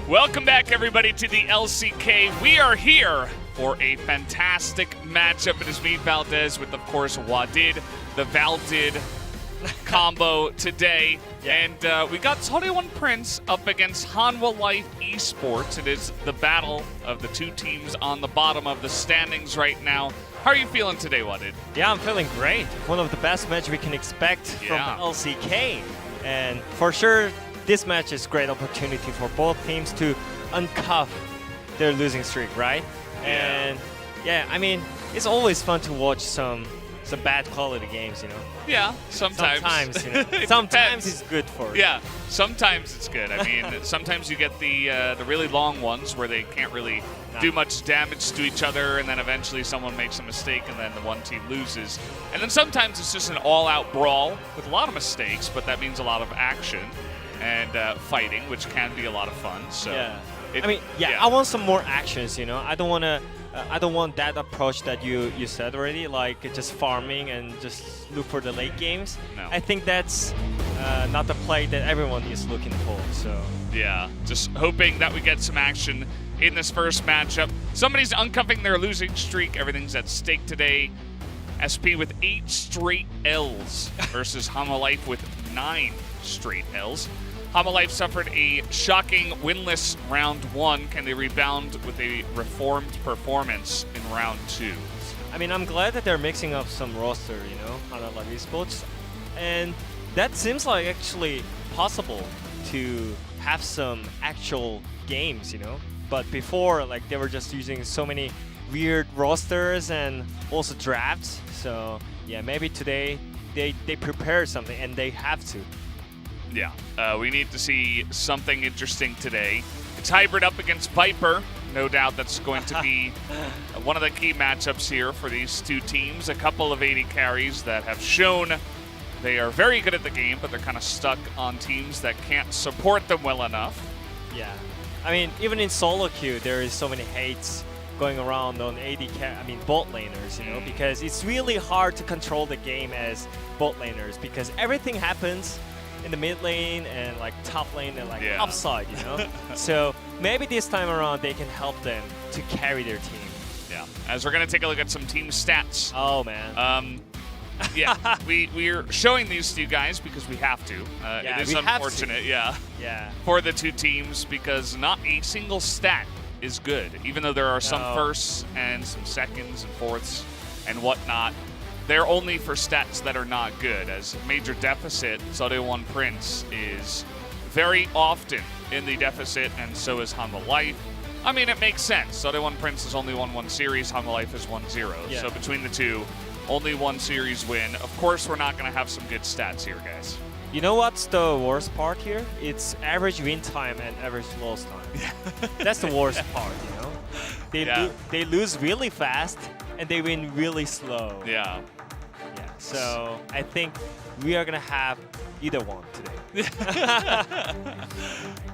Welcome back, everybody, to the LCK. We are here for a fantastic matchup. It is me, Valdez, with, of course, Wadid, the Valdid combo today. Yeah. And we got DYN Prince up against Hanwha Life Esports. It is the battle of the two teams on the bottom of the standings right now. How are you feeling today, Wadid? Yeah, I'm feeling great. One of the best matches we can expect from LCK. And for sure, this match is a great opportunity for both teams to uncuff their losing streak, right? Yeah. And yeah, I mean, it's always fun to watch some bad quality games, you know? Yeah, sometimes. Sometimes, you know? It Sometimes depends. it's good for Yeah, sometimes it's good. I mean, sometimes you get the really long ones where they can't really do much damage to each other, and then eventually someone makes a mistake, and then the one team loses. And then sometimes it's just an all-out brawl with a lot of mistakes, but that means a lot of action and fighting, which can be a lot of fun. So yeah. I want some more actions, you know? I don't want that approach that you said already, like just farming and just look for the late games. No. I think that's not the play that everyone is looking for. So yeah, just hoping that we get some action in this first matchup. Somebody's uncuffing their losing streak. Everything's at stake today. SP with 8 straight L's versus Hanwha Life with 9 straight L's. Hanwha Life suffered a shocking winless round 1. Can they rebound with a reformed performance in round 2? I mean, I'm glad that they're mixing up some roster, you know, Hanwha Life Esports, and that seems like actually possible to have some actual games, you know. But before, like, they were just using so many weird rosters and also drafts. So yeah, maybe today they prepare something, and they have to. Yeah, we need to see something interesting today. It's hybrid up against Viper. No doubt that's going to be one of the key matchups here for these two teams. A couple of 80 carries that have shown they are very good at the game, but they're kind of stuck on teams that can't support them well enough. Yeah, I mean, even in solo queue, there is so many hates going around on bot laners, you know, because it's really hard to control the game as bot laners because everything happens in the mid lane and like top lane and like upside, you know. So maybe this time around they can help them to carry their team. Yeah, as we're gonna take a look at some team stats. Oh man. Yeah, we're showing these to you guys because we have to. Yeah, it is unfortunate, yeah, for the two teams because not a single stat is good. Even though there are some firsts and some seconds and fourths and whatnot, they're only for stats that are not good. As major deficit, DYN Prince is very often in the deficit, and so is Hanwha Life. I mean, it makes sense. DYN Prince has only won 1 series, Hanwha Life has won 0. Yeah. So between the two, only 1 series win. Of course, we're not going to have some good stats here, guys. You know what's the worst part here? It's average win time and average loss time. That's the worst part, you know? They lose really fast, and they win really slow. Yeah. So I think we are going to have either one today.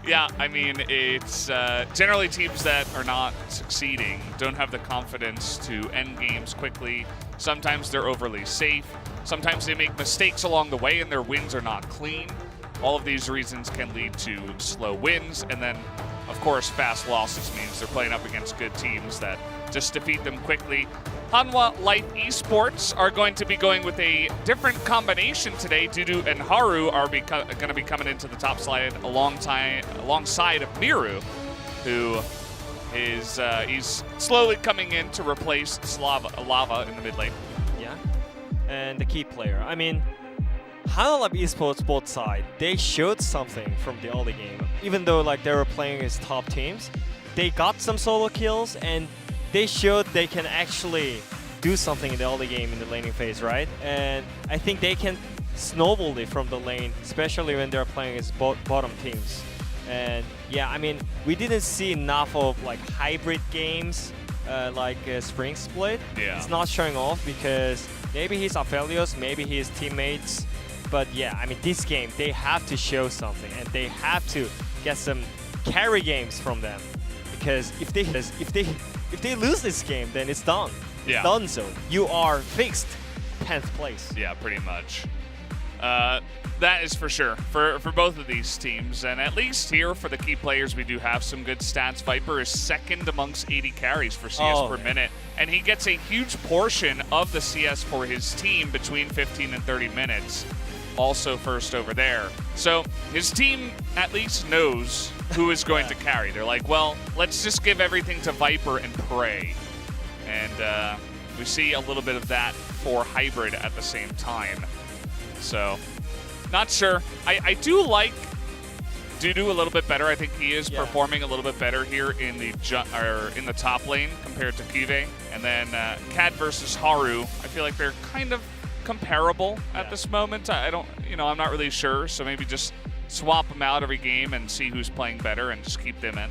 Yeah, I mean, it's generally teams that are not succeeding don't have the confidence to end games quickly. Sometimes they're overly safe. Sometimes they make mistakes along the way and their wins are not clean. All of these reasons can lead to slow wins, and then, of course, fast losses means they're playing up against good teams that just defeat them quickly. Hanwha Life Esports are going to be going with a different combination today. Dudu and Haru are going to be coming into the top side alongside of Miru, who is he's slowly coming in to replace Lava in the mid lane. Yeah, and the key player. I mean, Hanwha Life Esports both sides, they showed something from the early game. Even though like they were playing as top teams, they got some solo kills and they showed they can actually do something in the early game in the laning phase, right? And I think they can snowball it from the lane, especially when they're playing as bottom teams. And yeah, I mean, we didn't see enough of like hybrid games like Spring Split. Yeah. It's not showing off because maybe he's Aphelios, maybe his teammates. But yeah, I mean, this game, they have to show something and they have to get some carry games from them. Because if they lose this game, then it's done. Yeah. It's done so. You are fixed 10th place. Yeah, pretty much. That is for sure, for both of these teams. And at least here, for the key players, we do have some good stats. Viper is second amongst 80 carries for CS per minute, and he gets a huge portion of the CS for his team between 15 and 30 minutes. Also first over there. So his team at least knows who is going to carry. They're like, well, let's just give everything to Viper and pray. And we see a little bit of that for Hybrid at the same time. So, not sure. I do like Dudu a little bit better. I think he is performing a little bit better here in the in the top lane compared to Kive. And then Cad versus Haru, I feel like they're kind of comparable at this moment. I'm not really sure. So maybe just swap them out every game and see who's playing better and just keep them in.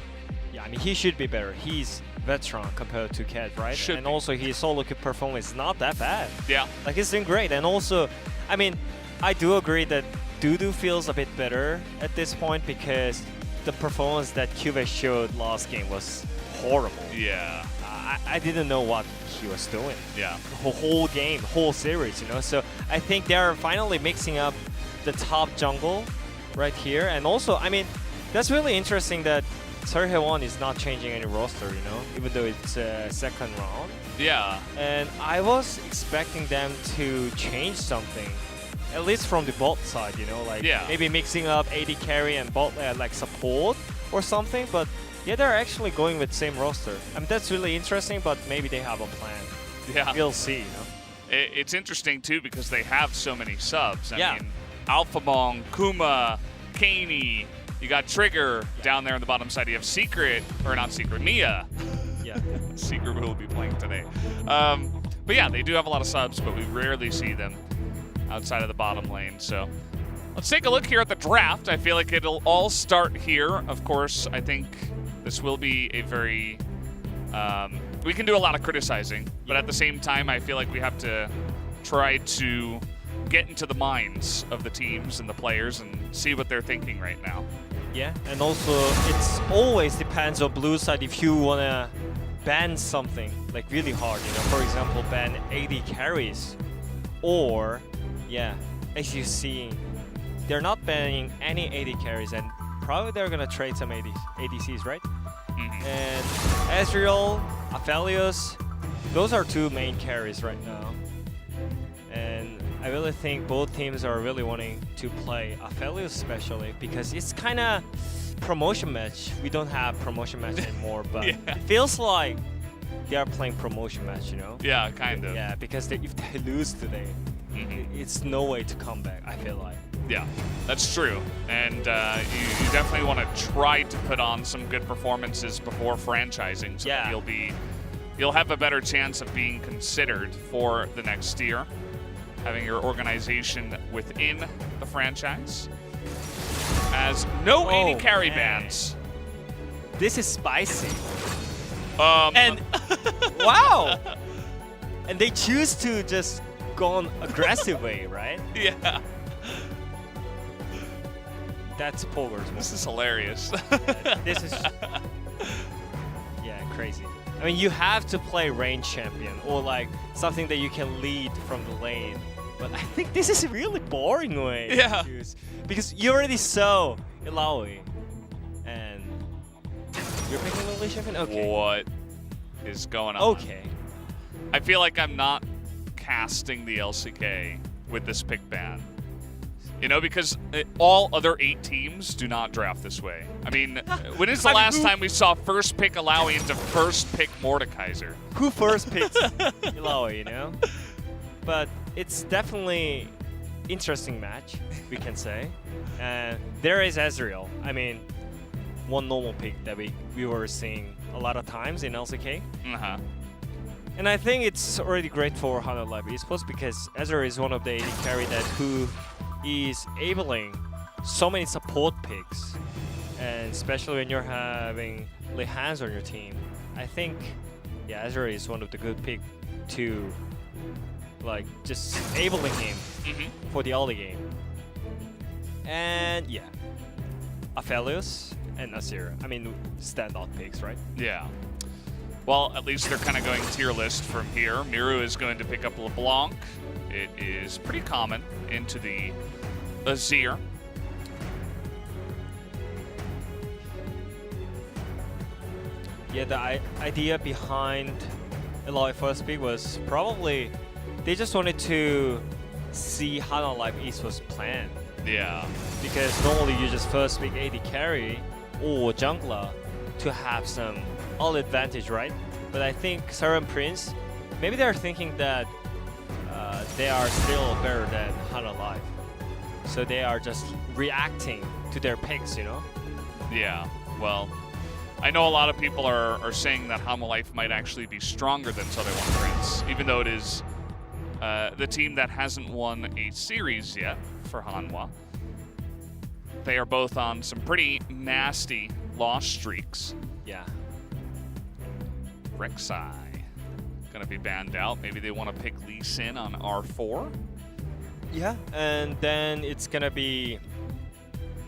Yeah, I mean, he should be better. He's veteran compared to Cad, right? And also his solo queue performance is not that bad. Yeah. Like, he's doing great. And also, I mean, I do agree that Dudu feels a bit better at this point because the performance that Cuvee showed last game was horrible. Yeah. I didn't know what he was doing. Yeah. The whole game, whole series, So I think they're finally mixing up the top jungle right here. And also, I mean, that's really interesting that Seoheon is not changing any roster, even though it's second round. Yeah. And I was expecting them to change something, at least from the bot side, like maybe mixing up AD carry and bot like support or something. But yeah, they're actually going with same roster. I mean, that's really interesting, but maybe they have a plan. Yeah. We'll see, It's interesting too because they have so many subs. I mean, Alphamong, Kuma, Kaney, you got Trigger down there on the bottom side. You have Secret, or not Secret, Mia. Yeah. Secret will be playing today. But yeah, they do have a lot of subs, but we rarely see them outside of the bottom lane. So let's take a look here at the draft. I feel like it'll all start here. Of course, I think this will be a very... we can do a lot of criticizing, but at the same time, I feel like we have to try to get into the minds of the teams and the players and see what they're thinking right now. Yeah, and also it's always depends on blue side if you want to ban something like really hard, for example, ban AD carries, or as you see, they're not banning any AD carries, and probably they're gonna trade some ADCs, right? And Ezreal, Aphelios, those are two main carries right now. And I really think both teams are really wanting to play Aphelios especially because it's kind of promotion match. We don't have promotion match anymore, but it feels like they are playing promotion match, Yeah, kind of. Yeah, because if they lose today, it's no way to come back, I feel like. Yeah, that's true. And you definitely want to try to put on some good performances before franchising so that you'll have a better chance of being considered for the next year, having your organization within the franchise. As no AD carry bans. This is spicy. And wow! And they choose to just go on aggressive way, right? Yeah. That's Polar's move. This is hilarious. This is crazy. I mean, you have to play range champion or like something that you can lead from the lane. But I think this is a really boring way to choose. Because you already saw Ilaoi. And you're picking the lead champion? Okay. What is going on? Okay. I feel like I'm not casting the LCK with this pick ban. Because all other 8 teams do not draft this way. I mean, when is the last time we saw first pick Ilaoi into first pick Mordekaiser? Who first picks Ilaoi, But it's definitely interesting match, we can say. And there is Ezreal. I mean, one normal pick that we were seeing a lot of times in LCK. And I think it's already great for Hana Live Esports because Ezreal is one of the AD carry who is enabling so many support picks, and especially when you're having Lehans on your team. I think, Ezreal is one of the good pick to like just enabling him for the early game. And Aphelios and Azir. I mean, standout picks, right? Yeah. Well, at least they're kind of going tier list from here. Miru is going to pick up LeBlanc. It is pretty common into the Azir. Yeah, the idea behind Eloy first pick was probably they just wanted to see how Live East was planned. Yeah. Because normally you just first pick AD carry or jungler to have some all advantage, right? But I think Sarah and Prince, maybe they're thinking that they are still better than Hana Live. So they are just reacting to their picks, you know? Yeah, well, I know a lot of people are saying that Hama Life might actually be stronger than Southern One Prince, even though it is the team that hasn't won a series yet for Hanwha. They are both on some pretty nasty loss streaks. Yeah. Rek'Sai gonna be banned out. Maybe they want to pick Lee Sin on R4. Yeah, and then it's gonna be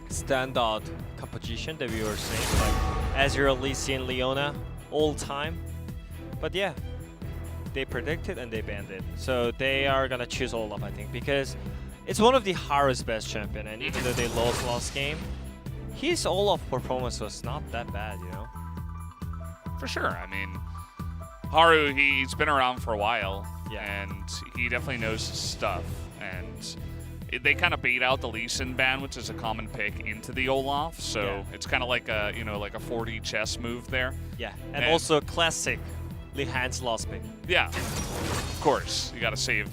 standard composition that we were saying, like Azure, Lee Sin, Leona, all time. But yeah, they predicted and they banned it. So they are gonna choose Olaf, I think, because it's one of the Haru's best champion, and even though they lost last game, his Olaf performance was not that bad, you know? For sure. I mean, Haru, he's been around for a while, Yeah. and he definitely knows his stuff. And they kind of bait out the Lee Sin ban, which is a common pick, into the Olaf. So Yeah. it's kind of like a, like a 4D chess move there. Yeah, and also classic Lee Han's last pick. Yeah, of course. You got to save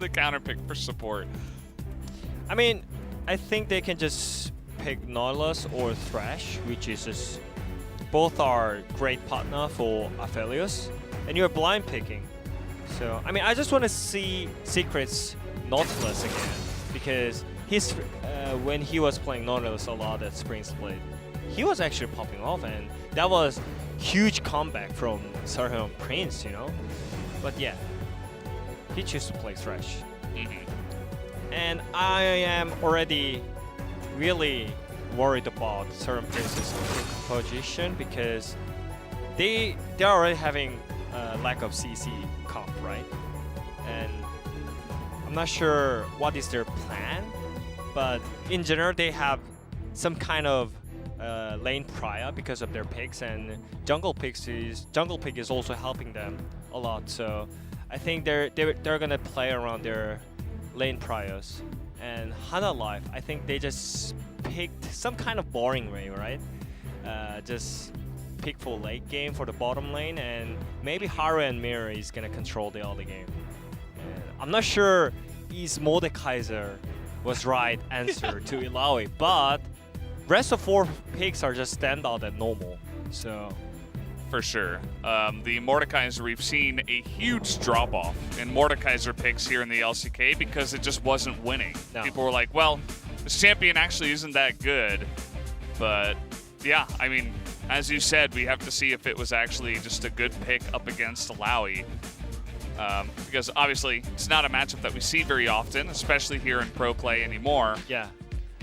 the counter pick for support. I mean, I think they can just pick Nautilus or Thresh, which is just both are great partner for Aphelios, and you're blind picking. So, I mean, I just want to see Secret's Nautilus again, because his when he was playing Nautilus a lot at Spring Split, he was actually popping off, and that was huge comeback from Sarhan Prince, you know? But yeah, he chose to play Thresh. And I am already really worried about Sarhan Prince's position, because they're already having lack of CC comp, right? And I'm not sure what is their plan, but in general they have some kind of lane prior because of their picks, and jungle pick is also helping them a lot. So I think they're gonna play around their lane priors. And Hana Life, I think they just picked some kind of boring way, right? Just pick for late game for the bottom lane, and maybe Haru and Mirror is gonna control the early game. And I'm not sure is Mordekaiser was right answer to Ilaoi, but rest of 4 picks are just standout and normal. So For sure. The Mordekaiser, we've seen a huge drop-off in Mordekaiser picks here in the LCK because it just wasn't winning. No. People were like, well, this champion actually isn't that good. But yeah, I mean, as you said, we have to see if it was actually just a good pick up against Ilaoi. Because obviously, it's not a matchup that we see very often, especially here in pro play anymore. yeah,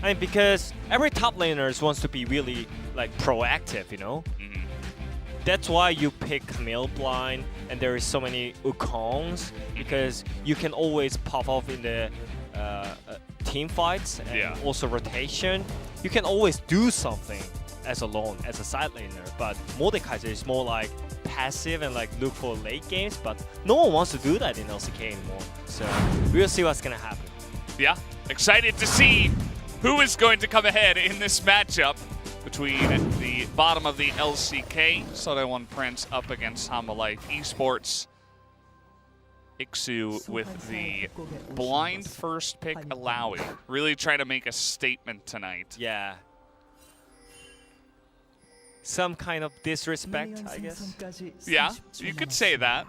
I mean, because every top laner wants to be really like proactive, you know. That's why you pick Camille blind, and there is so many Ukongs, because you can always pop off in the team fights and also rotation. You can always do something as alone, as a side laner, but Mordekaiser is more like passive and like look for late games, but no one wants to do that in LCK anymore. So we'll see what's gonna happen. Yeah, excited to see who is going to come ahead in this matchup between the bottom of the LCK, Southern One Prince up against Hama Life Esports. Ixu with the blind first pick Ilaoi. Really try to make a statement tonight. Yeah. Some kind of disrespect, I guess. Yeah, you could say that.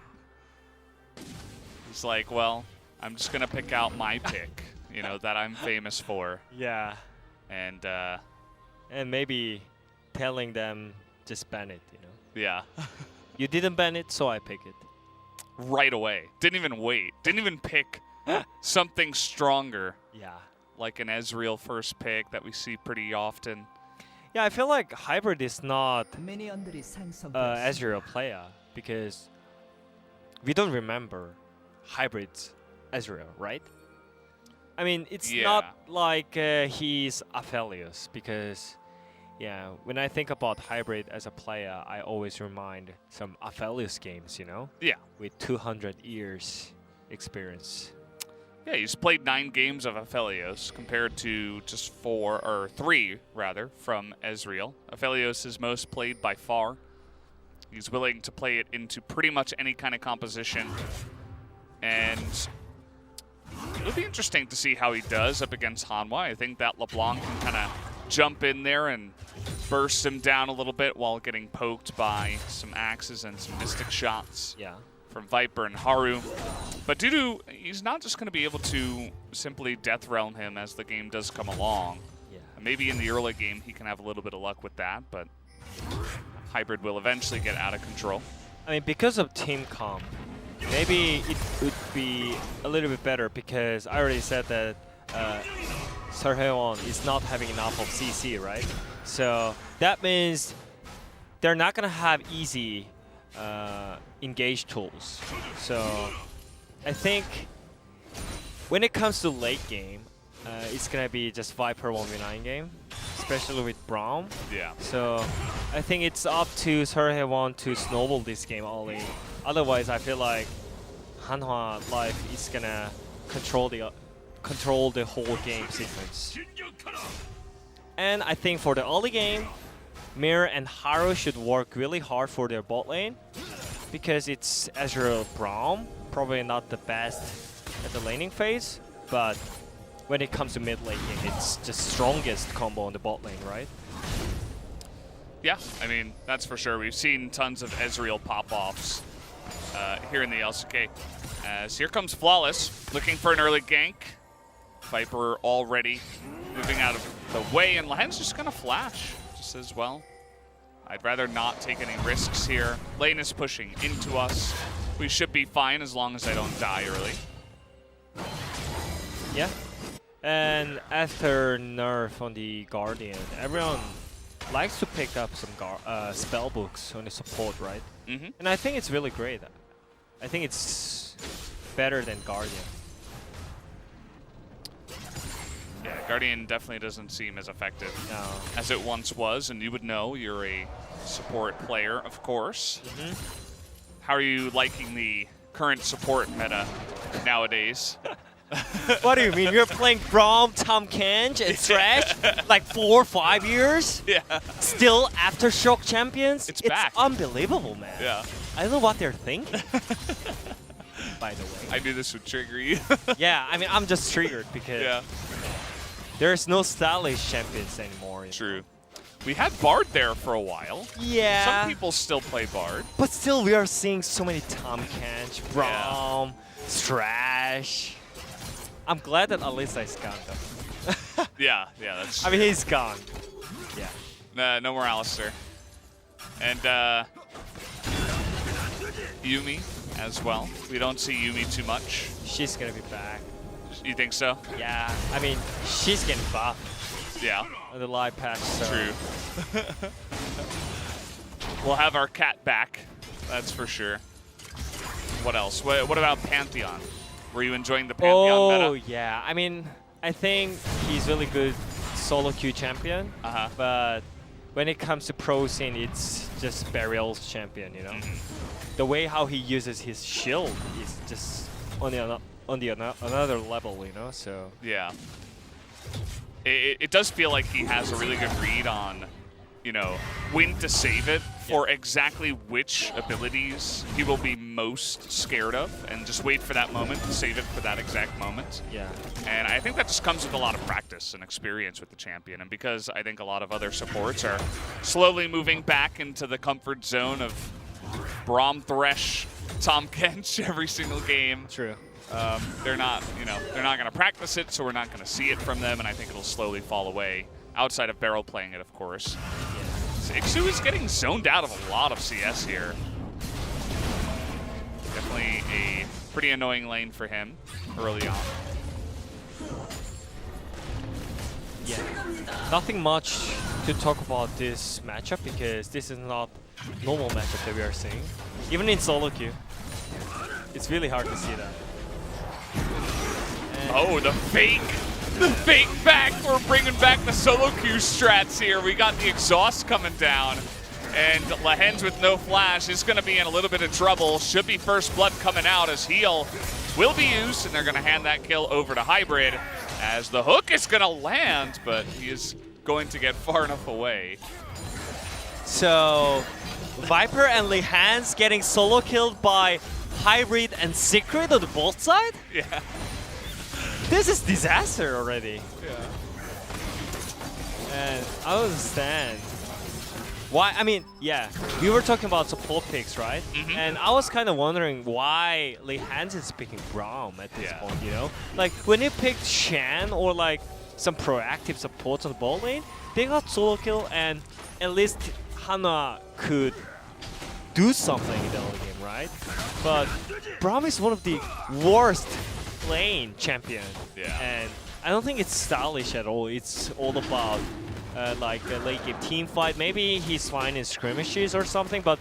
It's like, well, I'm just going to pick out my pick, you know, that I'm famous for. Yeah. And maybe telling them just ban it, you know. yeah. You didn't ban it, so I pick it. Right away. Didn't even wait. Didn't even pick something stronger. Yeah. Like an Ezreal first pick that we see pretty often. Yeah, I feel like Hybrid is not Ezreal player, because we don't remember Hybrid's Ezreal, right? I mean, it's Yeah. not like he's Aphelios because, yeah, when I think about Hybrid as a player, I always remind some Aphelios games, you know, Yeah. with 200 years experience. Yeah, he's played 9 games of Aphelios compared to just 4, or 3, rather, from Ezreal. Aphelios is most played by far. He's willing to play it into pretty much any kind of composition. And it'll be interesting to see how he does up against Hanwha. I think that LeBlanc can kind of jump in there and burst him down a little bit while getting poked by some axes and some mystic shots. Yeah. From Viper and Haru. But Dudu, he's not just going to be able to simply Death Realm him as the game does come along. Yeah. Maybe in the early game he can have a little bit of luck with that, but Hybrid will eventually get out of control. I mean, because of team comp, maybe it would be a little bit better because I already said that Sarheon is not having enough of CC, right? So that means they're not going to have easy engage tools. So I think when it comes to late game, it's going to be just Viper 1v9 game, especially with Braum. Yeah. So I think it's up to Sarheon to snowball this game only. Otherwise, I feel like Hanwha Life is gonna control the whole game sequence. And I think for the early game, Mir and Haru should work really hard for their bot lane because it's Ezreal Braum, probably not the best at the laning phase, but when it comes to mid lane game, it's the strongest combo on the bot lane, right? Yeah, I mean, that's for sure. We've seen tons of Ezreal pop-offs here in the LCK. As here comes Flawless, looking for an early gank. Viper already moving out of the way, and Lahen's just gonna flash just as well. I'd rather not take any risks here. Lane is pushing into us. We should be fine as long as I don't die early. Yeah. And after nerf on the Guardian, everyone likes to pick up some spell books on the support, right? Mm-hmm. And I think it's really great. I think it's better than Guardian. Yeah, Guardian definitely doesn't seem as effective No. as it once was, and you would know you're a support player, of course. Mm-hmm. How are you liking the current support meta nowadays? What do you mean? You're playing Braum, Tom Kench, and Thresh like 4 or 5 years? Yeah. Still Aftershock champions? It's back. Unbelievable, man. Yeah. I don't know what they're thinking. By the way. I knew this would trigger you. Yeah, I mean, I'm just triggered because Yeah. there's no stylish champions anymore. You know? True. We had Bard there for a while. Yeah. Some people still play Bard. But still, we are seeing so many Tom Kench, Braum, Thresh. I'm glad that Alyssa is gone, though. Yeah, that's I mean, he's gone. Yeah. no more Alistair. And Yuumi as well. We don't see Yuumi too much. She's gonna be back. You think so? Yeah, I mean, she's getting buffed Yeah. on the live patch. So. True. We'll have our cat back. That's for sure. What else? What about Pantheon? Were you enjoying the Pantheon meta? Oh, yeah. I mean, I think he's really good solo queue champion. Uh-huh. But when it comes to pro scene, it's just Burial's champion, you know? The way how he uses his shield is just on another level, you know? So Yeah. It does feel like he has a really good read on, you know, when to save it for exactly which abilities he will be most scared of, and just wait for that moment and save it for that exact moment. yeah. And I think that just comes with a lot of practice and experience with the champion. And because I think a lot of other supports are slowly moving back into the comfort zone of Braum, Thresh, Tom Kench every single game. True. They're not going to practice it, so we're not going to see it from them, and I think it'll slowly fall away. Outside of Barrel playing it, of course. Ixu is getting zoned out of a lot of CS here. Definitely a pretty annoying lane for him early on. Yeah. Nothing much to talk about this matchup because this is not normal matchup that we are seeing. Even in solo queue, it's really hard to see that. Oh, the fake back. We're bringing back the solo queue strats here. We got the exhaust coming down. And Lahens with no flash is going to be in a little bit of trouble. Should be first blood coming out as heal will be used, and they're going to hand that kill over to Hybrid as the hook is going to land, but he is going to get far enough away. So Viper and Lahens getting solo killed by Hybrid and Secret on the both side? Yeah. This is disaster already. Yeah. And I don't understand. Why? I mean, yeah, we were talking about support picks, right? And I was kind of wondering why Lahens is picking Braum at this point, you know? Like, when he picked Shan or like some proactive supports on the bot lane, they got solo kill and at least Hana could do something in the early game, right? But Braum is one of the worst lane champion. Yeah. And I don't think it's stylish at all. It's all about like a late game team fight. Maybe he's fine in skirmishes or something, but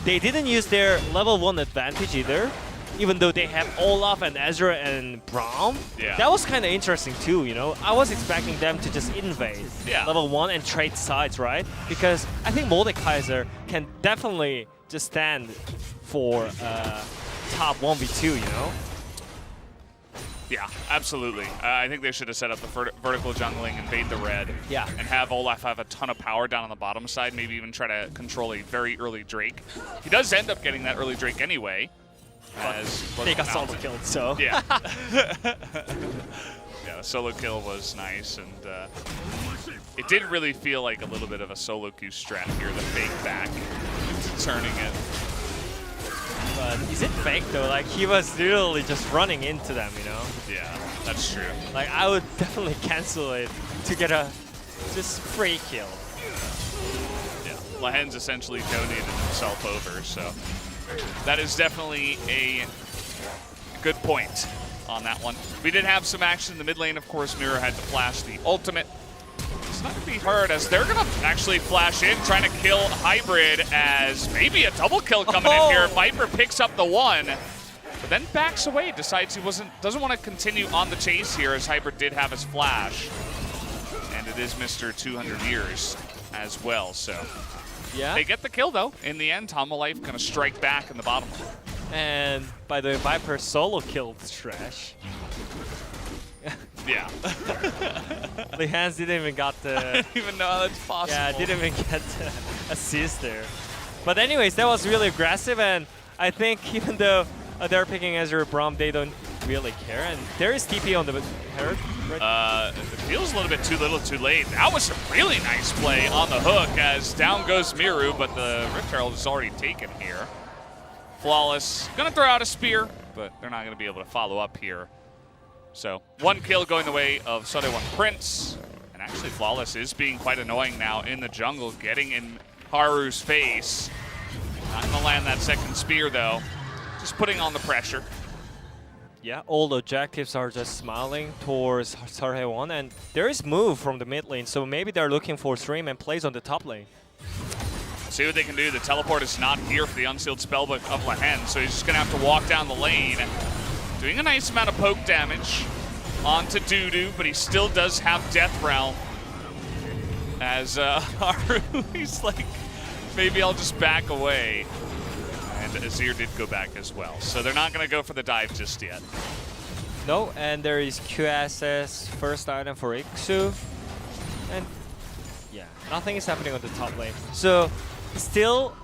they didn't use their level 1 advantage either, even though they have Olaf and Ezra and Braum. Yeah. That was kind of interesting too, you know? I was expecting them to just invade level 1 and trade sides, right? Because I think Mordekaiser can definitely just stand for top 1v2, you know? Yeah, absolutely. I think they should have set up the vertical jungling, invade the red, and have Olaf have a ton of power down on the bottom side, maybe even try to control a very early Drake. He does end up getting that early Drake anyway. They got solo killed, so. Yeah. Yeah, the solo kill was nice, and it did really feel like a little bit of a solo queue strat here, the fake back, turning it. But is it fake though? Like, he was literally just running into them, you know? Yeah, that's true. Like, I would definitely cancel it to get a just free kill. Yeah, Lahens essentially donated himself over, so that is definitely a good point on that one. We did have some action in the mid lane, of course. Mira had to flash the ultimate. It's not going to be hard as they're going to actually flash in, trying to kill Hybrid as maybe a double kill coming in here. Viper picks up the one, but then backs away, decides he doesn't want to continue on the chase here as Hybrid did have his flash. And it is Mr. 200 years as well, so. Yeah. They get the kill though. In the end, Tomalife going to strike back in the bottom. And by the way, Viper solo killed Thresh. Yeah. Lahens didn't even got the... I don't even know how that's possible. Yeah, didn't even get the assist there. But anyways, that was really aggressive, and I think even though they're picking Ezra Braum, they don't really care. And there is TP on the Herald. Right? It feels a little bit too little too late. That was a really nice play on the hook as down goes Miru, but the Rift Herald is already taken here. Flawless. Gonna throw out a spear, but they're not gonna be able to follow up here. So, one kill going the way of Sode1 Prince. And actually, Flawless is being quite annoying now in the jungle, getting in Haru's face. Not going to land that second spear, though. Just putting on the pressure. Yeah, all the objectives are just smiling towards Sode1, and there is move from the mid lane, so maybe they're looking for stream and plays on the top lane. See what they can do. The teleport is not here for the unsealed spellbook of Lahens, so he's just going to have to walk down the lane. Doing a nice amount of poke damage onto Dudu, but he still does have Death Realm. As Haru, he's like, maybe I'll just back away. And Azir did go back as well. So they're not going to go for the dive just yet. No, and there is QSS first item for Iksu. And yeah, nothing is happening on the top lane. So still,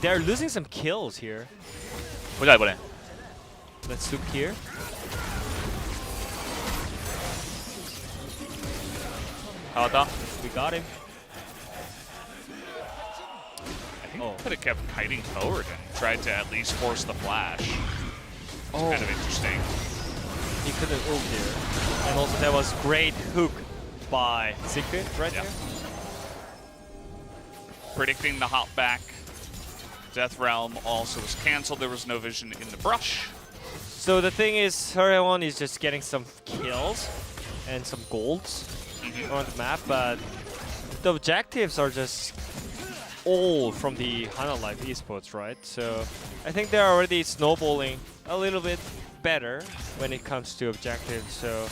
they're losing some kills here. Let's look here. We got him. I think could have kept kiting forward and tried to at least force the flash. Kind of interesting. He couldn't ult here. And also that was great hook by Secret right there. Predicting the hop back. Death Realm also was cancelled. There was no vision in the brush. So the thing is, Sode1 is just getting some kills and some golds on the map, but the objectives are just all from the Hana Life Esports, right? So I think they're already snowballing a little bit better when it comes to objectives. So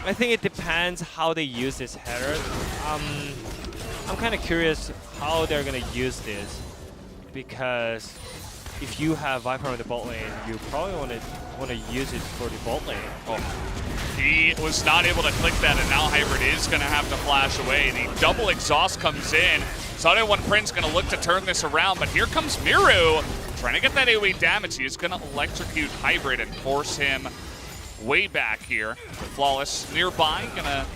I think it depends how they use this header. I'm kind of curious how they're gonna use this, because if you have Viper on the bot lane, you probably want to use it for the bot lane. Oh. He was not able to click that, and now Hybrid is going to have to flash away. The double exhaust comes in. Sado One Prince going to look to turn this around, but here comes Miru trying to get that AoE damage. He is going to electrocute Hybrid and force him way back here. Flawless nearby, going to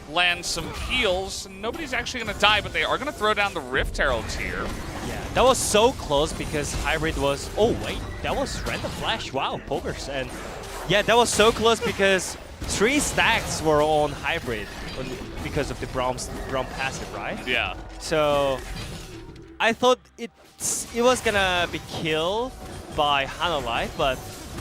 land some heals. Nobody's actually going to die, but they are going to throw down the Rift Heralds here. Yeah, that was so close because Hybrid was... Oh, wait, that was random flash. Wow, pokers. And yeah, that was so close because 3 stacks were on Hybrid because of the Braum passive, right? Yeah. So I thought it was gonna be killed by Hana Life, but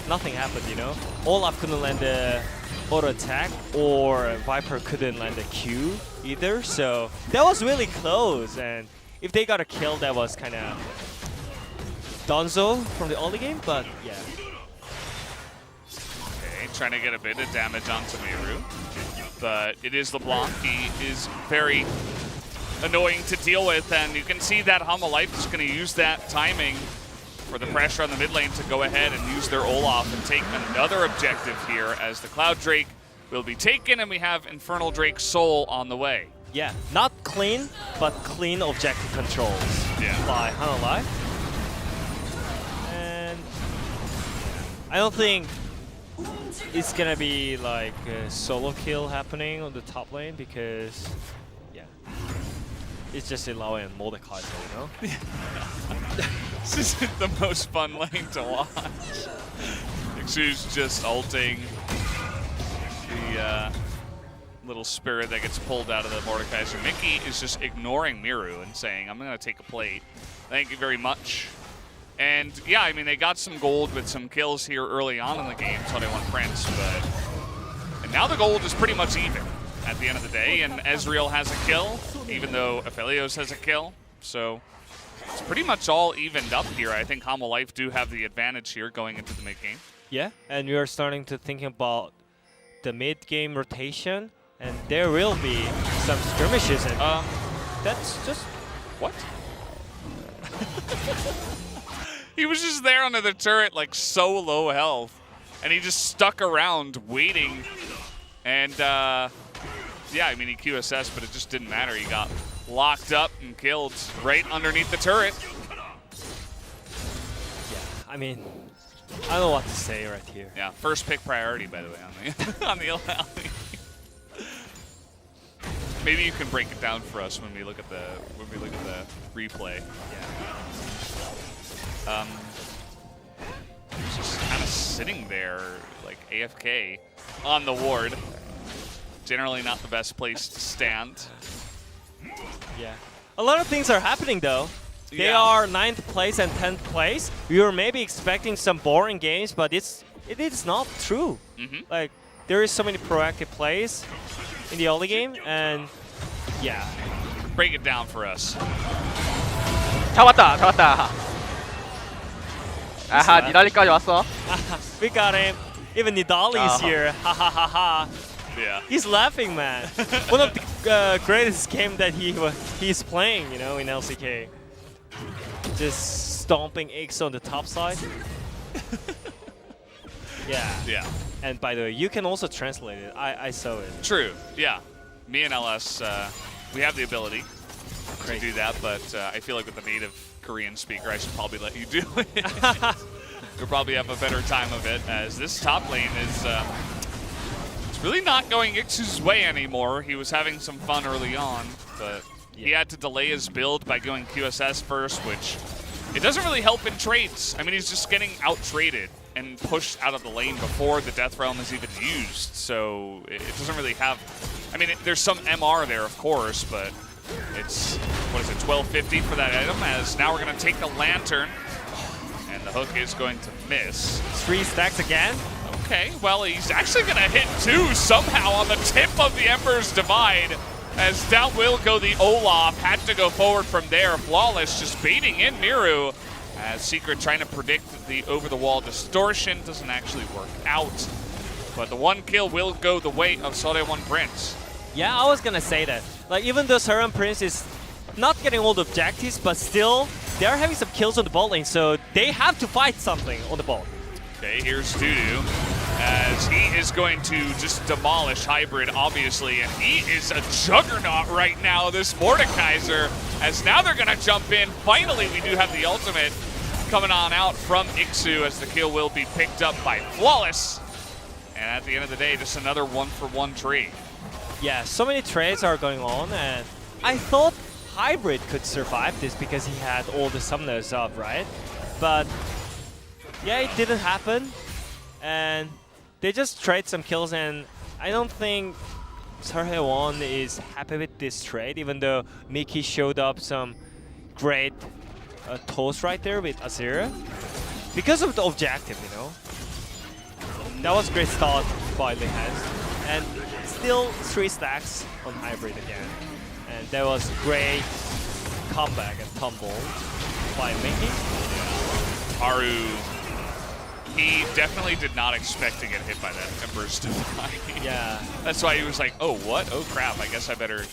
nothing happened, you know? Olaf couldn't land the auto attack, or Viper couldn't land the Q either, so that was really close. And if they got a kill, that was kind of donezo from the early game, but yeah. Okay, trying to get a bit of damage onto Miru, but it is LeBlanc. He is very annoying to deal with, and you can see that Hana Life is going to use that timing for the pressure on the mid lane to go ahead and use their Olaf and take another objective here, as the Cloud Drake will be taken, and we have Infernal Drake Soul on the way. Yeah, not clean, but clean objective controls by Hana Life. And I don't think it's gonna be like a solo kill happening on the top lane, because it's just Ilaoi and Mordecai, you know? This isn't the most fun lane to watch. Xu's just ulting the little spirit that gets pulled out of the Mordecai. So Mickey is just ignoring Miru and saying, I'm going to take a plate. Thank you very much. And yeah, I mean, they got some gold with some kills here early on in the game, so they won Prince, and now the gold is pretty much even at the end of the day, and Ezreal has a kill, even though Aphelios has a kill. So it's pretty much all evened up here. I think Hana Life do have the advantage here going into the mid-game. Yeah, and we are starting to think about the mid-game rotation, and there will be some skirmishes, and that's just... What? He was just there under the turret, like so low health, and he just stuck around waiting, and yeah, I mean, he QSS, but it just didn't matter. He got locked up and killed right underneath the turret. Yeah, I mean, I don't know what to say right here. Yeah, first pick priority, by the way, on the LCK. Maybe you can break it down for us when we look at the replay. Yeah. Just kind of sitting there like AFK on the ward. Generally not the best place to stand. Yeah. A lot of things are happening though. They are 9th place and 10th place. We were maybe expecting some boring games, but it is not true. Like, there is so many proactive plays in the early game, and yeah. Break it down for us. 잡았다. 아하, 니달리까지 왔어. We got him. Even Nidali is here. Ha ha ha ha. Yeah. He's laughing, man. One of the greatest games that he's playing, you know, in LCK. Just stomping X on the top side. Yeah. And by the way, you can also translate it. I saw it. True. Yeah. Me and LS, we have the ability to do that, but I feel like with the native Korean speaker, I should probably let you do it. You'll probably have a better time of it, as this top lane is it's really not going Ixu's way anymore. He was having some fun early on, but he had to delay his build by going QSS first, which it doesn't really help in trades. I mean, he's just getting out-traded and pushed out of the lane before the Death Realm is even used, so it doesn't really have... I mean, there's some MR there, of course, but it's, what is it, 1250 for that item, as now we're going to take the Lantern, and the hook is going to miss. 3 stacks again? Okay, well, he's actually going to hit 2 somehow on the tip of the Emperor's Divide. As down will go the Olaf, had to go forward from there. Flawless just baiting in Miru. As Secret trying to predict the over-the-wall distortion, doesn't actually work out. But the one kill will go the way of Sore1 Prince. Yeah, I was gonna say that. Like, even though Sore1 Prince is not getting all the objectives, but still, they're having some kills on the bot lane, so they have to fight something on the bot. Okay, here's Dudu, as he is going to just demolish Hybrid, obviously, and he is a juggernaut right now, this Mordekaiser, as now they're gonna jump in. Finally, we do have the ultimate coming on out from Ixu, as the kill will be picked up by Flawless. And at the end of the day, just another one-for-one trade. Yeah, so many trades are going on, and I thought Hybrid could survive this because he had all the summoners up, right? But yeah, it didn't happen, and they just trade some kills, and I don't think Sore1 is happy with this trade, even though Mickey showed up some great toss right there with Azir. Because of the objective, you know. That was a great start by Lehaz. And still 3 stacks on Hybrid again. And that was great comeback and tumble by Mickey. Haru, he definitely did not expect to get hit by that Emperor's Divine. Yeah. That's why he was like, oh, what? Oh, crap. I guess I better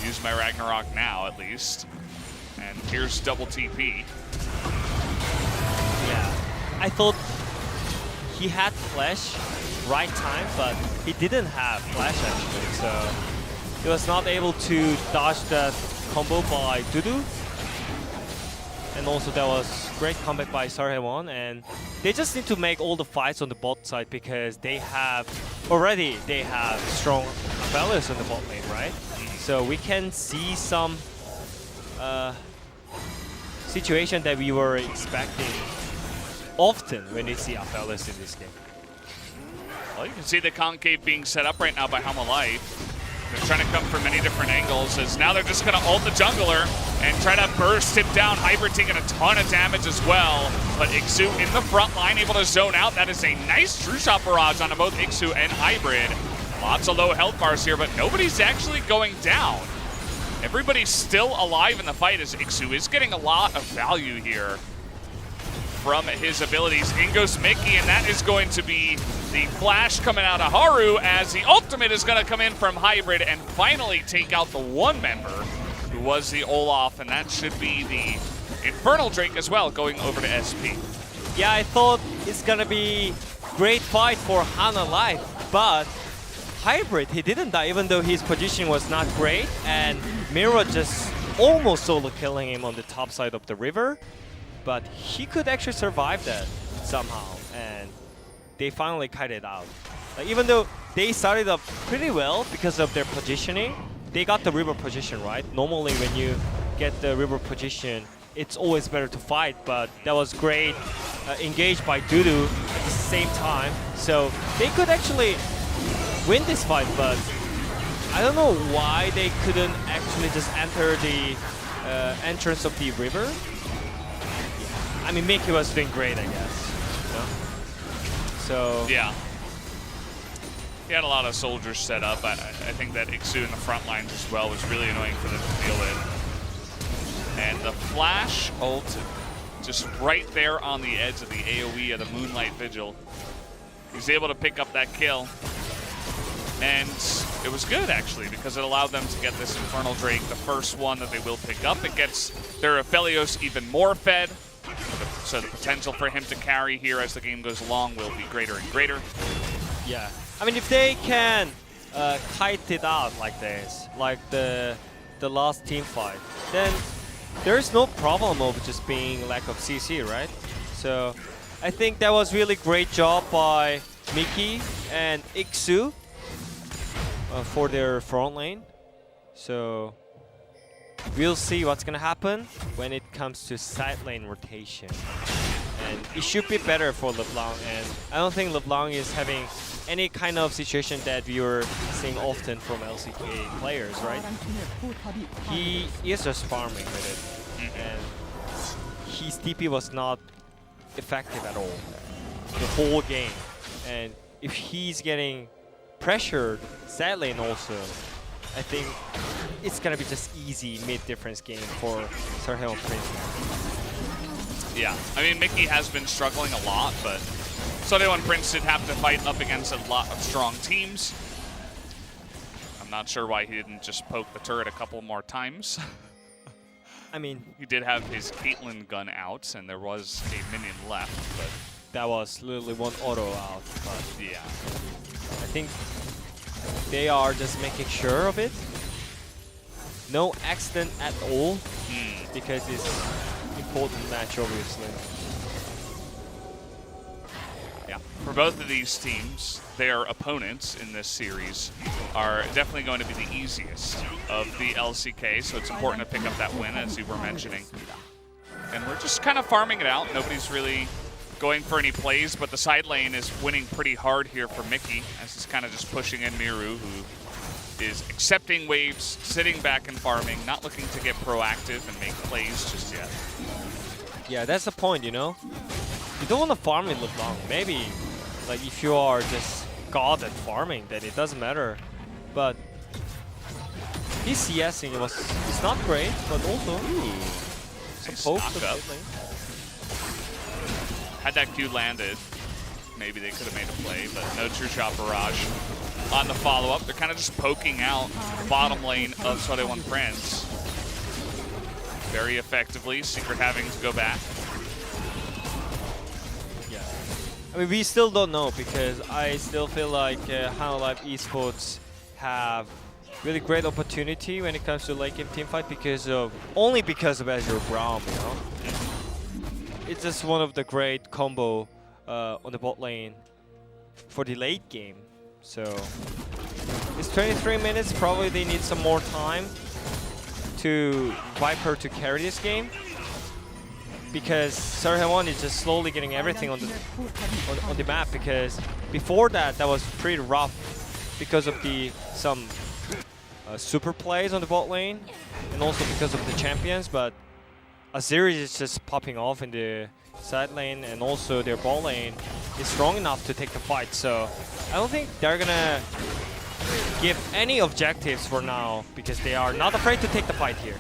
use my Ragnarok now, at least. And here's double TP. Yeah. I thought he had Flash right time, but he didn't have Flash, actually. So he was not able to dodge that combo by Dudu. And also that was great comeback by Sore1, and they just need to make all the fights on the bot side because they have strong Aphelios on the bot lane, right? So we can see some situation that we were expecting often when we see Aphelios in this game. Well, you can see the concave being set up right now by Hamalite. They're trying to come from many different angles, as now they're just going to ult the jungler and try to burst him down. Hybrid taking a ton of damage as well, but Ixu in the front line, able to zone out. That is a nice True Shot barrage onto both Ixu and Hybrid. Lots of low health bars here, but nobody's actually going down. Everybody's still alive in the fight, as Ixu is getting a lot of value here from his abilities. In goes Mickey, and that is going to be the flash coming out of Haru, as the ultimate is going to come in from Hybrid and finally take out the one member who was the Olaf, and that should be the Infernal Drake as well, going over to SP. Yeah, I thought it's going to be great fight for Hana Life, but Hybrid, he didn't die, even though his position was not great, and Mira just almost solo killing him on the top side of the river. But he could actually survive that somehow, and they finally cut it out. Like, even though they started up pretty well because of their positioning, they got the river position right. Normally when you get the river position, it's always better to fight, but that was great engaged by Dudu at the same time. So they could actually win this fight, but I don't know why they couldn't actually just enter the entrance of the river. I mean, Mickey was doing great, I guess. You know? So yeah, he had a lot of soldiers set up. I think that Ixu in the front lines as well was really annoying for them to deal with. And the flash ult, just right there on the edge of the AoE of the Moonlight Vigil. He's able to pick up that kill. And it was good, actually, because it allowed them to get this Infernal Drake, the first one that they will pick up. It gets their Aphelios even more fed. So the potential for him to carry here as the game goes along will be greater and greater. yeah, I mean, if they can kite it out like this, like the last team fight, then there's no problem of just being lack of CC, right? So I think that was really great job by Mickey and Ixu for their front lane. So we'll see what's gonna happen when it comes to side lane rotation. And it should be better for LeBlanc, and I don't think LeBlanc is having any kind of situation that we were seeing often from LCK players, right? He is just farming with it, and his TP was not effective at all the whole game. And if he's getting pressured side lane also, I think it's gonna be just easy mid-difference game for Sarhel Prince. Yeah, I mean, Mickey has been struggling a lot, but DYN Prince did have to fight up against a lot of strong teams. I'm not sure why he didn't just poke the turret a couple more times. I mean, he did have his Caitlyn gun out, and there was a minion left, but that was literally one auto out. But yeah, I think they are just making sure of it. No accident at all, because it's an important match, obviously. Yeah, for both of these teams, their opponents in this series are definitely going to be the easiest of the LCK, so it's important to pick up that win, as you were mentioning. And we're just kind of farming it out. Nobody's really going for any plays, but the side lane is winning pretty hard here for Mickey, as he's kind of just pushing in Miru, who is accepting waves, sitting back and farming, not looking to get proactive and make plays just yet. Yeah, that's the point, you know? You don't want to farm it look long. Maybe, like, if you are just god at farming, then it doesn't matter. But his CSing it's not great, but also some Nice pokes knock up. of lane. Had that Q landed, maybe they could have made a play, but no true shot barrage on the follow-up. They're kind of just poking out the bottom lane of DYN Prince very effectively. Secret having to go back. Yeah. I mean, we still don't know, because I still feel like Hana Live Esports have really great opportunity when it comes to late game teamfight only because of Azure Braum, you know? It's just one of the great combo on the bot lane for the late game. So it's 23 minutes. Probably they need some more time to Viper to carry this game, because Sarhel is just slowly getting everything on the map. Because before that was pretty rough because of some super plays on the bot lane, and also because of the champions. But Azir is just popping off in the side lane, and also their bot lane is strong enough to take the fight. So I don't think they're gonna give any objectives for now, because they are not afraid to take the fight here.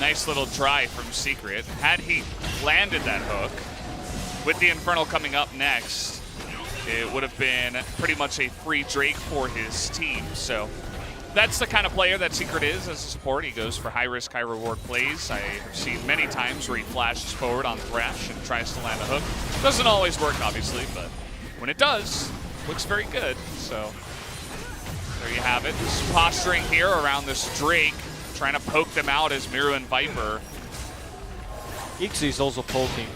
Nice little try from Secret. Had he landed that hook, with the Infernal coming up next, it would have been pretty much a free Drake for his team. So that's the kind of player that Secret is as a support. He goes for high-risk, high-reward plays. I have seen many times where he flashes forward on Thresh and tries to land a hook. Doesn't always work, obviously, but when it does, looks very good. So there you have it. Just posturing here around this Drake, trying to poke them out as Miru and Viper. Ixu is also poking.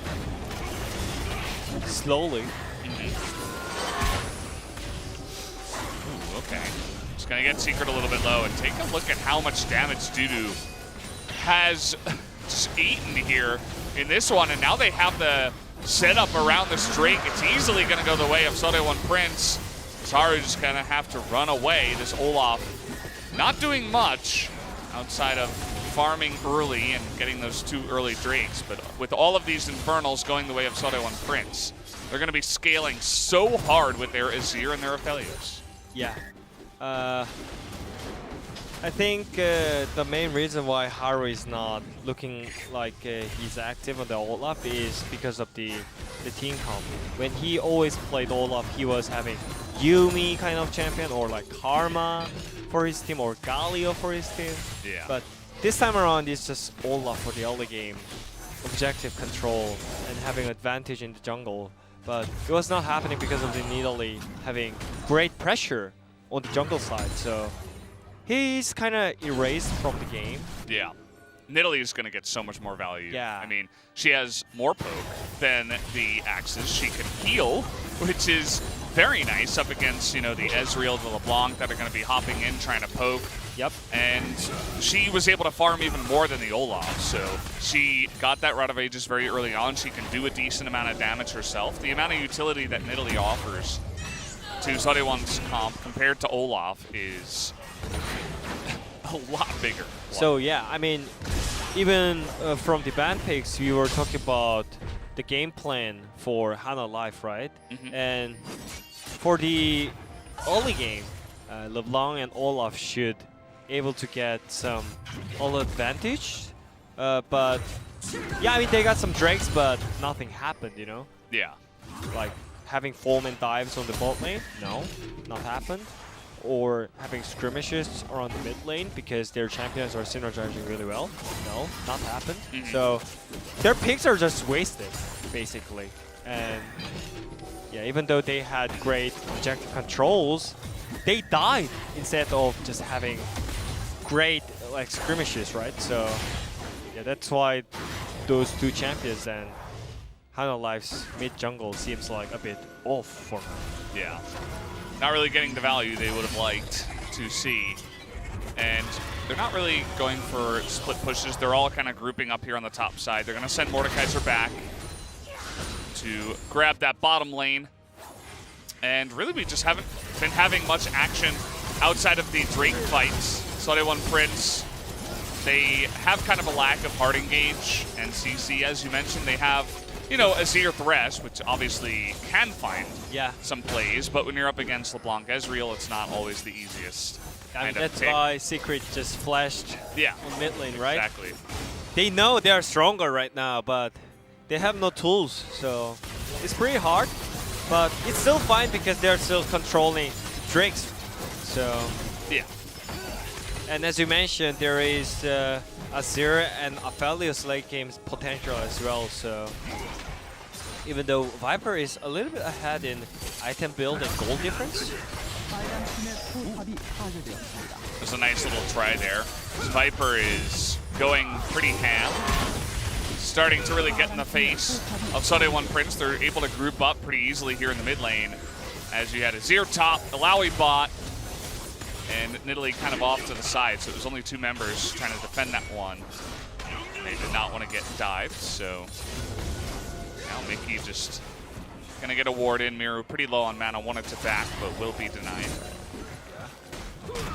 Slowly. Ooh, okay. Just gonna get Secret a little bit low and take a look at how much damage Dudu has just eaten here in this one. And now they have the setup around this Drake. It's easily gonna go the way of DYN Prince. Zaru just gonna have to run away. This Olaf not doing much outside of farming early and getting those 2 early Drakes. But with all of these Infernals going the way of DYN Prince, they're gonna be scaling so hard with their Azir and their Aphelios. Yeah. I think the main reason why Haru is not looking like he's active on the Olaf is because of the team comp. When he always played Olaf, he was having Yumi kind of champion, or like Karma for his team, or Galio for his team. Yeah. But this time around, it's just Olaf for the early game. Objective control and having advantage in the jungle. But it was not happening because of the Nidalee having great pressure on the jungle side. So he's kind of erased from the game. Yeah. Nidalee is going to get so much more value. Yeah. I mean, she has more poke than the Axes. She can heal, which is very nice up against, you know, the Ezreal, the LeBlanc that are going to be hopping in trying to poke. Yep. And she was able to farm even more than the Olaf. So she got that Rod of Ages very early on. She can do a decent amount of damage herself. The amount of utility that Nidalee offers to DYN's comp compared to Olaf is a lot bigger. So yeah, I mean, even from the ban picks, we were talking about the game plan for Hana Life, right? And for the early game, LeBlanc and Olaf should able to get some all advantage. But yeah, I mean they got some drakes, but nothing happened, you know? Yeah. Like having foreman dives on the bot lane, no, not happened. Or having skirmishes around the mid lane because their champions are synergizing really well, no, not happened. So their picks are just wasted, basically. And yeah, even though they had great objective controls, they died instead of just having great like skirmishes, right? So yeah, that's why those two champions and Hanalife's mid jungle seems like a bit off for me. Yeah. Not really getting the value they would have liked to see. And they're not really going for split pushes. They're all kind of grouping up here on the top side. They're going to send Mordekaiser back to grab that bottom lane. And really, we just haven't been having much action outside of the Drake fights. DYN Prince, they have kind of a lack of hard engage. And CC, as you mentioned, they have, you know, Azir Thresh, which obviously can find some plays, but when you're up against LeBlanc Ezreal, it's not always the easiest. I mean, that's why Secret just flashed on mid lane, right? Exactly. They know they are stronger right now, but they have no tools, so it's pretty hard. But it's still fine because they're still controlling Drakes. So yeah. And as you mentioned, there is Azir and Aphelios late game's potential as well. So even though Viper is a little bit ahead in item build and gold difference. There's a nice little try there. Viper is going pretty ham. Starting to really get in the face of DYN Prince. They're able to group up pretty easily here in the mid lane. As you had Azir top, Alawi bot, and Nidalee kind of off to the side. So it was only two members trying to defend that one. And they did not want to get dived, so now Mickey just gonna get a ward in. Miru pretty low on mana, wanted to back, but will be denied.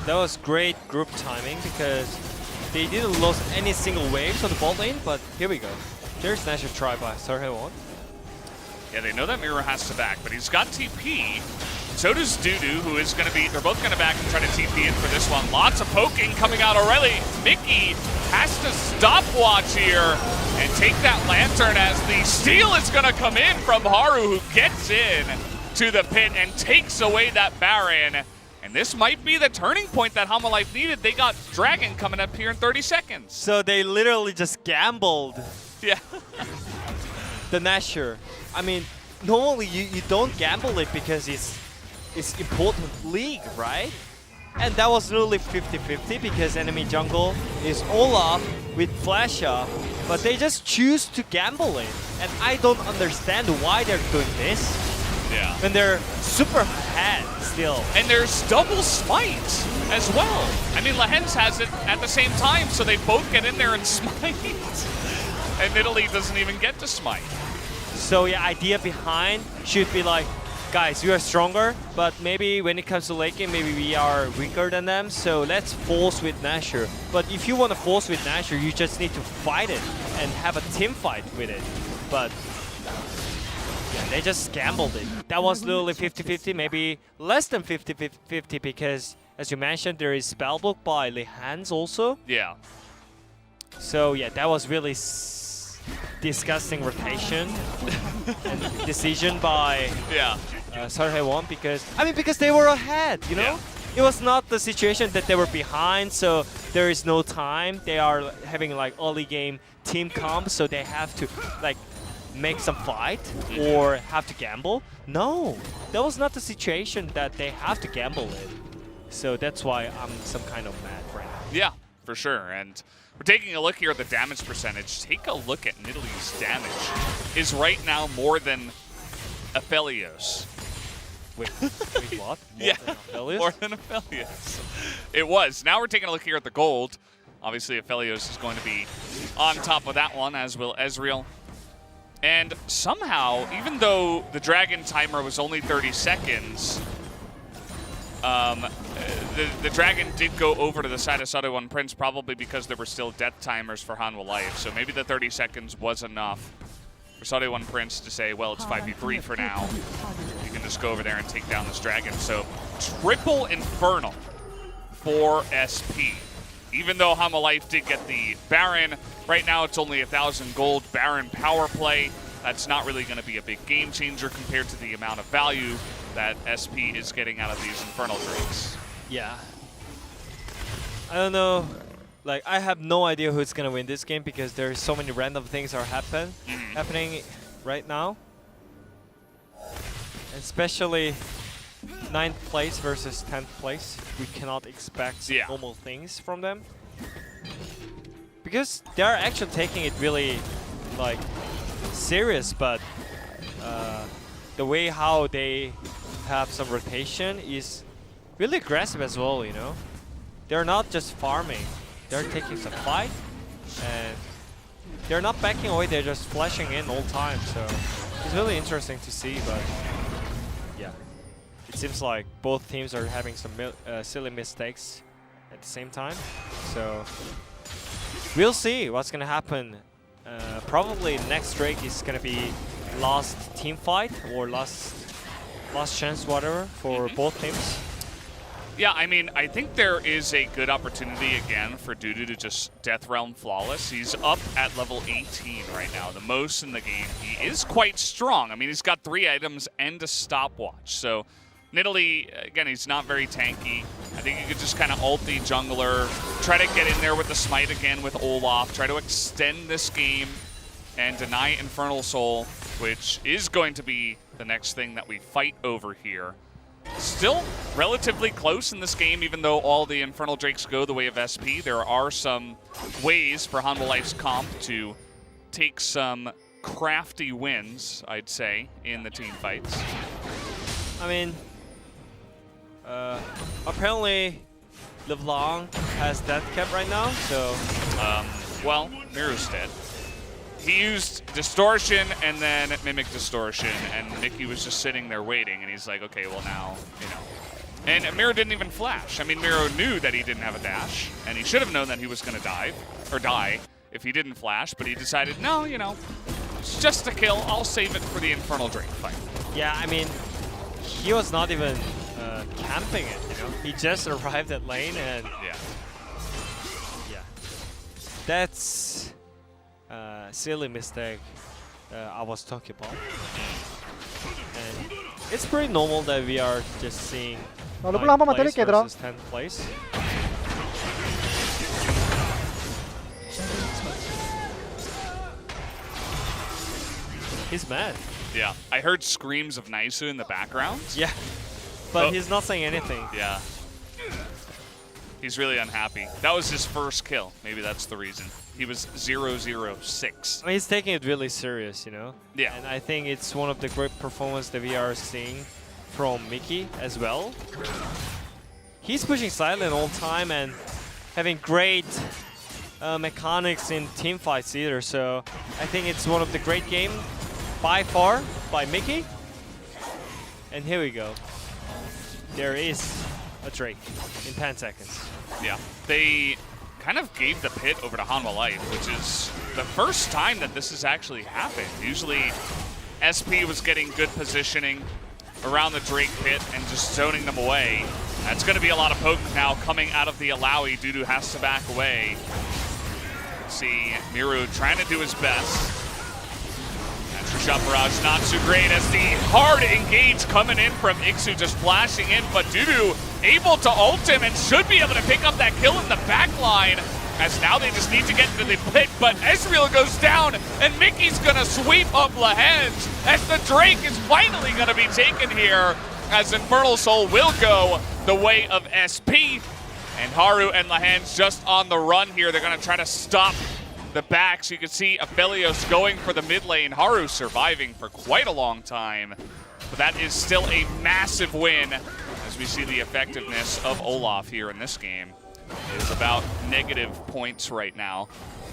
That was great group timing because they didn't lose any single waves on the bot lane, but here we go. There's Nashor try by Sarhe1. Yeah, they know that Miru has to back, but he's got TP. So does Dudu, who is going to be, they're both going to back and try to TP in for this one. Lots of poking coming out already. Mickey has to stopwatch here and take that Lantern as the steal is going to come in from Haru, who gets in to the pit and takes away that Baron. And this might be the turning point that Hanwha needed. They got Dragon coming up here in 30 seconds. So they literally just gambled. Yeah. The Nashor. I mean, normally you don't gamble it because it's important league, right? And that was literally 50-50 because enemy jungle is Olaf with flash up, but they just choose to gamble it. And I don't understand why they're doing this. Yeah. When they're super ahead still. And there's double smite as well. I mean, Lehens has it at the same time, so they both get in there and smite. And Nidalee doesn't even get to smite. So yeah, idea behind should be like, guys, you are stronger, but maybe when it comes to late game, maybe we are weaker than them, so let's force with Nashor. But if you want to force with Nashor, you just need to fight it and have a team fight with it. But yeah, they just gambled it. That was literally 50-50, maybe less than 50-50 because, as you mentioned, there is Spellbook by Lehens also. Yeah. So yeah, that was really disgusting rotation and decision by Sarhe1 because they were ahead, you know? Yeah. It was not the situation that they were behind, so there is no time. They are having like early game team comp, so they have to like make some fight or have to gamble. No, that was not the situation that they have to gamble in. So that's why I'm some kind of mad right now. Yeah, for sure. And we're taking a look here at the damage percentage. Take a look at Nidalee's damage. Is right now more than Aphelios. Wait, what? More than Aphelios. It was. Now we're taking a look here at the gold. Obviously, Aphelios is going to be on top of that one, as will Ezreal. And somehow, even though the Dragon timer was only 30 seconds, the Dragon did go over to the side of DYN Prince, probably because there were still death timers for Hanwha Life. So maybe the 30 seconds was enough for DYN Prince to say, well, it's 5v3 for now. You can just go over there and take down this Dragon. So triple Infernal for SP. Even though Hamalife did get the Baron, right now it's only 1,000 gold Baron power play. That's not really going to be a big game changer compared to the amount of value that SP is getting out of these Infernal Drakes. Yeah. I don't know. Like, I have no idea who's going to win this game because there's so many random things are happening right now. Especially 9th place versus 10th place. We cannot expect normal things from them. Because they're actually taking it really, like, serious, but the way how they have some rotation is really aggressive as well, you know? They're not just farming. They're taking some fight, and they're not backing away, they're just flashing in all time, so it's really interesting to see, but yeah. It seems like both teams are having some silly mistakes at the same time, so we'll see what's gonna happen. Probably next Drake is gonna be last team fight or last chance, whatever, for both teams. Yeah, I mean, I think there is a good opportunity again for Dudu to just Death Realm Flawless. He's up at level 18 right now, the most in the game. He is quite strong. I mean, he's got 3 items and a stopwatch. So, Nidalee, again, he's not very tanky. I think you could just kind of ult the jungler, try to get in there with the smite again with Olaf, try to extend this game and deny Infernal Soul, which is going to be the next thing that we fight over here. Still relatively close in this game, even though all the Infernal Drakes go the way of SP. There are some ways for Hanwha-Life's comp to take some crafty wins, I'd say, in the team fights. I mean, apparently LeBlanc has death cap right now, so... well, Miru's dead. He used Distortion and then Mimic Distortion, and Mickey was just sitting there waiting, and he's like, okay, well now, you know. And Miru didn't even flash. I mean, Miru knew that he didn't have a dash, and he should have known that he was going to die if he didn't flash, but he decided, no, you know, it's just a kill. I'll save it for the Infernal Drake fight. Yeah, I mean, he was not even camping it, you know. He just arrived at lane, and yeah. That's silly mistake I was talking about. And it's pretty normal that we are just seeing 9th place versus 10th place. He's mad. Yeah, I heard screams of Naisu in the background. Yeah, but he's not saying anything. Yeah. He's really unhappy. That was his first kill. Maybe that's the reason. He was 0-0-6. I mean, he's taking it really serious, you know? Yeah. And I think it's one of the great performances that we are seeing from Mickey as well. He's pushing silent all time and having great mechanics in team fights either, so I think it's one of the great games by far by Mickey. And here we go. There is a Drake in 10 seconds. Yeah, they kind of gave the pit over to Hanwha-Life, which is the first time that this has actually happened. Usually SP was getting good positioning around the Drake pit and just zoning them away. That's going to be a lot of potent now coming out of the Alawi. Dudu has to back away. See Miru trying to do his best. Extra shot barrage not too great as the hard engage coming in from Ixu just flashing in, but Dudu able to ult him and should be able to pick up that kill in the back line, as now they just need to get into the pit, but Ezreal goes down and Mickey's gonna sweep up Lahenge as the Drake is finally gonna be taken here, as Infernal Soul will go the way of SP, and Haru and Lahenge just on the run here. They're gonna try to stop the back, so you can see Aphelios going for the mid lane. Haru surviving for quite a long time, but that is still a massive win, as we see the effectiveness of Olaf here in this game is about negative points right now.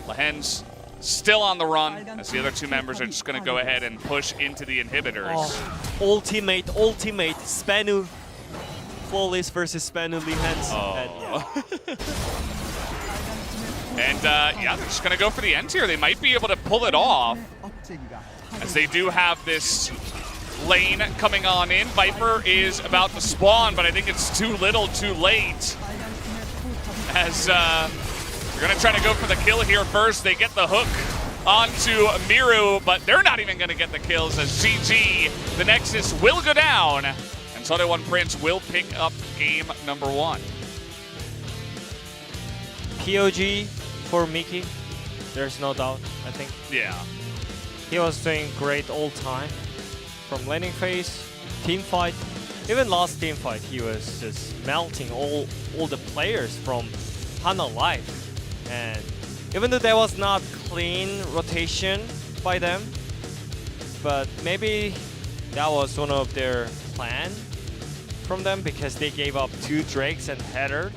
Lahen's still on the run, as the other two members are just going to go ahead and push into the inhibitors. Oh, ultimate, Spanu. Flawless versus Spanu Lahenge. Oh. And yeah, they're just going to go for the end here. They might be able to pull it off, as they do have this lane coming on in. Viper is about to spawn, but I think it's too little too late. As we're going to try to go for the kill here first. They get the hook onto Miru, but they're not even going to get the kills as GG. The Nexus will go down, and Sunday One Prince will pick up game number 1. POG for Mickey, there's no doubt, I think. Yeah. He was doing great all time. From laning phase, team fight, even last team fight, he was just melting all the players from Hana Life. And even though there was not clean rotation by them, but maybe that was one of their plan from them because they gave up 2 Drakes and Header.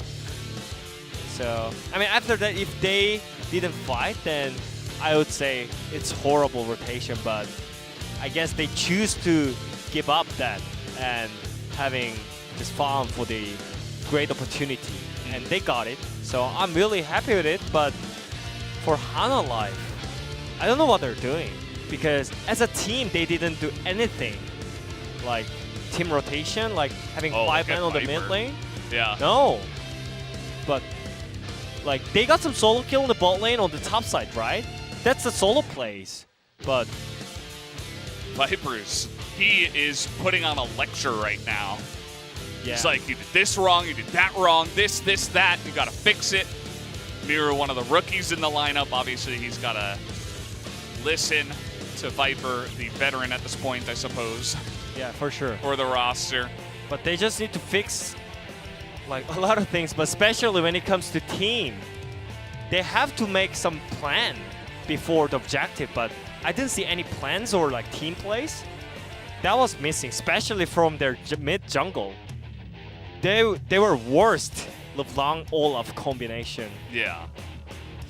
So, I mean, after that, if they didn't fight, then I would say it's horrible rotation, but I guess they choose to give up that and having this farm for the great opportunity, and they got it. So I'm really happy with it, but for Hana Life, I don't know what they're doing because as a team, they didn't do anything like team rotation, like having 5 men on the mid lane. Yeah. No. But like they got some solo kill in the bot lane on the top side, right? That's the solo plays. But Vipers, he is putting on a lecture right now. yeah. It's like, you did this wrong, you did that wrong, this, that, you gotta fix it. Miru, one of the rookies in the lineup, obviously he's gotta listen to Viper, the veteran at this point, I suppose, Yeah, for sure. for the roster. But they just need to fix like a lot of things, but especially when it comes to team. They have to make some plan before the objective, but I didn't see any plans or like team plays. That was missing, especially from their mid jungle. They were worst LeBlanc Olaf combination Yeah,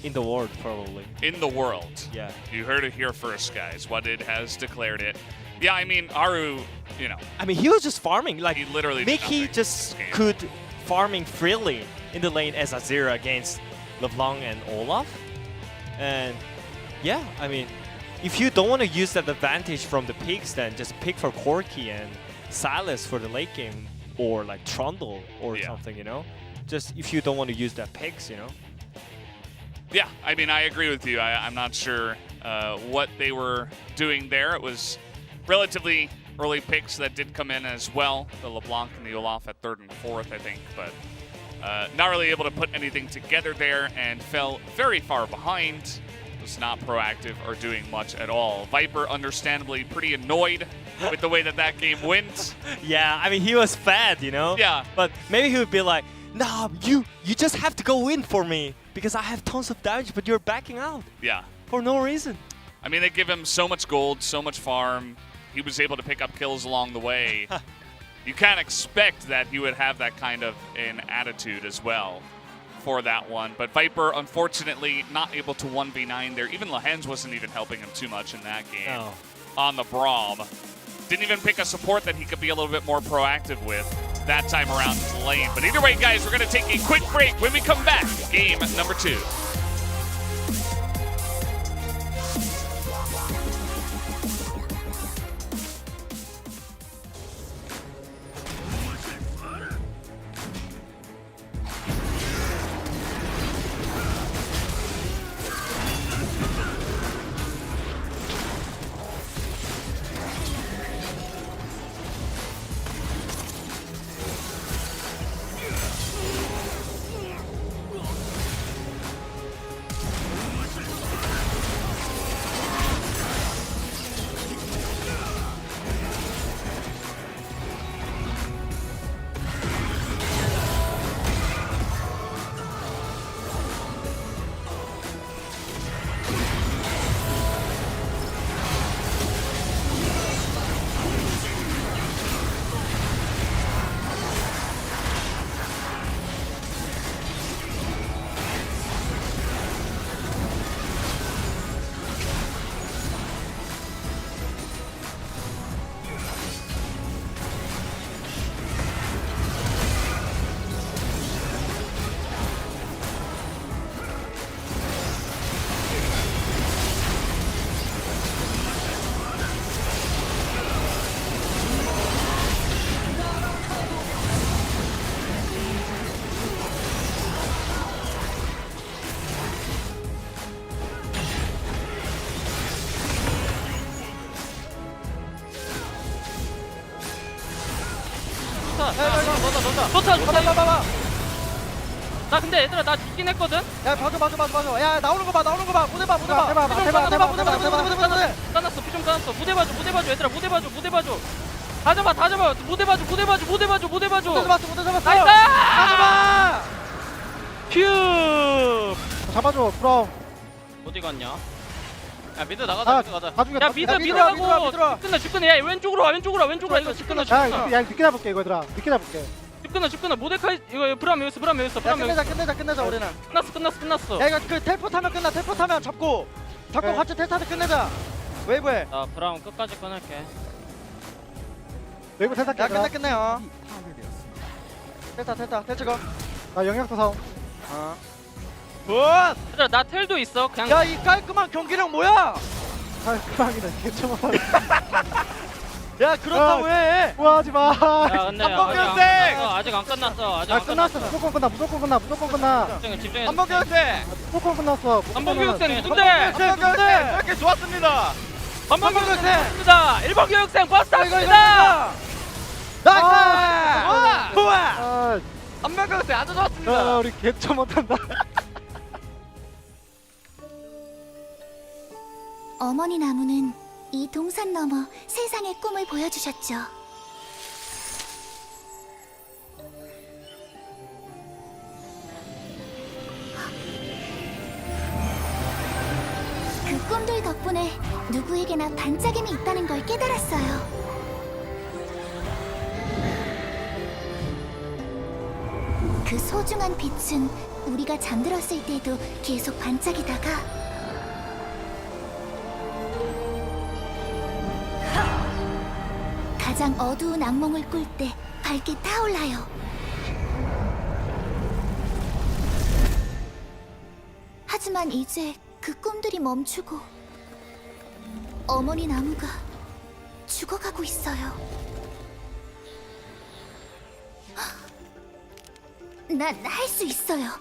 in the world, probably. in the world. Yeah. You heard it here first, guys. What it has declared it. Yeah, I mean, Aru, you know, I mean, he was just farming. Like, he literally did Mickey nothing just this game. could farming freely in the lane as Azira against LeBlanc and Olaf. And yeah, I mean, if you don't want to use that advantage from the picks, then just pick for Corki and Silas for the late game, or like Trundle or something, you know? Just if you don't want to use that picks, you know? Yeah, I mean, I agree with you. I'm not sure what they were doing there. It was relatively early picks that did come in as well. The LeBlanc and the Olaf at 3rd and 4th, I think. But not really able to put anything together there and fell very far behind. Was not proactive or doing much at all. Viper, understandably, pretty annoyed with the way that game went. Yeah, I mean, he was fat, you know? Yeah. But maybe he would be like, nah, you just have to go in for me because I have tons of damage, but you're backing out Yeah. for no reason. I mean, they give him so much gold, so much farm. He was able to pick up kills along the way. You can't expect that he would have that kind of an attitude as well for that one. But Viper, unfortunately, not able to 1v9 there. Even Lehens wasn't even helping him too much in that game. No. On the Braum. Didn't even pick a support that he could be a little bit more proactive with that time around his lane. But either way, guys, we're going to take a quick break. When we come back, game number 2. 넣었다. 봐봐. 나 근데 얘들아 나 죽긴 했거든. 야 봐줘. 야 나오는 거 봐. 무대 봐. 까놨어. 피좀 까놨어. 무대 봐줘. 얘들아 무대 봐줘. 다 잡아. 무대 봐줘. 무대 잡았어. 나이스! 잡아. 큐. 잡아줘. 브라운. 어디 갔냐? 야 미드 나가자. 나중에 야 미드 가고 집 끝내. 야 왼쪽으로 와. 이거 집 끝내. 야 늦게 잡을게 이거 얘들아. 늦게 잡을게. 집 끝내. 모데카이 이거 브람 여기 있어. 끝내자 우리는. 끝났어. 야 이거 그 텔포 타면 끝나. 텔포 타면 잡고 오케이. 같이 텔타도 끝내자. 웨이브해. 나 브라운 끝까지 끊을게. 웨이브 텔타 야 끝내요. 텔타 거. 나 영역도 사옴. 얘들아 나 텔도 있어. 그냥 야 이 깔끔한 경기력 뭐야? 깔끔하기는 개처먹어. 야 그렇다고 해. 뭐하지 마. 야 근데 한번 교생. 아직 안 끝났어. 끝났어. 무조건 끝나. 집중해. 한번 교생. 무조건 끝났어. 한번 교육생 누군데? 한번 교생. 이렇게 좋았습니다. 한번 교육생입니다. 1번 교육생 버스 탑니다. 나이스. 좋아. 한번 교육생 아주 좋았습니다. 우리 개처 못한다. 어머니 나무는 이 동산 너머 세상의 꿈을 보여주셨죠. 그 꿈들 덕분에 누구에게나 반짝임이 있다는 걸 깨달았어요. 그 소중한 빛은 우리가 잠들었을 때도 계속 반짝이다가 가장 어두운 악몽을 꿀 때 밝게 타올라요. 하지만 이제 그 꿈들이 멈추고 어머니 나무가 죽어가고 있어요. 난 할 수 있어요.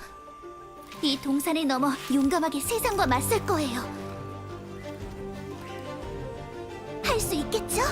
이 동산을 넘어 용감하게 세상과 맞설 거예요. 할 수 있겠죠?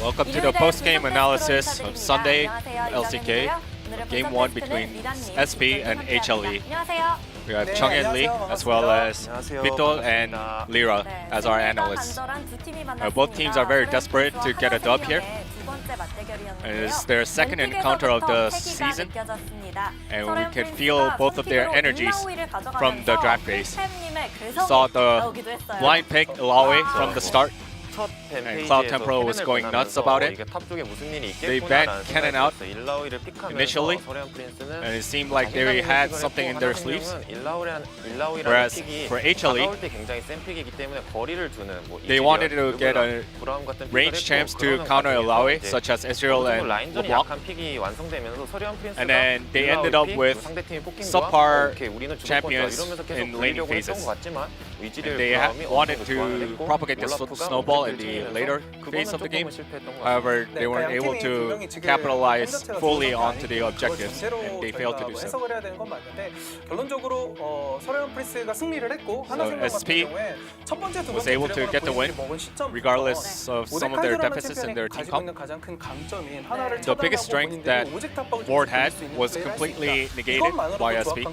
Welcome to the post-game analysis of Sunday LCK, Game 1 between SP and HLE. We have Chung and Lee as well as Vito and Lira as our analysts. Both teams are very desperate to get a dub here. And it's their second encounter of the season, and we can feel both of their energies from the draft phase. We saw the blind pick Ilawe from the start, and Cloud Temporal was going nuts about it. They banned Cannon out initially, and it seemed like they had something in their sleeves. Whereas for HLE, they wanted to get a range champs to counter Ilawe, such as Ezreal and LeBlanc. And then they ended up with subpar champions in laning phases. And they wanted to propagate the snowball in the later phase of the game. However, they weren't able to capitalize fully onto the objectives, and they failed to do so. So SP was able to get the win, regardless of some of their deficits in their team comp. The biggest strength that Ward had was completely negated by SP.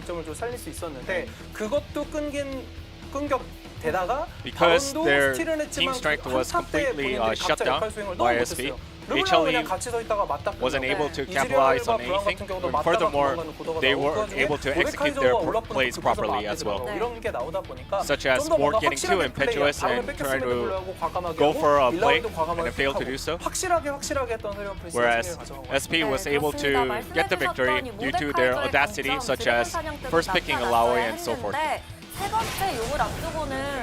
Because their team strength was completely shut down by SP, HLE wasn't able to capitalize on anything. And furthermore, they weren't able to execute their plays properly as well. Such as Ward getting too impetuous and trying to go for a play and then failed to do so. Whereas SP was able to get the victory due to their audacity, such as first picking Ilawe and so forth.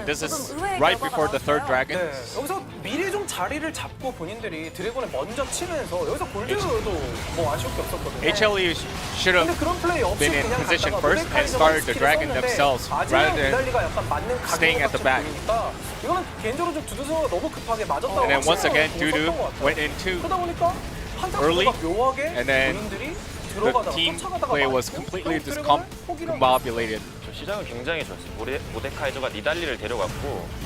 This is right before the third dragon. 여기서 미리 좀 자리를 잡고 본인들이 드래곤을 먼저 치면서 여기서 골드도 뭐 아쉬울 게 없었거든요. HLE should have been in position first and started the dragon themselves rather than staying at the back. 이거는 개인적으로 좀 두두두가 너무 급하게 맞았다고. And then once again, Dudu went in too early, and then the team play was completely discombobulated.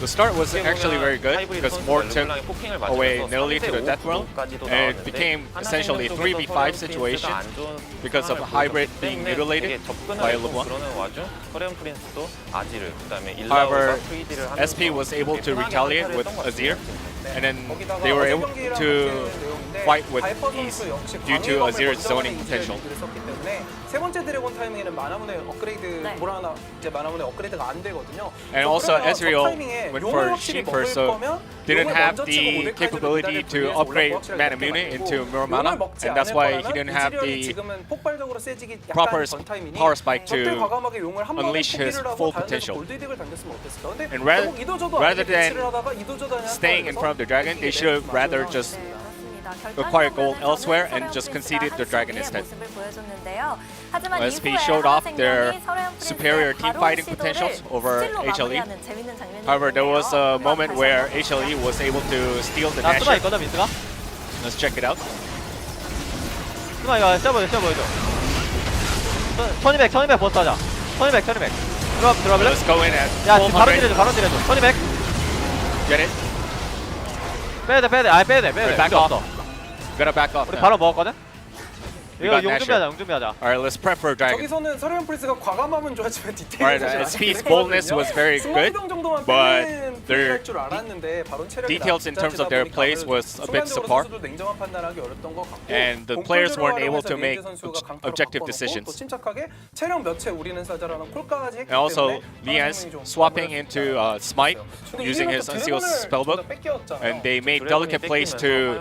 The start was actually very good because Ward took away Nidalee to the death realm, and it became essentially a 3v5 situation because of Hybrid being mutilated by LeBlanc. However, SP was able to retaliate with Azir, and then they were able to fight with ease due to Azir's zoning potential. And also Ezreal went for Sheen first, so didn't have the capability to upgrade Mana Mune into Muramana, and that's why he didn't have the proper power spike to unleash his full potential. And rather than staying in front of the dragon, they should have rather just acquire gold elsewhere and just conceded the dragon instead. SP showed off their superior team fighting potentials over HLE. However, there was a moment where HLE was able to steal the dash. Let's check it out. 이거 세워 보여줘. 1200 버스 하자. 1200. 들어볼래? Let's go in at 야, 지금 바로 1200. 딜해줘. 1200. Get it? 빼야 돼. 빼야 돼. Back off. Gotta back off 우리 now. 바로 먹었거든? 이거 got 용 준비하자. Alright, let's prep for a dragon. 저기서는 서리온 프린스가 과감하면 좋았지만 Alright, SP's boldness was very good, but their details in terms of their plays was a bit subpar, and the players weren't able to make objective decisions. And also, Lian's swapping into Smite using his Unsealed Spellbook, and they made delicate plays to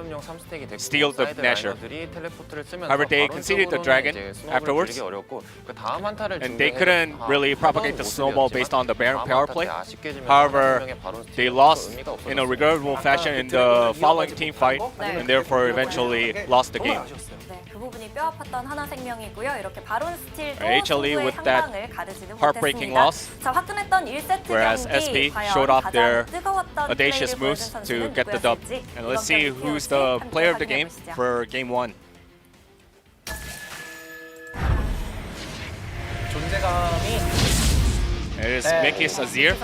steal the Nasher. However, they conceded the dragon afterwards, and they couldn't really propagate the snowball based on the Baron power play. However, they lost in a regrettable fashion in the following team fight, and therefore eventually lost the game. HLE with that heartbreaking loss, whereas SP showed off their audacious moves to get the dub. And let's see who's the player of the game for Game 1. It is Mickey's Azir.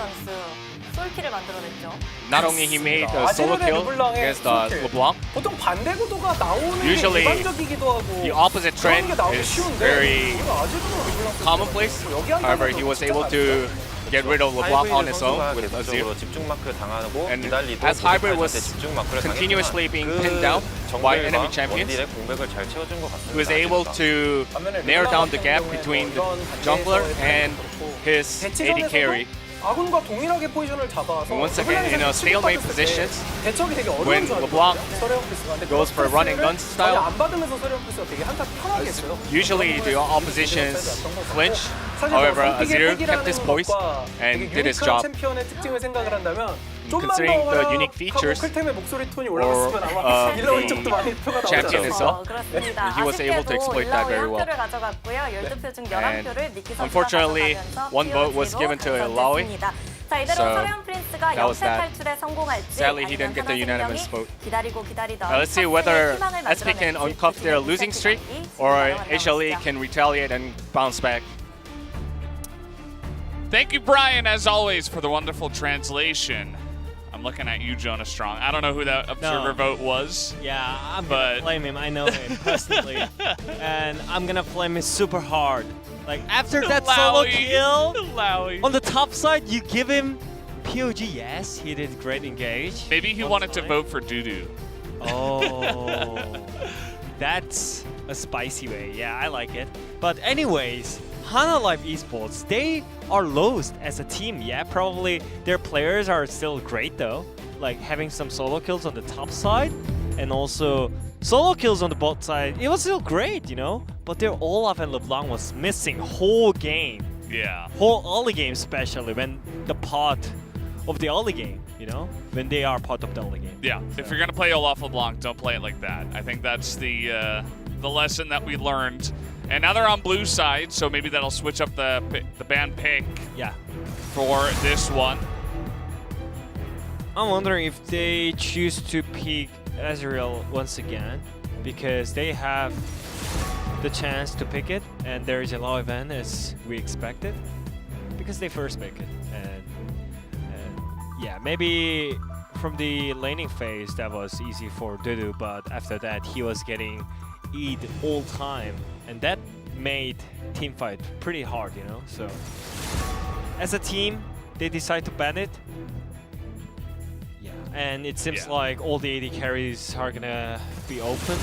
솔킬을 만들어냈죠. Not only he made a solo kill against LeBlanc, 보통 반대 구도가 나오는 게 Usually, 일반적이기도 하고 the opposite 그런 trend 게 나오기 is 쉬운데 very 오늘 아직은 르블랑도 commonplace. 여기 한 However, 번도 he was 진짜 able to get rid of LeBlanc on his own with Azir. 집중 마크 당하고 And 니달리도 as Hybrid was 집중 마크를 continuously 당했지만 being 그 pinned down by enemy 정글과 champions, 원딜의 공백을 잘 채워준 것 같습니다. he was able to narrow down the gap between the jungler and his AD carry. 아군과 동일하게 포지션을 잡아서 Once again, in a stalemate position, 대처가 되게 when 어려운 줄 LeBlanc 알았거든요. 서레온 프리스가. 근데 goes for 그런 run and gun 패스를 style. 전혀 안 받으면서 서레온 프리스가 되게 한타 편하게 했어요. Usually the oppositions flinch. 사실 However, 뭐 Azir 선픽의 kept his poise 것과 and 되게 did his 유니크한 job. 챔피언의 특징을 생각을 한다면 좀만 Considering 더 the 활약하고 unique features 클템의 목소리 톤이 올라갔으면 아마 the 1라운드 쪽도 많이 표가 나오지 champion 않을까. itself. 그렇습니다. He was able to exploit that very well. 1표를 가져갔고요. 12표 중 And 11표를 니키 선수가 unfortunately, 가져가면서 one vote was POG로 given to Ilaoi. 당선됐습니다. 자, 이대로 So, 서레온 프린스가 that was 역세 that. 탈출에 성공할지 Sadly, he 아니면 didn't get the 하나 unanimous 생명이 vote. 기다리고 기다리던 Let's see 탑승의 whether 희망을 SP can 만들어낼지 uncuff their 두 losing streak 경기 or 진행하러 HLE 만나봅시다. can retaliate and bounce back. Thank you, Brian, as always, for the wonderful translation. I'm looking at you, Jonah Strong. I don't know who that observer vote was. Yeah, I'm But- gonna flame him. I know him personally, and I'm gonna flame him super hard. Like after that solo Lowy. kill Lowy. on the top side, you give him POG. Yes, he did great engage. Maybe he on wanted to side. vote for Dudu. Oh, that's a spicy way. Yeah, I like it. But anyways, Hana Live Esports, they are lost as a team. Yeah, probably their players are still great though. Like having some solo kills on the top side and also solo kills on the bot side. It was still great, you know. But their Olaf and LeBlanc was missing whole game, Yeah. whole early game, especially when the part of the early game. You know, when they are part of the early game. Yeah. If you're gonna play Olaf LeBlanc, don't play it like that. I think that's the lesson that we learned. And now they're on blue side, so maybe that'll switch up the ban pick Yeah. for this one. I'm wondering if they choose to pick Ezreal once again because they have the chance to pick it and there is a low event as we expected because they first pick it and yeah, maybe from the laning phase that was easy for Dudu, but after that he was getting E'd all time and that made team fight pretty hard, you know. So as a team they decide to ban it. Yeah, and it seems Yeah. like all the AD carries are gonna be open.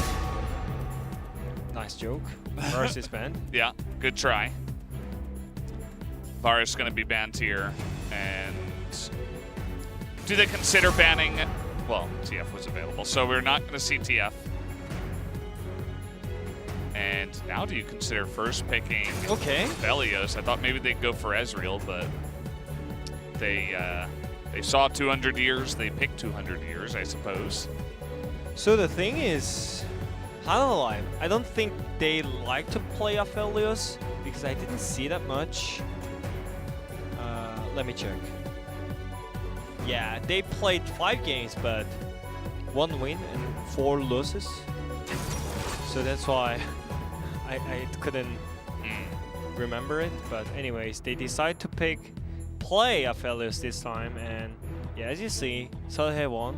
Nice joke. Varus is banned. Yeah. Good try. Varus gonna be banned here, and do they consider banning? Well, TF was available, so we're not gonna see TF. And now do you consider first picking Okay. Velios? I thought maybe they'd go for Ezreal, but they saw 200 years, they picked 200 years, I suppose. So the thing is, Hana Live, I don't think they like to play Aphelios because I didn't see that much. Let me check. Yeah, they played 5 games, but 1 win and 4 losses. So that's why I couldn't remember it. But anyways, they decide to play Aphelios this time, and yeah, as you see, Solhe won.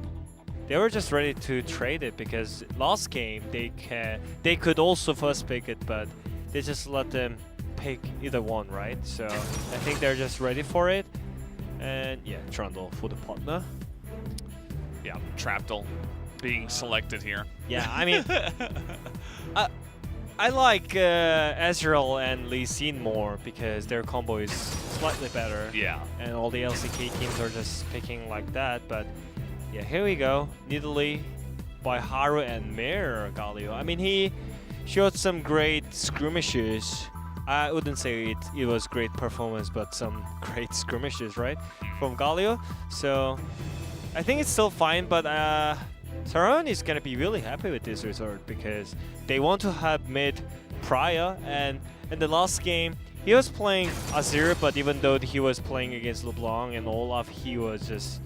They were just ready to trade it because last game they could also first pick it, but they just let them pick either one, right? So I think they're just ready for it. And yeah, Trundle for the partner. Yeah, Trapdle being selected here. Yeah, I mean, I like Ezreal and Lee Sin more because their combo is slightly better. Yeah. And all the LCK teams are just picking like that. But yeah, here we go. Nidalee by Haru and Mir Galio. I mean, he showed some great skirmishes. I wouldn't say it was great performance, but some great skirmishes, right? From Galio. So I think it's still fine, but Saran is gonna be really happy with this result because they want to have mid Priya, and in the last game he was playing Azir, but even though he was playing against LeBlanc and Olaf, he was just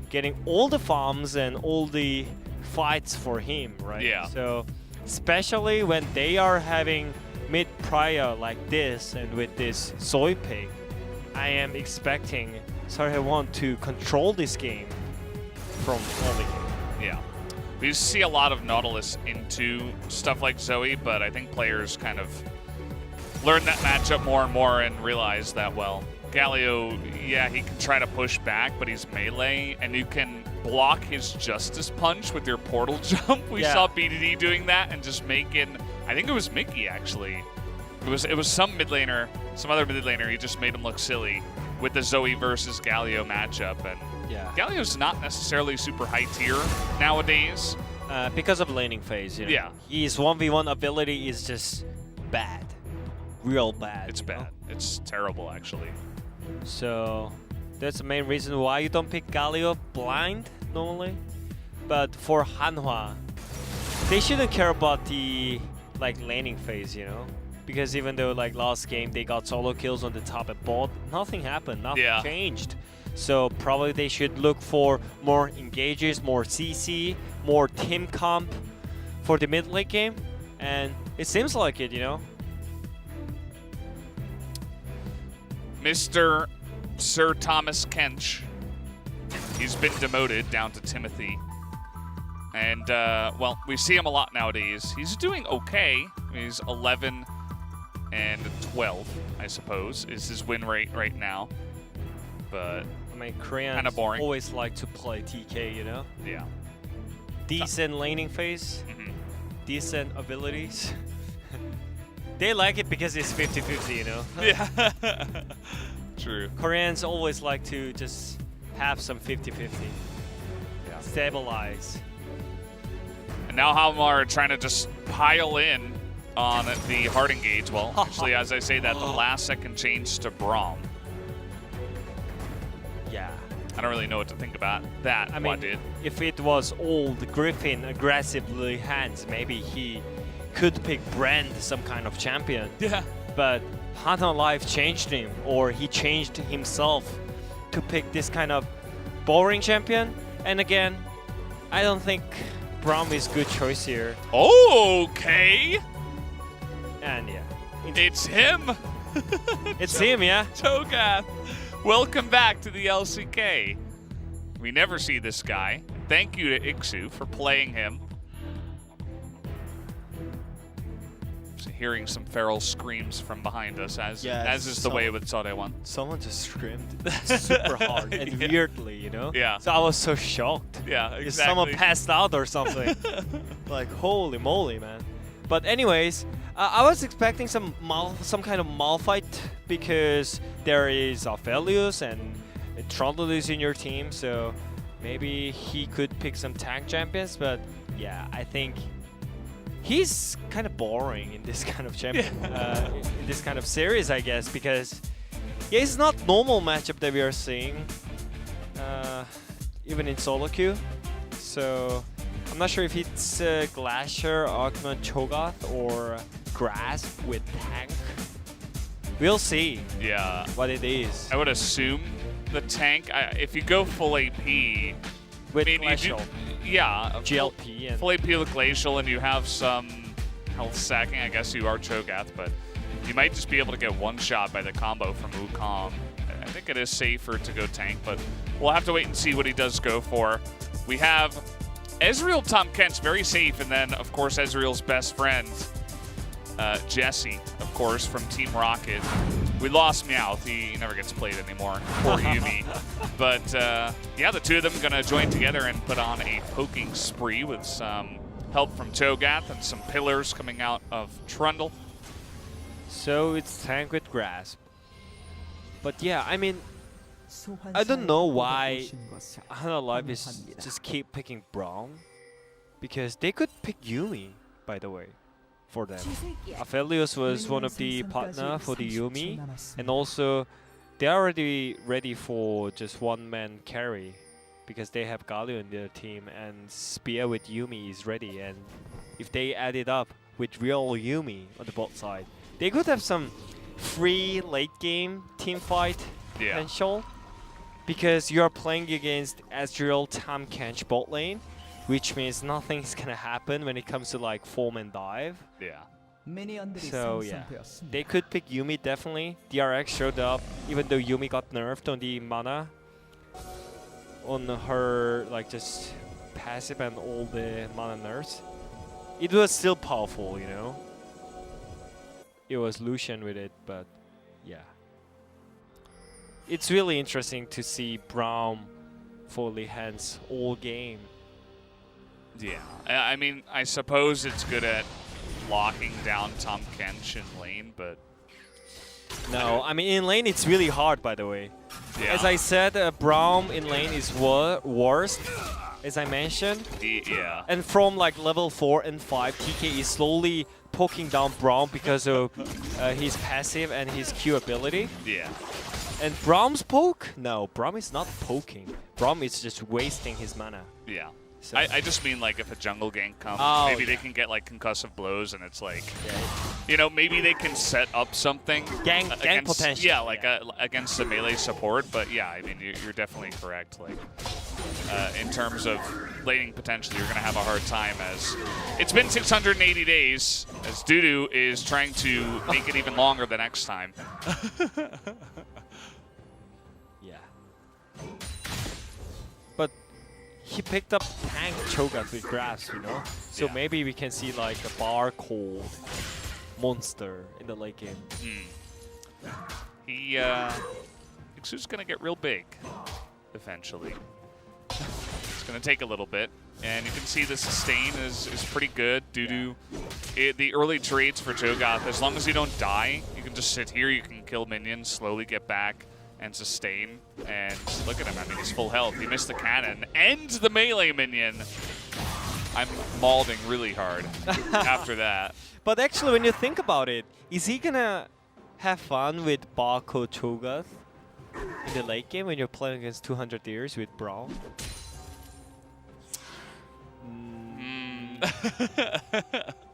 getting all the farms and all the fights for him, right? Yeah. So especially when they are having mid Priya like this and with this soy pick, I am expecting Sarhe want to control this game from early game. Yeah. We see a lot of Nautilus into stuff like Zoe, but I think players kind of learn that matchup more and more and realize that, well, Galio, yeah, he can try to push back, but he's melee, and you can block his Justice Punch with your portal jump. We saw BDD doing that and just making, I think it was Mickey actually. It was some mid laner, some other mid laner, he just made him look silly with the Zoe versus Galio matchup. And Galio's not necessarily super high tier nowadays. Because of laning phase, you know? Yeah. His 1v1 ability is just bad. Real bad. It's bad. It's terrible, actually. So that's the main reason why you don't pick Galio blind normally. But for Hanwha, they shouldn't care about the laning phase, you know? Because even though last game they got solo kills on the top and bot, nothing happened, nothing changed. So probably they should look for more engages, more CC, more team comp for the mid late game, and it seems like it, you know. Mr. Sir Thomas Kench, he's been demoted down to Timothy. And, well, we see him a lot nowadays. He's doing okay. He's 11 and 12, I suppose, is his win rate right now. But I mean, Koreans kind of boring. Always like to play TK, you know? Yeah. Decent laning phase, decent abilities. They like it because it's 50-50, you know? Yeah. True. Koreans always like to just have some 50-50. Yeah. Stabilize. And now Halmar trying to just pile in on the hard engage. Well, actually, as I say that, the last second change to Braum. Yeah. I don't really know what to think about that. I mean, if it was old Griffin aggressively hands, maybe he could pick Brand, some kind of champion. Yeah. But Hanwha Life changed him, or he changed himself to pick this kind of boring champion. And again, I don't think Braum is good choice here. Okay. And yeah. It's him. It's him, yeah. Cho'Gath. Welcome back to the LCK. We never see this guy. Thank you to Ixu for playing him. So hearing some feral screams from behind us, as is the way with Sode-1. Someone just screamed super hard and weirdly, you know? Yeah. So I was so shocked. Yeah, exactly. Someone passed out or something. Like, holy moly, man. But anyways, I was expecting some kind of Malphite because there is Aphelios and Trundle is in your team, so maybe he could pick some tank champions. But yeah, I think he's kind of boring in this kind of champion, in this kind of series, I guess, because it's not normal matchup that we are seeing, even in solo queue. So I'm not sure if it's Glacier, Augment, Cho'Gath, or Grasp with tank. We'll see. Yeah. What it is. I would assume the tank. If you go full AP with Glacial. GLP and full AP with Glacial, and you have some health sacking. I guess you are Cho'Gath, but you might just be able to get one shot by the combo from Wukong. I think it is safer to go tank, but we'll have to wait and see what he does go for. We have Ezreal Tom Kent's very safe, and then, of course, Ezreal's best friend, Jesse, of course, from Team Rocket. We lost Meowth. He never gets played anymore. Poor Yuumi. But, yeah, the two of them are going to join together and put on a poking spree with some help from Cho'Gath and some pillars coming out of Trundle. So it's tank with Grasp. But yeah, I mean, I don't know why Hanwha Life is just keep picking Braum, because they could pick Yuumi, by the way, for them. Aphelios was one of the partner for the Yuumi, and also they're already ready for just one-man carry, because they have Galio in their team, and Spear with Yuumi is ready, and if they add it up with real Yuumi on the bot side, they could have some free late-game team fight potential. Because you are playing against Ezreal, Tahm Kench bot lane, which means nothing's gonna happen when it comes to like form and dive. Yeah. So yeah, they could pick Yuumi definitely. DRX showed up, even though Yuumi got nerfed on the mana on her like just passive and all the mana nerfs, it was still powerful, you know. It was Lucian with it, but yeah. It's really interesting to see Braum fully hands all game. Yeah, I mean, I suppose it's good at locking down Tom Kench in lane, but... No, I mean, in lane it's really hard, by the way. Yeah. As I said, Braum in lane is worst, as I mentioned. Yeah. And from like level 4 and 5, TK is slowly poking down Braum because of his passive and his Q ability. Yeah. And Braum's poke? No, Braum is not poking. Braum is just wasting his mana. Yeah. So I just mean like if a jungle gank comes, maybe they can get like concussive blows and it's like, you know, maybe they can set up something. Gang potential. Yeah, like against the melee support. But yeah, I mean, you're definitely correct. Like in terms of laning potential, you're going to have a hard time as it's been 680 days as Dudu is trying to make it even longer the next time. Yeah. But he picked up tank Cho'Gath with grass, you know? So maybe we can see like a bar cold monster in the late game. Ixu's gonna get real big eventually. It's gonna take a little bit. And you can see the sustain is pretty good. Dudu, the early trades for Cho'Gath, as long as you don't die, you can just sit here, you can kill minions, slowly get back and sustain. And look at him, I mean, he's full health. He missed the cannon and the melee minion. I'm mauling really hard after that. But actually, when you think about it, is he gonna have fun with Barco Cho'Gath in the late game when you're playing against 200 years with Braum?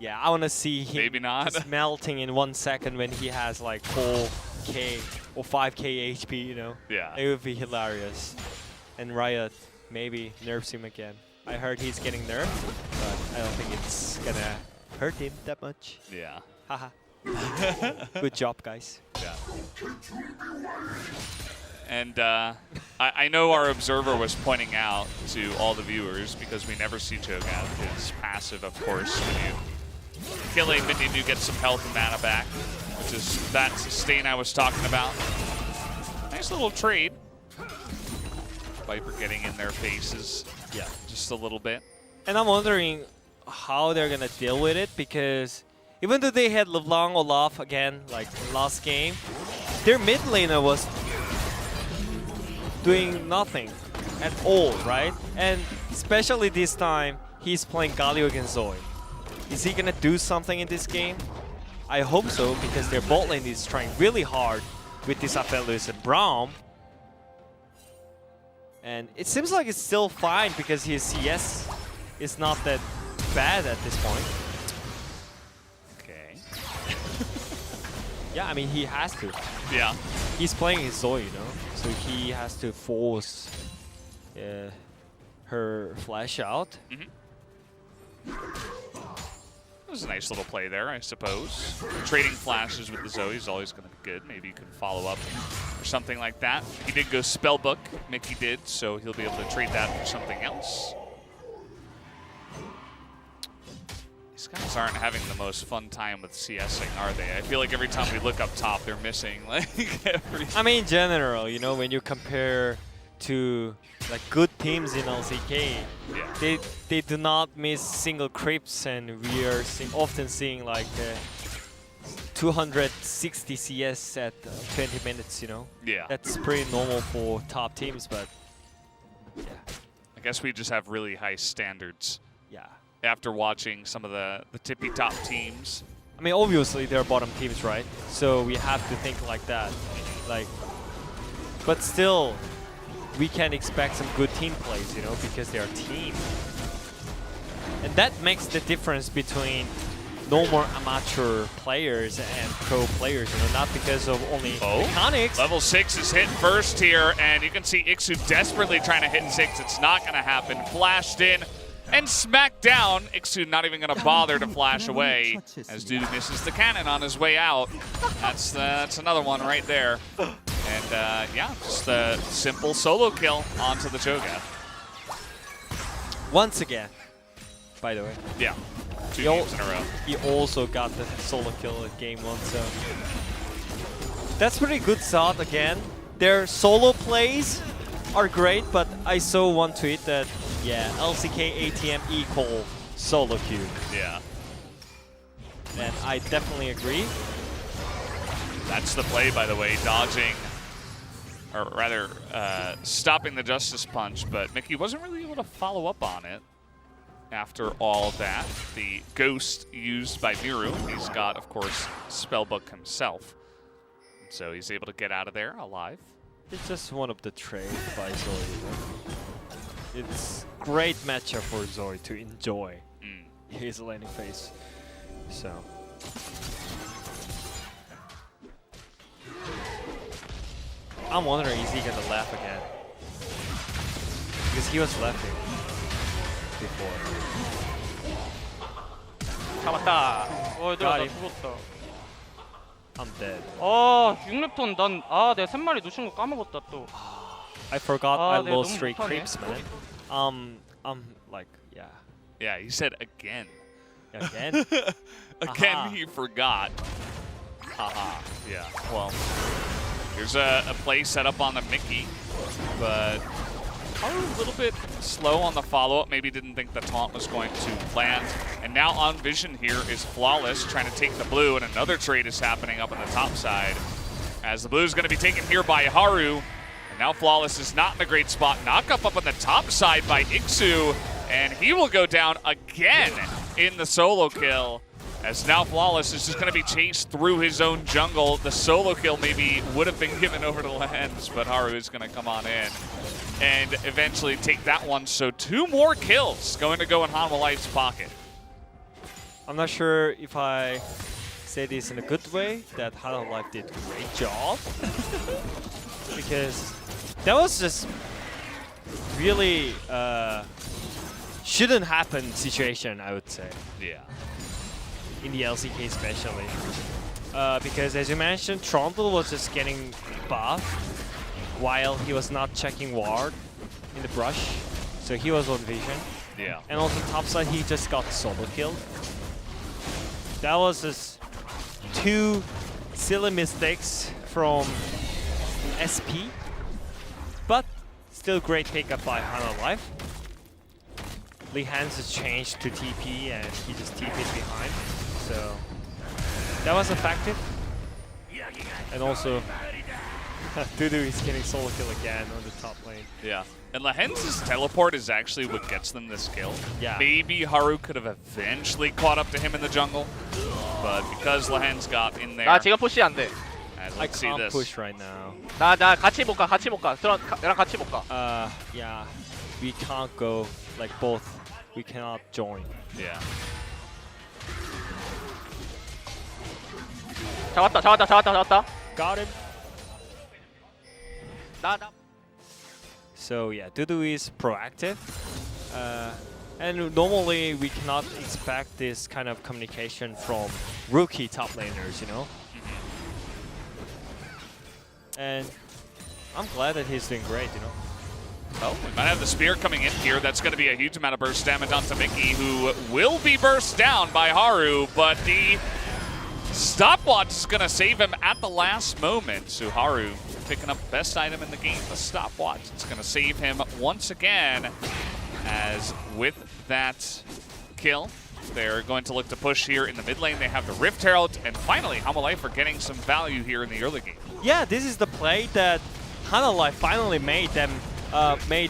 Yeah, I want to see him Maybe not. just melting in 1 second when he has like 4k or 5k HP, you know? Yeah. It would be hilarious. And Riot maybe nerfs him again. I heard he's getting nerfed, but I don't think it's gonna hurt him that much. Yeah. Haha. Good job, guys. Yeah. And I know our observer was pointing out to all the viewers, because we never see Cho'Gath, his passive, of course, when you kill a minion, you get some health and mana back, which is that sustain I was talking about. Nice little trade. Viper getting in their faces. Yeah. Just a little bit. And I'm wondering how they're gonna deal with it, because even though they had LeBlanc Olaf again, like last game, their mid laner was doing nothing at all, right? And especially this time, he's playing Galio against Zoe. Is he gonna do something in this game? I hope so, because their bot lane is trying really hard with this Aphelios and Braum. And it seems like it's still fine because his CS is not that bad at this point. Okay. Yeah, I mean, he has to. Yeah. He's playing his Zoe, you know? So he has to force her flash out. That was a nice little play there, I suppose. Trading flashes with the Zoe is always going to be good. Maybe you can follow up or something like that. He did go Spellbook, Mickey did, so he'll be able to trade that for something else. These guys aren't having the most fun time with CSing, are they? I feel like every time we look up top, they're missing. Like I mean, in general, you know, when you compare to like good teams in LCK, they do not miss single creeps, and we are often seeing like 260 CS at 20 minutes, you know? Yeah. That's pretty normal for top teams, but yeah. I guess we just have really high standards. Yeah. After watching some of the tippy top teams. I mean, obviously they're bottom teams, right? So we have to think like that. Like, but still, we can expect some good team plays, you know, because they are team. And that makes the difference between normal amateur players and pro players, you know, not because of only mechanics. Level 6 is hit first here, and you can see Ixu desperately trying to hit 6. It's not going to happen. Flashed in and smacked down. Ixu not even going to bother to flash away as Dudu misses the cannon on his way out. That's another one right there. And yeah, just a simple solo kill onto the Cho'Gath. Once again, by the way. Yeah, 2 games in a row. He also got the solo kill at game 1, so that's pretty good start again. Their solo plays are great, but I saw one tweet that, yeah, LCK ATM equal solo queue. Yeah. And I definitely agree. That's the play, by the way, dodging, or rather, stopping the Justice Punch, but Mickey wasn't really able to follow up on it after all that. The Ghost used by Miru, he's got, of course, Spellbook himself. So he's able to get out of there alive. It's just one of the trades by Zoe. It's great matchup for Zoe to enjoy his laning phase. So I'm wondering, is he gonna laugh again? Because he was laughing before. 잡았다. 얘들아, Got 나 him. 죽었다. I'm dead. 6렙톤 내가 3마리 놓친 거 까먹었다 또. I forgot 아, I 네, lost 너무 3 못하네. creeps, man. I'm like, yeah. Yeah, he said again. Again? Again, Aha. he forgot. Haha. Yeah, well, here's a play set up on the Mickey, but probably a little bit slow on the follow-up. Maybe didn't think the taunt was going to land. And now on vision here is Flawless trying to take the blue, and another trade is happening up on the top side as the blue is going to be taken here by Haru. And now Flawless is not in a great spot. Knock up on the top side by Ixu, and he will go down again in the solo kill. As now Flawless is just going to be chased through his own jungle. The solo kill maybe would have been given over to Lens, but Haru is going to come on in and eventually take that one. So 2 more kills going to go in Hanwha Life's pocket. I'm not sure if I say this in a good way, that Hanwha Life did a great job. Because that was just really shouldn't happen situation, I would say. Yeah. In the LCK especially. Because as you mentioned, Trundle was just getting buffed while he was not checking ward in the brush. So he was on vision. Yeah. And also topside, he just got solo killed. That was just 2 silly mistakes from SP. But still great pickup by Hanwha Life. Lee Hans has changed to TP and he just TP'd behind. So that was effective. And also Dudu is getting solo kill again on the top lane. Yeah. And Lehens's teleport is actually what gets them this kill. Yeah. Maybe Haru could have eventually caught up to him in the jungle, but because Lehens got in there, 나 지금 푸시 안 돼. and I let's see can't this. push right now. 나 같이 못 가. 나랑 같이 못 가. Yeah, we can't go like both. We cannot join. Yeah. 잡았다. Got him. 나. So yeah, Dudu is proactive. And normally we cannot expect this kind of communication from rookie top laners, you know? And I'm glad that he's doing great, you know? Oh, we might have the spear coming in here. That's going to be a huge amount of burst damage onto Mickey, who will be burst down by Haru, but the stopwatch is going to save him at the last moment. So Haru picking up the best item in the game, the stopwatch. It's going to save him once again, as with that kill, they're going to look to push here in the mid lane. They have the Rift Herald, and finally, Hanwha Life are getting some value here in the early game. Yeah, this is the play that Hanwha Life finally made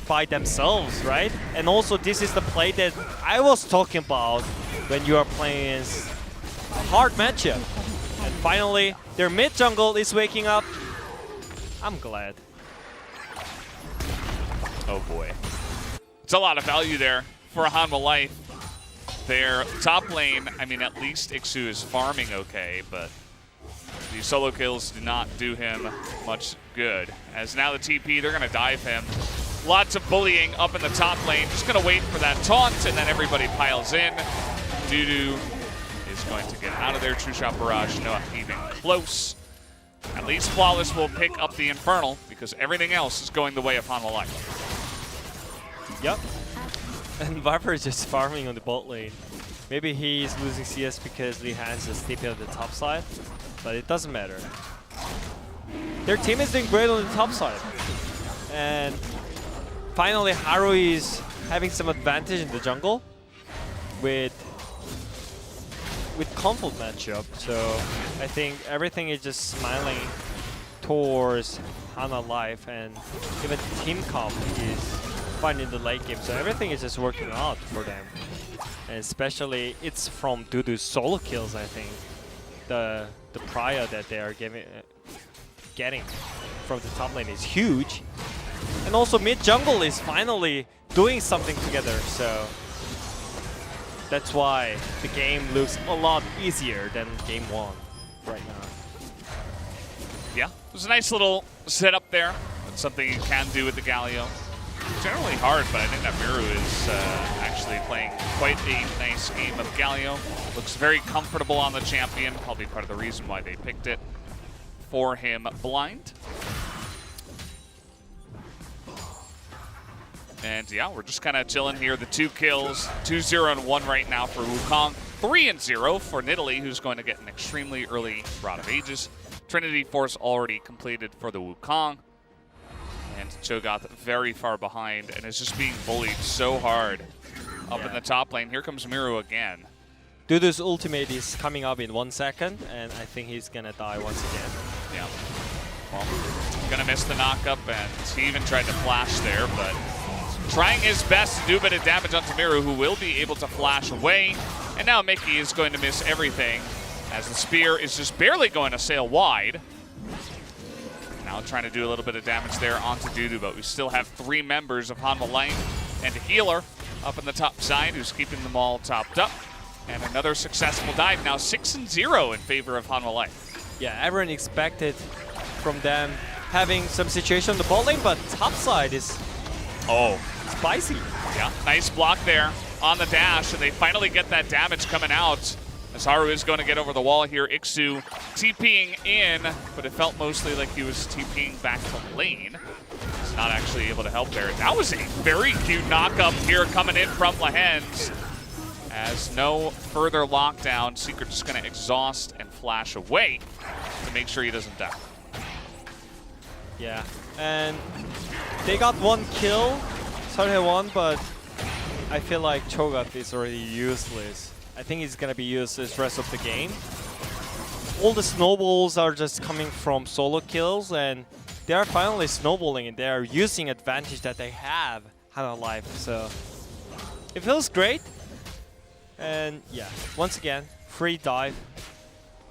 by themselves, right? And also this is the play that I was talking about when you are playing a hard matchup. And finally, their mid jungle is waking up. I'm glad. Oh boy. It's a lot of value there for Hanwha Life. Their top lane, I mean, at least Ixu is farming okay, but these solo kills do not do him much good. As now the TP, they're going to dive him. Lots of bullying up in the top lane. Just going to wait for that taunt, and then everybody piles in. Dudu is going to get out of there. True Shot Barrage, not even close At least Flawless will pick up the Infernal because everything else is going the way of Hanwha Life. Yep. And Viper is just farming on the bot lane. Maybe he's losing CS because Lee Hans is sleeping on the top side, but it doesn't matter. Their team is doing great on the top side. And finally Haru is having some advantage in the jungle with Conflict matchup. So I think everything is just smiling towards Hanwha Life, and even team comp is fine in the late game. So everything is just working out for them. And especially it's from Dudu's solo kills, I think. The prior that they are getting from the top lane is huge. And also mid jungle is finally doing something together, so that's why the game looks a lot easier than game 1 right now. Yeah, it was a nice little setup there. That's something you can do with the Galio. Generally hard, but I think that Miru is actually playing quite a nice game of Galio. Looks very comfortable on the champion, probably part of the reason why they picked it for him blind. And yeah, we're just kind of chilling here. The 2 kills, 2-0 and 1 right now for Wukong. 3-0 for Nidalee, who's going to get an extremely early Rod of Ages. Trinity Force already completed for the Wukong. And Cho'Gath very far behind and is just being bullied so hard up in the top lane. Here comes Miru again. Dudu's ultimate is coming up in 1 second, and I think he's gonna die once again. Yeah. Well, gonna miss the knockup, and he even tried to flash there, but trying his best to do a bit of damage onto Miru, who will be able to flash away. And now Mickey is going to miss everything, as the spear is just barely going to sail wide. Now trying to do a little bit of damage there onto Dudu, but we still have 3 members of Hanwha Life and a healer up in the top side who's keeping them all topped up. And another successful dive, now 6-0 in favor of Hanwha Life. Yeah, everyone expected from them having some situation on the bot lane, but top side is spicy. Yeah, nice block there on the dash, and they finally get that damage coming out. As Haru is going to get over the wall here. Ixu TPing in, but it felt mostly like he was TPing back to lane. He's not actually able to help there. That was a very cute knockup here coming in from Lehens. As no further lockdown, Secret just going to exhaust and flash away to make sure he doesn't die. Yeah, and they got 1 kill, Seolhae 1, but I feel like Cho'Gath is already useless. I think he's gonna be used this rest of the game. All the snowballs are just coming from solo kills, and they are finally snowballing, and they are using advantage that they have Hanwha Life. So it feels great. And yeah, once again, free dive.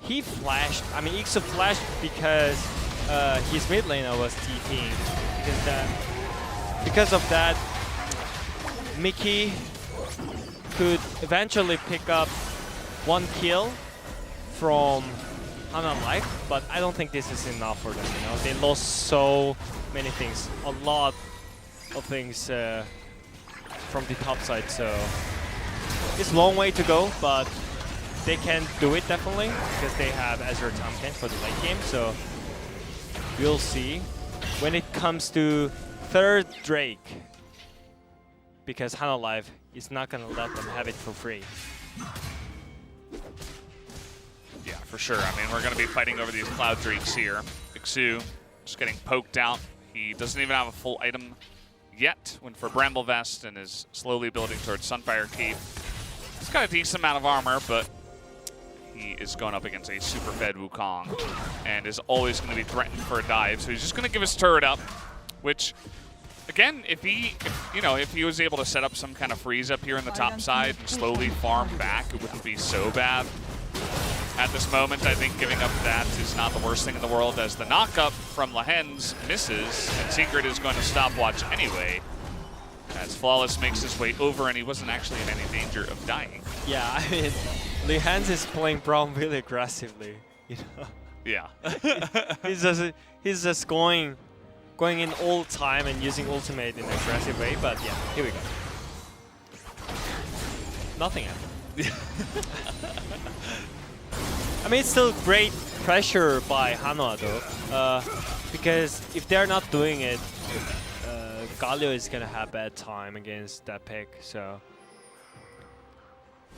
He flashed. I mean, Ixu flashed because his mid laner was TPing. Because of that, Mickey could eventually pick up 1 kill from Hanwha Life, but I don't think this is enough for them. You know, they lost so many things, a lot of things from the top side. So it's a long way to go, but they can do it definitely because they have Azure Tomkin for the late game. So we'll see when it comes to 3rd Drake, because Hanwha Life is not going to let them have it for free. Yeah, for sure. I mean, we're going to be fighting over these Cloud Drakes here. Ixu just getting poked out. He doesn't even have a full item yet. Went for Bramble Vest and is slowly building towards Sunfire Keep. He's got a decent amount of armor, but he is going up against a super fed Wukong and is always going to be threatened for a dive. So he's just going to give his turret up, which, again, if he was able to set up some kind of freeze up here in the top side and slowly farm back, it wouldn't be so bad. At this moment, I think giving up that is not the worst thing in the world, as the knockup from Lehens misses, and Secret is going to stopwatch anyway, as Flawless makes his way over, and he wasn't actually in any danger of dying. Yeah, I mean, Lehens is playing Braum really aggressively, you know? Yeah. he's just going in all the time and using ultimate in an aggressive way, but yeah, here we go. Nothing happened. I mean, it's still great pressure by Hanwha though, because if they're not doing it, Galio is gonna have bad time against that pick. So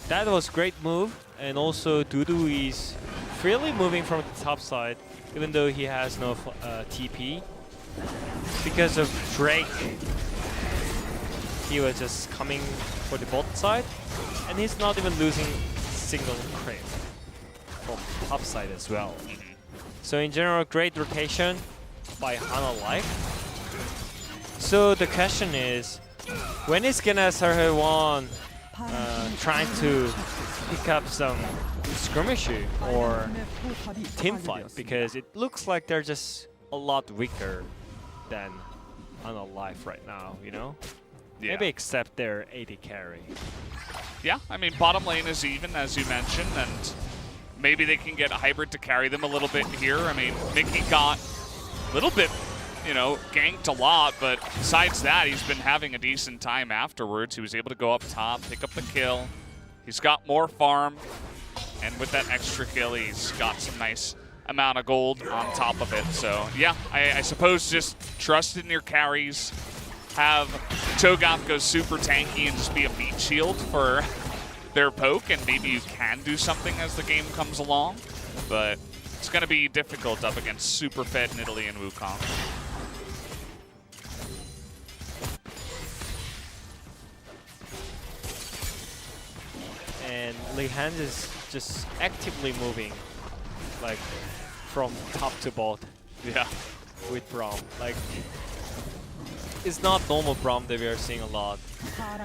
that was great move, and also Dudu is freely moving from the top side, even though he has no TP. Because of Drake, he was just coming for the bot side, and he's not even losing single crit from top side as well. So in general, great rotation by Hanwha Life. So the question is, when is gonna Sarhe1 trying to pick up some skirmishing or team fight? Because it looks like they're just a lot weaker than Hanwha Life right now, you know? Yeah. Maybe except their AD carry. Yeah, I mean, bottom lane is even, as you mentioned, and maybe they can get a hybrid to carry them a little bit here. I mean, Mickey got a little bit, you know, ganked a lot, but besides that, he's been having a decent time afterwards. He was able to go up top, pick up the kill. He's got more farm, and with that extra kill, he's got some nice amount of gold on top of it. So yeah, I suppose just trust in your carries, have Cho'Gath go super tanky and just be a meat shield for their poke, and maybe you can do something as the game comes along, but it's going to be difficult up against super fed Nidalee and Wukong. And Lee Hans is just actively moving, like from top to bot. Yeah. With Braum. Like, it's not normal Braum that we are seeing a lot.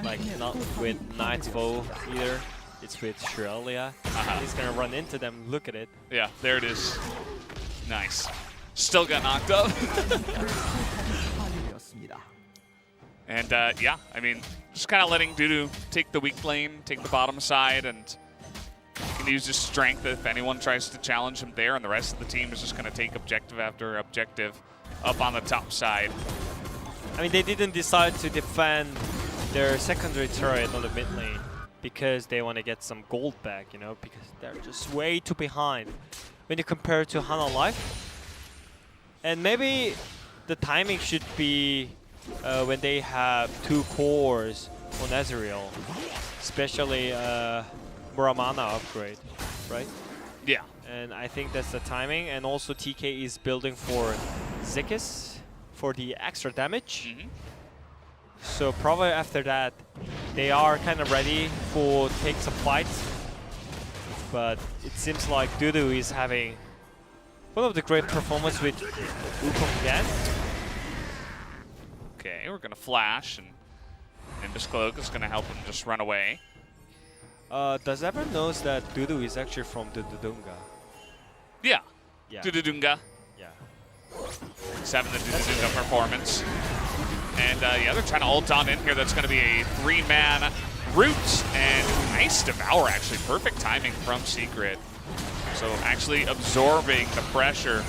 Like, not with Nightfall either. It's with Shrelia. He's gonna run into them. Look at it. Yeah, there it is. Nice. Still got knocked up. And yeah, I mean, just kind of letting Dudu take the weak lane, take the bottom side, and he can use his strength if anyone tries to challenge him there, and the rest of the team is just going to take objective after objective up on the top side. I mean, they didn't decide to defend their secondary turret on the mid lane because they want to get some gold back, you know, because they're just way too behind when you compare to Hanwha Life. And maybe the timing should be when they have 2 cores on Ezreal, especially Muramana upgrade, right? Yeah. And I think that's the timing. And also TK is building for Zikis for the extra damage. So probably after that, they are kind of ready for take some fights. But it seems like Dudu is having one of the great performance with Wukong again. Okay, we're going to flash, and Nimbus Cloak is going to help him just run away. Does everyone knows that Dudu is actually from Dududunga? Yeah. Yeah. Dududunga. Yeah. He's having the Dududunga performance. And yeah, they're trying to ult on in here. That's going to be a 3-man root. And nice devour, actually. Perfect timing from Secret. So actually absorbing the pressure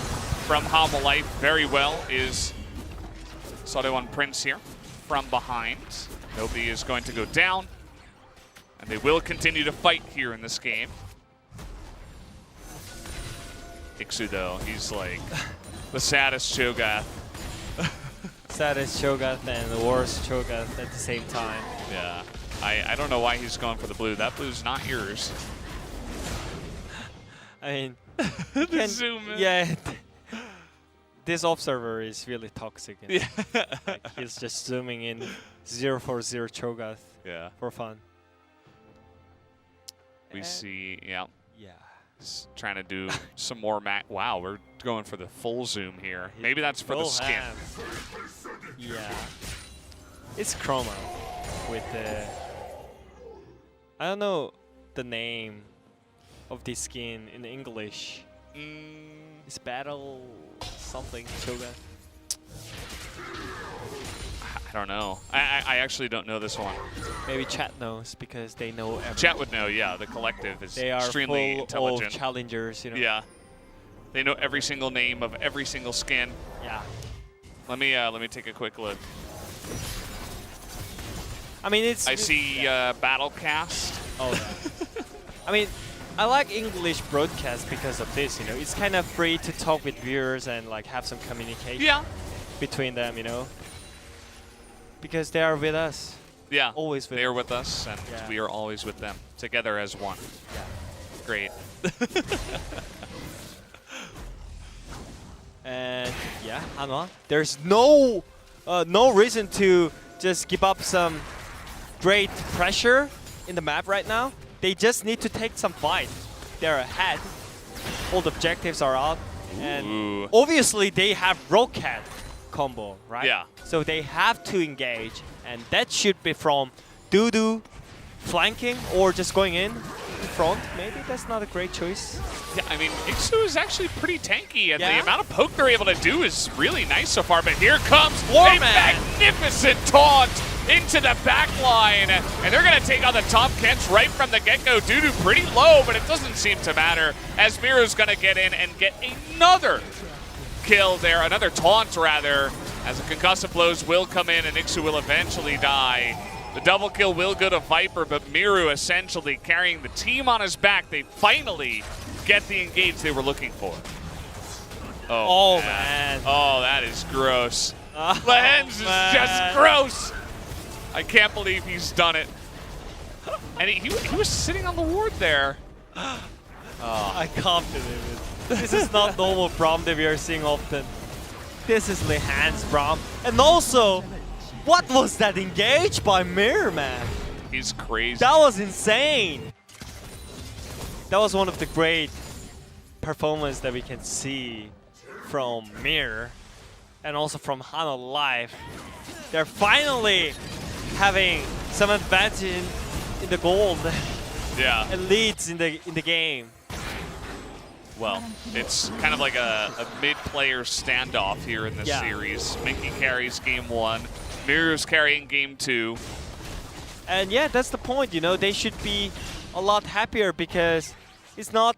from Hanwha Life very well is Sarhe1 Prince here from behind. Nobody is going to go down. And they will continue to fight here in this game. Ixu, though, he's like the saddest Cho'Gath. Saddest Cho'Gath and the worst Cho'Gath at the same time. Yeah. I don't know why he's going for the blue. That blue's not yours. I mean, the zoom in. Yeah. This observer is really toxic. Yeah. Like, he's just zooming in 0-4-0 Cho'Gath for fun. We see, yeah. Yeah. He's trying to do some more Wow, we're going for the full zoom here. Maybe that's for the skin. Yeah. It's Chroma with the... I don't know the name of this skin in English. It's Battle something Cho'Gath. I don't know. I actually don't know this one. Maybe chat knows because they know everything. Chat would know, yeah. The collective is extremely intelligent. Of challengers, you know. Yeah. They know every single name of every single skin. Yeah. Let me take a quick look. I mean, it's... I see Battlecast. Oh, yeah. I mean, I like English broadcast because of this, you know. It's kind of free to talk with viewers and like have some communication between them, you know. Because they are with us. Yeah, always with they're with us, and Yeah. we are always with them, together as one. Yeah. Great. And yeah, Hanwha, there's no reason to just give up some great pressure in the map right now. They just need to take some fight. They're ahead. All the objectives are out. And obviously they have rocket combo, right? Yeah. So they have to engage, and that should be from Dudu flanking or just going in front. Maybe that's not a great choice. Yeah, I mean, Ixu is actually pretty tanky, and Yeah. the amount of poke they're able to do is really nice so far. But here comes a Warman. magnificent taunt into the back line, and they're going to take on the top Kents right from the get-go. Dudu pretty low, but it doesn't seem to matter, as Miru's going to get in and get another kill there, another taunt rather, as the concussive blows will come in and Ixu will eventually die. The double kill will go to Viper, but Miru essentially carrying the team on his back. They finally get the engage they were looking for. Oh man. Oh, that is gross. Oh, Lens is man. just gross. I can't believe he's done it. And he was sitting on the ward there. I can't believe it. This is not normal Braum that we are seeing often. This is Lehan's Braum. And also, what was that engage by Mir, man? He's crazy. That was insane. That was one of the great performances that we can see from Mir and also from Hanwha Live. They're finally having some advantage in the gold Yeah. and leads in the game. Well, it's kind of like a mid-player standoff here in this Yeah. series. Mickey carries game 1. Miru's carrying game 2. And yeah, that's the point, you know, they should be a lot happier because it's not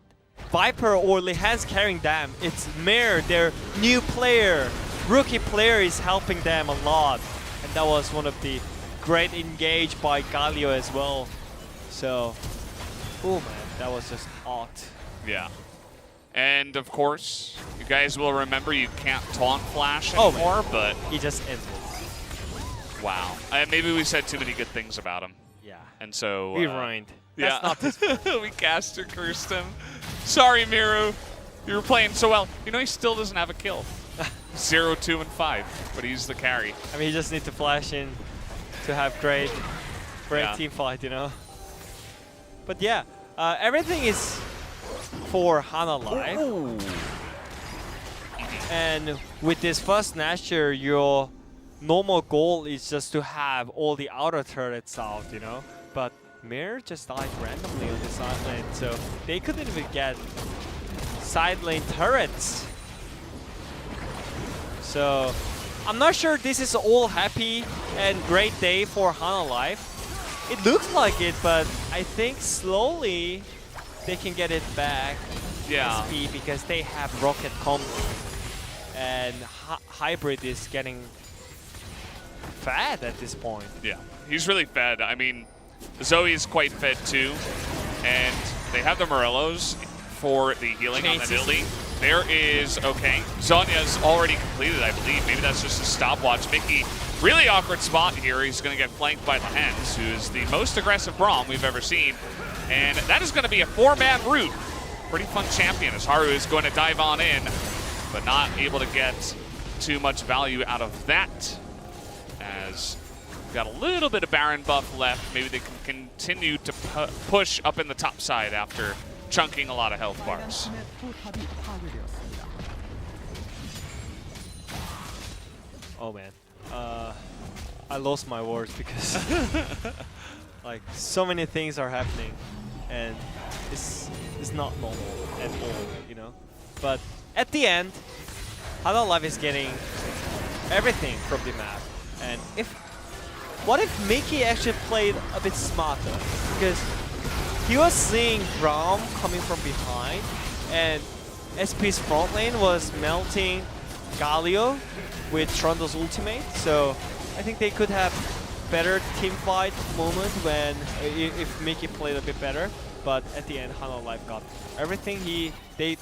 Viper or Lehan's carrying them, it's Mir, their new player, rookie player is helping them a lot. And that was one of the great engage by Galio as well. So, oh man, that was just odd. Yeah. And of course, you guys will remember you can't taunt flash Oh, anymore, man. but He just ended. wow. Maybe we said too many good things about him. Yeah. And so... We ruined. Yeah. That's not his We caster cursed him. Sorry, Miru. You were playing so well. You know, he still doesn't have a kill. 0, 2, and 5, but he's the carry. I mean, you just need to flash in to have great Yeah. team fight, you know. But yeah, everything is for Hanwha Live. And with this first Nasher, your normal goal is just to have all the outer turrets out, you know. But Mir just died randomly on the side lane, so they couldn't even get side lane turrets. So I'm not sure this is all happy and great day for Hanwha Live. It looks like it, but I think slowly they can get it back. Yeah. SP because they have rocket combo, and hybrid is getting fat at this point. Yeah, he's really fed. I mean, Zoe is quite fed too, and they have the Morellos for the healing on the Nidalee. There is, okay, Zonya's already completed, I believe. Maybe that's just a stopwatch. Mickey, really awkward spot here. He's going to get flanked by Lehens, who is the most aggressive Braum we've ever seen. And that is going to be a 4-man route. Pretty fun champion, as Haru is going to dive on in, but not able to get too much value out of that. As we've got a little bit of Baron buff left. Maybe they can continue to push up in the top side after chunking a lot of health bars. Oh man, I lost my words because like so many things are happening, and it's not normal at all, you know. But at the end, Hanwha Live is getting everything from the map, and what if Mickey actually played a bit smarter? Because he was seeing Braum coming from behind, and SP's front lane was melting Galio with Trundle's ultimate, so I think they could have better team fight moment when if Mickey played a bit better. but at the end, Hana Life got everything they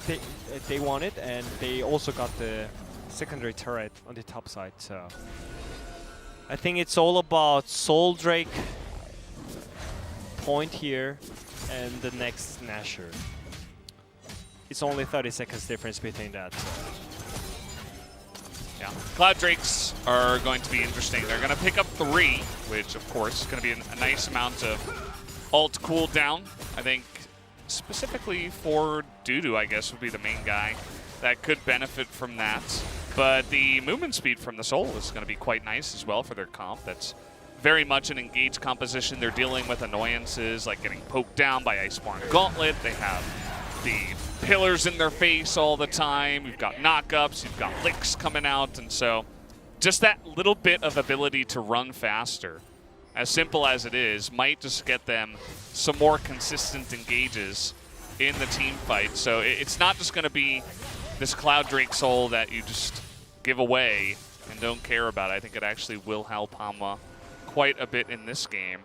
wanted, and they also got the secondary turret on the top side. So I think it's all about Soul Drake point here and the next Nasher. It's only 30 seconds difference between that. So. Yeah, Cloud Drakes are going to be interesting. They're going to pick up 3, which of course is going to be a nice amount of ult cooldown. I think specifically for Dudu, I guess, would be the main guy that could benefit from that. But the movement speed from the Soul is going to be quite nice as well for their comp. That's very much an engaged composition. They're dealing with annoyances like getting poked down by Iceborne Gauntlet. They have the pillars in their face all the time. You've got knockups, you've got licks coming out, and so just that little bit of ability to run faster, as simple as it is, might just get them some more consistent engages in the team fight. So it's not just going to be this Cloud Drake Soul that you just give away and don't care about. I think it actually will help Hanwha quite a bit in this game.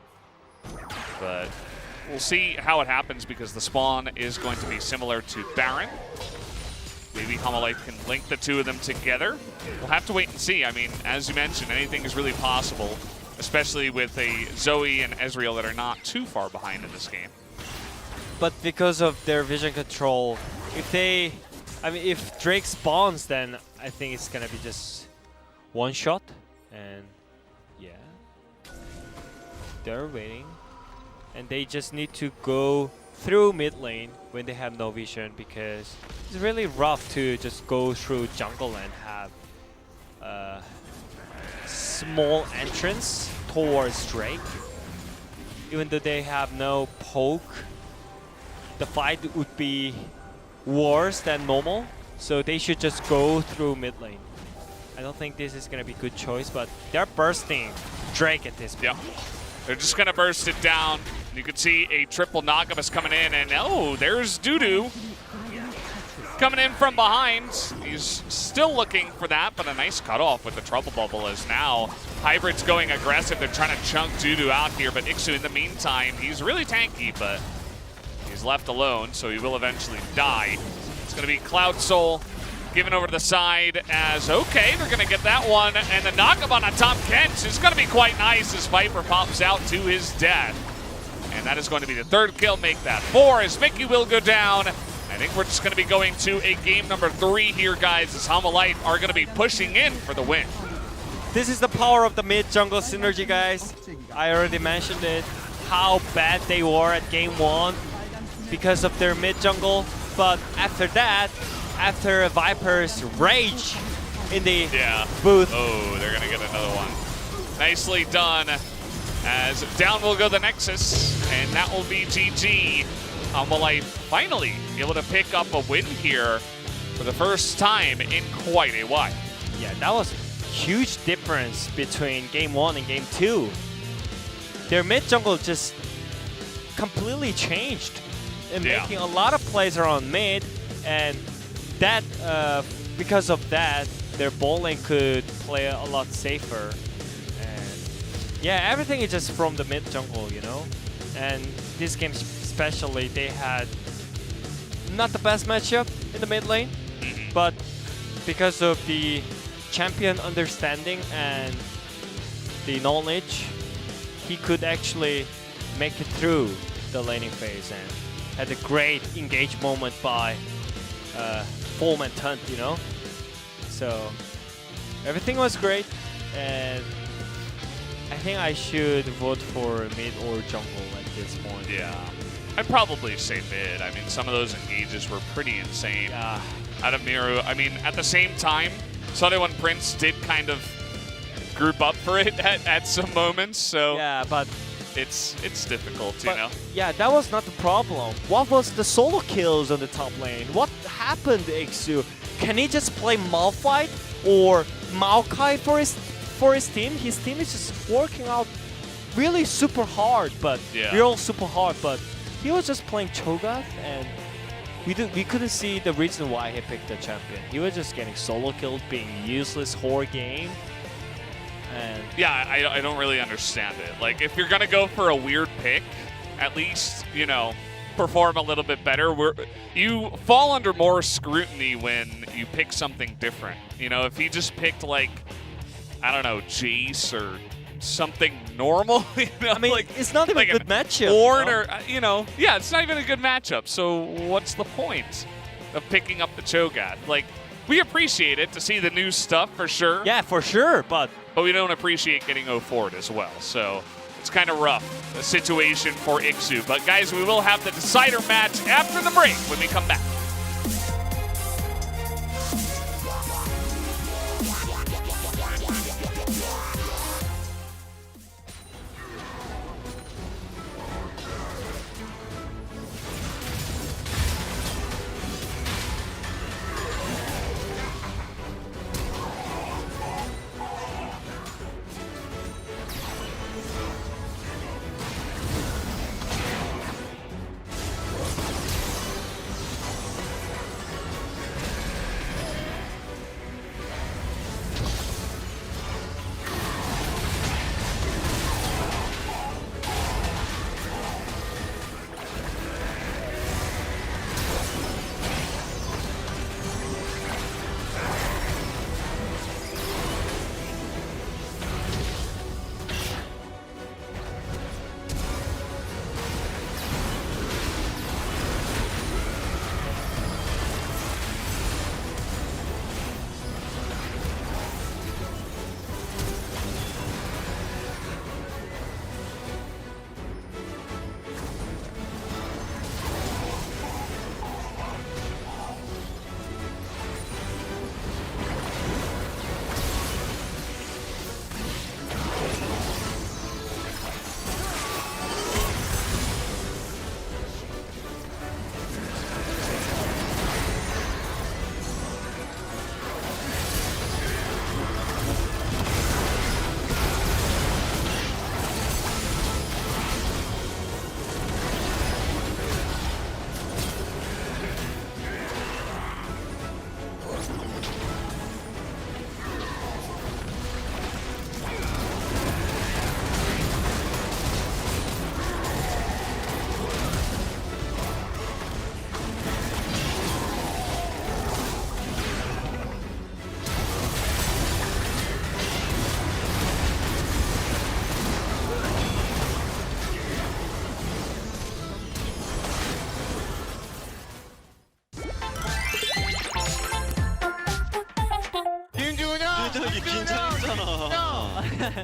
But we'll see how it happens because the spawn is going to be similar to Baron. Maybe Hanwha Life can link the two of them together. We'll have to wait and see. I mean, as you mentioned, anything is really possible, especially with a Zoe and Ezreal that are not too far behind in this game. But because of their vision control, if Drake spawns, then I think it's gonna be just one shot, and yeah, they're waiting, and they just need to go through mid lane when they have no vision, because it's really rough to just go through jungle and have a small entrance towards Drake. Even though they have no poke, the fight would be worse than normal, so they should just go through mid lane. I don't think this is going to be a good choice, but they're bursting Drake at this point. Yeah, they're just going to burst it down. You can see a triple knockup is coming in, and oh, there's Dudu coming in from behind. He's still looking for that, but a nice cutoff with the trouble bubble as now Hybrid's going aggressive. They're trying to chunk Dudu out here, but Ixu in the meantime, he's really tanky, but he's left alone, so he will eventually die. It's going to be Cloud Soul given over to the side as, okay, they're going to get that one, and the knockup on a top Kent is going to be quite nice as Viper pops out to his death. And that is going to be the 3rd kill, make that 4 as Mickey will go down. I think we're just going to be going to a game number 3 here, guys, as Hanwha Life are going to be pushing in for the win. This is the power of the mid-jungle synergy, guys. I already mentioned it, how bad they were at game 1 because of their mid-jungle. But after that, after Viper's rage in the booth. Oh, they're going to get another one. Nicely done. As down will go the Nexus, and that will be GG. Hanwha Life finally able to pick up a win here for the first time in quite a while. Yeah, that was a huge difference between game 1 and game 2. Their mid-jungle just completely changed and making a lot of plays around mid, and that because of that, their bot lane could play a lot safer. Yeah, everything is just from the mid jungle, you know? And this game especially, they had not the best matchup in the mid lane, but because of the champion understanding and the knowledge, he could actually make it through the laning phase and had a great engage moment by Foam and Tunt, you know? So everything was great, and I think I should vote for mid or jungle at this point. Yeah, I'd probably say mid. I mean, some of those engages were pretty insane. Out of Miru, I mean, at the same time, Sunday One Prince did kind of group up for it at some moments, so yeah, but it's difficult, you know? Yeah, that was not the problem. What was the solo kills on the top lane? What happened to Ixu? Can he just play Malphite or Maokai for his team? His team is just working out really super hard, but real super hard. But he was just playing Cho'Gath, and we couldn't see the reason why he picked the champion. He was just getting solo killed, being useless whole game. And yeah, I don't really understand it. Like, if you're gonna go for a weird pick, at least, you know, perform a little bit better. You fall under more scrutiny when you pick something different. You know, if he just picked like, I don't know, Jace or something normal, you know, I mean, like, it's not even like a good matchup. Ornn no? or, you know, yeah, it's not even a good matchup. So what's the point of picking up the Cho'Gath? Like, we appreciate it to see the new stuff for sure. Yeah, for sure, but we don't appreciate getting 0-4'd as well. So it's kind of rough a situation for Ixu. But guys, we will have the decider match after the break when we come back.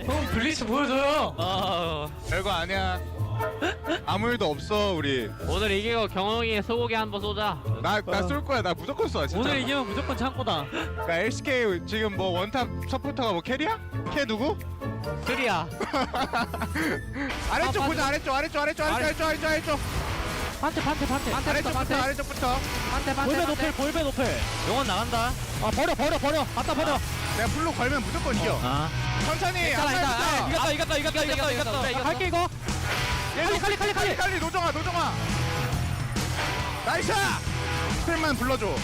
형 블리츠 보여줘요. 별거 아니야. 아무 일도 없어 우리. 오늘 이기고 경홍이의 소고기 한번 쏘자. 나 쏠 거야. 나 무조건 쏴 진짜. 오늘 이기면 무조건 창고다. 그러니까 LCK 지금 뭐 원탑 서포터가 뭐 캐리야? 캐 누구? 쓰리야. 아래쪽 보자. 아래쪽. 판테. 아래쪽부터. 볼배 높을. 용원 나간다. 버려. 갖다 버려. 내가 풀로 걸면 무조건 이겨. 천천히. 앞라인부터. 이겼다. 갈게 이거. 칼리 노정아. 나이스. 스펠만 불러줘.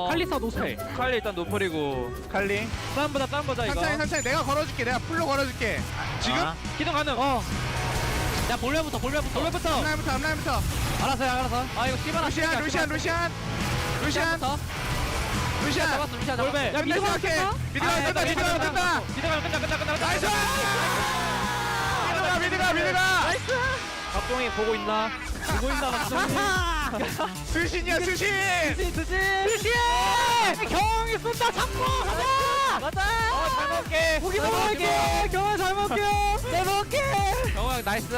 칼리사 노스펠. 칼리 일단 노플이고. 칼리. 싸움 보자 이거. 천천히 내가 걸어줄게. 내가 풀로 걸어줄게. 지금? 기동 가능. 야 볼배부터. 앞라인부터. 알았어. 아 이거 씨발. 루시안. 루시안. 볼배. 야 미드가 끝나. 나이스. 미드가. 갑동이 보고 있나? 갑동이. 수신이야. 경이 쏜다. 잡고 가자. 잘 먹게. 고기 먹을게. 경아 잘 먹게요. 잘 먹게. 경아 나이스.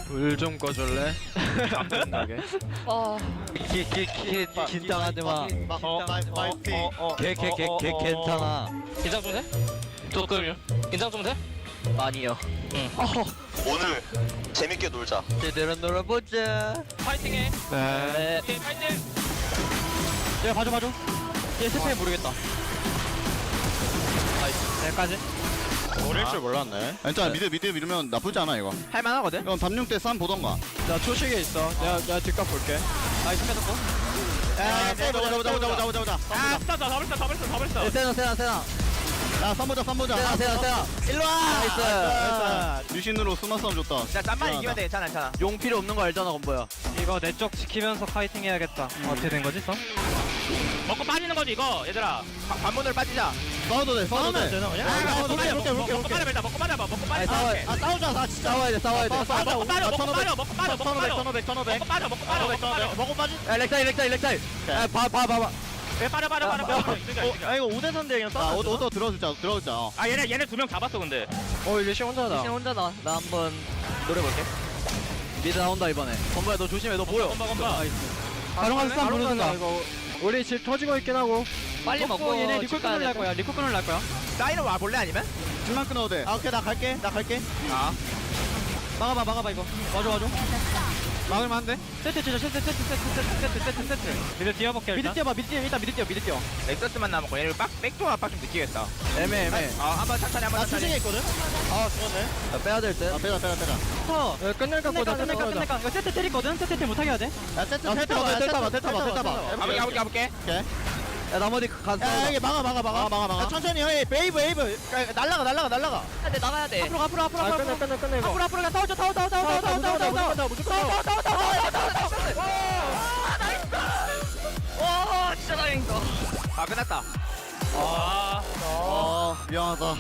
불 좀 꺼줄래? 깜짝나게. 긴장하지 마. 개 괜찮아. 긴장 좀 돼? 조금요. 긴장 좀 돼? 많이요. 오늘 재밌게 놀자. 제대로 놀아보자. 파이팅해. 네. 오케이, 파이팅. 야 봐줘. 얘 스페인 모르겠다. 여기까지. 어릴 줄 몰랐네. 괜찮아, 미드 밀으면 나쁘지 않아 이거. 할만하거든. 이건 담룡 때 쌈 보던가. 나 초식에 있어. 내가 뒷값 볼게. 아 이거 뺏었고. 보자. 아, 다 벌써. 세나. 야 쌈보자 쌈보자. 세다. 일로 와. 나이스. 유신으로 스마 싸움 줬다. 자, 짬만 이기면 돼. 괜찮아. 용 필요 없는 거 알잖아, 건보야. 이거 내 쪽 지키면서 파이팅 해야겠다. 어떻게 된 거지, 써? 먹고 빠지는 거지, 이거. 얘들아. 관문으로 빠지자. 싸워도 돼 싸워도 돼. 되나 그냥? 먹고 빠져, 먹고 빠져, 일단 먹고 빠져. 먹고 빠져. 아 싸우자 나 진짜. 싸워야 돼. 먹고 빠져, 먹고 빠져, 먹고 빠져. 먹고 빠져, 먹고 빠져. 먹어 빠지. 야, 렉사이. 야, 봐봐. 왜 빠져. 아 이거 5대 3대 그냥 아 오더 들어주자. 아, 얘네 두 명 잡았어, 근데. 리신 혼자다. 리신 혼자다. 나 한번 노려볼게. 미드 나온다, 이번에. 건보야, 너 조심해. 너 보여. 건봐. 바로 한 싸움 부르든가. 우리 집 터지고 있긴 하고. 빨리 먹고 얘네 리콜 끊을 거야. 리콜 끊을 거야. 사인을 와볼래, 아니면? 줄만 끊어도 돼. 아 오케이 나 갈게. 아. 막아봐 이거. 와줘. 막을만 한데? 세트 치자. 세트. 미드 뛰어볼게 일단. 미드 뛰어. 넥서스만 남았고, 얘네 백도어 압박 좀 느끼겠다. 애매. 한번 천천히. 나 추징했거든. 아 죽었네. 빼야 될 듯. 아 빼자. 끝낼까 보자. 이거 세트 때리거든? 세트 못하게 해야 돼? 야 텔타 봐. 가볼게. 야 나머지 가서 야 이게 막아. 야, 천천히 해. 웨이브. 날라가. 근데 나가야 돼. 앞으로 끝내 이거. 앞으로 가. 싸우자. 오, 진짜 다행이다. 아, 끝났다. 미안하다.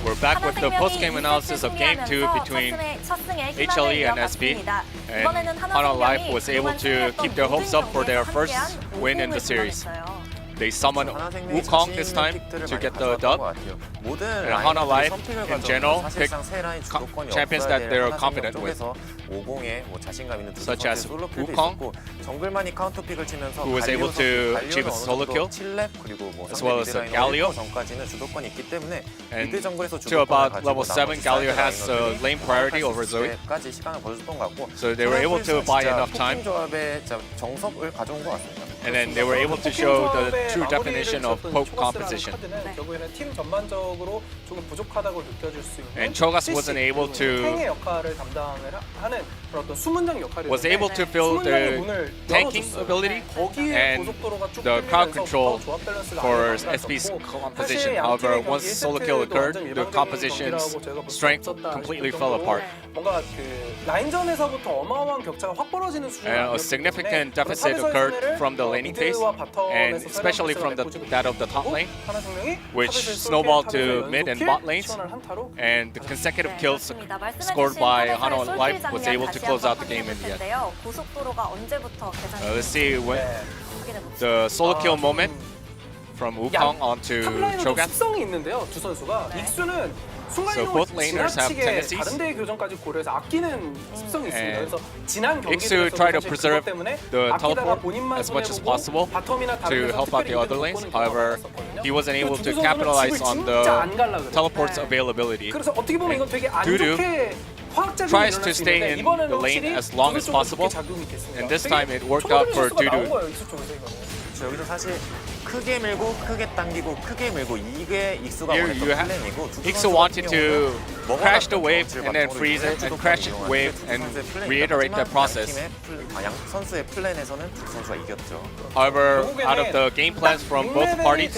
We're back with the post-game analysis of Game 2 between HLE and SB. And Hana Life was able to keep their hopes up for their first win in the series. They summoned Wukong this time to get the dub. And Hana Life, in general, picked champions that they're confident with, such as Wukong, who was able to achieve a solo kill, as well as Galio. And to about level 7, Galio has a lane priority over Zoe. So they were able to buy enough time. And then they were able to show the true definition of poke composition. 결국에는 팀 전반적으로 조금 부족하다고 느껴질 수 있는. And Cho'Gath wasn't able to 탱의 역할을 담당을 하는 그런 어떤 수문장 역할이었는데 was able to fill the tanking ability and the crowd control for SP's composition. However, once solo kill occurred, the composition's strength completely fell apart. 뭔가 그 라인전에서부터 어마어마한 격차가 확 벌어지는 수준이 And a significant deficit occurred from the laning phase, and especially from that of the top lane, which snowballed to mid and bot lanes, and the consecutive kills scored by Hano Life was able to close out the game in the end. Let's see when the solo kill moment from Wukong onto Cho'Gath. 습성이 있는데요, 두 선수가. 익수는 So both laners have tendencies. 다른 대의 교전까지 고려해서 아끼는 습성이 있습니다. 그래서 지난 Iksu tried to preserve the teleport as much as possible to help out the other lanes. However, he wasn't able to capitalize on the teleport's availability. 그래서 어떻게 보면 이건 되게 안 좋게 화학작용이 tries to stay in the lane as long as possible, and this time it worked out for Dudu. 여기서 사실 크게 밀고 크게 당기고 크게 밀고 이게 익수가 Here 원했던 you have 플랜이고 Iksu wanted to crash the wave and then freeze it and crash the wave and reiterate that process. 양 선수의 플랜에서는 두 선수가 이겼죠. However, out of the game plans from both parties,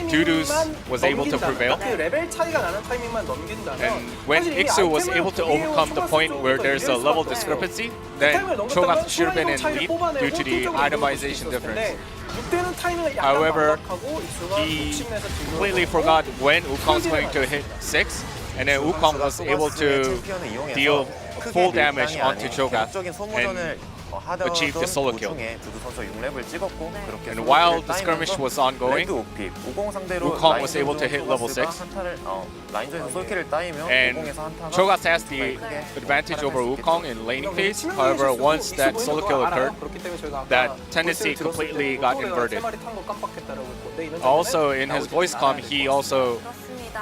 Dudu's was able to prevail. 그 레벨 차이가 나는 타이밍만 넘긴다면 And when Iksu was able to overcome the point where there's a level discrepancy, then Cho'Gath should have been in lead due to the itemization difference. However, he completely forgot when Wukong's going to hit 6, and then Wukong was able to deal full damage onto Cho'Gath and achieve the solo kill. And while the skirmish was ongoing, Wukong was able to hit level 6. And Cho'Gath has the advantage over Wukong in laning phase. However, once that solo kill occurred, that tendency completely got inverted. Also, in his voice comm, he also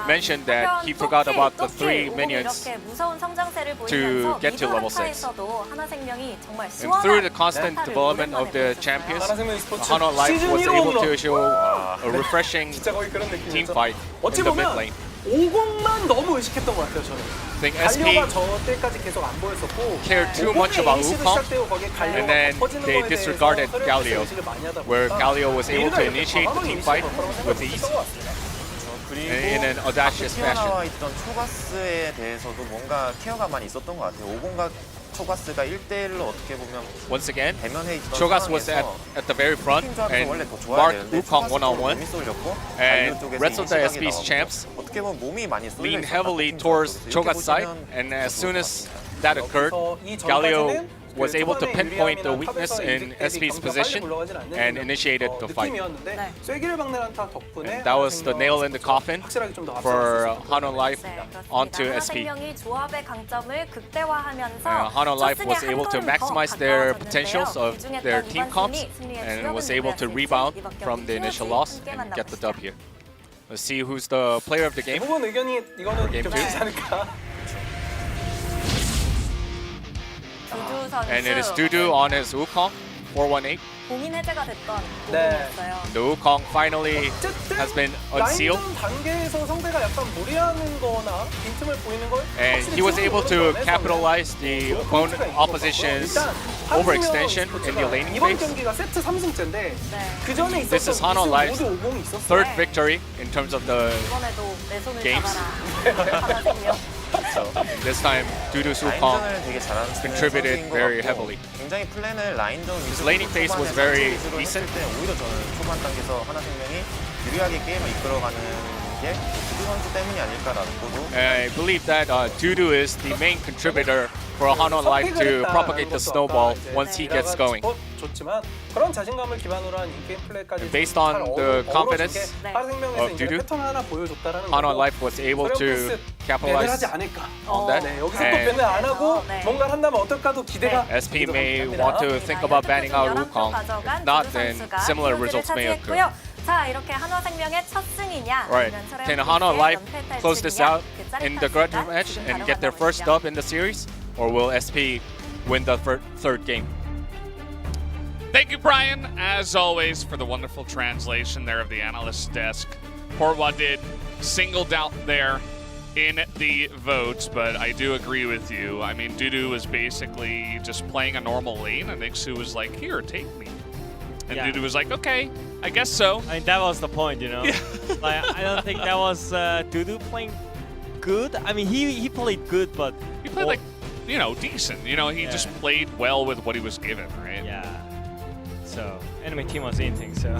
mentioned that he forgot about the 3 minions to get to level 6. And through the constant development of the champions, Hano Life was able to show a refreshing team fight in the mid lane. 50만 너무 의식했던 것 같아요, 저는. I think SP 갈려가 저 때까지 계속 안 보였었고 cared too much about Wukong, and then they disregarded Galio, where Galio was able to initiate the team fight with ease in an audacious fashion. 나와 있던 초가스에 대해서도 뭔가 케어가 많이 있었던 것 같아요. 오공과 초가스가 1대1로 어떻게 보면 Once again, 대면해 있던 Cho'Gath was at the very front and marked Wukong one-on-one, and rest of the SP's champs 어떻게 보면 몸이 많이 leaned heavily towards Cho'Gath's side, and as soon as that occurred, Galio was able to pinpoint the weakness in SP's position and initiated the fight. And that was the nail in the coffin for Hano Life onto SP. Hano Life was able to maximize their potentials of their team comps and was able to rebound from the initial loss and get the dub here. Let's see who's the player of the game. Game 2. And it is Dudu on his Wukong, 418. 고민 해제가 됐던 네. 부분이었어요. The Wukong finally has been unsealed, 라인전 단계에서 상대가 약간 무리하는 거나 빈틈을 보이는 걸 and he was able to capitalize the opposition's overextension in the laning 이번 phase. 경기가 세트 3승째인데 그 전에 This is 있었던 Hano Life's 모두 50이 있었어요. third victory in terms of the 이번에도 내 손을 games. 잡아라. 하나 생명. so this time Dudu's Wukong 라인전을 되게 잘하는 contributed 선수인 것 very 같고, heavily. 굉장히 플랜을 라인전 His laning phase was very 위주로 decent. 했을 때 오히려 저는 초반 단계에서 하나생명이 유리하게 게임을 이끌어가는 게 두두 선수 때문이 아닐까라는 거도 I believe that Dudu is the main contributor for Hano Life to propagate the snowball once he gets going. 좋지만 그런 자신감을 기반으로 한 인게임 플레이까지 Based on the confidence of Dudu, 패턴 하나 보여줬다라는 Hano Life was able to capitalize 하지 않을까. on that. 네, 여기서 또 밴을 안 하고 뭔가를 한다면 어떨까도 기대가. SP may want to think about banning out Wukong. If not, then similar results may occur. 자, 이렇게 한화생명의 첫 승이냐? Right. Can Hano Life close this out in the grudge match and get their first dub in the series? Or will SP win the third game? Thank you, Brian, as always, for the wonderful translation there of the analyst desk. Portwa did singled out there in the votes, but I do agree with you. I mean, Dudu was basically just playing a normal lane, and Ixu was like, here, take me. And Dudu was like, okay, I guess so. I mean, that was the point, you know? Like, I don't think that was Dudu playing good. I mean, he played good, but... He played, like, you know, decent. You know, he just played well with what he was given, right? Yeah. So, enemy team was eating, so...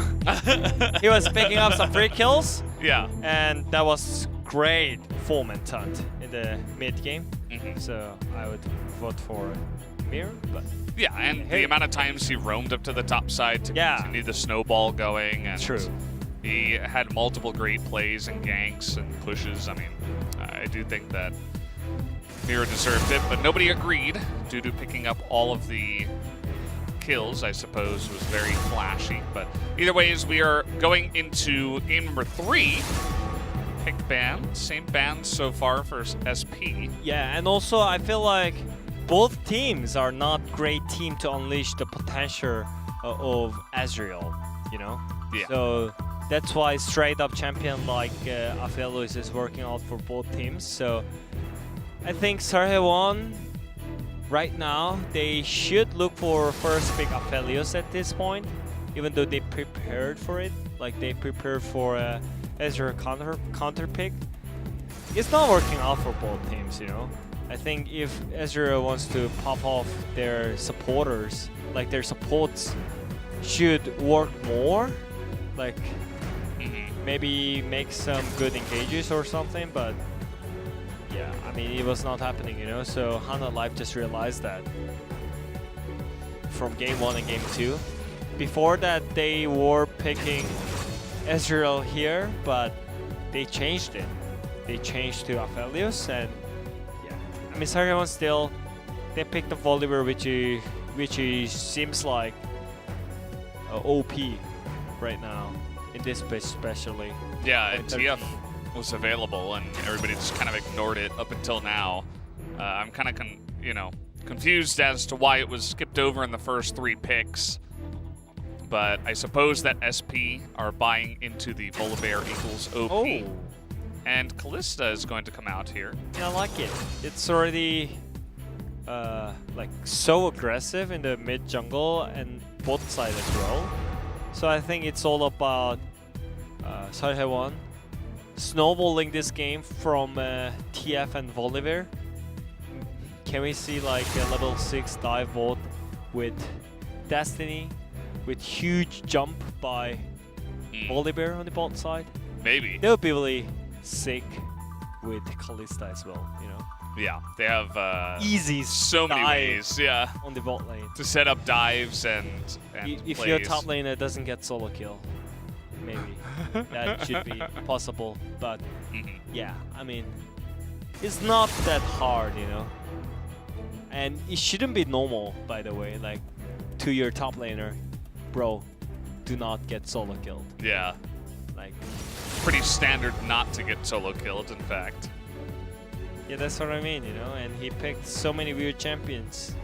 he was picking up some free kills. Yeah. And that was great foreman hunt in the mid game. Mm-hmm. So, I would vote for Mir, but... Yeah, and the amount of times he roamed up to the top side to continue the snowball going. And True. He had multiple great plays and ganks and pushes. I mean, I do think that Mira deserved it, but nobody agreed. Dudu picking up all of the kills, I suppose, was very flashy. But either ways, we are going into game number 3. Pick band. Same band so far for SP. Yeah, and also I feel like both teams are not great team to unleash the potential of Ezreal, you know? Yeah. So that's why straight up champion like Aphelios is working out for both teams. So I think Sarhewan, right now, they should look for first pick Aphelios at this point, even though they prepared for it. Like they prepared for Ezreal counter pick. It's not working out for both teams, you know? I think if Ezreal wants to pop off their supporters, like their supports should work more, like maybe make some good engages or something, but yeah, I mean, it was not happening, you know? So Hana Life just realized that from game 1 and game 2. Before that, they were picking Ezreal here, but they changed it. They changed to Aphelios, and I mean, Sargon still, they picked the Volibear, which seems like OP right now in this space, especially. Yeah, and TF was available, and everybody just kind of ignored it up until now. I'm kind of, confused as to why it was skipped over in the first 3 picks. But I suppose that SP are buying into the Volibear equals OP. Oh. And Kalista is going to come out here. Yeah, I like it. It's already like so aggressive in the mid jungle and both side as well. So I think it's all about Sarhewan snowballing this game from TF and Volibear. Can we see like a level 6 dive bot with Destiny, with huge jump by Volibear on the bot side? Maybe. That would be really sick with Kalista as well, you know? Yeah, they have easy so many ways, on the bot lane to set up dives and if plays. your top laner doesn't get solo kill, maybe that should be possible. But yeah, I mean, it's not that hard, you know? And it shouldn't be normal, by the way, like to your top laner, bro, do not get solo killed. Yeah. Like, pretty standard not to get solo killed, in fact. Yeah, that's what I mean, you know? And he picked so many weird champions.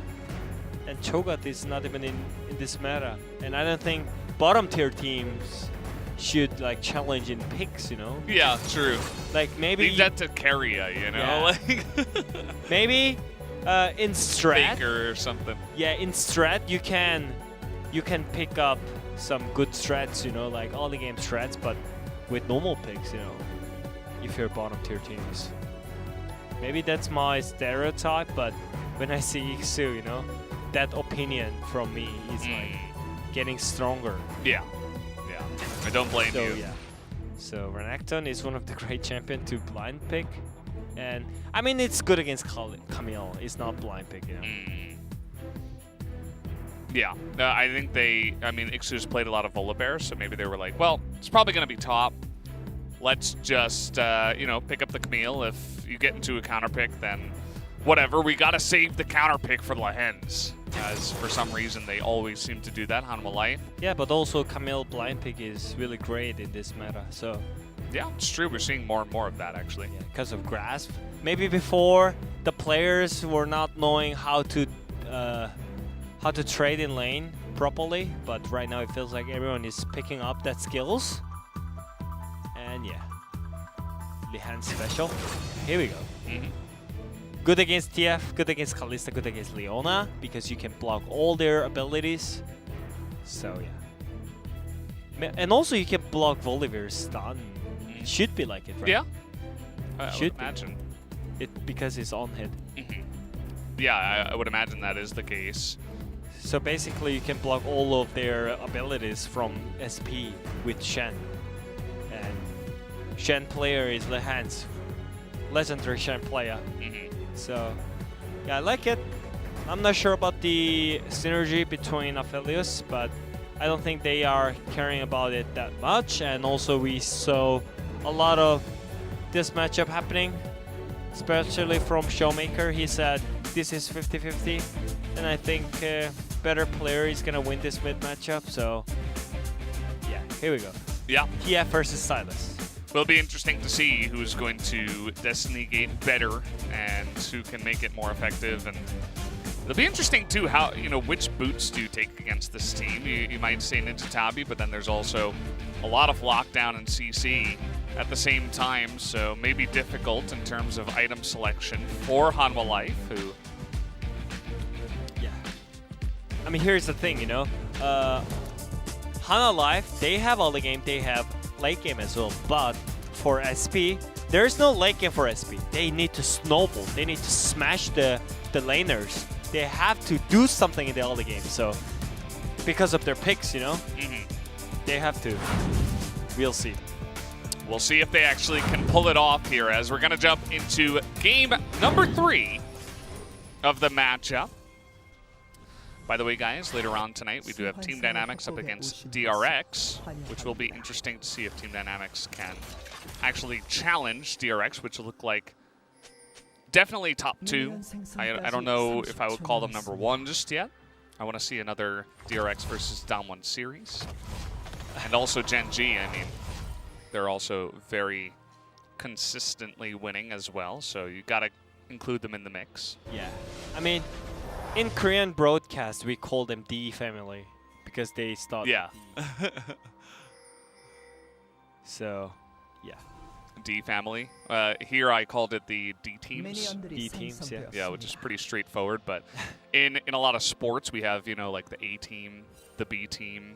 And Cho'Gath is not even in this meta. And I don't think bottom tier teams should like challenge in picks, you know? Yeah, true. Like maybe... Leave that to Keria, you know? Yeah. Like maybe in strat... Faker or something. Yeah, in strat you can pick up some good strats, you know? Like all the game strats, but with normal picks, you know? If you're bottom tier teams. Maybe that's my stereotype, but when I see Ixu, you know, that opinion from me is like getting stronger. Yeah, yeah. I don't blame you. Yeah. So Renekton is one of the great champions to blind pick, and I mean it's good against Camille. It's not blind pick, you know. Yeah, I think Ixu's played a lot of Volibear, so maybe they were like, well, it's probably going to be top. Let's just, pick up the Camille. If you get into a counter pick, then whatever. We got to save the counter pick for the Hens, as for some reason they always seem to do that, Hanwha Life. Yeah, but also Camille blind pick is really great in this meta, so... Yeah, it's true. We're seeing more and more of that, actually. Yeah, because of Grasp. Maybe before, the players were not knowing how to trade in lane properly, but right now it feels like everyone is picking up that skills. And yeah, Lihan special. Here we go. Good against TF, good against Kalista, good against Leona, because you can block all their abilities. So yeah. And also you can block Volibear's stun. It should be like it, right? Yeah. I Should would imagine. It because it's on hit. Yeah, I would imagine that is the case. So basically you can block all of their abilities from SP with Shen. And Shen player is Lehan's legendary Shen player. So yeah, I like it. I'm not sure about the synergy between Aphelios, but I don't think they are caring about it that much. And also we saw a lot of this matchup happening, especially from Showmaker. He said this is 50-50, and I think better player is gonna win this mid matchup. So yeah, here we go. Yeah. TF versus Silas. Will be interesting to see who's going to Destiny Gate better and who can make it more effective. And it'll be interesting too how, which boots do you take against this team. You might say Ninja Tabi, but then there's also a lot of lockdown and CC at the same time, so maybe difficult in terms of item selection for Hanwha Life, who... Yeah. I mean, here's the thing, Hanwha Life, they have all the game, they have late game as well, but for SP, there's no late game for SP. They need to snowball, they need to smash the laners. They have to do something in the early game, so because of their picks, they have to. We'll see. We'll see if they actually can pull it off here, as we're going to jump into game number 3 of the matchup. By the way, guys, later on tonight, we do have Team Dynamics up against DRX, which will be interesting to see if Team Dynamics can actually challenge DRX, which will look like definitely top 2. I don't know if I would call them number 1 just yet. I want to see another DRX versus Damwon series. And also Gen G, I mean, they're also very consistently winning as well, so you got to include them in the mix. Yeah, I mean, in Korean broadcast, we call them D family because they start. Yeah. So, yeah. D family. Here I called it the D teams. D teams, yeah. Yeah, which is pretty straightforward. But in a lot of sports, we have like the A team, the B team,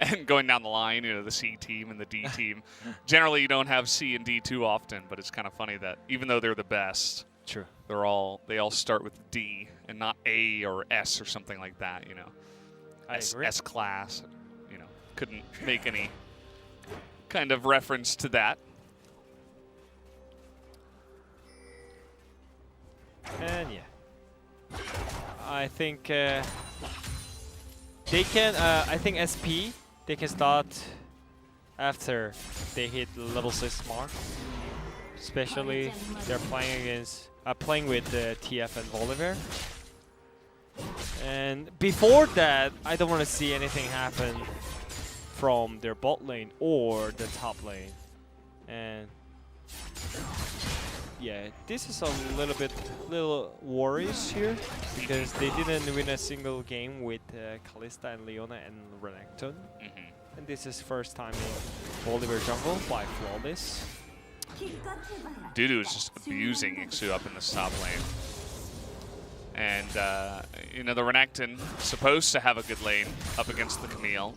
and going down the line, the C team and the D team. Generally, you don't have C and D too often, but it's kind of funny that even though they're the best, true, they all start with D and not A or S or something like that. S class. Couldn't make any kind of reference to that. And yeah, I think they can. I think SP they can start after they hit the level 6 mark. Especially they're playing with TF and Volibear. And before that, I don't want to see anything happen from their bot lane or the top lane. And yeah, this is a little worries here because they didn't win a single game with Kalista and Leona and Renekton. And this is first time in Volibear jungle by Flawless. Dudu is just abusing Ixu up in the top lane. And, the Renekton supposed to have a good lane up against the Camille.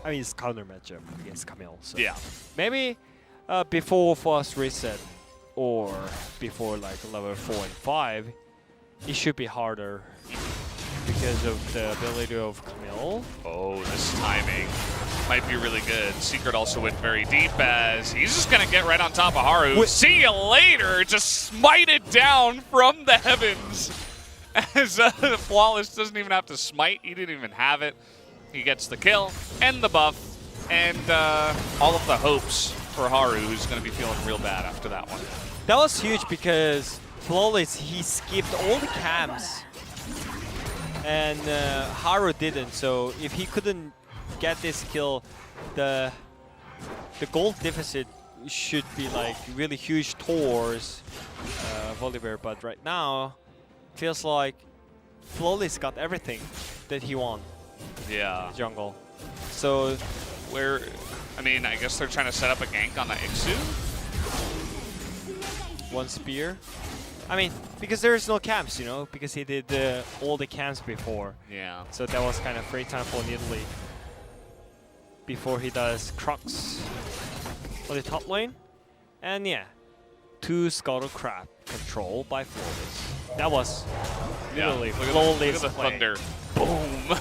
I mean, it's counter matchup against Camille. So yeah. Maybe before first reset or before like level 4 and 5, it should be harder because of the ability of Camille. Oh, this timing might be really good. Secret also went very deep as he's just going to get right on top of Haru. See you later. Just smite it down from the heavens. As Flawless doesn't even have to smite. He didn't even have it. He gets the kill and the buff and all of the hopes for Haru, who's going to be feeling real bad after that one. That was huge because Flawless, he skipped all the camps. And Haru didn't, so if he couldn't get this kill, the gold deficit should be like really huge towards Volibear. But right now, feels like Flawless got everything that he won Yeah. jungle. So Where, I mean, I guess they're trying to set up a gank on the Ixu. one spear. I mean, because there's no camps, you know, because he did all the camps before. Yeah. So that was kind of free time for Nidalee before he does Crux on the top lane. And yeah, 2 Scuttle Crab control by Flawless. That was literally flawless look at the play. thunder. Boom.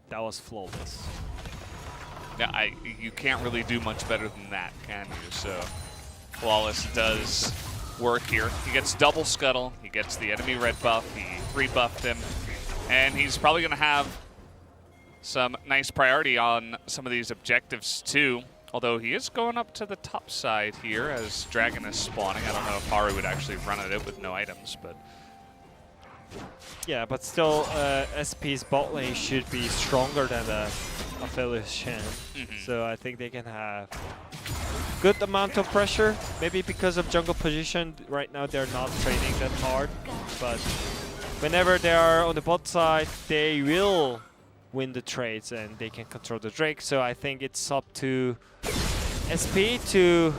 That was flawless. Yeah, you can't really do much better than that, can you? So Flawless does work here. He gets double scuttle. He gets the enemy red buff. He 3-buffed him. And he's probably going to have some nice priority on some of these objectives too. Although he is going up to the top side here as Dragon is spawning. I don't know if Haru would actually run at it with no items, but... Yeah, but still, SP's bot lane should be stronger than the Aphelios Shen. So I think they can have good amount of pressure. Maybe because of jungle position, right now they're not training that hard. But whenever they are on the bot side, they will win the trades and they can control the Drake. So I think it's up to SP to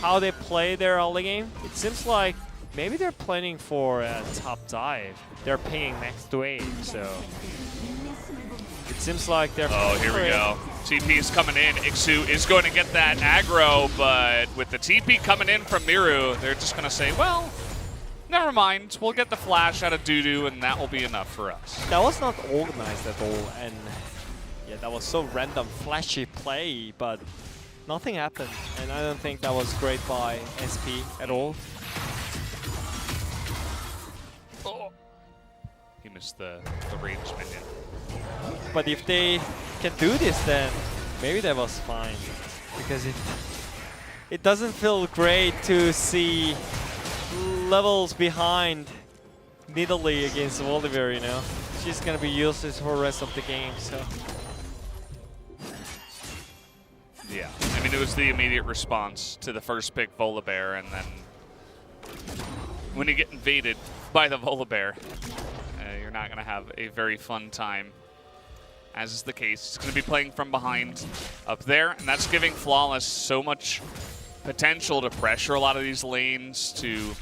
how they play their early game. It seems like maybe they're planning for a top dive. They're pinging next wave, so it seems like they're... Oh, here we go. TP is coming in. Ixu is going to get that aggro, but with the TP coming in from Miru, they're just going to say, well, never mind. We'll get the flash out of Dudu, and that will be enough for us. That was not organized at all, and yeah, that was so random, flashy play, but nothing happened, and I don't think that was great by SP at all. Oh. He missed the ranged minion. But if they can do this, then maybe that was fine, because it doesn't feel great to see levels behind Nidalee against Volibear, you know. She's gonna be useless for the rest of the game, so. Yeah, I mean, it was the immediate response to the first pick, Volibear, and then when you get invaded by the Volibear, you're not going to have a very fun time, as is the case. It's going to be playing from behind up there, and that's giving Flawless so much potential to pressure a lot of these lanes, to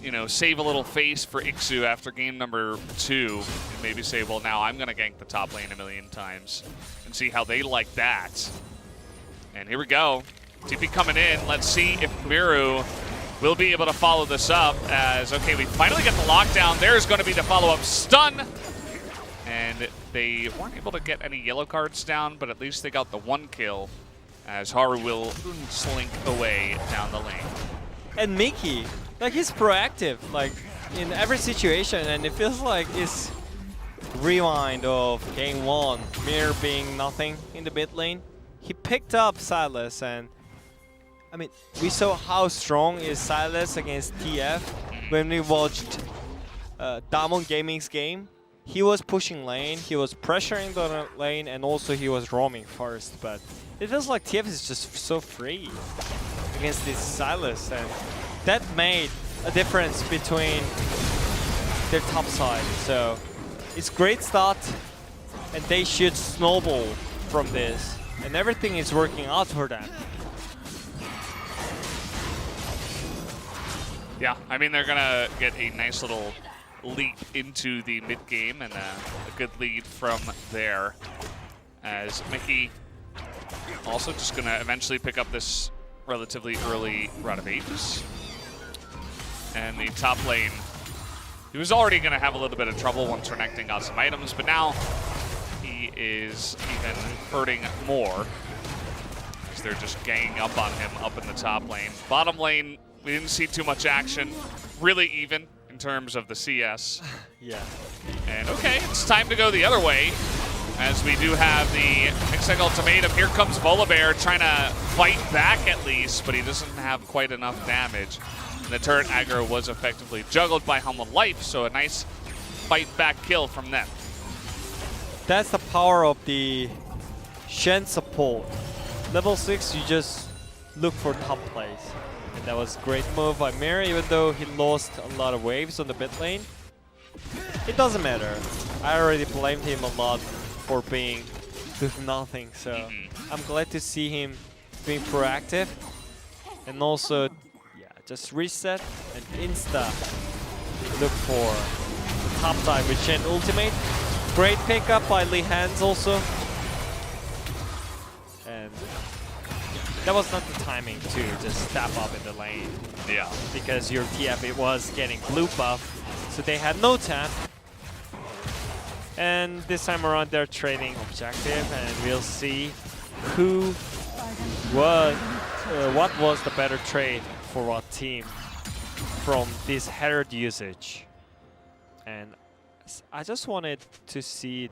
you know, save a little face for Ixu after game number 2, and maybe say, well, now I'm going to gank the top lane a million times and see how they like that. And here we go. TP coming in. Let's see if Miru will be able to follow this up as, okay, we finally get the lockdown. There's going to be the follow-up stun. And they weren't able to get any yellow cards down, but at least they got the 1 kill as Haru will slink away down the lane. And Mickey, like, he's proactive, like, in every situation, and it feels like it's rewind of game 1, Mir being nothing in the mid lane. He picked up Silas, and I mean, we saw how strong is Silas against TF when we watched Diamond Gaming's game. He was pushing lane, he was pressuring the lane, and also he was roaming first, but it feels like TF is just so free against this Silas, and that made a difference between their top side. So it's great start, and they should snowball from this, and everything is working out for them. Yeah, I mean, they're gonna get a nice little leap into the mid game and a good lead from there, as Mickey also just gonna eventually pick up this relatively early round of Aegis. And the top lane, he was already gonna have a little bit of trouble once Renekton got some items, but now he is even hurting more as they're just ganging up on him up in the top lane. Bottom lane, we didn't see too much action, really even in terms of the CS. Yeah. And okay, it's time to go the other way, as we do have the Exec Ultimatum. Here comes Volibear trying to fight back at least, but he doesn't have quite enough damage. And the turret aggro was effectively juggled by Helm of Life, so a nice fight back kill from them. That's the power of the Shen support. Level 6, you just look for top plays. And that was a great move by Mir, even though he lost a lot of waves on the mid lane. It doesn't matter. I already blamed him a lot for being with nothing, so I'm glad to see him being proactive. And also, yeah, just reset and insta look for the top side with Shen ultimate. Great pickup by Lee Hans also. And that was not the timing to just step up in the lane. Yeah. Because your TF it was getting blue buff, so they had no tap. And this time around they're trading objective, and we'll see who what was the better trade for what team from this Herald usage. And I just wanted to see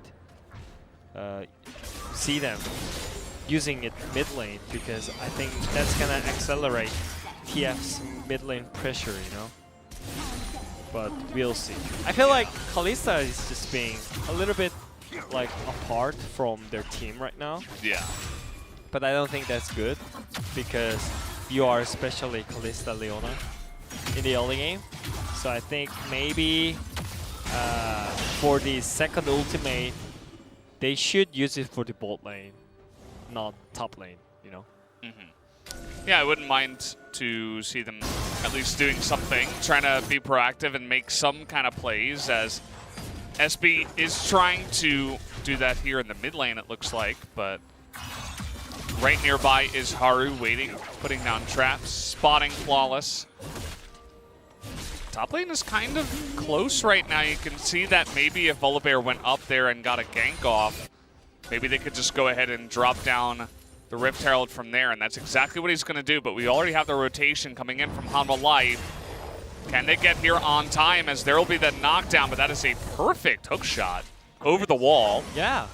them using it mid lane, because I think that's gonna accelerate TF's mid lane pressure, you know. But we'll see. I feel like Kalista is just being a little bit like apart from their team right now. Yeah. But I don't think that's good, because you are especially Kalista Leona in the early game. So I think maybe for the second ultimate, they should use it for the bot lane, not top lane, you know? Yeah, I wouldn't mind to see them at least doing something, trying to be proactive and make some kind of plays, as SB is trying to do that here in the mid lane, it looks like, but right nearby is Haru waiting, putting down traps, spotting flawless. Top lane is kind of close right now. You can see that maybe if Volibear went up there and got a gank off, maybe they could just go ahead and drop down the Rift Herald from there, and that's exactly what he's going to do. But we already have the rotation coming in from Hanwha Life. Can they get here on time, as there will be the knockdown, but that is a perfect hook shot over the wall. Yeah.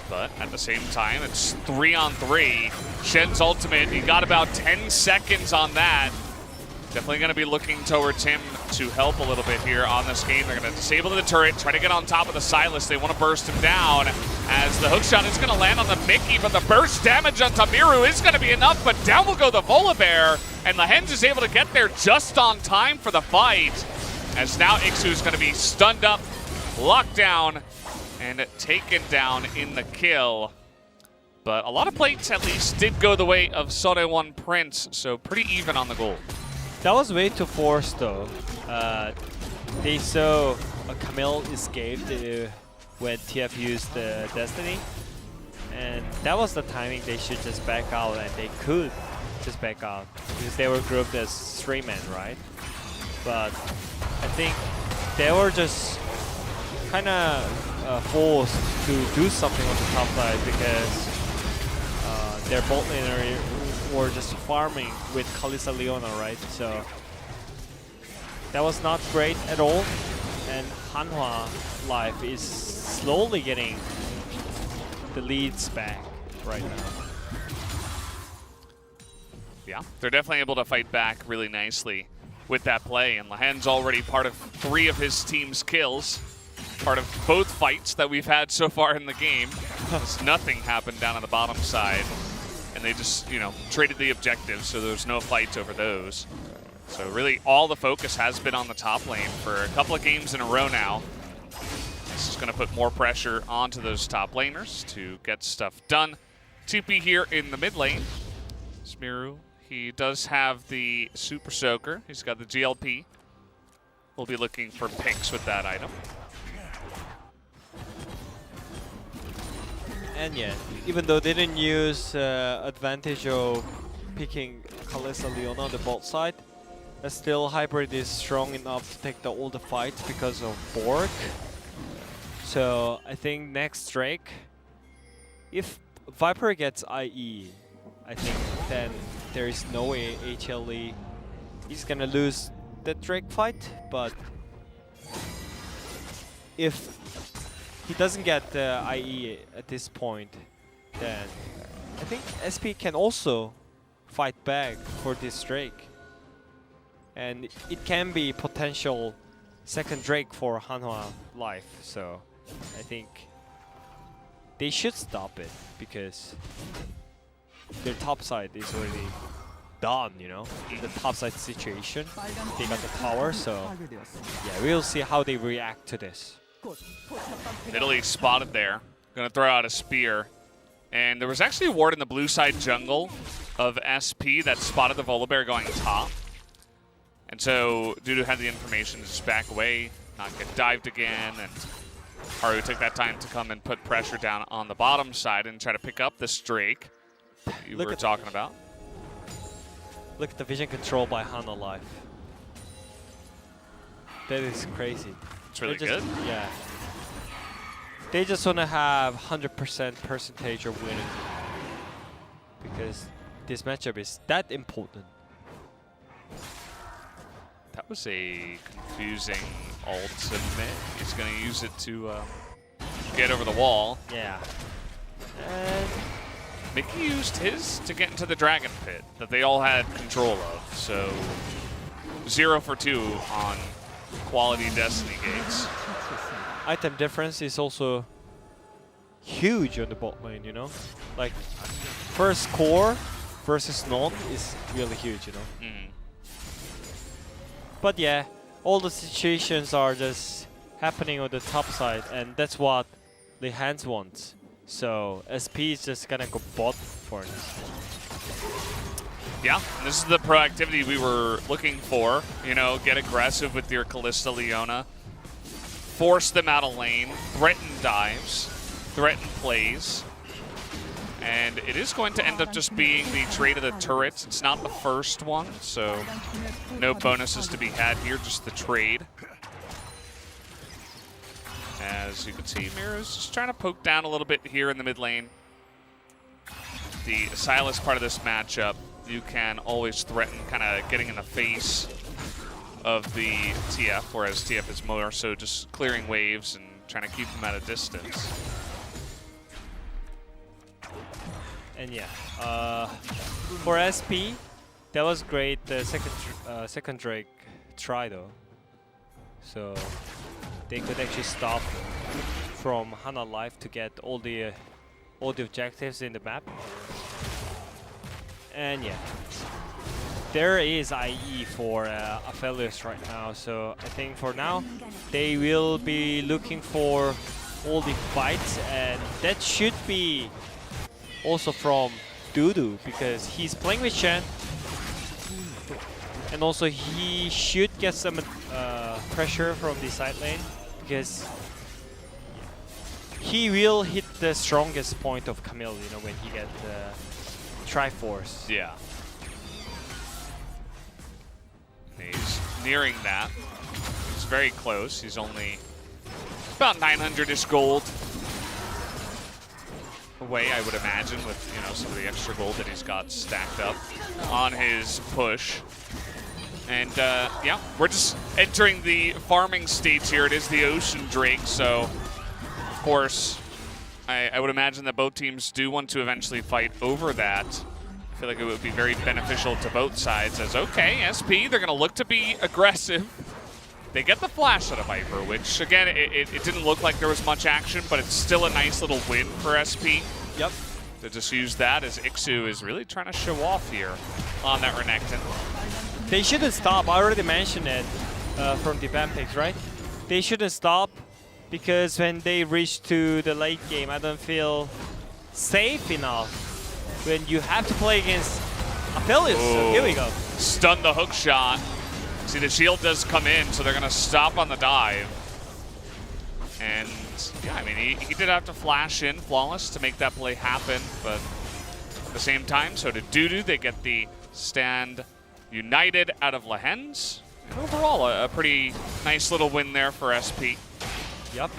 But at the same time, it's 3-on-3. Shen's ultimate, he got about 10 seconds on that. Definitely going to be looking towards him to help a little bit here on this game. They're going to disable the turret, try to get on top of the Sylas. They want to burst him down, as the hookshot is going to land on the Mickey, but the burst damage on Tamiru is going to be enough, but down will go the Volibear, and Lehens is able to get there just on time for the fight, as now Ixu is going to be stunned up, locked down, and taken down in the kill. But a lot of plates at least did go the way of Sore1 Prince, so pretty even on the gold. That was way too forced though. They saw a Camille escaped when TF used the Destiny. And that was the timing they should just back out, and they could just back out because they were grouped as 3-men, right? But I think they were just kind of forced to do something on the top side, because their bot laner were just farming with Kalista Leona, right? So that was not great at all. And Hanwha Life is slowly getting the leads back right now. Yeah, they're definitely able to fight back really nicely with that play. And Lehen's already part of 3 of his team's kills. Part of both fights that we've had so far in the game. Nothing happened down on the bottom side. And they just, you know, traded the objectives, so there's no fights over those. So really all the focus has been on the top lane for a couple of games in a row now. This is going to put more pressure onto those top laners to get stuff done. TP here in the mid lane. Smiru, he does have the Super Soaker. He's got the GLP. We'll be looking for picks with that item. And yeah, even though they didn't use advantage of picking Kalista Leona on the bot side, still Hybrid is strong enough to take all the fights because of Borg. So I think next Drake, if Viper gets IE, I think then there is no way HLE is gonna lose the Drake fight. But if he doesn't get the IE at this point, then I think SP can also fight back for this Drake. And it can be potential second Drake for Hanwha Life. So I think they should stop it because their top side is already done, you know, the top side situation. They got the tower, so yeah, we'll see how they react to this. Italy spotted there. Gonna throw out a spear. And there was actually a ward in the blue side jungle of SP that spotted the Volibear going top. And so Dudu had the information to just back away, not get dived again, and Haru took that time to come and put pressure down on the bottom side and try to pick up this Drake you were talking about. Look at the vision control by Hana Life. That is crazy. It's really good. Yeah. They just want to have 100% percentage of winning because this matchup is that important. That was a confusing ultimate. He's going to use it to get over the wall. Yeah. And Mickey used his to get into the Dragon Pit that they all had control of. So 0 for 2 on quality Destiny gates. item difference is also huge on the bot lane, you know? Like, first core versus none is really huge, you know? But yeah, all the situations are just happening on the top side, and that's what the hands want. So SP is just gonna go bot for this. Yeah, this is the proactivity we were looking for. You know, get aggressive with your Callista Leona. Force them out of lane, threaten dives, threaten plays. And it is going to end up just being the trade of the turrets. It's not the first one, so no bonuses to be had here, just the trade. As you can see, Mira's just trying to poke down a little bit here in the mid lane. The Silas part of this matchup, you can always threaten kind of getting in the face of the TF, whereas TF is more so just clearing waves and trying to keep them at a distance. And yeah, for SP, that was great. The second Drake try though, so they could actually stop from Hana Life to get all the objectives in the map. And yeah, there is IE for Aphelios right now, so I think for now they will be looking for all the fights, and that should be also from Dudu because he's playing with Shen, and also he should get some pressure from the side lane because he will hit the strongest point of Camille, you know, when he gets Triforce. Yeah. He's nearing that. He's very close. He's only about 900-ish gold away, I would imagine, with, you know, some of the extra gold that he's got stacked up on his push. And yeah, we're just entering the farming stage here. It is the Ocean Drake, so of course I would imagine that both teams do want to eventually fight over that. I feel like it would be very beneficial to both sides as, okay, SP, they're gonna look to be aggressive. They get the flash out of Viper, which, again, it didn't look like there was much action, but it's still a nice little win for SP. Yep. To just use that as Ixu is really trying to show off here on that Renekton. They shouldn't stop. I already mentioned it from the ban picks, right? They shouldn't stop because when they reach to the late game, I don't feel safe enough when you have to play against Aphelios. So here we go. Stun the hook shot. See, the shield does come in, so they're going to stop on the dive. And, yeah, I mean, he did have to flash in Flawless to make that play happen, but at the same time, so did Dudu. They get the stand united out of Lehens. And overall, a pretty nice little win there for SP. Yep.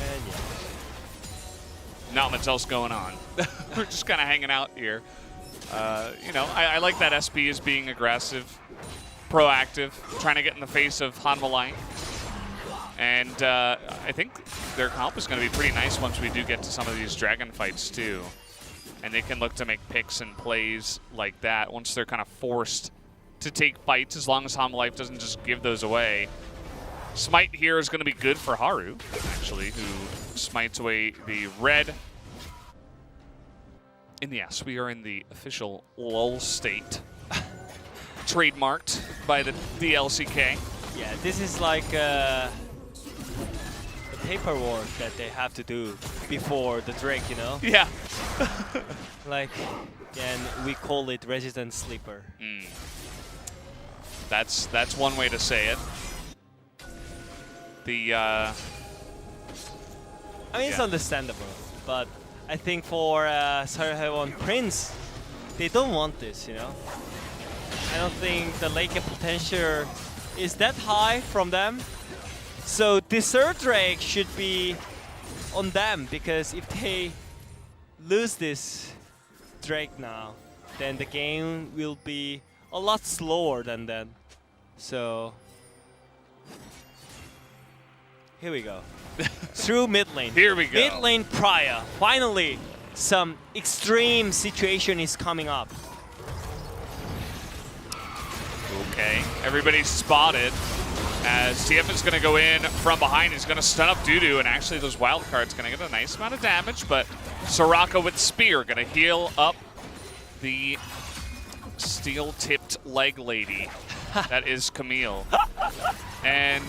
And yeah. Not much else going on. We're just kind of hanging out here. You know, I like that SP is being aggressive, proactive, trying to get in the face of Hanwha. And I think their comp is going to be pretty nice once we do get to some of these dragon fights too. And they can look to make picks and plays like that once they're kind of forced to take fights, as long as Hanwha doesn't just give those away. Smite here is going to be good for Haru, actually, who smites away the red. And yes, we are in the official lull state. Trademarked by the LCK. Yeah, this is like the paperwork that they have to do before the Drake, you know? Yeah. Like, and we call it resident sleeper. Mm. That's one way to say it. I mean, it's understandable, but I think for Sarahewon Prince, they don't want this, you know? I don't think the late game potential is that high from them. So this third Drake should be on them, because if they lose this Drake now, then the game will be a lot slower than that. So here we go. Through mid lane. Here we go. Mid lane Priya. Finally, some extreme situation is coming up. Okay, everybody's spotted as TF is going to go in from behind. He's going to stun up Dudu, and actually those wild cards going to get a nice amount of damage, but Soraka with Spear going to heal up the steel-tipped leg lady. That is Camille. And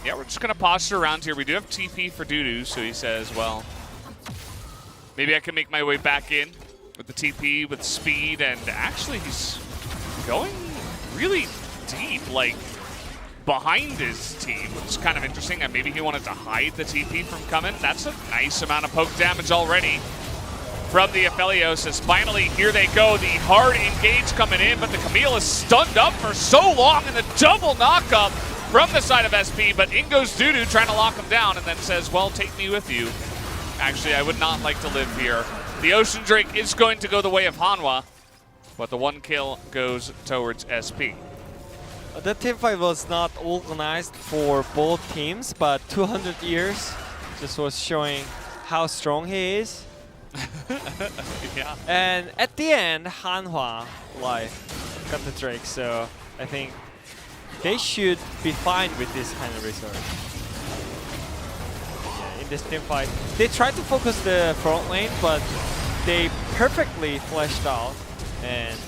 yeah, we're just going to posture around here. We do have TP for Dudu, so he says, well, maybe I can make my way back in with the TP, with speed, and actually he's going really deep, like behind his team, which is kind of interesting. And maybe he wanted to hide the TP from coming. That's a nice amount of poke damage already from the Aphelios, as finally here they go. The hard engage coming in, but the Camille is stunned up for so long, and the double knockup from the side of SP, but in goes Dudu trying to lock him down, and then says, well, take me with you. Actually, I would not like to live here. The Ocean Drake is going to go the way of Hanwha, but the one kill goes towards SP. The teamfight was not organized for both teams, but 200 years just was showing how strong he is. Yeah. And at the end, Hanwha got the Drake, so I think they should be fine with this kind of result. Yeah, in this teamfight, they tried to focus the front lane, but they perfectly flashed out and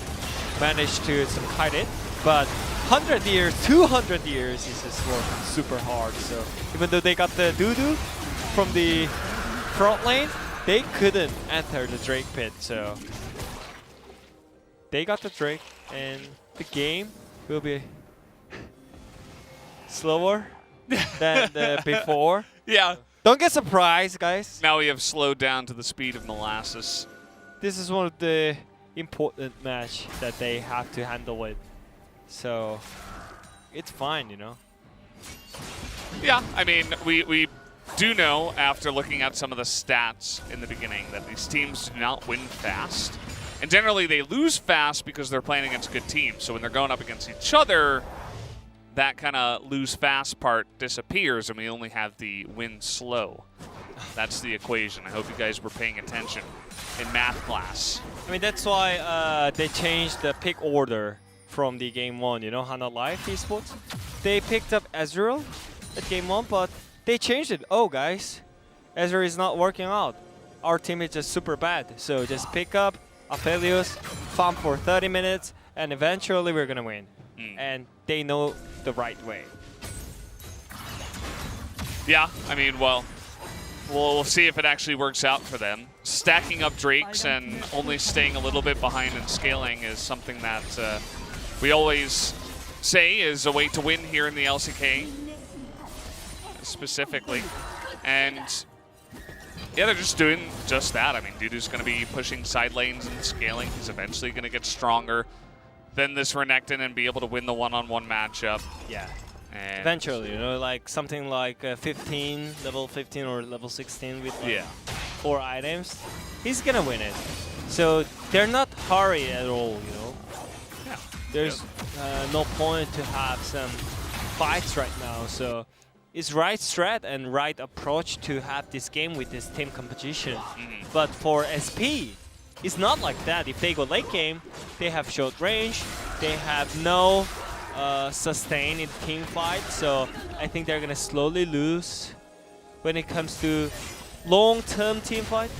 managed to hide it. But 100 years, 200 years is just working super hard. So even though they got the Dudu from the front lane, they couldn't enter the Drake pit. So they got the Drake, and the game will be slower than before. Yeah. Don't get surprised, guys. Now we have slowed down to the speed of molasses. This is one of the important match that they have to handle with. So it's fine, you know. Yeah, I mean, we do know after looking at some of the stats in the beginning that these teams do not win fast. And generally they lose fast because they're playing against good teams. So when they're going up against each other, that kind of lose fast part disappears and we only have the win slow. That's the equation. I hope you guys were paying attention in math class. I mean, that's why they changed the pick order from the game 1, you know, Hana Live esports. They picked up Ezreal at game 1, but they changed it. Oh, guys, Ezreal is not working out. Our team is just super bad. So just pick up Aphelios, farm for 30 minutes, and eventually we're going to win. And they know the right way. Yeah, I mean, well, we'll see if it actually works out for them. Stacking up Drakes and only staying a little bit behind and scaling is something that we always say is a way to win here in the LCK, specifically. And yeah, they're just doing just that. I mean, Dudu's going to be pushing side lanes and scaling. He's eventually going to get stronger than this Renekton and be able to win the one-on-one matchup. Yeah. And eventually, you know, like something like level 15 or level 16 with like 4 items, he's gonna win it. So they're not hurry at all, you know. Yeah. There's no point to have some fights right now. So it's right strat and right approach to have this game with this team competition. But for SP, it's not like that. If they go late game, they have short range, they have no sustain in team fight, so I think they're gonna slowly lose when it comes to long-term team fight.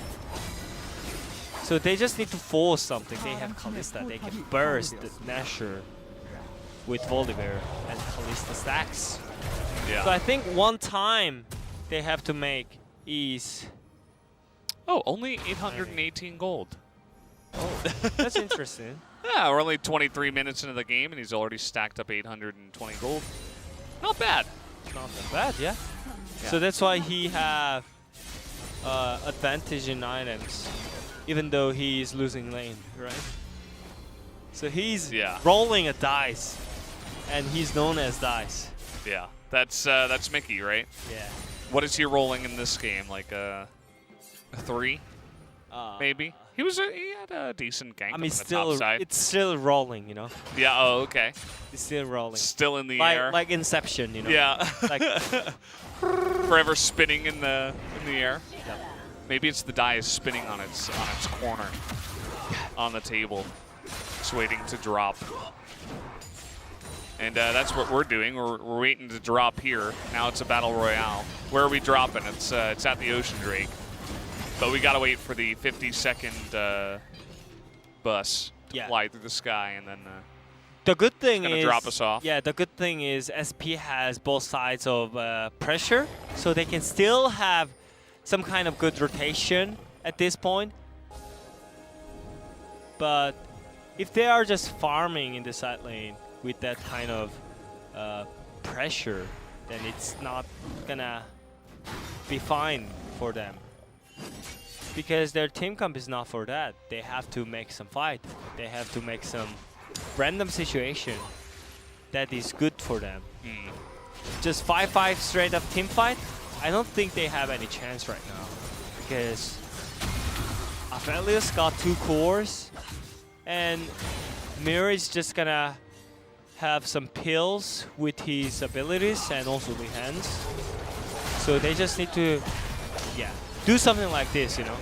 So they just need to force something. They have Kalista, they can burst Nashor with Volibear and Kalista stacks. Yeah. So I think one time they have to make is... Oh, only 818 gold. Oh, that's interesting. Yeah, we're only 23 minutes into the game, and he's already stacked up 820 gold. Not bad. Not that bad, yeah. So that's why he have advantage in items, even though he's losing lane, right? So he's rolling a dice, and he's known as Dice. Yeah, that's Mickey, right? Yeah. What is he rolling in this game? Like a 3, maybe? He had a decent gank. I mean, on the top side. it's still rolling, you know. Yeah. Oh, okay. It's still rolling. Still in the air. Like Inception, you know. Yeah. Like forever spinning in the air. Yep. Maybe it's the die is spinning on its corner on the table, just waiting to drop. And that's what we're doing. We're waiting to drop here. Now it's a battle royale. Where are we dropping? It's at the Ocean Drake. But we gotta wait for the 50-second bus to fly through the sky, and then the good thing is drop us off. Yeah, the good thing is SP has both sides of pressure, so they can still have some kind of good rotation at this point. But if they are just farming in the side lane with that kind of pressure, then it's not gonna be fine for them. Because their team comp is not for that. They have to make some fight. They have to make some random situation that is good for them. Just 5-5 straight up team fight, I don't think they have any chance right now. Because Aphelios got 2 cores, and Mir is just gonna have some pills with his abilities and also the hands. So they just need to, do something like this, you know.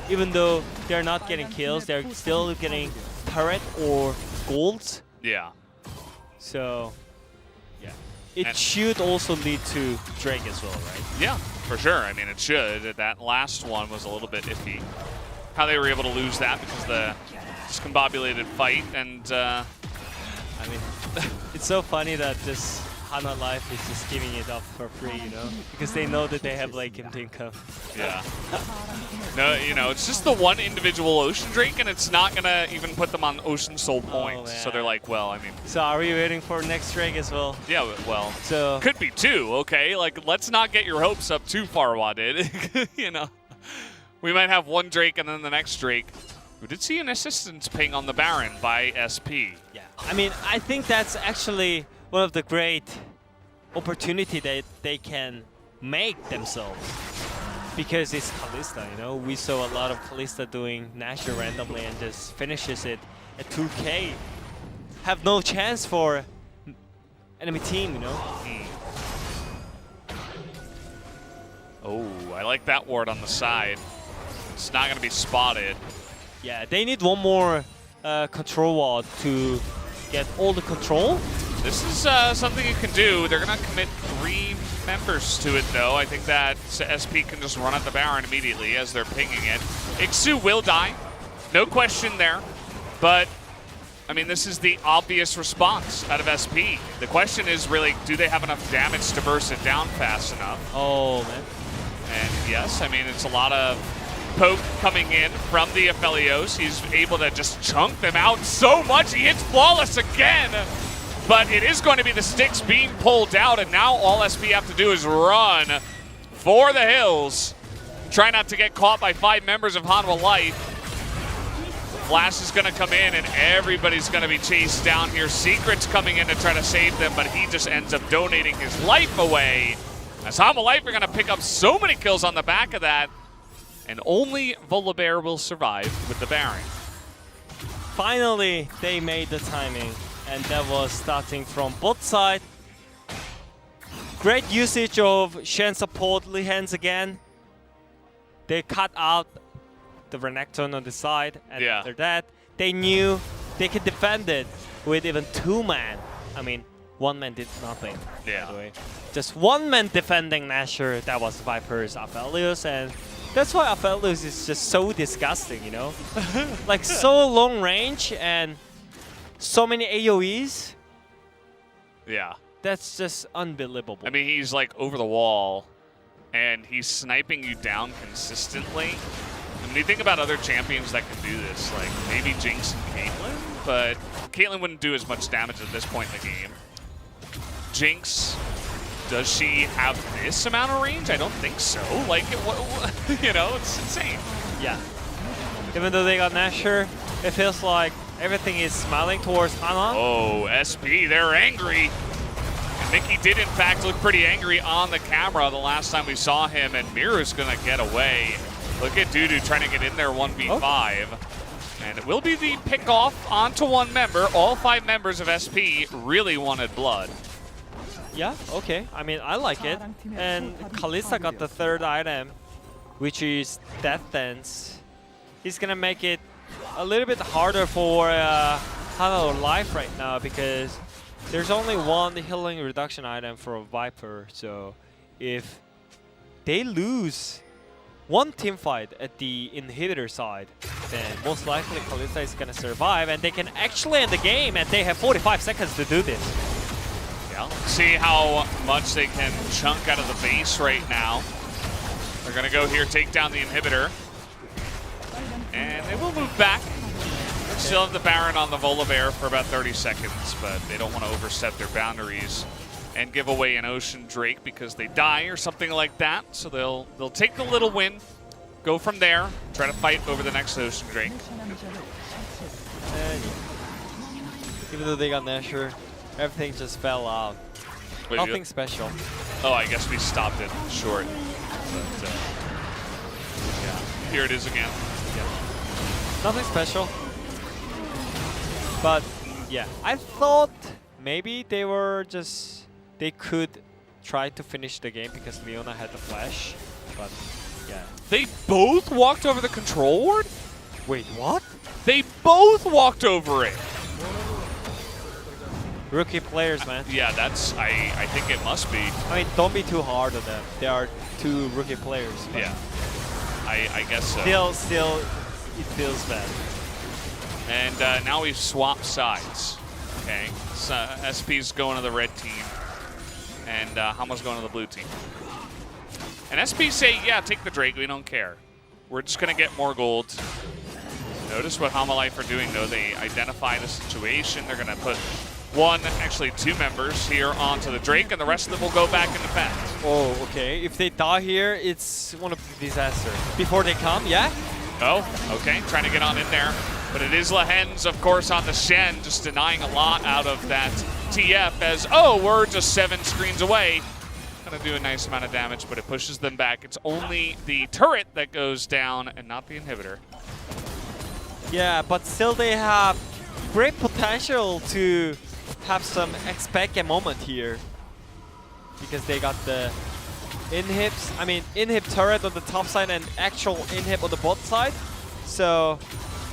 Even though they're not getting kills, they're still getting turret or golds. Yeah. So, it should also lead to Drake as well, right? Yeah, for sure. I mean, it should. That last one was a little bit iffy. How they were able to lose that because the discombobulated fight, and I mean, it's so funny that this Hana Life is just giving it up for free, you know, because they know that they have Lake and income. Yeah. No, you know, it's just the one individual Ocean Drake, and it's not gonna even put them on Ocean Soul points. So they're like, well, I mean. So are we waiting for next Drake as well? Yeah, well, so could be 2. Okay, like let's not get your hopes up too far, Wadid. You know, we might have 1 Drake and then the next Drake. We did see an assistance ping on the Baron by SP. Yeah. I mean, I think that's actually one of the great opportunity that they can make themselves, because it's Kalista, you know. We saw a lot of Kalista doing Nashor randomly and just finishes it at 2k. Have no chance for enemy team, you know. Oh, I like that ward on the side. It's not gonna be spotted. Yeah, they need one more control ward to get all the control. This is something you can do. They're going to commit 3 members to it, though. I think that SP can just run at the Baron immediately as they're pinging it. Ixu will die. No question there. But, I mean, this is the obvious response out of SP. The question is really, do they have enough damage to burst it down fast enough? Oh, man. And yes, I mean, it's a lot of poke coming in from the Aphelios. He's able to just chunk them out so much. He hits flawless again. But it is going to be the sticks being pulled out, and now all SP have to do is run for the hills. Try not to get caught by 5 members of Hanwha Life. Flash is going to come in, and everybody's going to be chased down here. Secret's coming in to try to save them, but he just ends up donating his life away. As Hanwha Life are going to pick up so many kills on the back of that, and only Volibear will survive with the Baron. Finally, they made the timing. And that was starting from bot side. Great usage of Shen support Lihans again. They cut out the Renekton on the side, and after that, they knew they could defend it with even 2-man I mean, one man did nothing. Yeah. By the way, just one man defending Nashor. That was Viper's Aphelios, and that's why Aphelios is just so disgusting. You know, like so long range and so many AOE's. Yeah. That's just unbelievable. I mean, he's like over the wall, and he's sniping you down consistently. I mean, you think about other champions that can do this, like maybe Jinx and Caitlyn, but Caitlyn wouldn't do as much damage at this point in the game. Jinx, does she have this amount of range? I don't think so. Like, you know, it's insane. Yeah. Even though they got Nashor, it feels like everything is smiling towards Hana. Oh, SP, they're angry. And Mickey did, in fact, look pretty angry on the camera the last time we saw him, and Miru's going to get away. Look at Dudu trying to get in there 1v5. And it will be the pick-off onto one member. All 5 members of SP really wanted blood. Yeah, okay. I mean, I like it. And Kalista got the 3rd item, which is Death Dance. He's going to make it a little bit harder for Hana Life right now because there's only one healing reduction item for a Viper. So if they lose one team fight at the inhibitor side, then most likely Kalista is going to survive and they can actually end the game, and they have 45 seconds to do this. Yeah, let's see how much they can chunk out of the base right now. They're going to go here, take down the inhibitor. And they will move back. They still have the Baron on the Volibear for about 30 seconds, but they don't want to overstep their boundaries and give away an Ocean Drake because they die or something like that. So they'll take the little win, go from there, try to fight over the next Ocean Drake. And even though they got Nashor, everything just fell out. Wait, Nothing special. Oh, I guess we stopped it short. But yeah, here it is again. Nothing special. But yeah, I thought maybe they could try to finish the game because Leona had the flash. But yeah. They both walked over the control ward? Wait, what? They both walked over it. Rookie players, man. Yeah, I think it must be. I mean, don't be too hard on them. They are 2 rookie players. Yeah, I guess so. Still, it feels bad. And now we've swapped sides. Okay, so SP's going to the red team, and Hama's going to the blue team. And SP say, yeah, take the Drake, we don't care. We're just going to get more gold. Notice what Hama Life are doing, though. They identify the situation. They're going to put 2 members here onto the Drake, and the rest of them will go back and defend. Oh, okay. If they die here, it's one of the disaster. Before they come, yeah? Oh, okay. Trying to get on in there. But it is Lehens, of course, on the Shen, just denying a lot out of that TF as, oh, we're just 7 screens away. Gonna do a nice amount of damage, but it pushes them back. It's only the turret that goes down and not the inhibitor. Yeah, but still they have great potential to have some expect a moment here. Because they got the inhib turret on the top side and actual inhib on the bot side. So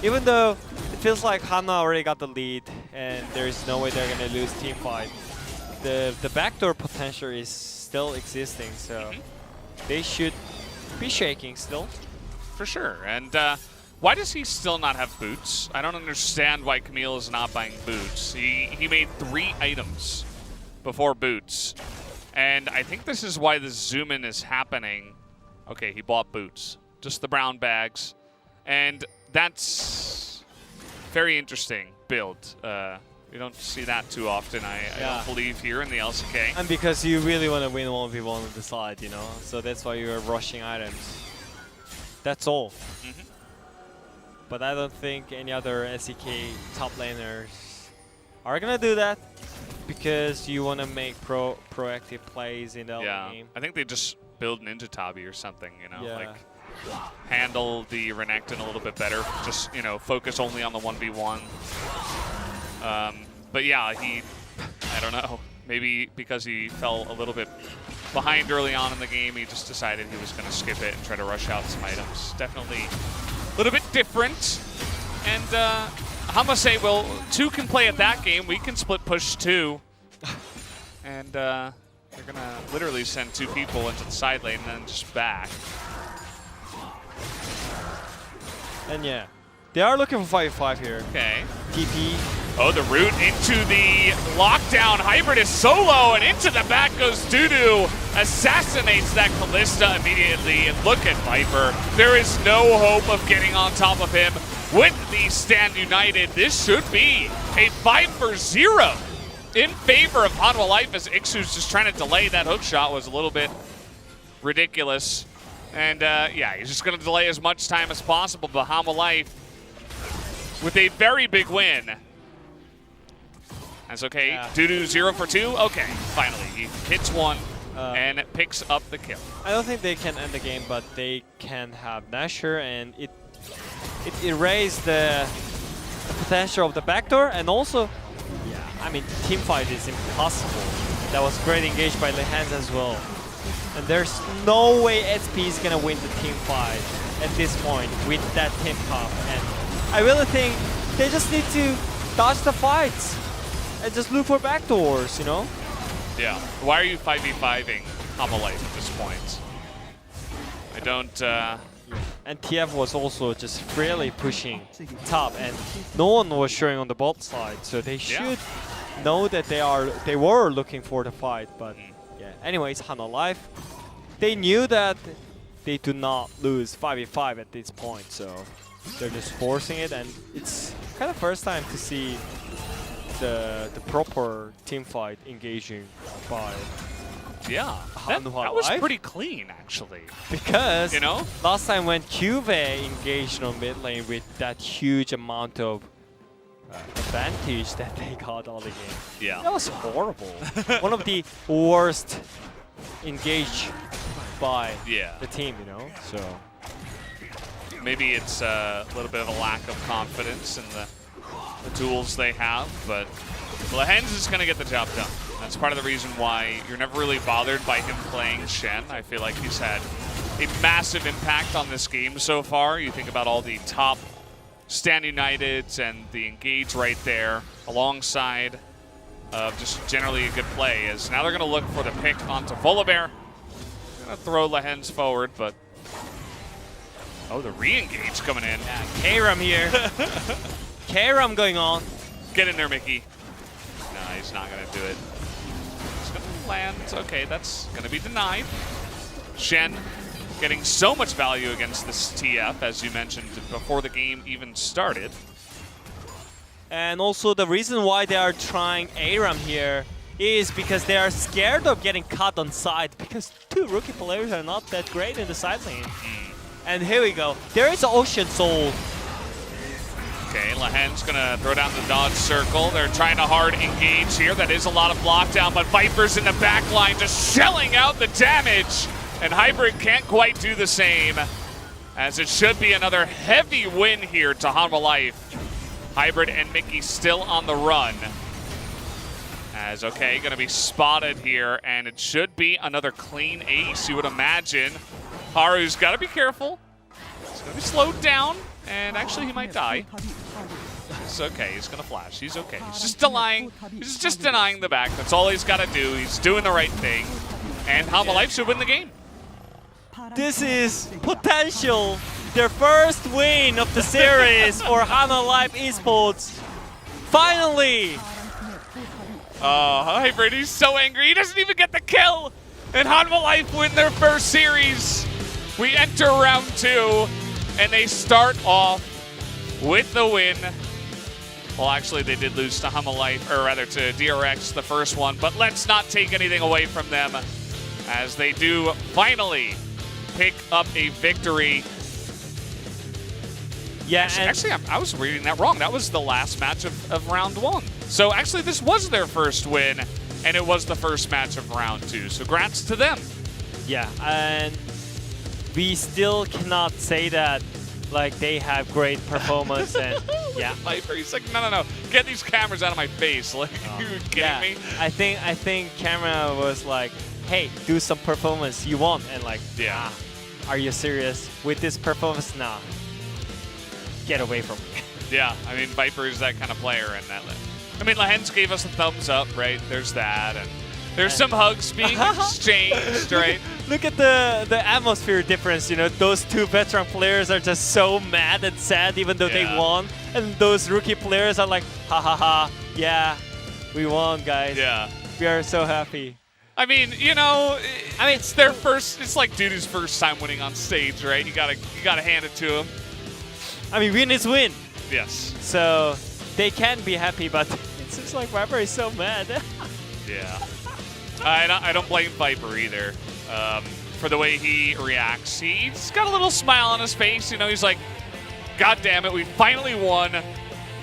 even though it feels like Hana already got the lead and there's no way they're gonna lose team fight, the backdoor potential is still existing, so they should be shaking still. For sure. And why does he still not have boots? I don't understand why Camille is not buying boots. He made 3 items before boots. And I think this is why the zoom in is happening. Okay, he bought boots. Just the brown bags. And that's very interesting build. We don't see that too often, I don't believe, here in the LCK. And because you really want to win 1v1 on the side, you know? So that's why you're rushing items. That's all. But I don't think any other LCK top laners are gonna do that because you want to make proactive plays in the early game. I think they just build Ninja Tabi or something, you know? Like handle the Renekton a little bit better. Just, you know, focus only on the 1v1. But yeah, I don't know. Maybe because he fell a little bit behind early on in the game, he just decided he was going to skip it and try to rush out some items. Definitely a little bit different. And Hama say, well, 2 can play at that game. We can split push 2. And they're going to literally send 2 people into the side lane and then just back. And yeah, they are looking for 5v5 here. Okay. TP. Oh, the root into the lockdown. Hybrid is solo, and into the back goes Dudu. Assassinates that Callista immediately. And look at Viper. There is no hope of getting on top of him with the Stand United. This should be a 5-for-0 in favor of Hanwha Life, as Ixu's just trying to delay that hook shot. Was a little bit ridiculous. And yeah, he's just going to delay as much time as possible. But Hanwha Life with a very big win. That's okay. Yeah. Dudu 0 for 2. Okay, finally. He hits one and picks up the kill. I don't think they can end the game, but they can have Nasher, and it erased the potential of the backdoor, and also, yeah, I mean, team fight is impossible. That was great engaged by Lehans as well. And there's no way SP is gonna win the team fight at this point with that team comp. And I really think they just need to dodge the fights and just look for backdoors, you know? Yeah. Why are you 5v5ing Hanwha Life at this point? I don't... And TF was also just really pushing top, and no one was showing on the bot side, so they should know that they were looking for the fight. But yeah, anyways, Hanwha Life, they knew that they do not lose 5v5 at this point, so they're just forcing it, and it's kind of first time to see the proper team fight engaging by Yeah, that was pretty clean, actually. Because, you know, last time when Juve engaged on mid lane with that huge amount of advantage that they got all the game. Yeah. That was horrible. One of the worst engaged by the team, you know? So maybe it's a little bit of a lack of confidence in the tools they have, but Lehans is going to get the job done. That's part of the reason why you're never really bothered by him playing Shen. I feel like he's had a massive impact on this game so far. You think about all the top Stand Uniteds and the engage right there, alongside of just generally a good play. As now they're going to look for the pick onto Volibear. Going to throw Lehans forward, but oh, the re-engage coming in. Yeah, K-Ram here. K-Ram going on. Get in there, Mickey. No, he's not going to do it. He's going to land. Okay, that's going to be denied. Shen getting so much value against this TF, as you mentioned, before the game even started. And also the reason why they are trying ARAM here is because they are scared of getting caught on side, because 2 rookie players are not that great in the side lane. And here we go. There is an Ocean Soul. Okay, Lehans gonna throw down the dodge circle. They're trying to hard engage here. That is a lot of lockdown, but Viper's in the back line just shelling out the damage. And Hybrid can't quite do the same, as it should be another heavy win here to Hanwha Life. Hybrid and Mickey still on the run. As, okay, gonna be spotted here, and it should be another clean ace, you would imagine. Haru's gotta be careful. He's gonna be slowed down, and actually he might die. It's okay, he's gonna flash, he's okay. He's just denying the back, that's all he's gotta do. He's doing the right thing, and Hanwha Life should win the game. This is potential, their first win of the series for Hanwha Life Esports. Finally! Hybrid, he's so angry, he doesn't even get the kill! And Hanwha Life win their first series. We enter round 2, and they start off with the win. Well, actually, they did lose to Hanwha Life, or rather to DRX the first one, but let's not take anything away from them, as they do finally pick up a victory. Yeah, actually, I was reading that wrong. That was the last match of round 1. So actually, this was their first win, and it was the first match of round 2. So congrats to them. Yeah, and we still cannot say that like they have great performance. And yeah, Viper, he's like, no, get these cameras out of my face. Like, you kidding me? I think camera was like, hey, do some performance you want, and like, yeah, are you serious with this performance? Nah, get away from me. Yeah, I mean, Viper is that kind of player, and that I mean, Lahens gave us a thumbs up, right? There's that, and there's some hugs being exchanged, right? Look at the atmosphere difference, you know, those two veteran players are just so mad and sad even though they won, and those rookie players are like, ha ha ha, yeah, we won, guys. Yeah. We are so happy. I mean, you know, I mean, it's their first, it's like Dudu's first time winning on stage, right? You gotta hand it to him. I mean, win is win. Yes. So they can be happy, but it's just like Viper is so mad. Yeah. I don't blame Viper either for the way he reacts. He's got a little smile on his face. You know, he's like, God damn it, we finally won.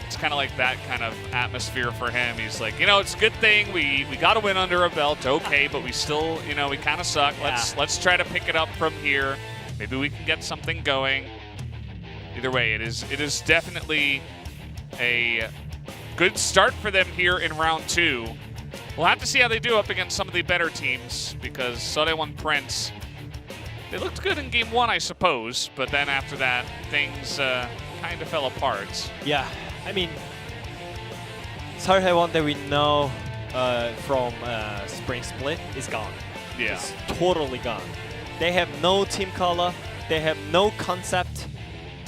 It's kind of like that kind of atmosphere for him. He's like, you know, it's a good thing. We got to win under a belt. Okay, but we still, you know, we kind of suck. Let's try to pick it up from here. Maybe we can get something going. Either way, it is definitely a good start for them here in round 2. We'll have to see how they do up against some of the better teams because Sorewon Prince, they looked good in game 1, I suppose, but then after that, things kind of fell apart. Yeah, I mean, Sorewon that we know from Spring Split is gone. Yeah. It's totally gone. They have no team color, they have no concept,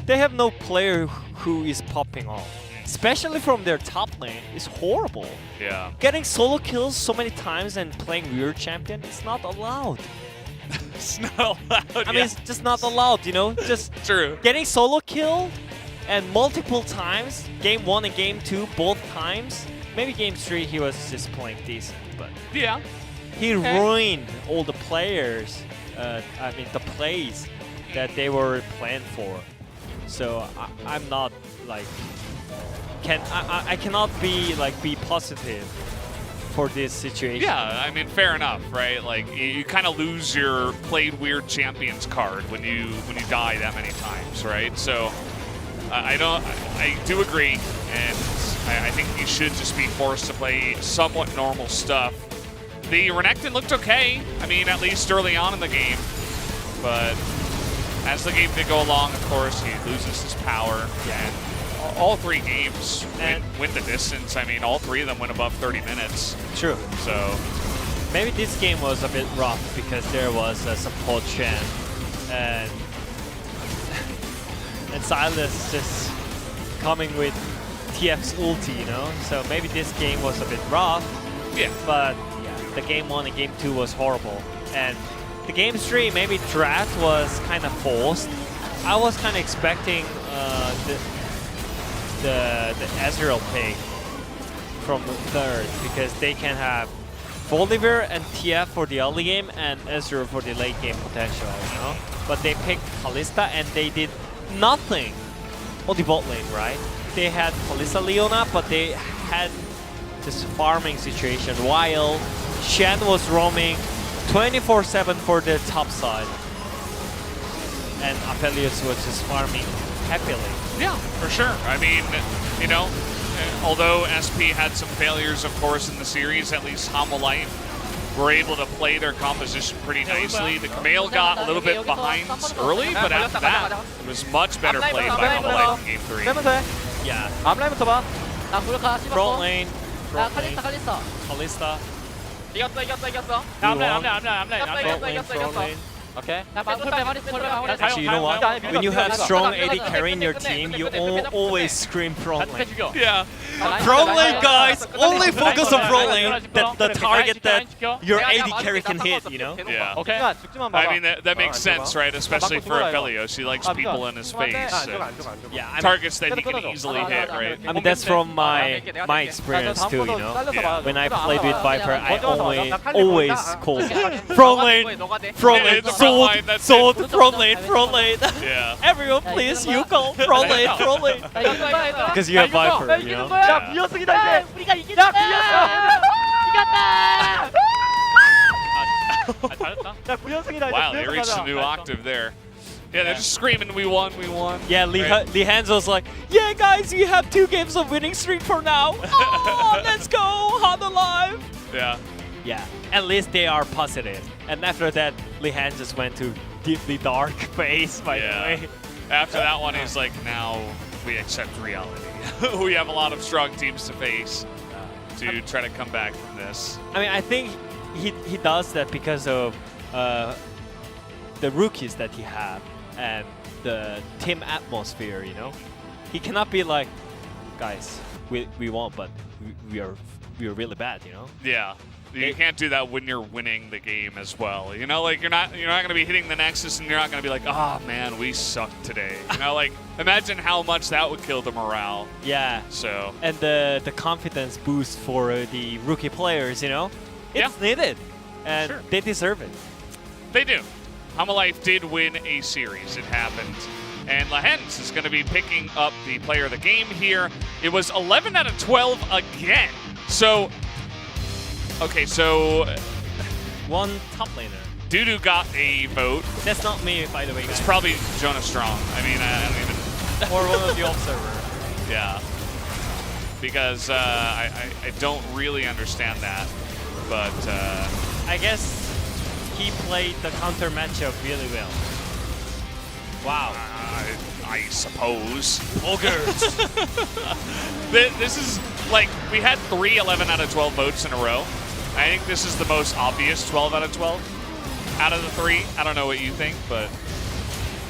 they have no player who is popping off. Especially from their top lane, is horrible. Yeah. Getting solo kills so many times and playing weird champion, it's not allowed. It's not allowed. I mean, it's just not allowed, you know? Just true. Getting solo kill and multiple times, game 1 and game 2, both times. Maybe game 3 he was just playing decent, but yeah, he ruined all the players. I mean, the plays that they were planned for. So I'm not like. I cannot be positive for this situation. Yeah, I mean, fair enough, right? Like you kind of lose your played weird champions card when you die that many times, right? So I do agree, and I think you should just be forced to play somewhat normal stuff. The Renekton looked okay. I mean, at least early on in the game, but as the game did go along, of course, he loses his power. And all 3 games win the distance. I mean, all 3 of them went above 30 minutes. True. So maybe this game was a bit rough because there was a support champ and Silas just coming with TF's ulti, you know? So maybe this game was a bit rough. Yeah. But yeah, the game 1 and game 2 was horrible. And the game 3, maybe draft was kind of forced. I was kind of expecting the Ezreal pick from the 3rd because they can have Volibear and TF for the early game and Ezreal for the late game potential, you know? But they picked Kalista and they did nothing on the bot lane, right? They had Kalista Leona, but they had this farming situation while Shen was roaming 24/7 for the top side. And Aphelios was just farming happily. yeah, for sure. I mean, you know, although SP had some failures, of course, in the series, at least Homolife were able to play their composition pretty nicely. The Camille got a little bit behind early, but after that, it was much better played by Homolife in game 3. Yeah. 앞라인부터 봐. 나 불카 씹었고. Front lane. 나 칼리스타. Kalista. 이겼어. Front lane. 오케이. 나 방풀 Actually, you know what? When you have strong AD carry in your team, you always scream front lane. Yeah. Front lane, guys! Only focus on front lane, the target that your AD carry can hit, you know? Yeah. 오케이. 죽지만 I 봐봐. mean, that makes sense, right? Especially for Aphelios. He likes people in his face. And Yeah, I mean, targets that he can easily hit, right? I mean that's from my experience too, you know? When I played with Viper, I always call front lane, sword, front lane. Yeah. Everyone please, you call front lane. Because you have Viper, you know? 야, 비었습니다 이제. 우리가 이겼다. 야, 비었어. 이겼다. 야, 9연승이다. Wow, they reached a new octave there. Yeah, they're just screaming, we won. Yeah, Lee Hans was like, yeah guys, you have 2 games of winning streak for now. Oh, let's go, hard alive. Yeah. Yeah, at least they are positive. And after that, Lee Han just went to deeply dark phase, by the way. After that one, he's like, now we accept reality. We have a lot of strong teams to face. to try to come back from this. I mean, I think he does that because of the rookies that he have and the team atmosphere. You know, he cannot be like, guys, we won, but we are really bad. You know. Yeah. You can't do that when you're winning the game as well. You know, like you're not going to be hitting the Nexus and you're not going to be like, oh man, we sucked today. You know, like imagine how much that would kill the morale. Yeah. So. And the confidence boost for the rookie players, you know, it's needed, and they deserve it. They do. Hamalife did win a series. It happened. And Lahens is going to be picking up the player of the game here. It was 11 out of 12 again. So. Okay, so one top laner. Dudu got a vote. That's not me, by the way, guys. It's probably Jonas Strong. I mean, I don't even. Or one of the observer. Yeah. Because I don't really understand that, but I guess he played the counter matchup really well. Wow. I suppose. Ogres. This is like we had 3 11 out of 12 votes in a row. I think this is the most obvious 12 out of 12 out of the 3. I don't know what you think, but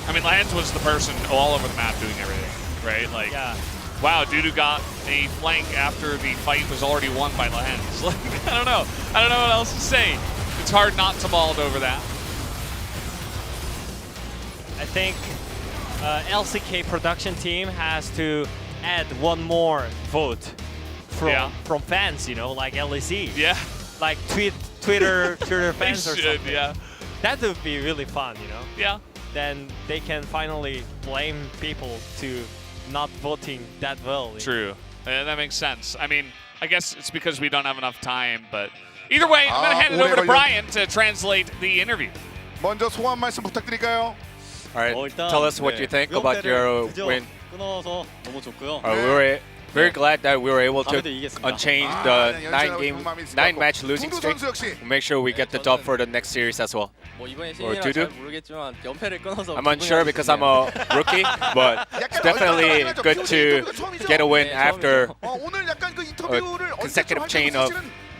I mean, Lahens was the person all over the map doing everything, right? Like, wow, Dudu got a flank after the fight was already won by Lahens. Like, I don't know. I don't know what else to say. It's hard not to mauled over that. I think LCK production team has to add one more vote from fans, you know, like LEC. Yeah. Like Twitter fans or should, something. yeah. That would be really fun, you know? Yeah. Then they can finally blame people to not voting that well. True. That makes sense. I mean, I guess it's because we don't have enough time, but either way, I'm going to hand it over to Brian to translate the interview. 먼저 소감 말씀 부탁드릴까요? All right, tell us what you think about your win. 끊어서 너무 좋고요. We were very glad that we were able to unchain the 9-match losing streak. We'll make sure we get the dub for the next series as well. 뭐 이번에 Or 신인이라 Dudu? 잘 모르겠지만 연패를 끊어서 I'm unsure because I'm a rookie, but it's definitely good to get a win after 오늘 약간 그 인터뷰를 a consecutive chain of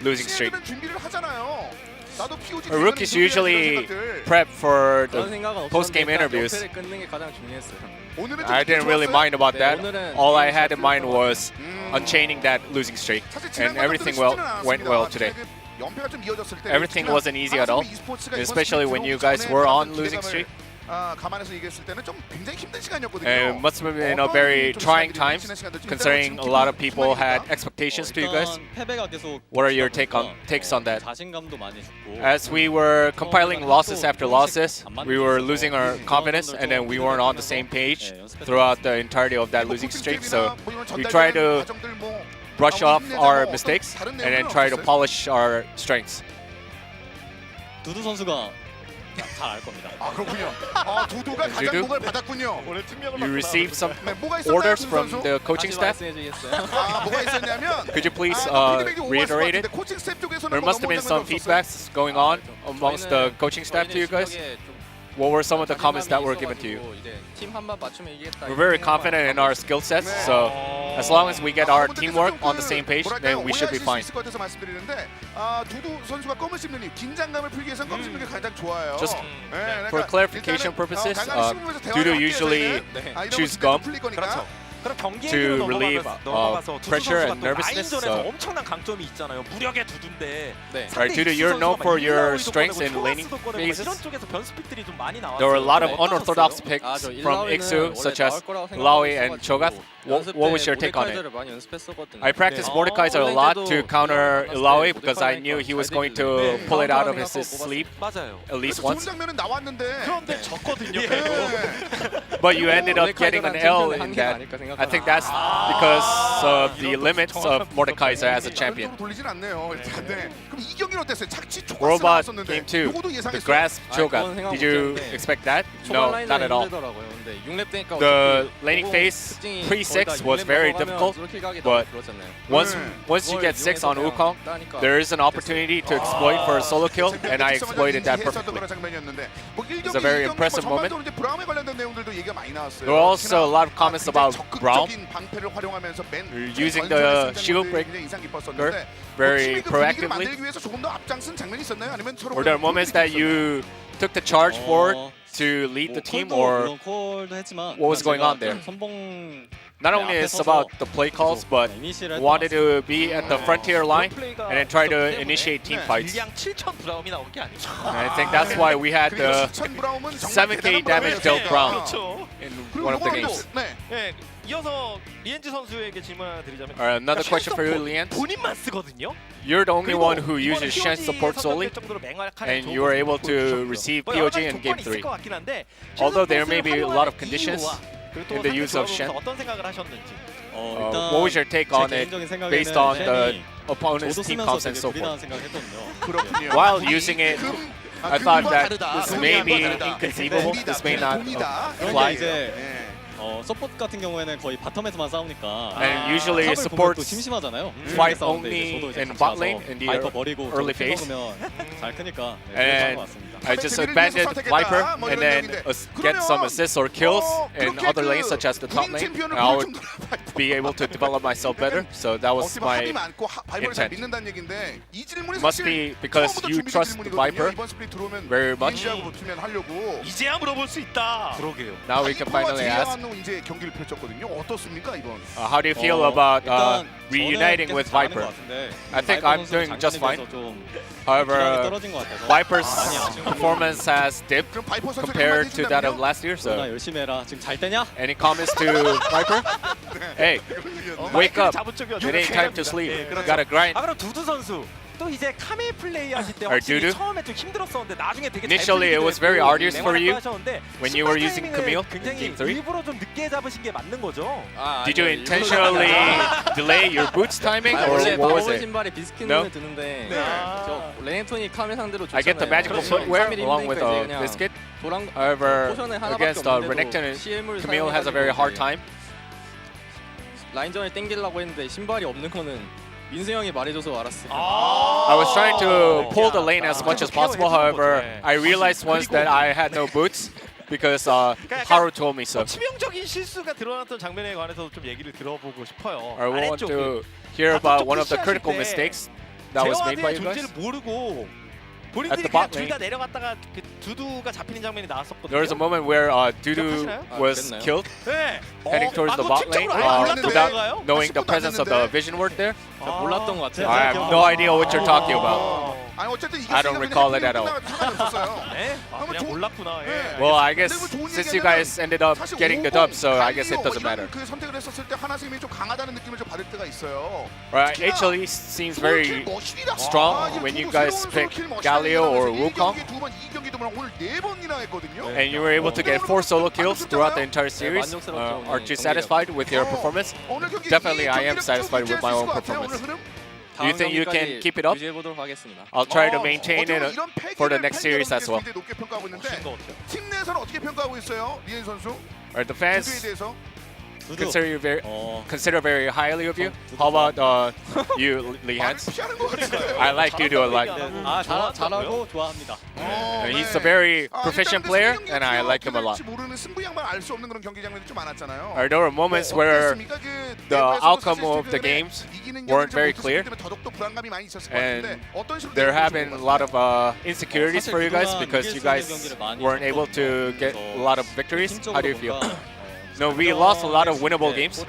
losing streak. 준비를 하잖아요. 나도 POG Rookies usually prep for 그런 the 생각은 post-game 없었는데 interviews. 연패를 끊는 게 가장 중요했어요. I didn't really mind about that. All I had in mind was unchaining that losing streak, and everything went well today. Everything wasn't easy at all, especially when you guys were on losing streak. It must have been a very trying time, considering a lot of people had expectations to you guys. What are your takes on that? As we were compiling losses after losses, we were losing our confidence, and then we weren't on the same page throughout the entirety of that losing streak. So we try to brush off our mistakes and then try to polish our strengths. 두두 선수가 잘 알 겁니다. 아 그렇군요. 아 두두가 가장 목을 받았군요. You received some orders from the coaching staff. 아 뭐가 있었냐면 Could you please reiterate it? There must have been some feedbacks going on amongst the coaching staff to you guys. What were some of the comments that were given to you? We're very confident in our skill sets, so as long as we get our teamwork on the same page, then we should be fine. Just for clarification purposes, Dudu usually chews gum to relieve pressure and nervousness. So. 엄청난 강점이 있잖아요. 무력의 두두인데. Right, Dudu, you're known for your strengths in laning phases. 이런 쪽에서 변수픽들이 좀 많이 나왔어요. There were a lot of unorthodox picks from Iksu, such as Lawi and Cho'Gath. What was your take on it? I practiced Mordekaiser a lot to counter Ilaoi because I knew he was going to pull it out of his sleeve at least once. 그런데 졌거든요. But you ended up getting an L in that. I think that's because of the limits of Mordekaiser as a champion. Robot Game 2, the Grasp Cho'Gath. Did you expect that? No, not at all. the laning phase pre-6 was very difficult, but once you get 6 on Wukong, there is an opportunity to exploit for a solo kill, and I exploited that perfectly. It's a very impressive moment. There were also a lot of comments about Braum using the shield breaker very proactively. Were there moments that you took the charge forward to lead the team, or what was going on there? Not only it's about the play calls, but wanted to be at the frontier line and then try to initiate team fights. And I think that's why we had the 7k damage dealt Braum in one of the games. 이어서 리엔지 선수에게 질문 하나 드리자면 Alright, another question for you, Lian. 본인만 쓰거든요. You're the only one who uses Shen support solely, and you were able to receive POG in Game 3. Although there may be a lot of conditions in the use of Shen. 어떤 생각을 하셨는지. What was your take on it based on the opponent's team comps and so forth? While using it, I thought that this may be inconceivable, this may not apply. 서포트 같은 경우에는 거의 바텀에서만 싸우니까 And usually supports 심심하잖아요. fight only in bot lane in the early phase. 잘 크니까 And I just abandoned Viper and then get some assists or kills in other lanes such as the top lane. And I would be able to develop myself better. So that was my intent. Must be because you trust Viper very much. 이제야 물어볼 수 있다. 그러게요. Now we can finally ask. 이제 경기를 펼쳤거든요. 어떻습니까 이번? How do you feel about reuniting with Viper? I think I'm doing just fine. However, Viper's performance has dipped compared to that of last year. So, 열심히 해라. 지금 잘 때냐? any comments to Viper? Hey, wake up! It ain't time to sleep. You gotta grind. 그럼 두두 선수. 또 이제 카메 플레이 하실 때 Dudu? 처음에 좀 힘들었었는데 나중에 되게 Initially, it was very arduous for you when you were using Camille in 굉장히 Game 3. 일부러 좀 늦게 잡으신 게 맞는 거죠? Did you intentionally delay your boots timing, or what was it? No? I get the magical footwear along with Biscuit. However, against Renekton, Camille has a very hard time. 라인전을 땡기려고 했는데 신발이 없는 거는 민수 형이 말해줘서 알았어요. I was trying to pull the lane as much as possible. However, I realized once that I had no boots because Haru told me so. 치명적인 실수가 드러났던 장면에 관해서도 좀 얘기를 들어보고 싶어요. I want to hear about one of the critical mistakes that was made by you guys. 존재를 모르고 At 본인들이 the 그냥 bot 둘 lane. 다 내려갔다가 그 두두가 잡히는 장면이 나왔었거든요. There was a moment where Dudu was killed, 네. heading towards the bot lane without knowing the presence of the vision ward there. 몰랐던 것 같아요. I have no idea what you're talking about. 아니 어쨌든 I don't recall it at all. 네? 그냥 몰랐구나. 예. Well, I guess since you guys ended up getting the dub, so I guess it doesn't matter. 그 선택을 했었을 때 하나생명이 좀 강하다는 느낌을 좀 받을 때가 있어요. Right, HLE seems very strong when you guys pick Galio or Wukong. And you were able to get 4 solo kills throughout the entire series. Aren't you satisfied with your performance? Definitely, I am satisfied with my own performance. Do you think you can keep it up? I'll try to maintain it for the next series as well. 팀 내에서는 어떻게 평가하고 있어요, 리엔 선수? Alright, the fans consider very highly of you. How about you, Lee Hans? I like you a lot. 잘하고 좋아합니다. He's a very proficient player, and I like him a lot. There were moments where the outcome of the games weren't very clear, and there have been a lot of insecurities for you guys because you guys weren't able to get a lot of victories. How do you feel? No, we lost a lot of winnable games.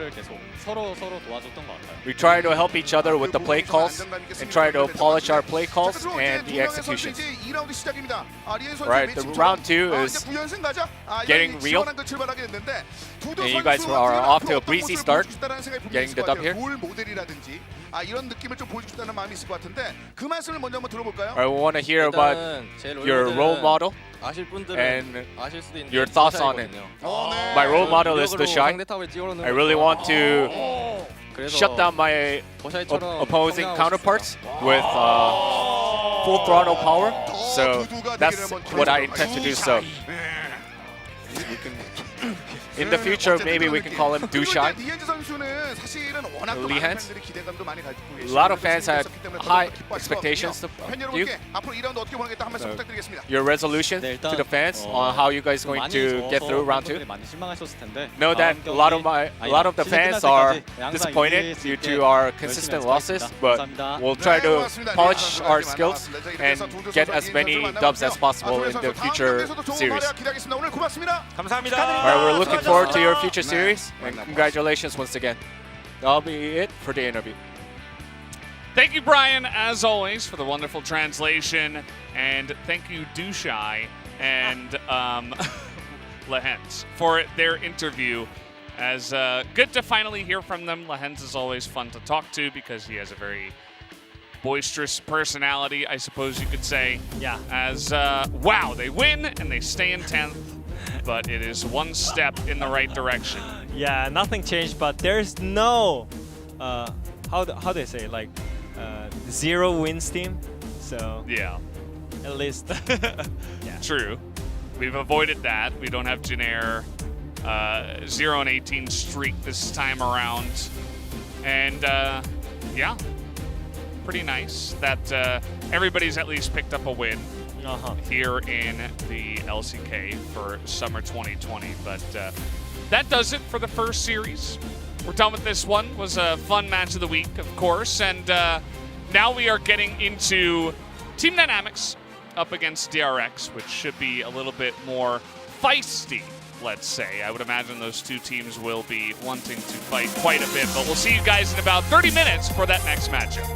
We try to help each other with the play calls and try to polish our play calls and the executions. Right, the round 2 is getting real. And you guys are off to a breezy start, getting the dub here. 이런 느낌을 좀 보여주겠다는 마음이 있을 것 같은데 그 말씀을 먼저 한번 들어볼까요? I want to hear about your role model and your thoughts on it. My role model is the Shy. I really want to shut down my opposing counterparts with full throttle power. So that's what I intend to do. So. In the future, maybe we can call him Dushai. DNG 선수는 사실은 워낙 또 Lee 많은 Hans. 팬들이 기대감도 많이 가지고 A lot of fans had 있었기 때문에 high 더더욱 기뻐하실 expectations 것 같고요. 팬 of you. 여러분께 앞으로 2라운드 어떻게 보내겠다 한 말씀 부탁드리겠습니다. Your resolution 네, to 일단, the fans on how you guys going to get through round 2. 많이 실망하셨을 텐데. Know that a lot of the fans are disappointed due to our consistent losses, but we'll try to polish our skills and get as many dubs as possible in the future series. 기대하겠습니다. 오늘 고맙습니다. 감사합니다. Alright, we're looking forward to your future series, and congratulations once again. That'll be it for the interview. Thank you, Brian, as always, for the wonderful translation. And thank you, Dushai and Lehens, for their interview. As good to finally hear from them. Lehens is always fun to talk to because he has a very boisterous personality, I suppose you could say. Yeah. As, wow, they win and they stay in 10th, but it is one step in the right direction. Yeah, nothing changed, but there's no how do they say, like 0 wins team. So Yeah. at least True. We've avoided that. We don't have Janair 0-18 streak this time around. And yeah, pretty nice that everybody's at least picked up a win here in the LCK for Summer 2020. But that does it for the first series. We're done with this one. It was a fun match of the week, of course. And now we are getting into team dynamics up against DRX, which should be a little bit more feisty, let's say. I would imagine those two teams will be wanting to fight quite a bit, but we'll see you guys in about 30 minutes for that next matchup.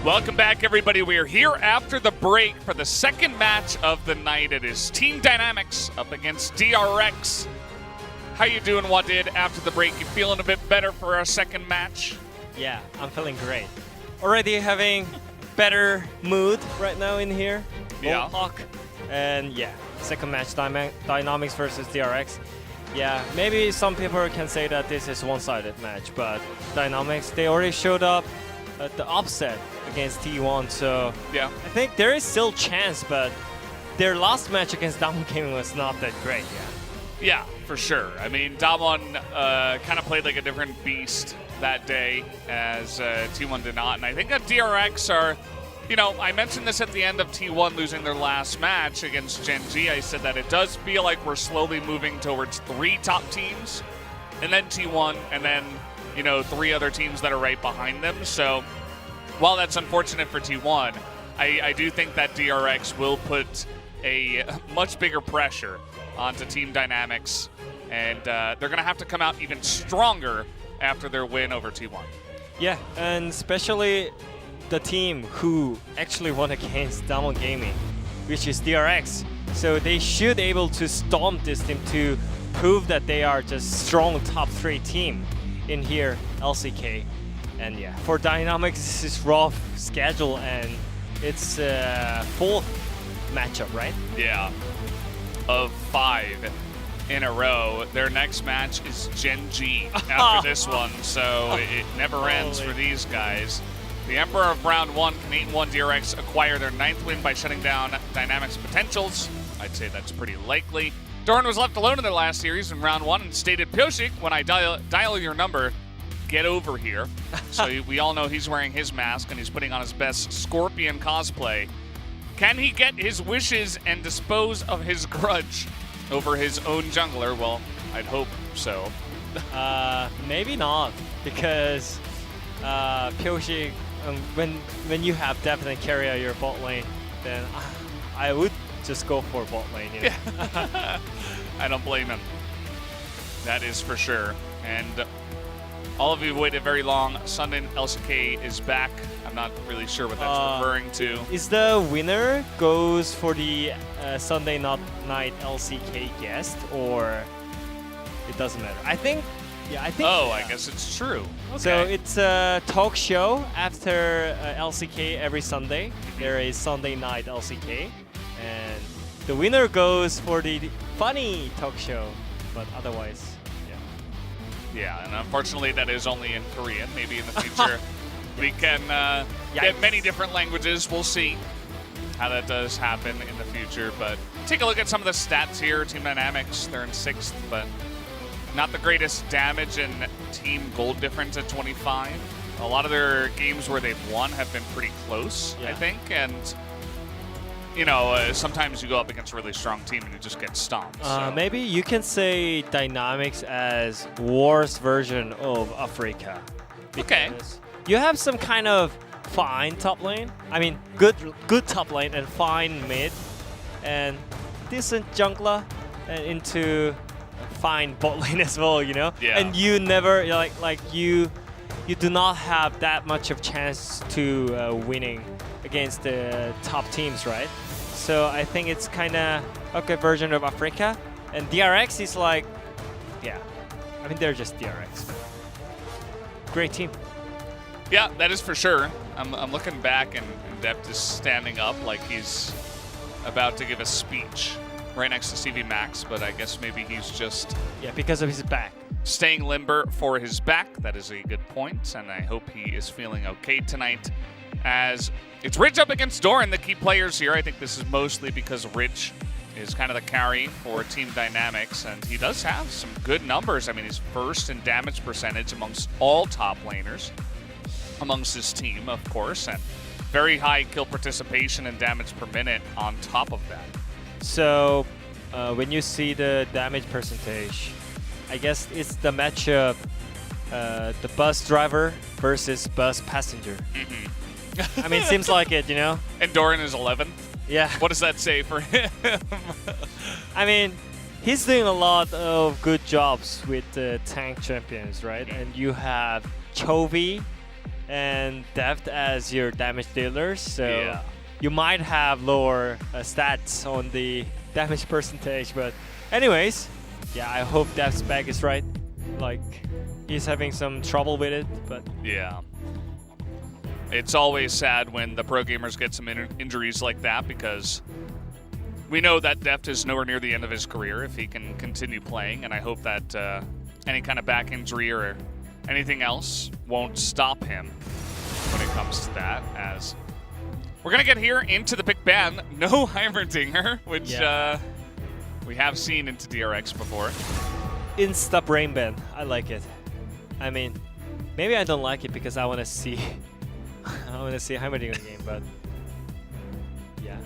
Welcome back, everybody. We are here after the break for the second match of the night. It is Team Dynamics up against DRX. How you doing, Wadid, after the break? You feeling a bit better for our second match? Yeah, I'm feeling great. Already having better mood right now in here. Yeah. Talk. And yeah, second match, Dynamics versus DRX. Yeah, maybe some people can say that this is one-sided match, but Dynamics, they already showed up at the upset against T1, so yeah, I think there is still chance, but their last match against Damwon Gaming was not that great. Yeah, for sure. I mean, Damwon kind of played like a different beast that day, as T1 did not, and I think that DRX are, you know, I mentioned this at the end of T1 losing their last match against Gen G. I said that it does feel like we're slowly moving towards 3 top teams, and then T1, and then, you know, 3 other teams that are right behind them. So while that's unfortunate for T1, I do think that DRX will put a much bigger pressure onto Team Dynamics, and they're going to have to come out even stronger after their win over T1. Yeah, and especially the team who actually won against Damwon Gaming, which is DRX. So they should able to stomp this team to prove that they are just strong top 3 team in here, LCK. And yeah, for Dynamics, this is rough schedule, and it's 4th matchup, right? Yeah, of 5 in a row. Their next match is Gen G after this one, so it never ends for these guys. The Emperor of Round 1, Canadian 1 DRX acquire their 9th win by shutting down Dynamics' potentials. I'd say that's pretty likely. Doran was left alone in their last series in Round 1 and stated, "Pyoshik, when I dial your number, get over here." So we all know he's wearing his mask and he's putting on his best Scorpion cosplay. Can he get his wishes and dispose of his grudge over his own jungler? Well, I'd hope so. Maybe not, because Pyoshik, when you have definite carry out your bot lane, then I would just go for bot lane. You know? I don't blame him. That is for sure. And all of you waited very long. Sunday LCK is back. I'm not really sure what that's referring to. Is the winner goes for the Sunday night LCK guest, or it doesn't matter? I think. Yeah, I think. Oh, I guess it's true. Okay. So it's a talk show after LCK every Sunday. There is Sunday night LCK, and the winner goes for the funny talk show. But otherwise, yeah, and unfortunately that is only in Korean. Maybe in the future we can get many different languages. We'll see how that does happen in the future. But take a look at some of the stats here. Team Dynamics, they're in 6th, but not the greatest damage and team gold difference at 25. A lot of their games where they've won have been pretty close, I think. And, you know, sometimes you go up against a really strong team and you just get stomped. So. Maybe you can say Dynamics as worst version of Africa. Okay. You have some kind of fine top lane. I mean, good top lane and fine mid, and decent jungler, and into fine bot lane as well. You know. Yeah. And you never you do not have that much of chance to winning against the top teams, right? So I think it's kind of a good version of Africa, and DRX is like, yeah, I mean they're just DRX. Great team. Yeah, that is for sure. I'm looking back, and Dept is standing up like he's about to give a speech right next to CV Max, but I guess maybe he's just... Yeah, because of his back. Staying limber for his back. That is a good point, and I hope he is feeling okay tonight, as it's Rich up against Doran, the key players here. I think this is mostly because Rich is kind of the carry for Team Dynamics, and he does have some good numbers. I mean, he's first in damage percentage amongst all top laners, amongst his team, of course, and very high kill participation and damage per minute on top of that. So when you see the damage percentage, I guess it's the matchup, the bus driver versus bus passenger. I mean, it seems like it, you know? And Doran is 11th? Yeah. What does that say for him? I mean, he's doing a lot of good jobs with the tank champions, right? And you have Chovy and Deft as your damage dealers. So Yeah. you might have lower stats on the damage percentage. But anyways, yeah, I hope Deft's back is right. Like, he's having some trouble with it, but Yeah. It's always sad when the pro gamers get some injuries like that, because we know that Deft is nowhere near the end of his career if he can continue playing, and I hope that any kind of back injury or anything else won't stop him when it comes to that, as we're going to get here into the big ban. No Heimerdinger, which we have seen into DRX before. Insta brain ban. I like it. I mean, maybe I don't like it because I want to see I want to see Heimerdinger game, but yeah.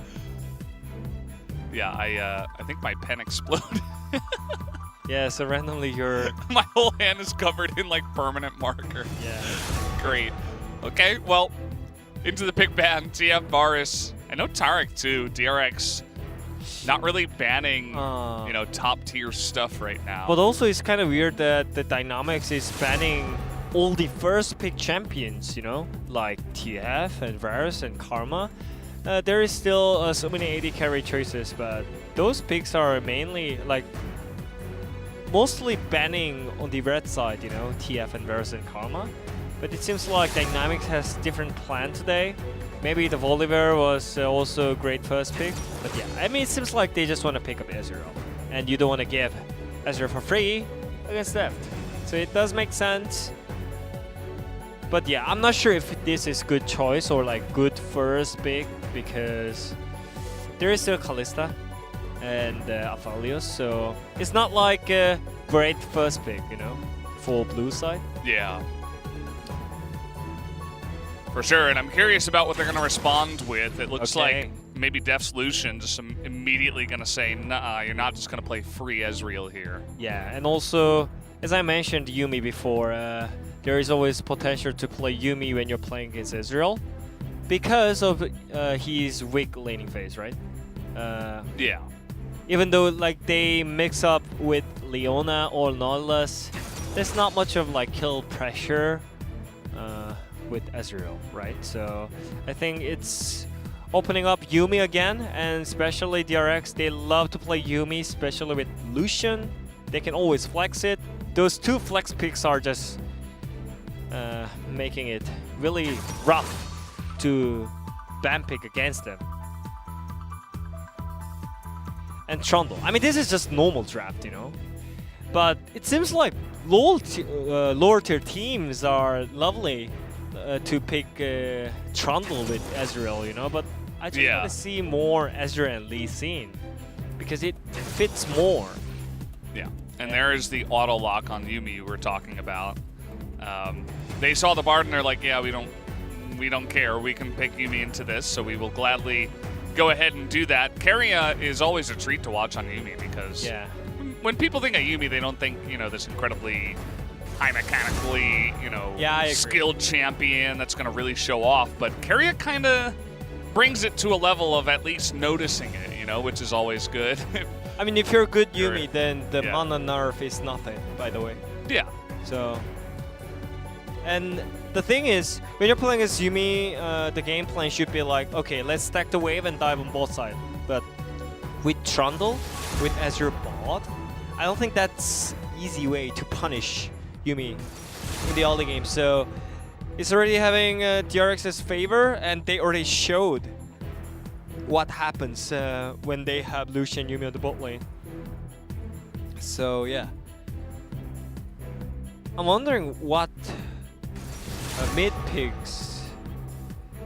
Yeah, I think my pen exploded. Yeah, so randomly your My whole hand is covered in like permanent marker. yeah. Great. Okay, well, into the pick ban, TF, Varus, I know Tarek too, DRX, not really banning, you know, top tier stuff right now. But also it's kind of weird that the Dynamics is banning all the first pick champions, you know, like TF and Varus and Karma. There is still so many AD carry choices, but those picks are mainly like mostly banning on the red side, you know, TF and Varus and Karma. But it seems like Dynamics has different plan today. Maybe the Volibear was also a great first pick. But yeah, I mean, it seems like they just want to pick up Ezreal. And you don't want to give Ezreal for free against Deft. So it does make sense. But yeah, I'm not sure if this is good choice or like good first pick, because there is still Kalista and Aphelios, so it's not like a great first pick, you know, for blue side. Yeah. For sure, and I'm curious about what they're going to respond with. It looks like maybe Deft's Lucian just immediately going to say, nah, you're not just going to play free Ezreal here. Yeah, and also, as I mentioned Yuumi before, there is always potential to play Yuumi when you're playing against Ezreal because of his weak laning phase, right? Yeah. Even though like they mix up with Leona or Nautilus, there's not much of like kill pressure with Ezreal, right? So I think it's opening up Yuumi again, and especially DRX, they love to play Yuumi, especially with Lucian. They can always flex it. Those two flex picks are just making it really rough to ban pick against them. And Trundle. I mean, this is just normal draft, you know? But it seems like lower tier teams are lovely to pick Trundle with Ezreal, you know? But I just want to see more Ezreal and Lee Sin, because it fits more. Yeah, and there is the auto lock on Yuumi you were talking about. They saw the Bard and they're like, yeah, we don't care. We can pick Yuumi into this, so we will gladly go ahead and do that. Keria is always a treat to watch on Yuumi, because when people think of Yuumi, they don't think, you know, this incredibly high mechanically, you know, skilled champion that's going to really show off. But Keria kind of brings it to a level of at least noticing it, you know, which is always good. I mean, if you're a good Yuumi, then the mana nerf is nothing, by the way. Yeah. So, and the thing is, when you're playing as Yuumi, the game plan should be like, okay, let's stack the wave and dive on both sides. But with Trundle, with Azure bot, I don't think that's easy way to punish Yuumi in the early game. So it's already having DRX's favor, and they already showed what happens when they have Lucian and Yuumi on the bot lane. So yeah, I'm wondering what mid picks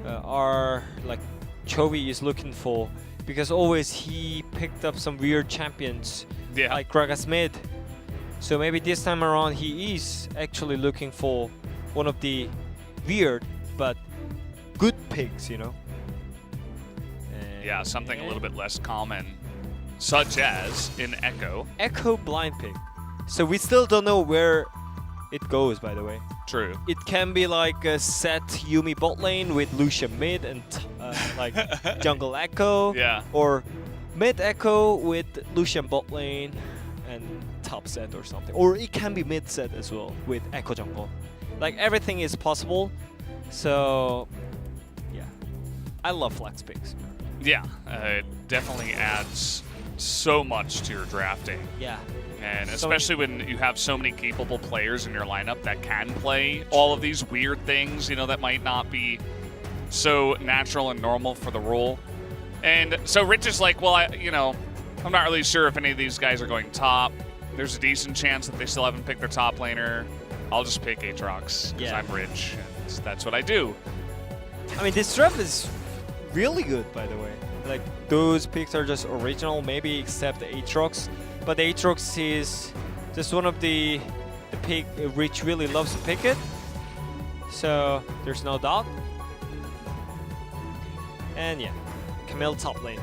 are like Chovy is looking for, because always he picked up some weird champions like Gragas mid. So maybe this time around he is actually looking for one of the weird but good picks, you know. Yeah, something a little bit less common, such as in Echo. Echo blind pick. So we still don't know where it goes, by the way. True. It can be like a set Yuumi bot lane with Lucian mid and like jungle Echo. Yeah. Or mid Echo with Lucian bot lane and top set or something. Or it can be mid set as well with Echo jungle. Like everything is possible. So, yeah, I love flex picks. Yeah, it definitely adds so much to your drafting. Yeah. And especially when you have so many capable players in your lineup that can play all of these weird things, that might not be so natural and normal for the role. And so Rich is like, well, I'm not really sure if any of these guys are going top. There's a decent chance that they still haven't picked their top laner. I'll just pick Aatrox because I'm rich, and that's what I do. I mean, this draft is really good, by the way. Like, those picks are just original, maybe except the Aatrox. But the Aatrox is just one of the pick Rich really loves to pick it. So there's no doubt. And yeah, Camille top lane.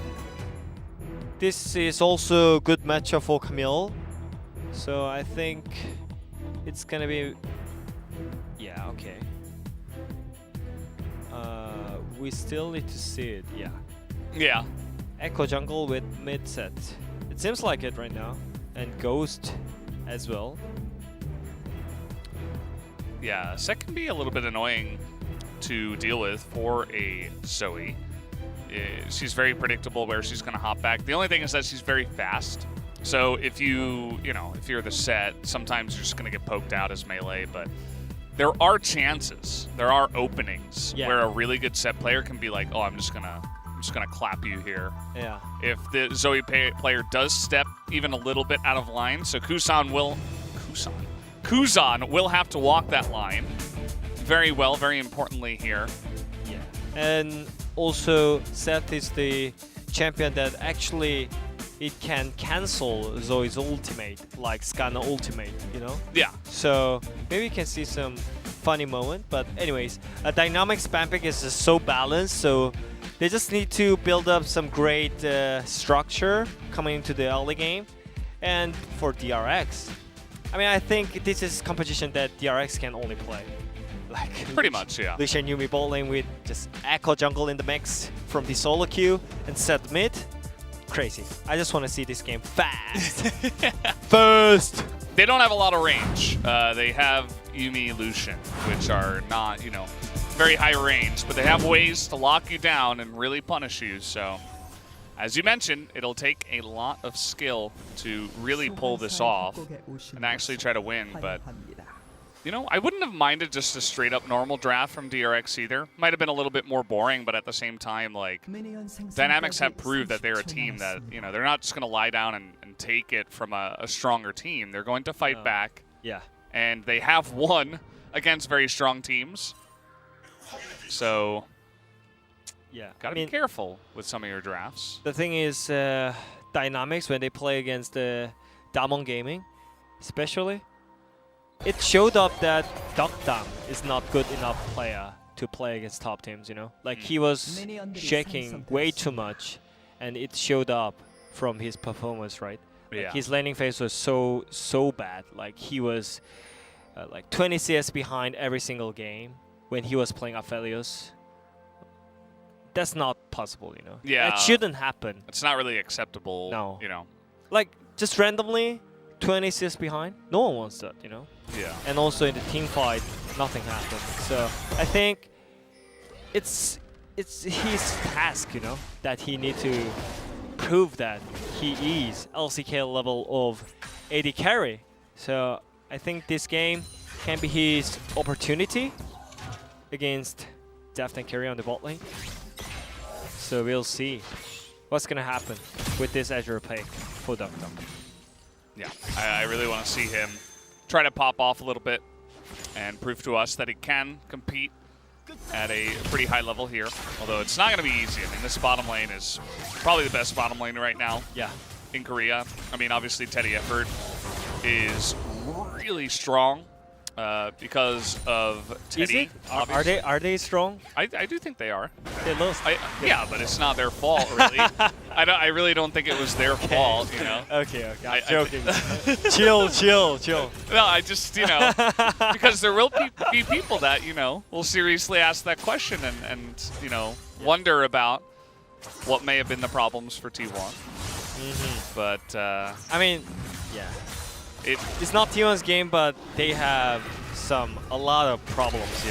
This is also a good matchup for Camille. So I think it's gonna be, yeah, okay. We still need to see it, yeah. Yeah. Echo jungle with mid set. It seems like it right now. And Ghost as well. Yeah, set can be a little bit annoying to deal with for a Zoe. She's very predictable where she's going to hop back. The only thing is that she's very fast. So if if you're the set, sometimes you're just going to get poked out as melee, but there are chances, there are openings where a really good set player can be like, oh, I'm just gonna clap you here. Yeah. If the Zoe player does step even a little bit out of line, so Kuzan will have to walk that line very well, very importantly here. Yeah. And also Seth is the champion that actually it can cancel Zoe's ultimate, like Skarner ultimate, Yeah. So maybe you can see some funny moment. But anyways, a dynamic spam pick is just so balanced, so they just need to build up some great structure coming into the early game. And for DRX, I mean, I think this is competition that DRX can only play. Like pretty much, yeah. Lucia and Yumi bot lane with just Echo jungle in the mix from the solo queue and set mid. Crazy. I just want to see this game fast. First. They don't have a lot of range. They have Yumi, Lucian, which are not, very high range, but they have ways to lock you down and really punish you. So, as you mentioned, it'll take a lot of skill to really pull this off and actually try to win. But, I wouldn't have minded just a straight-up normal draft from DRX either. Might have been a little bit more boring, but at the same time, like, Dynamics have proved that they're a team that, they're not just going to lie down and take it from a stronger team. They're going to fight back. Yeah. And they have won against very strong teams. So, yeah, gotta be careful with some of your drafts. The thing is, Dynamics, when they play against Damon Gaming, especially, it showed up that Dokdam is not good enough player to play against top teams, Like, he was shaking way too much, and it showed up from his performance, right? Like, his laning phase was so bad. Like, he was like 20 CS behind every single game when he was playing Aphelios. That's not possible, Yeah. That shouldn't happen. It's not really acceptable, No. Like, just randomly 20 CS behind, no one wants that, Yeah. And also in the team fight, nothing happened. So I think it's his task, that he need to prove that he is LCK level of AD carry. So I think this game can be his opportunity against Daft and Carry on the bot lane. So we'll see what's gonna happen with this Azure pick for Dokdam. Yeah, I really want to see him try to pop off a little bit and prove to us that he can compete at a pretty high level here. Although it's not going to be easy. I mean, this bottom lane is probably the best bottom lane right now. Yeah. In Korea. I mean, obviously Teddy Effort is really strong because of Teddy. Are they strong? I do think they are. They lost. Yeah, but it's not their fault, really. I really don't think it was their fault, Okay. I'm joking. Chill. No, I just, because there will be people that, will seriously ask that question and wonder about what may have been the problems for T1. But, I mean, yeah. It's not T1's game, but they have a lot of problems,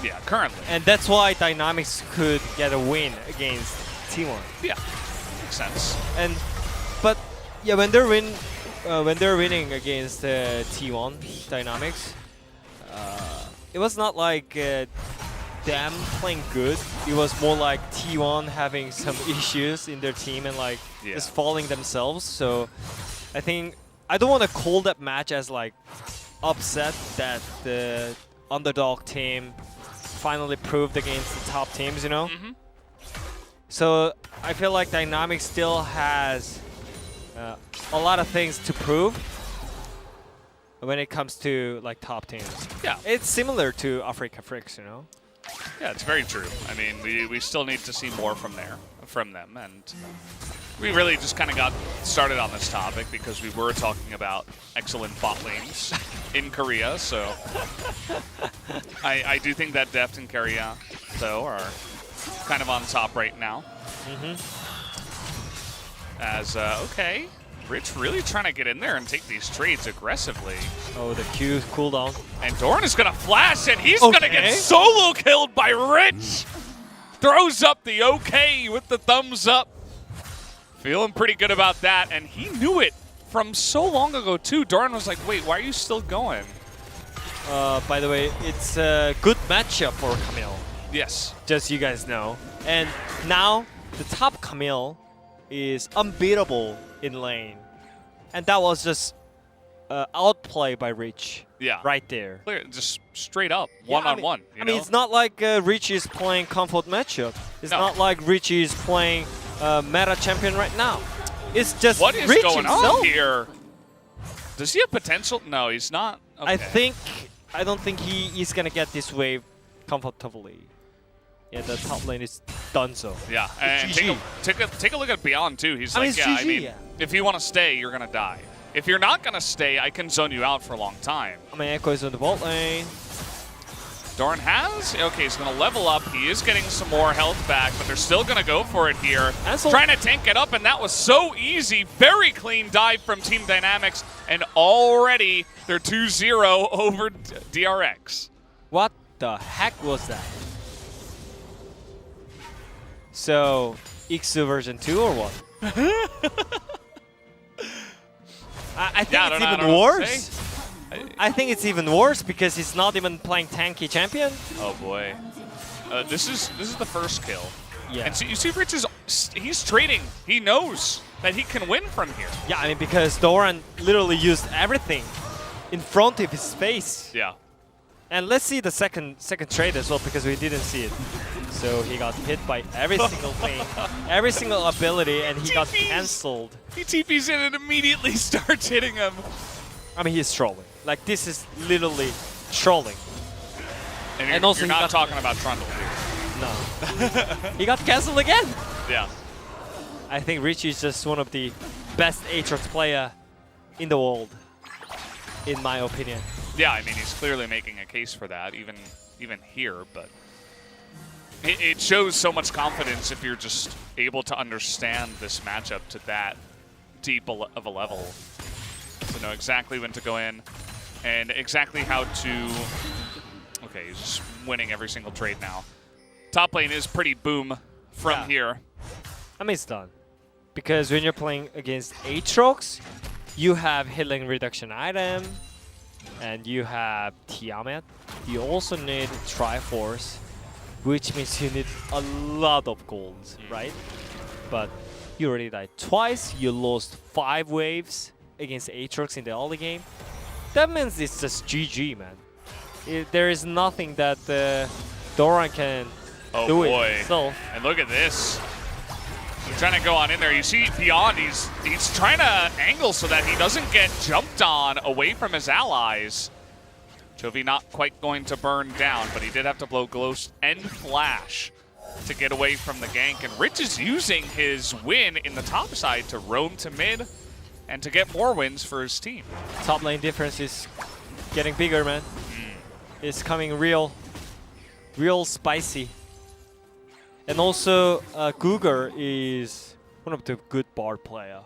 Yeah, currently. And that's why Dynamics could get a win against T1. Yeah, makes sense. But yeah, when they're winning against T1 Dynamics, it was not like them playing good. It was more like T1 having some issues in their team and like just falling themselves. So I think I don't want to call that match as like upset that the underdog team finally proved against the top teams, you know? So I feel like Dynamics still has a lot of things to prove when it comes to like top teams. Yeah. It's similar to Africa Fricks, you know? Yeah, it's very true. I mean, we still need to see more from them, and we really just kind of got started on this topic because we were talking about excellent bot lanes in Korea, so I do think that Deft and Korea, though, are kind of on top right now. As, okay, Rich really trying to get in there and take these trades aggressively. Oh, the Q cooldown. And Doran is going to flash, and he's going to get solo killed by Rich. Throws up the okay with the thumbs up. Feeling pretty good about that, and he knew it from so long ago, too. Doran was like, wait, why are you still going? By the way, it's a good matchup for Camille. Yes. Just so you guys know. And now, the top Camille is unbeatable in lane. And that was just outplay by Rich. Yeah. Right there. Clear, just straight up, one-on-one. I mean, it's not like Rich is playing comfort matchup. It's not like Rich is playing meta champion right now. It's just what is Rich going himself. on here? Does he have potential? No, he's not. Okay. I don't think he is gonna get this wave comfortably. Yeah, the top lane is done so. Yeah, and take a look at Beyond too. He's like, yeah, I mean, if you want to stay, you're gonna die. If you're not gonna stay, I can zone you out for a long time. I mean, Echo is on the bot lane. Doran has, okay, he's gonna level up. He is getting some more health back, but they're still gonna go for it here. Trying to tank it up, and that was so easy. Very clean dive from Team Dynamics, and already they're 2-0 over DRX. What the heck was that? So, Iksu version 2 or what? I think it's even worse. I think it's even worse because he's not even playing tanky champion. Oh boy, this is the first kill. Yeah. And so you see, Rich he's trading. He knows that he can win from here. Yeah, I mean because Doran literally used everything in front of his face. Yeah. And let's see the second trade as well because we didn't see it. So he got hit by every single thing, every single ability, and he got cancelled. He TPs in and immediately starts hitting him. I mean, he's trolling. Like, this is literally trolling. And also, you're not talking about Trundle here. No. He got cancelled again. Yeah. I think Richie is just one of the best Aatrox player in the world, in my opinion. Yeah, I mean, he's clearly making a case for that, even here, but it shows so much confidence if you're just able to understand this matchup to that deep of a level. To know exactly when to go in and exactly how to... Okay, he's just winning every single trade now. Top lane is pretty boom from here. I mean, it's done. Because when you're playing against Aatrox, you have healing reduction item, and you have Tiamat. You also need Triforce, which means you need a lot of golds, right? But you already died twice, you lost 5 waves against Aatrox in the early game. That means it's just GG, man. There is nothing that Doran can do it himself. And look at this. They're trying to go on in there. You see Beyond, he's trying to angle so that he doesn't get jumped on away from his allies. Chovy not quite going to burn down, but he did have to blow Ghost and Flash to get away from the gank. And Rich is using his win in the top side to roam to mid and to get more wins for his team. Top lane difference is getting bigger, man. It's coming real spicy. And also, Guger is one of the good Bard player.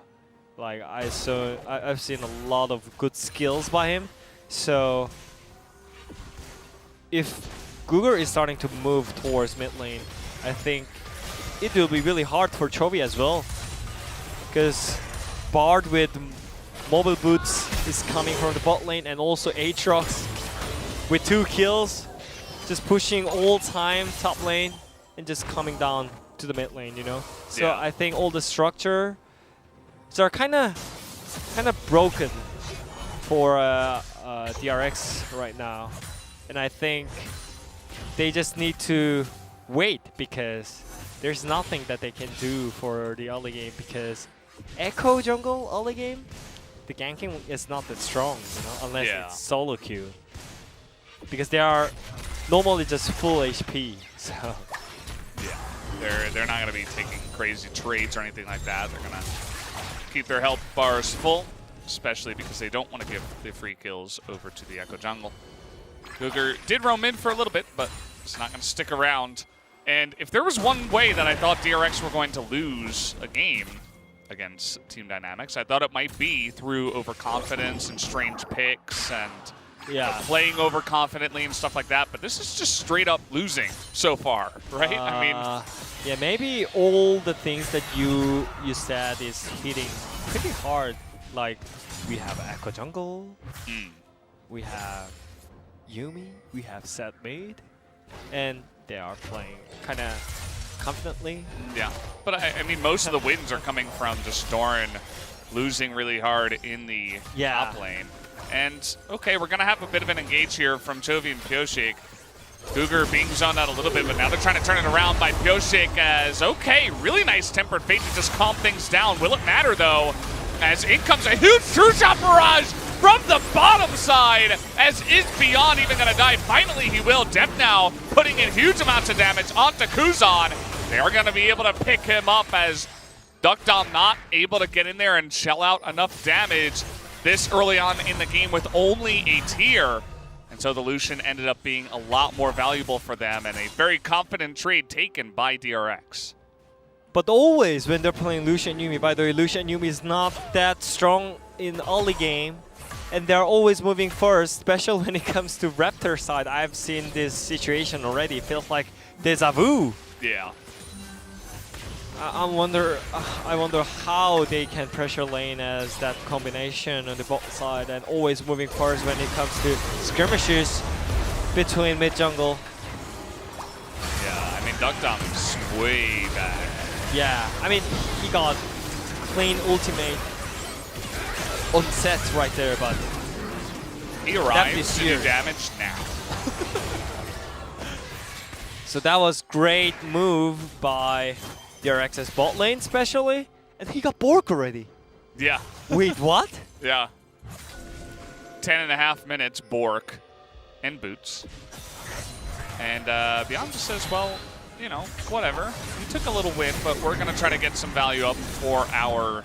Like I've seen a lot of good skills by him. So if Gugur is starting to move towards mid lane, I think it will be really hard for Chovy as well. Because Bard with mobile boots is coming from the bot lane, and also Aatrox with 2 kills, just pushing all time top lane and just coming down to the mid lane, you know. So Yeah. I think all the structure are kind of broken for DRX right now, and I think they just need to wait, because there's nothing that they can do for the early game, because Echo jungle early game, the ganking is not that strong, you know, unless it's solo queue, because they are normally just full HP. So yeah, they're not going to be taking crazy trades or anything like that. They're going to keep their health bars full, especially because they don't want to give the free kills over to the Echo jungle. Gugur did roam in for a little bit, but it's not going to stick around. And if there was one way that I thought DRX were going to lose a game against Team Dynamics, I thought it might be through overconfidence and strange picks and playing overconfidently and stuff like that. But this is just straight up losing so far, right? I mean, yeah, maybe all the things that you said is hitting pretty hard. Like, we have Echo jungle, we have Yuumi, we have Set Made, and they are playing kind of confidently. Yeah, but I mean, most of the wins are coming from just Doran losing really hard in the top lane. And, okay, we're going to have a bit of an engage here from Chovy and Pioshik. Gugur being zoned out a little bit, but now they're trying to turn it around by Pioshik as, okay, really nice Tempered Fate to just calm things down. Will it matter, though, as in comes a huge True Shot barrage from the bottom side, as is Beyond even going to die? Finally, he will. Dep now putting in huge amounts of damage onto Kuzan. They are going to be able to pick him up, as DuckDom not able to get in there and shell out enough damage this early on in the game with only a tier. And so the Lucian ended up being a lot more valuable for them, and a very confident trade taken by DRX. But always when they're playing Lucian and Yuumi, by the way, Lucian and Yuumi is not that strong in early game, and they're always moving first, especially when it comes to Raptor side. I've seen this situation already. It feels like deja vu. Yeah. I wonder how they can pressure lane as that combination on the bot side, and always moving first when it comes to skirmishes between mid jungle. Yeah, I mean, DuckDom's way back. Yeah, I mean, he got clean ultimate on set right there, but he arrives to do damage now. So that was great move by DRX's bot lane, especially, and he got Bork already. Yeah. Wait, what? Yeah. 10.5 minutes, Bork, and Boots. And Beyond just says, well, you know, whatever. We took a little win, but we're going to try to get some value up for our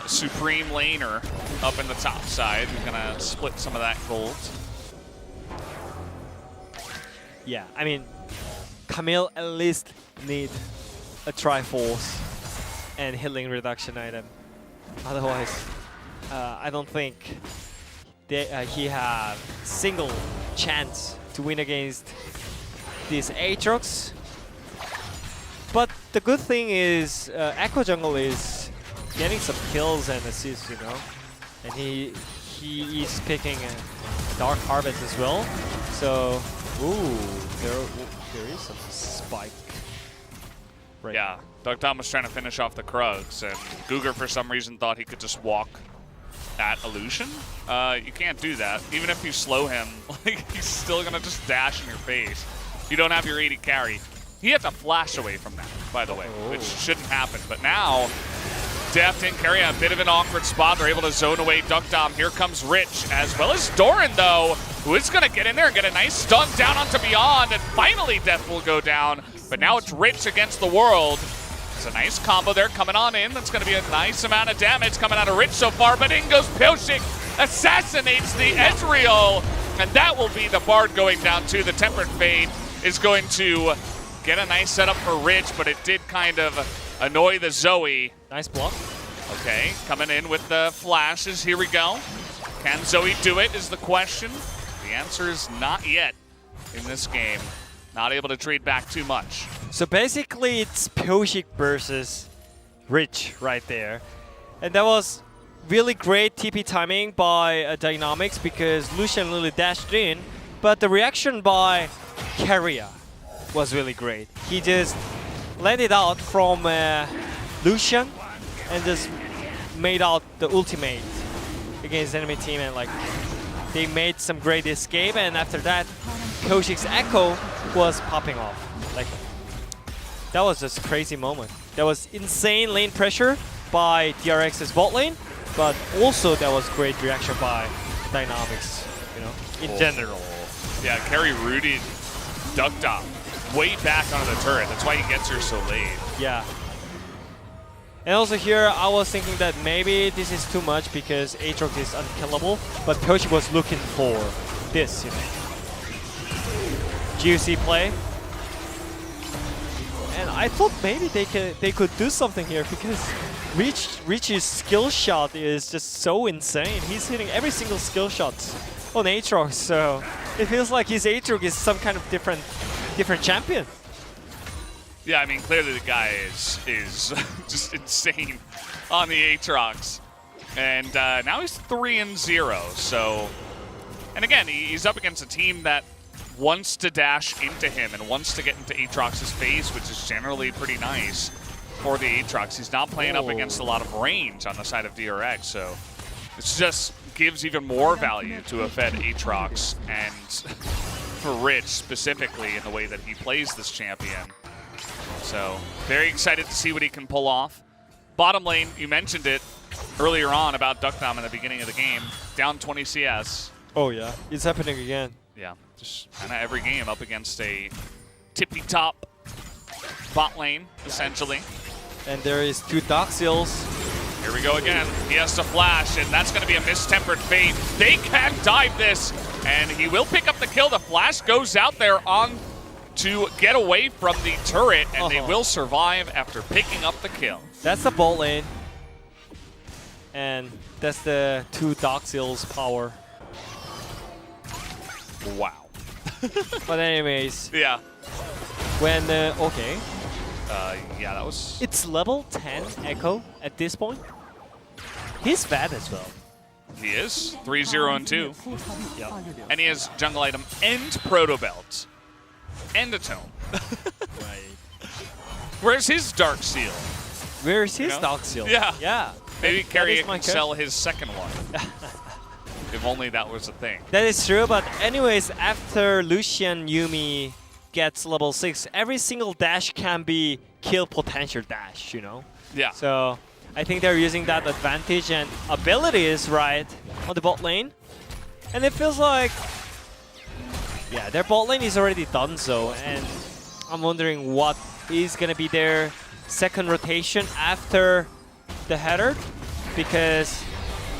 Supreme laner up in the top side. We're going to split some of that gold. Yeah, I mean, Camille at least need a Triforce and healing reduction item. Otherwise, I don't think he have single chance to win against this Aatrox. But the good thing is Echo Jungle is getting some kills and assists, you know, and he is picking a Dark Harvest as well. So, ooh, there is some spike. Right. Yeah, DuckDom was trying to finish off the Krugs, and Gugur for some reason thought he could just walk at Illusion. You can't do that. Even if you slow him, like, he's still gonna just dash in your face. You don't have your 80 carry. He had to flash away from that, by the way, which shouldn't happen. But now, Def didn't carry a bit of an awkward spot. They're able to zone away DuckDom. Here comes Rich, as well as Doran, though, who is going to get in there and get a nice stun down onto Beyond. And finally, Def will go down. But now it's Rich against the world. It's a nice combo there coming on in. That's going to be a nice amount of damage coming out of Rich so far. But in goes Pioshik, assassinates the Ezreal. And that will be the Bard going down too. The Tempered Fate is going to get a nice setup for Rich, but it did kind of annoy the Zoe. Nice block. Okay, coming in with the flashes. Here we go. Can Zoe do it is the question. The answer is not yet. in this game. Not able to trade back too much. So basically, it's Pyoshik versus Rich right there. And that was really great TP timing by Dynamics because Lucian really dashed in. But the reaction by Keria was really great. He just landed out from Lucian and just made out the ultimate against enemy team, and like they made some great escape, and after that Pyoshik's echo was popping off. Like that was just a crazy moment. That was insane lane pressure by DRX's bot lane, but also that was great reaction by Dynamics, you know, in general. Yeah, Kerry rooted Duckdom way back onto the turret. That's why he gets her so late. Yeah. And also here, I was thinking that maybe this is too much because Aatrox is unkillable, but Pyoshik was looking for this, you know. GUC play. And I thought maybe they could do something here because Rich's skill shot is just so insane. He's hitting every single skill shot on Aatrox, so it feels like his Aatrox is some kind of different champion. Yeah, I mean, clearly the guy is just insane on the Aatrox. And now he's 3-0, so... And again, he's up against a team that wants to dash into him and wants to get into Aatrox's face, which is generally pretty nice for the Aatrox. He's not playing up against a lot of range on the side of DRX, so it just gives even more value to a fed Aatrox, and for Rich specifically in the way that he plays this champion. So very excited to see what he can pull off. Bottom lane, you mentioned it earlier on about Duckdom in the beginning of the game, down 20 CS. Oh yeah, it's happening again. Yeah, just kind of every game up against a tippy-top bot lane, essentially. And there is 2 Doxils. Here we go again. He has to flash, and that's going to be a mistempered fate. They can dive this, and he will pick up the kill. The flash goes out there on to get away from the turret, and they will survive after picking up the kill. That's the bot lane. And that's the 2 Doxils power. Wow. But anyways. Yeah. When, okay. Yeah, that was... It's level 10 Echo at this point. He's bad as well. He is. 3-0-2. Yep. And he has jungle item and proto belt. And a tome. Right. Where's his Dark Seal? Where's his Dark Seal? Yeah. Yeah. Maybe Carrier can sell his second one. If only that was a thing. That is true, but anyways, after Lucian Yuumi gets level 6, every single dash can be kill potential dash, you know? Yeah. So I think they're using that advantage and abilities right on the bot lane. And it feels like, yeah, their bot lane is already done so, and I'm wondering what is gonna be their second rotation after the header, because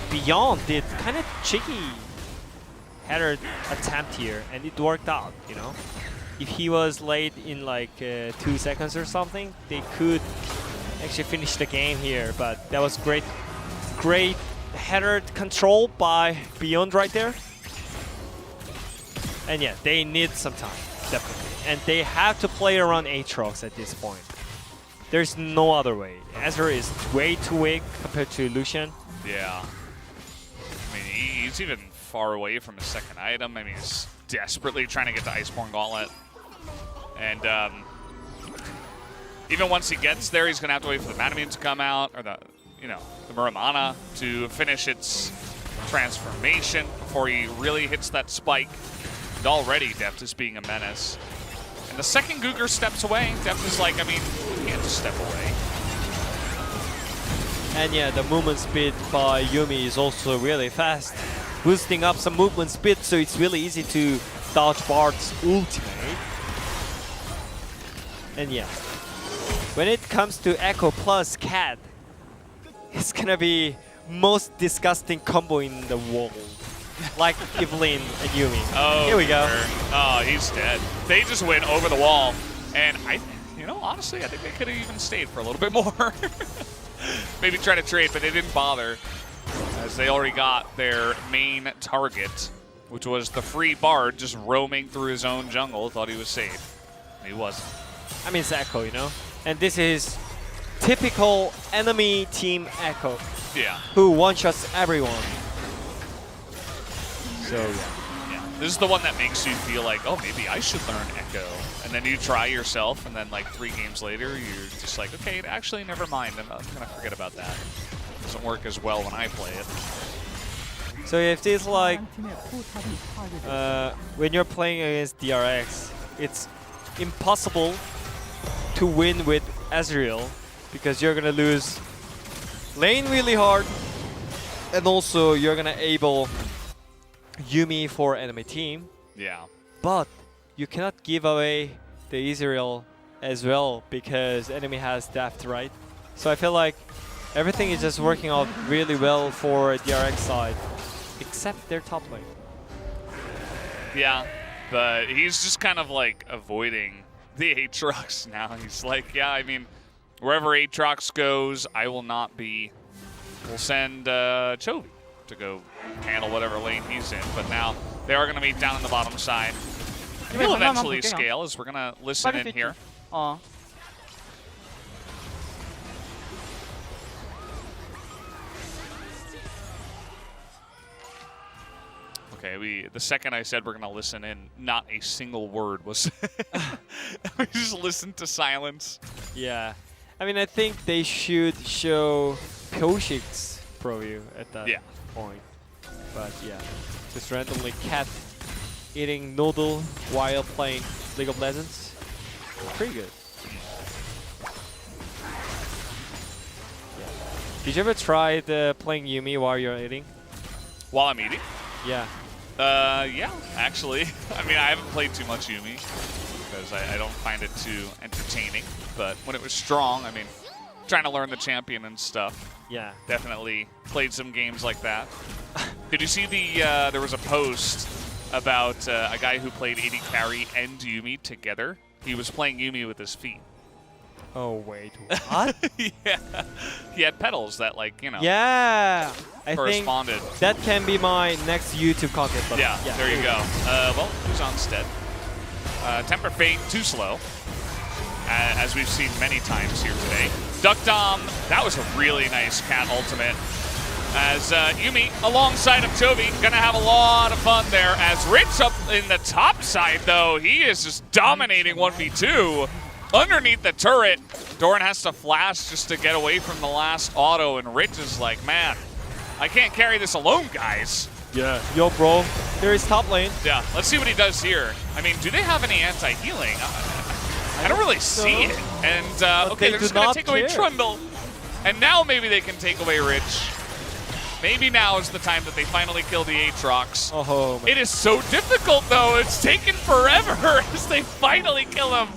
Beyond did kind of cheeky header attempt here, and it worked out, you know? If he was late in like 2 seconds or something, they could actually finish the game here, but that was great header control by Beyond right there. And yeah, they need some time, definitely. And they have to play around Aatrox at this point. There's no other way. Ezra is way too weak compared to Lucian. Yeah. I mean, he's even far away from his second item. I mean, he's desperately trying to get the Iceborne Gauntlet. And even once he gets there, he's going to have to wait for the Manamune to come out, or the Muramana to finish its transformation before he really hits that spike. And already, Deft is being a menace. And the second Guger steps away, Deft is like, I mean, he can't just step away. And yeah, the movement speed by Yuumi is also really fast, boosting up some movement speed, so it's really easy to dodge Bard's ultimate. And yeah, when it comes to Echo plus Cat, it's gonna be most disgusting combo in the world. Like Evelyn and Yuumi. Oh, here we go. Oh, he's dead. They just went over the wall, and honestly, I think they could have even stayed for a little bit more. Maybe try to trade, but they didn't bother, as they already got their main target which was the free Bard just roaming through his own jungle, thought he was safe. And he wasn't. I mean, it's Echo, you know? And this is typical enemy team Echo. Yeah. Who one-shots everyone. So, yeah. This is the one that makes you feel like, oh, maybe I should learn Echo. And then you try yourself, and then like 3 games later, you're just like, okay, actually, never mind. I'm going to forget about that. It doesn't work as well when I play it. So if it's like, when you're playing against DRX, it's impossible to win with Ezreal because you're going to lose lane really hard, and also you're going to able Yuumi for enemy team. Yeah. But you cannot give away the Ezreal as well because enemy has depth, right? So I feel like everything is just working out really well for DRX side, except their top lane. Yeah, but he's just kind of like avoiding the Aatrox now. He's like, yeah, I mean, wherever Aatrox goes, I will not be. We'll send Chovy to go handle whatever lane he's in. But now they are going to meet down on the bottom side. He'll eventually scale as we're going to listen in here. Okay, the second I said we're going to listen in, not a single word was we just listened to silence. Yeah. I mean, I think they should show Pyoshik's pro view at that point. But yeah, just randomly cat eating noodle while playing League of Legends. Pretty good. Yeah. Did you ever try playing Yuumi while you're eating? While I'm eating? Yeah. Yeah, actually. I mean, I haven't played too much Yuumi because I don't find it too entertaining. But when it was strong, I mean, trying to learn the champion and stuff. Yeah. Definitely played some games like that. Did you see there was a post about a guy who played AD Carry and Yuumi together? He was playing Yuumi with his feet. Oh, wait. What? Yeah. He had pedals that, like, you know. Yeah. I corresponded. think that can be my next YouTube content. Yeah, there you go. Well, who's on stead? Temper Fate, too slow, as we've seen many times here today. Duck Dom, that was a really nice cat ultimate. As Yuumi, alongside of Chovy, gonna have a lot of fun there. As Rich up in the top side, though, he is just dominating 1v2. Underneath the turret, Doran has to flash just to get away from the last auto, and Rich is like, man, I can't carry this alone, guys. Yeah. Yo, bro. There is top lane. Yeah, let's see what he does here. I mean, do they have any anti-healing? I don't really see it. And, okay, they're just going to take away Trundle. And now maybe they can take away Rich. Maybe now is the time that they finally kill the Aatrox. Oh, man. It is so difficult, though. It's taken forever as they finally kill him.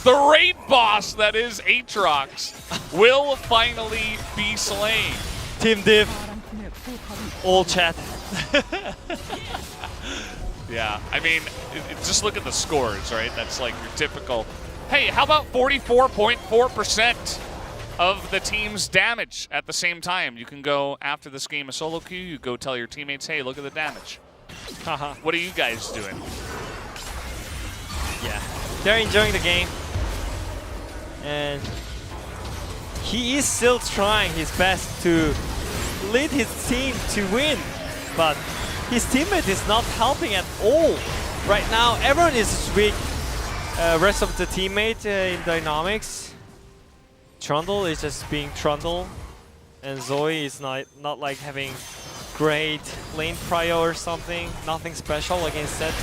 The raid boss that is Aatrox will finally be slain. Team Div. All chat. Yeah, I mean, just look at the scores, right? That's like your typical, hey, how about 44.4% of the team's damage at the same time? You can go after this game of solo queue, you go tell your teammates, hey, look at the damage. What are you guys doing? Yeah, they're enjoying the game. And he is still trying his best to lead his team to win, but his teammate is not helping at all. Right now, everyone is weak. Rest of the teammate in Dynamics, Trundle is just being Trundle, and Zoe is not like having great lane prio or something. Nothing special against that.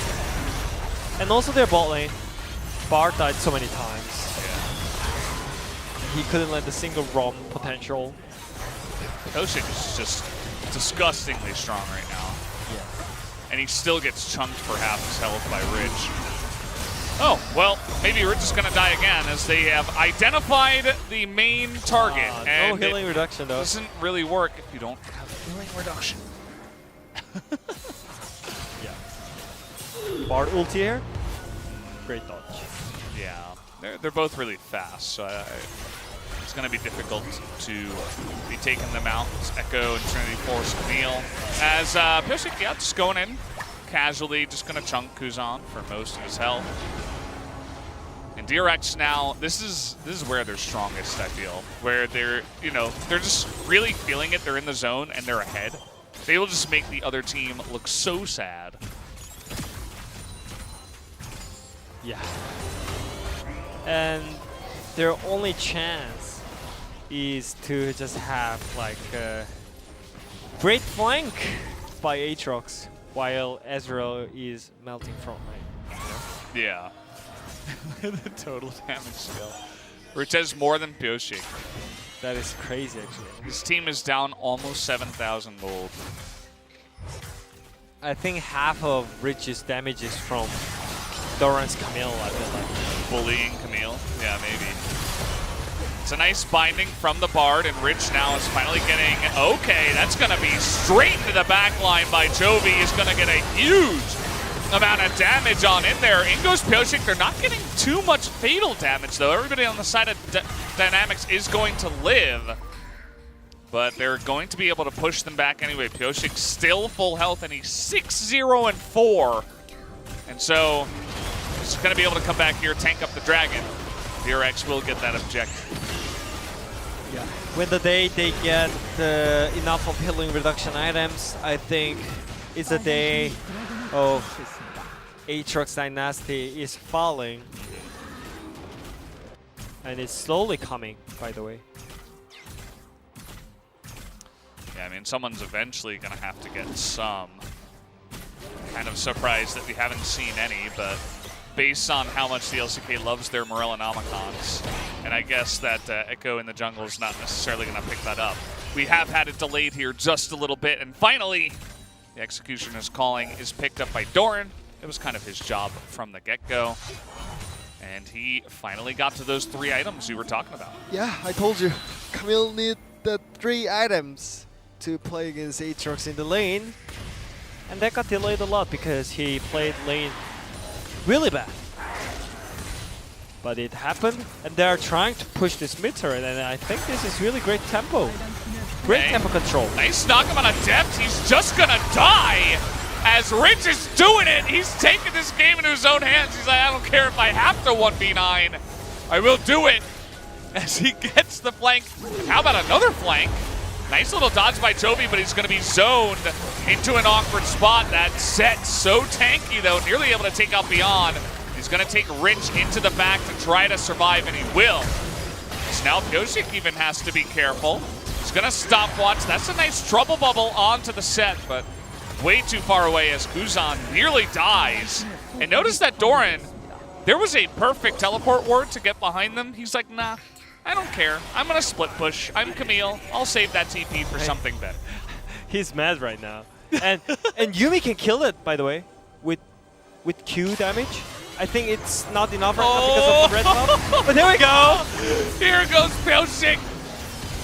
And also their bot lane, Bard died so many times. He couldn't let a single ROM potential. Koshik is just disgustingly strong right now. Yeah. And he still gets chunked for half his health by Rich. Oh, well, maybe Rich is going to die again as they have identified the main target. No healing reduction, though. Doesn't really work if you don't have healing reduction. Yeah. Bard ulti here. Great dodge. Yeah. They're both really fast, so it's going to be difficult to be taking them out. It's Echo and Trinity Force Camille. As Pyoshik, yeah, just going in, casually just going to chunk Kuzan for most of his health. And DRX now, this is where they're strongest, I feel. Where they're, you know, they're just really feeling it. They're in the zone and they're ahead. They will just make the other team look so sad. Yeah. And their only chance is to just have like a great flank by Aatrox while Ezreal is melting front lane. You know? Yeah. The total damage skill. Rutez more than Pyoshik. That is crazy, actually. His team is down almost 7,000 gold. I think half of Rich's damage is from Doran's Camille, I feel like. Bullying Camille? Yeah, maybe. It's a nice binding from the Bard, and Rich now is finally getting... Okay, that's going to be straight into the back line by Jovi. He's going to get a huge amount of damage on in there. In goes Pyoshik. They're not getting too much fatal damage, though. Everybody on the side of Dynamics is going to live. But they're going to be able to push them back anyway. Pyoshik still full health, and he's 6-0-4. And so he's going to be able to come back here, tank up the Dragon. DRX will get that objective. Yeah. When the day they get enough of healing reduction items, I think it's a day of Aatrox Dynasty is falling. And it's slowly coming, by the way. Yeah, I mean, someone's eventually going to have to get some. Kind of surprised that we haven't seen any, but based on how much the LCK loves their Morellonomicons, and I guess that Echo in the jungle is not necessarily going to pick that up. We have had it delayed here just a little bit, and finally, the Executioner's Calling is picked up by Doran. It was kind of his job from the get-go, and he finally got to those 3 items you were talking about. Yeah, I told you. Camille need the 3 items to play against Aatrox in the lane. And that got delayed a lot because he played lane really bad. But it happened, and they are trying to push this mid turret, and I think this is really great tempo. Great tempo control. Nice knock him on a depth. He's just gonna die as Rich is doing it. He's taking this game into his own hands. He's like, I don't care if I have to 1v9. I will do it as he gets the flank. How about another flank? Nice little dodge by Jovi, but he's going to be zoned into an awkward spot. That set so tanky, though, nearly able to take out Beyond. He's going to take Rich into the back to try to survive, and he will. So now Pyoshik even has to be careful. He's going to stopwatch. That's a nice trouble bubble onto the set, but way too far away as Kuzan nearly dies. And notice that Doran, there was a perfect teleport ward to get behind them. He's like, nah. I don't care. I'm going to split push. I'm Camille. I'll save that TP for something better. He's mad right now. And Yuumi can kill it, by the way, with Q damage. I think it's not enough right now because of the red buff. But there we go. Here goes Pyoshik.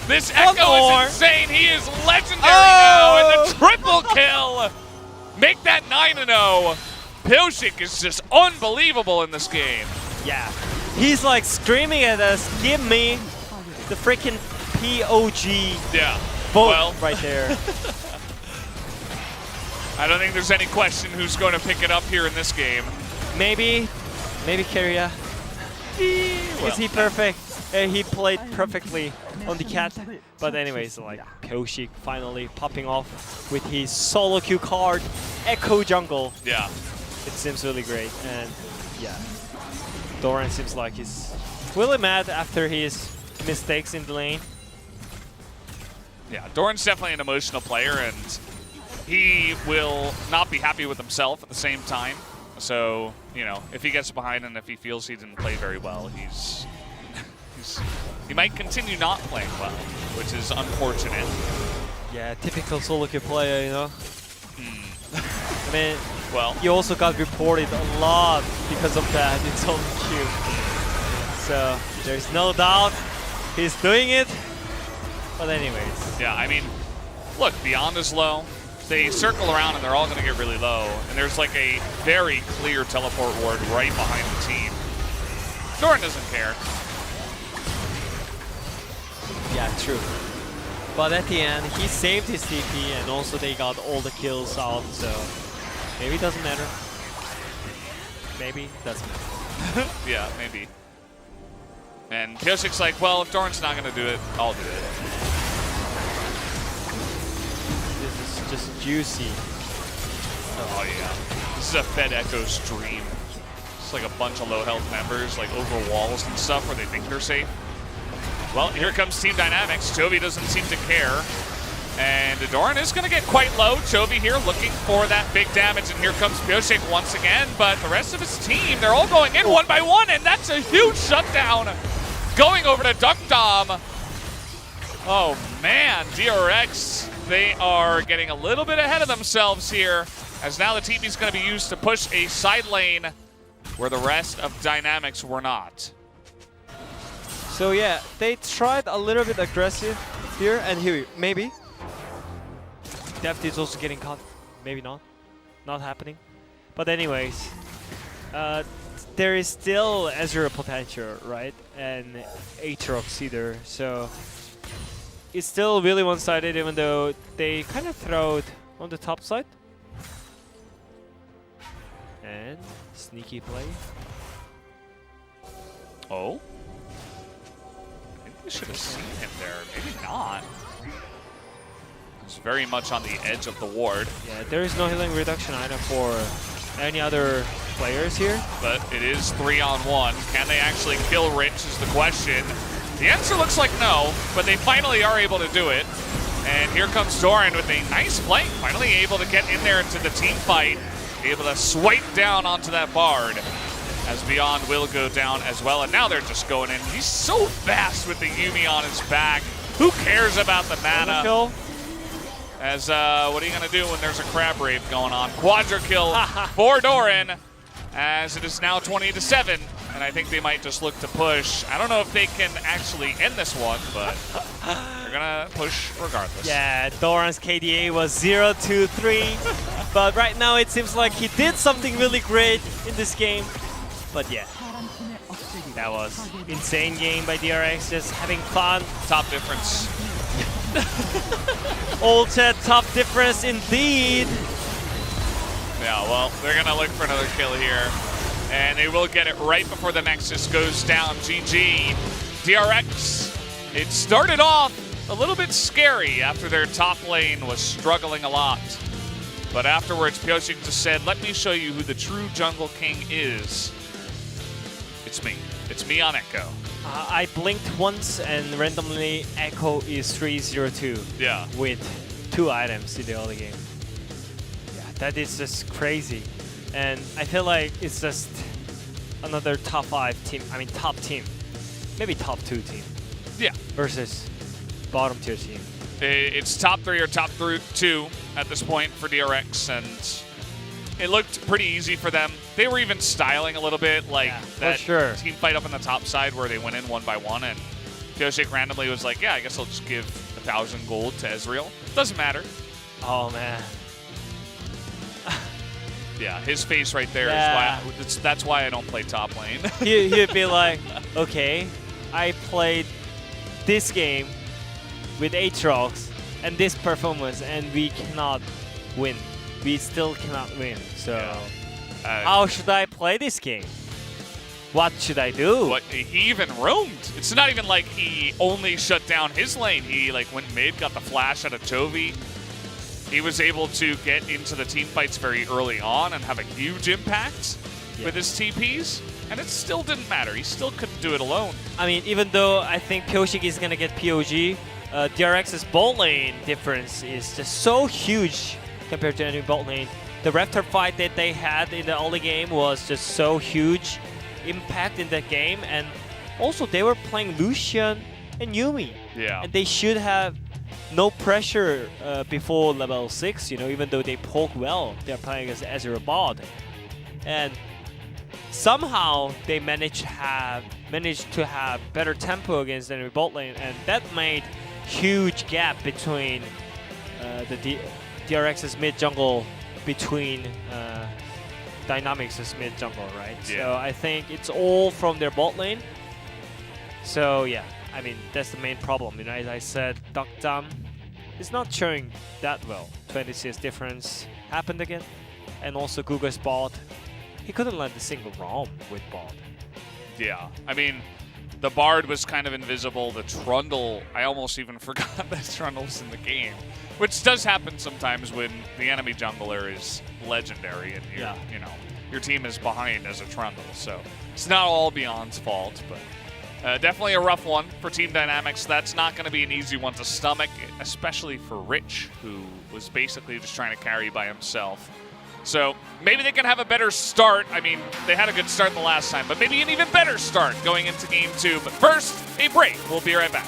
This Echo is insane. He is legendary now, and the triple kill. Make that 9-0. Pyoshik is just unbelievable in this game. Yeah. He's like screaming at us, give me the freaking POG vote right there. I don't think there's any question who's going to pick it up here in this game. Maybe Keria. Is he perfect? He played perfectly on the cat. But anyways, like Pyoshik finally popping off with his solo queue card, Echo Jungle. Yeah. It seems really great, and yeah. Doran seems like he's really mad after his mistakes in the lane. Yeah, Doran's definitely an emotional player, and he will not be happy with himself at the same time. So, you know, if he gets behind and if he feels he didn't play very well, he might continue not playing well, which is unfortunate. Yeah, typical solo queue player, you know. I mean, well, he also got reported a lot because of that in solo queue. So there's no doubt he's doing it. But anyways. Yeah, I mean, look, Beyond is low. They circle around and they're all going to get really low. And there's like a very clear teleport ward right behind the team. Doran doesn't care. Yeah, true. But at the end, he saved his TP, and also they got all the kills out, so Maybe it doesn't matter. Maybe it doesn't matter. Yeah, maybe. And Piosik's like, well, if Doran's not going to do it, I'll do it. This is just juicy. Oh, yeah. This is a Fed Echo's dream. It's like a bunch of low health members, like over walls and stuff where they think they're safe. Well, here comes Team Dynamics. Chovy doesn't seem to care. And Doran is going to get quite low. Chovy here looking for that big damage. And here comes Piosik once again. But the rest of his team, they're all going in one by one. And that's a huge shutdown. Going over to Duck Dom. Oh, man. DRX, they are getting a little bit ahead of themselves here. As now the TP is going to be used to push a side lane where the rest of Dynamics were not. So yeah, they tried a little bit aggressive here and here, maybe. Deft is also getting caught, maybe not. Not happening. But anyways, there is still Ezreal potential, right? And Aatrox either, so it's still really one-sided even though they kind of throw it on the top side. And sneaky play. Oh? I think we should have seen him there. Maybe not. He's very much on the edge of the ward. Yeah, there is no healing reduction item for any other players here. But it is 3-on-1. Can they actually kill Rich is the question. The answer looks like no, but they finally are able to do it. And here comes Doran with a nice flank. Finally able to get in there into the team fight. Able to swipe down onto that Bard. As Beyond will go down as well. And now they're just going in. He's so fast with the Yuumi on his back. Who cares about the mana? As, what are you going to do when there's a crab rave going on? Quadra kill for Doran. As it is now 20-7. And I think they might just look to push. I don't know if they can actually end this one, but they're going to push regardless. Yeah, Doran's KDA was 0-2-3. But right now it seems like he did something really great in this game. But yeah, that was insane game by DRX, just having fun. Top difference. Old chat, top difference indeed. Yeah, well, they're going to look for another kill here. And they will get it right before the Nexus goes down. GG. DRX, it started off a little bit scary after their top lane was struggling a lot. But afterwards, Piosik just said, let me show you who the true Jungle King is. It's me. It's me on Echo. I blinked once and randomly Echo is 302. Yeah. With 2 items in the early game. Yeah, that is just crazy. And I feel like it's just another top 5 team. I mean, top team. Maybe top 2 team. Yeah. Versus bottom tier team. It's top 3 or top 2 at this point for DRX, and it looked pretty easy for them. They were even styling a little bit, like that team fight up on the top side where they went in one by one, and Piosik randomly was like, yeah, I guess I'll just give 1,000 gold to Ezreal. Doesn't matter. Oh, man. Yeah, his face right there is why that's why I don't play top lane. He'd be like, okay, I played this game with Aatrox and this performance, and we cannot win. We still cannot win. So how should I play this game? What should I do? What, he even roamed. It's not even like he only shut down his lane. He like went mid, got the flash out of Chovy. He was able to get into the team fights very early on and have a huge impact with his TPs, and it still didn't matter. He still couldn't do it alone. I mean, even though I think Piosik is going to get POG, DRX's bot lane difference is just so huge compared to any bot lane. The Raptor fight that they had in the early game was just so huge impact in that game, and also they were playing Lucian and Yuumi. Yeah. And they should have no pressure before level 6, you know, even though they poke well. They're playing as Ezreal bot. And somehow they managed to have better tempo against enemy bot lane, and that made huge gap between the DRX's mid jungle between Dynamics' mid jungle, right? Yeah. So I think it's all from their bot lane. So yeah, I mean, that's the main problem. You know, as I said, Duck Dam is not showing that well. 20 CS difference happened again. and also Guga's bot. He couldn't land a single ROM with bot. Yeah, I mean, the Bard was kind of invisible. The Trundle, I almost even forgot that Trundle was in the game, which does happen sometimes when the enemy jungler is legendary and you know, your team is behind as a Trundle. So it's not all Beyond's fault, but definitely a rough one for Team Dynamics. That's not going to be an easy one to stomach, especially for Rich, who was basically just trying to carry by himself. So maybe they can have a better start. I mean, they had a good start the last time, but maybe an even better start going into Game 2. But first, a break. We'll be right back.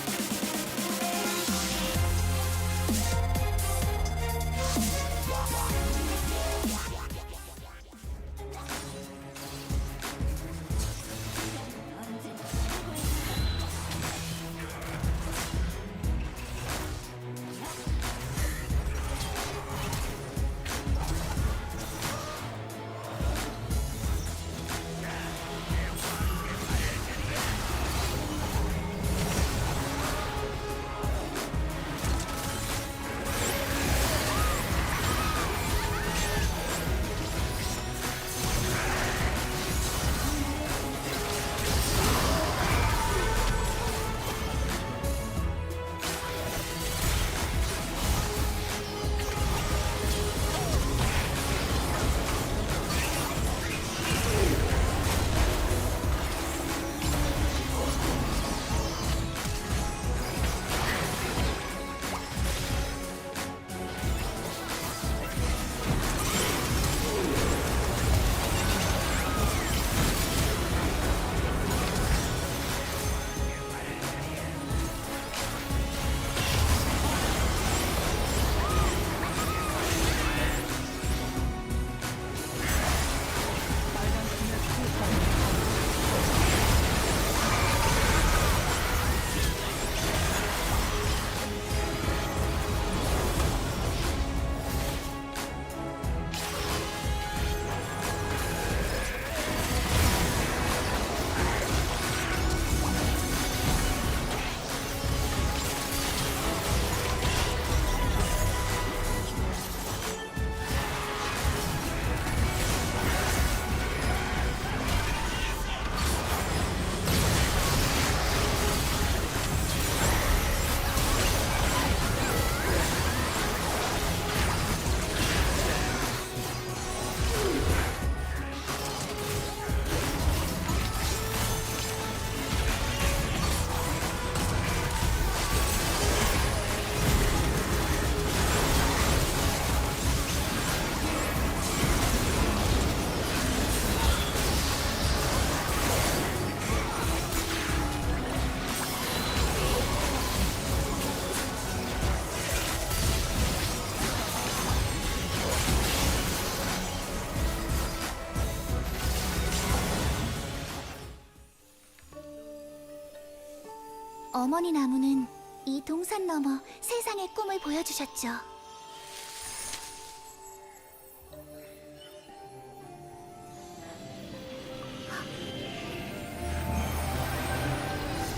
어머니 나무는 이 동산 너머 세상의 꿈을 보여주셨죠.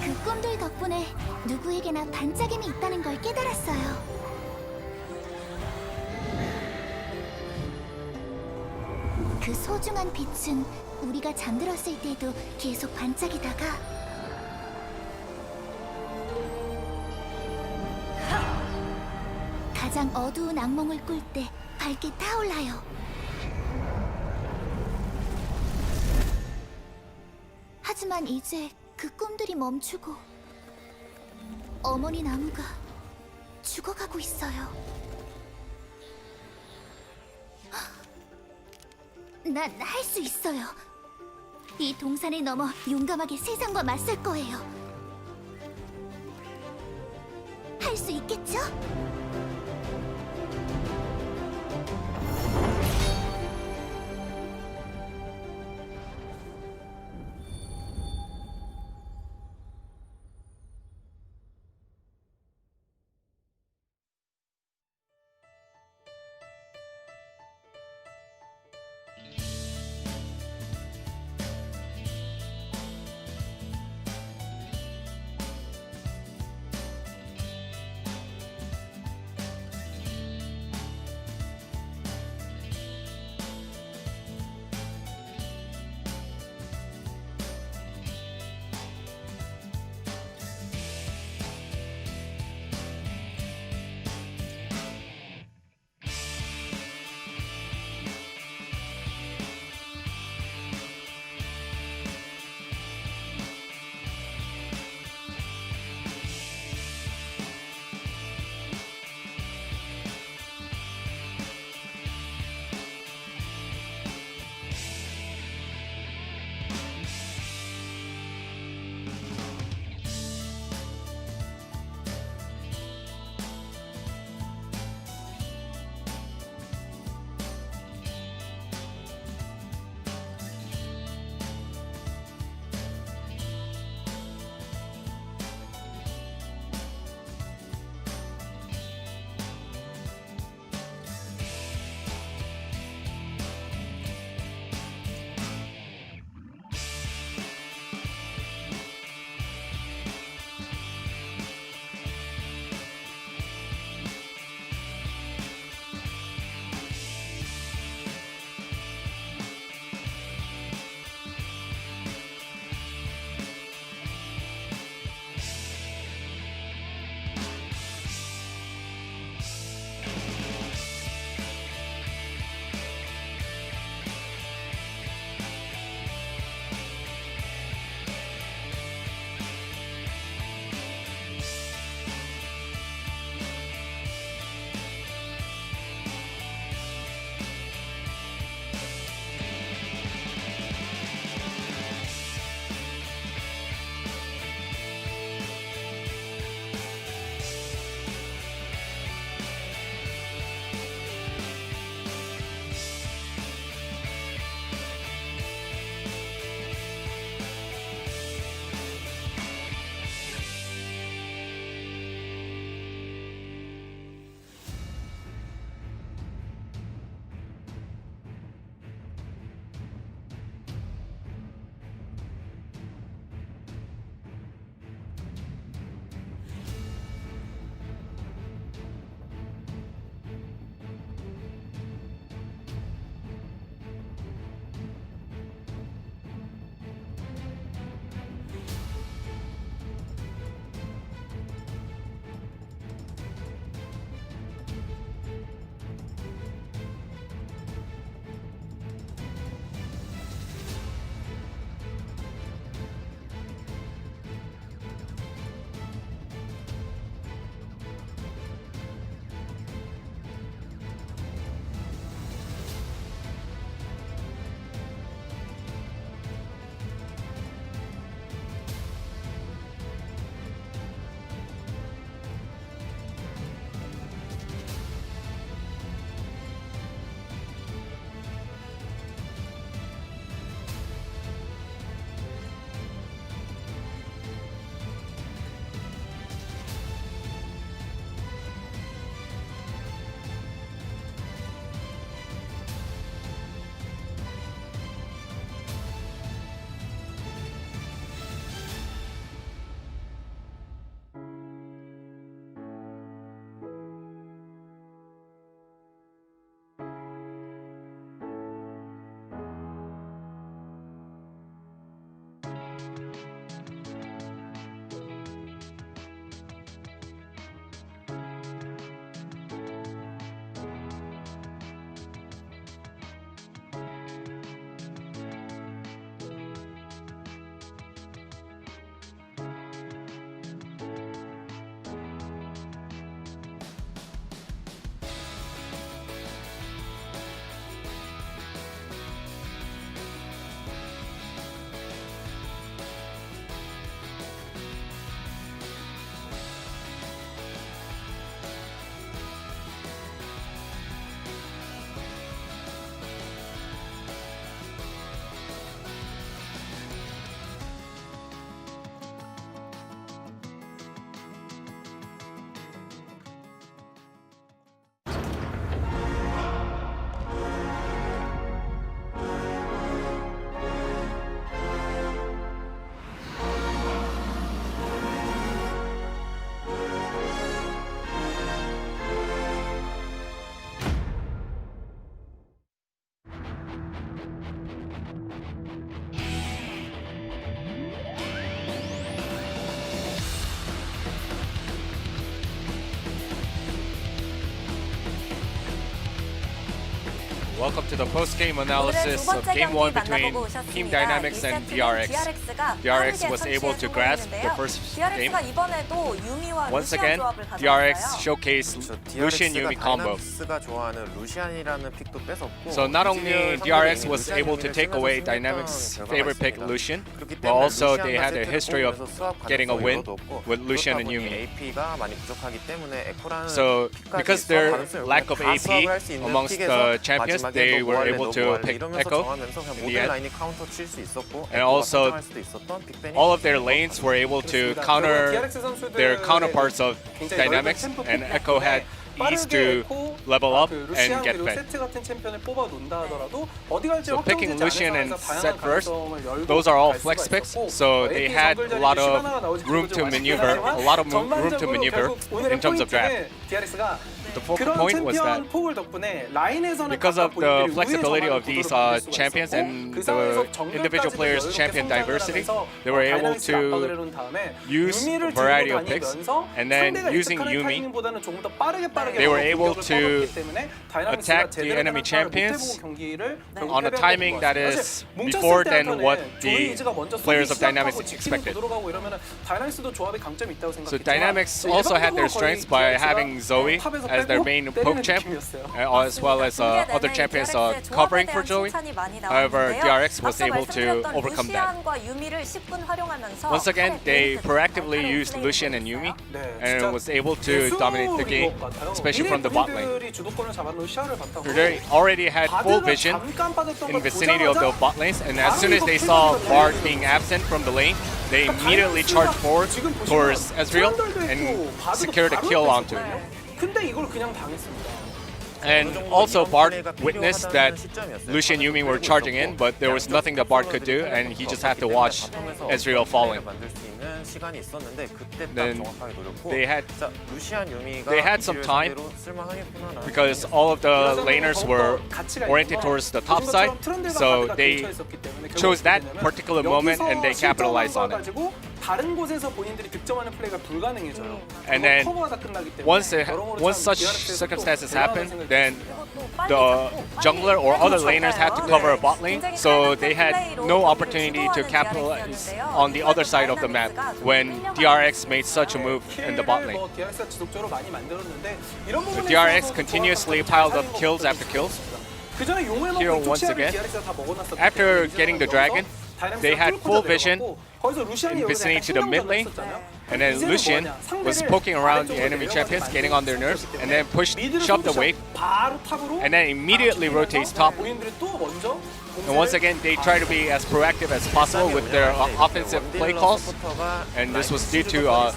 그 꿈들 덕분에 누구에게나 반짝임이 있다는 걸 깨달았어요. 그 소중한 빛은 우리가 잠들었을 때도 계속 반짝이다가 가장 어두운 악몽을 꿀 때 밝게 타올라요. 하지만 이제 그 꿈들이 멈추고 어머니 나무가 죽어가고 있어요. 난 할 수 있어요. 이 동산을 넘어 용감하게 세상과 맞설 거예요. 할 수 있겠죠? Welcome to the post-game analysis of Game 1 between Team Dynamics and DRX. DRX was able to grasp the first game. Once again, DRX showcased Lucian Yumi combo. So not only DRX was able to take away Dynamics' favorite pick Lucian, but also they had a history of getting a win with Lucian and Yumi. So because their lack of AP amongst the champions, they were able to pick Echo in the end. And also, all of their lanes were able to counter their counterparts of Dynamics, and Echo had ease to level up and get fed. So picking Lucian and Set first, those are all flex picks, so they had a lot of room to maneuver, in terms of draft. The focal point was that because of the flexibility of these champions and the individual players' champion diversity, they were able to use a variety of picks, and then using Yumi, they were able to attack the enemy champions on a timing that is before than what the players of Dynamics expected. So Dynamics also had their strengths by having Zoe as their main poke champ, as well as other champions covering for Zoe. However, DRX was able to overcome that. Once again, they proactively used Lucian and Yumi and was able to dominate the game, especially from the bot lane. They already had full vision in vicinity of the bot lanes, and as soon as they saw Bard being absent from the lane, they immediately charged forward towards Ezreal and secured a kill onto it. And also Bard witnessed that Lucian and Yumi were charging in, but there was nothing that Bard could do, and he just had to watch Ezreal falling. Then they had some time because all of the laners were oriented towards the top side, so they chose that particular moment and they capitalized on it. And then once such circumstances happen, then the jungler or other laners had to cover a bot lane, so they had no opportunity to capitalize on the other side of the map when DRX made such a move in the bot lane. So DRX continuously piled up kills after kills. Here once again, after getting the dragon, they had full vision in vicinity to the mid lane, and then Lucian was poking around the enemy champions, getting on their nerves, and then shoved the wave, and then immediately rotates top. And once again, they try to be as proactive as possible with their offensive play calls, and this was due to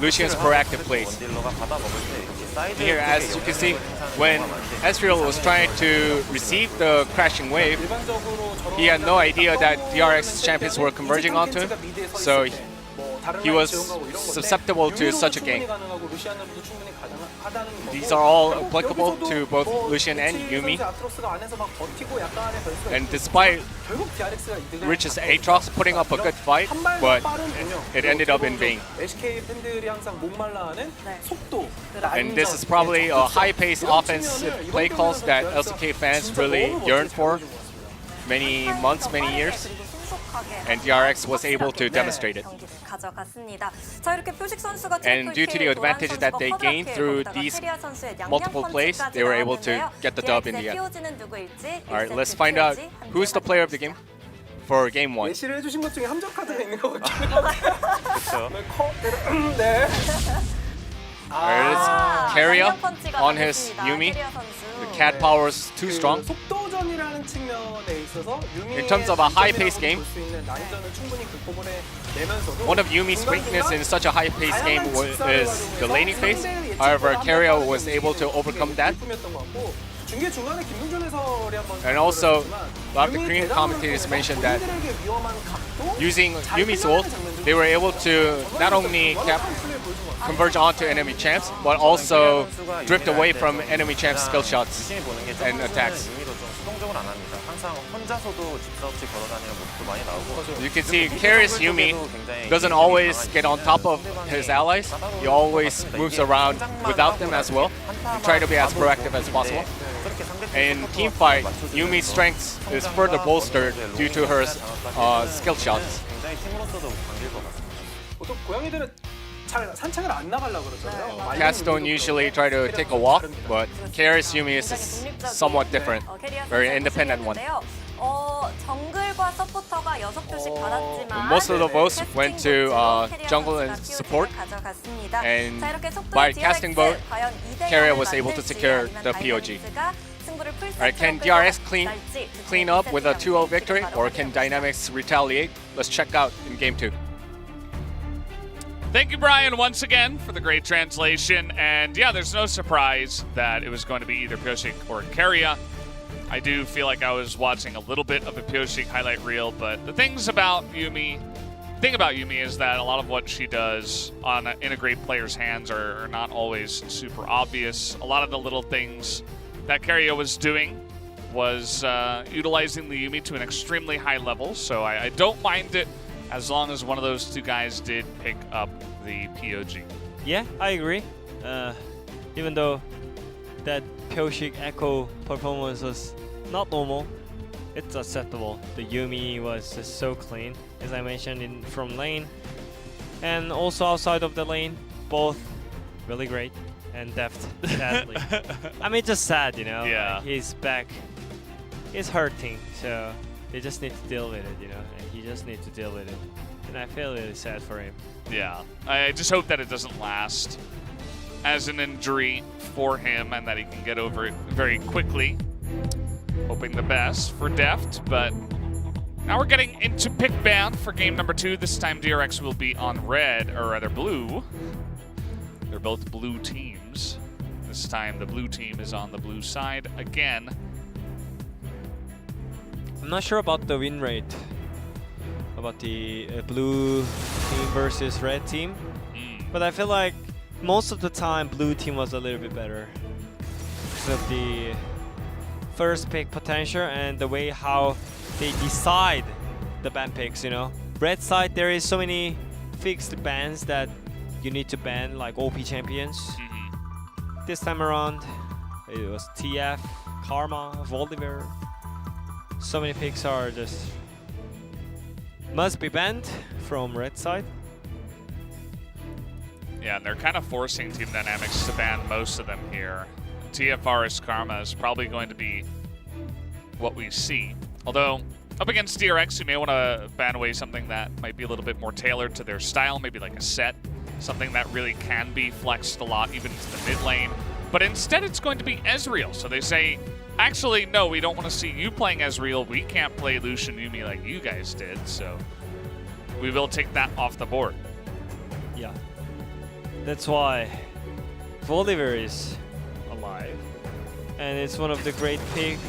Lucian's proactive plays. Here, as you can see, when Ezreal was trying to receive the crashing wave, he had no idea that DRX champions were converging onto him, so he was susceptible to such a gank. These are all applicable to both Lucian and Yumi. And despite Rich's Aatrox putting up a good fight, but it ended up in vain. And this is probably a high-paced offensive play calls that LCK fans really yearn for many months, many years. And DRX was able to demonstrate it. And due to the advantage that they gained through these multiple plays, they were able to get the dub in the end. Alright, let's find out who's the player of the game for game 1. Alright, it's Keria on his Yumi. The cat power is too strong. In terms of a high-paced game, one of Yumi's weaknesses in such a high-paced game is the laning phase. However, Keria was able to overcome that. And also, a lot of the Korean commentators mentioned that using Yumi's ult, they were able to not only converge onto enemy champs, but also drift away from enemy champs' skill shots and attacks. You can see Keria's Yumi doesn't always get on top of his allies. He always moves around without them as well, and try to be as proactive as possible. in team fight, Yumi's strength is further bolstered due to her skill shots. 굉장히 팀으로서도 반길 것 같습니다. 보통 고양이들은 잘 산책을 안 나가려고 그러잖아요. Cats don't usually try to take a walk, but Karis Yumi is somewhat different, very independent one. 정글과 서포터가 6표씩 받았지만 Most of the votes went to jungle and support, and by casting vote, Carrier was able to secure the POG. Alright, can DRX clean up with a 2-0 victory, or can Dynamics retaliate? Let's check out in Game 2. Thank you, Brian, once again for the great translation. And yeah, there's no surprise that it was going to be either Pyosik or Keria. I do feel like I was watching a little bit of a Pyosik highlight reel, but the thing about Yumi is that a lot of what she does in a great player's hands are not always super obvious. A lot of the little things that Keria was doing was utilizing the Yumi to an extremely high level, so I don't mind it as long as one of those two guys did pick up the POG. Yeah, I agree. Even though that Pyosik Echo performance was not normal, it's acceptable. The Yumi was just so clean, as I mentioned, from lane. And also outside of the lane, both really great and deft, sadly. I mean, just sad, you know? Yeah. Like, his back is hurting, so they just need to deal with it, you know? And he just needs to deal with it. And I feel really sad for him. Yeah, I just hope that it doesn't last as an injury for him and that he can get over it very quickly. Hoping the best for Deft, but now we're getting into pick ban for game number 2. This time DRX will be on red, or rather blue. They're both blue teams. This time the blue team is on the blue side again. I'm not sure about the win rate, about the blue team versus red team, but I feel like most of the time blue team was a little bit better because of the first pick potential and the way how they decide the ban picks, you know. Red side, there is so many fixed bans that you need to ban, like OP champions. This time around, it was TF, Karma, Volibear. So many picks are just must be banned from red side. Yeah, and they're kind of forcing Team Dynamics to ban most of them here. TFR's Karma is probably going to be what we see. Although, up against DRX, you may want to ban away something that might be a little bit more tailored to their style, maybe like a set, something that really can be flexed a lot, even into the mid lane. But instead, it's going to be Ezreal. So they say, actually, no, we don't want to see you playing Ezreal. We can't play Lucian Yumi like you guys did, so we will take that off the board. Yeah. That's why Volibear is alive. And it's one of the great picks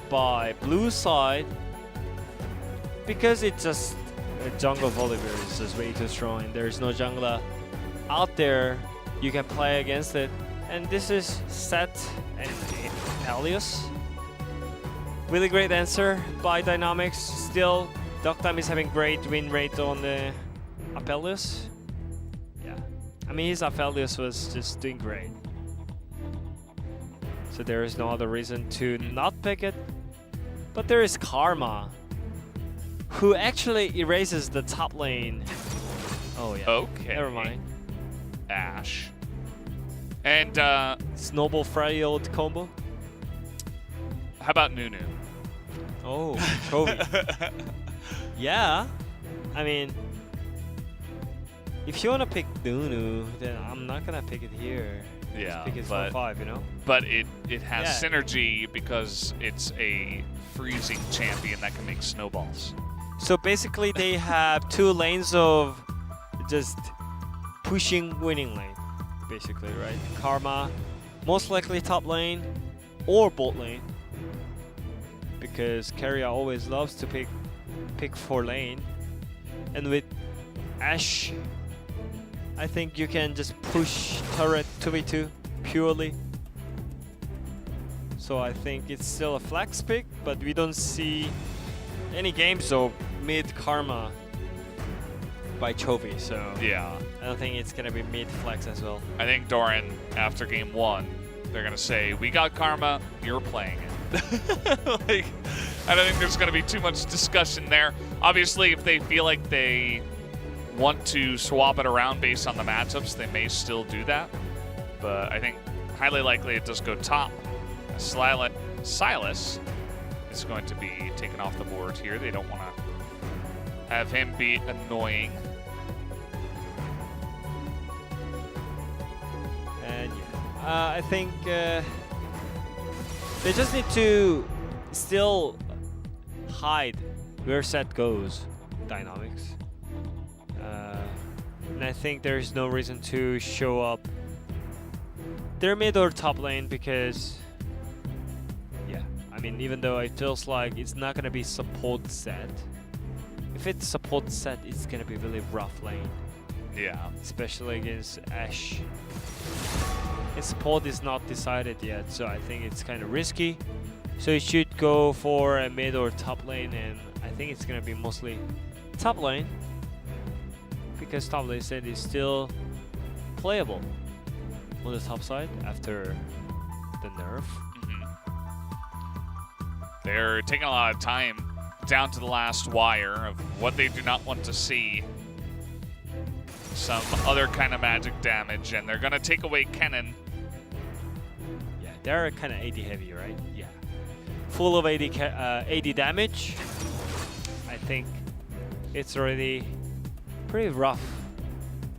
by blue side because it's just jungle Volibear is just way too strong and there's no jungler out there you can play against it. And this is Set and Aphelios. Really great answer by Dynamics. Still, Ducktime is having great win rate on the Aphelios. Yeah, I mean his Aphelios was just doing great. So there is no other reason to not pick it. But there is Karma, who actually erases the top lane. Oh yeah. Okay. Never mind. Ashe. And Snowball Frail combo. How about Nunu? Oh, Chovy. Yeah. I mean, if you want to pick Nunu, then I'm not gonna pick it here. Yeah, pick it but 4-5, you know. But it has synergy because it's a freezing champion that can make snowballs. So basically, they have two lanes of just pushing winning lane, basically, right? Karma, most likely top lane or bot lane, because Keria always loves to pick for lane, and with Ashe, I think you can just push turret 2v2 purely. So I think it's still a flex pick, but we don't see any games of mid Karma by Chovy, so yeah, I don't think it's gonna be mid flex as well. I think Doran, after game 1, they're going to say, we got Karma, you're playing it. Like, I don't think there's going to be too much discussion there. Obviously, if they feel like they want to swap it around based on the matchups, they may still do that. But I think highly likely it does go top. Silas is going to be taken off the board here. They don't want to have him be annoying. And I think they just need to still hide where set goes, Dynamics. And I think there's no reason to show up their mid or top lane because, yeah, I mean, even though it feels like it's not gonna be support set, if it's support set, it's gonna be really rough lane. Yeah. Especially against Ashe. His support is not decided yet, so I think it's kind of risky. So you should go for a mid or top lane, and I think it's gonna be mostly top lane because top lane set is still playable on the top side after the nerf. They're taking a lot of time down to the last wire of what they do not want to see. Some other kind of magic damage, and they're going to take away Kennen. Yeah, they're kind of AD heavy, right? Yeah. Full of AD damage. I think it's already pretty rough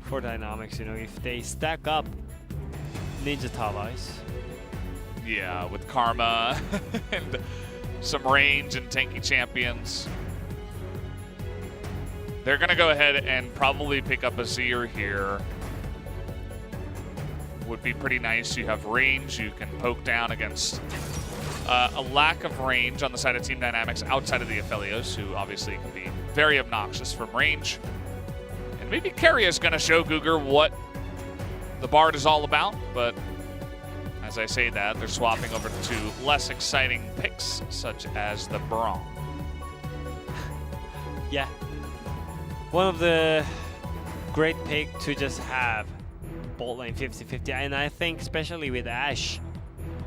for Dynamics, you know, if they stack up Ninja Talais. Yeah, with Karma and some range and tanky champions. They're going to go ahead and probably pick up a Azir here. Would be pretty nice. You have range. You can poke down against a lack of range on the side of Team Dynamics outside of the Aphelios, who obviously can be very obnoxious from range. And maybe Keria is going to show Guger what the Bard is all about, but as I say that, they're swapping over to less exciting picks, such as the Braum. Yeah. One of the great pick to just have bot lane 50-50, and I think especially with Ashe,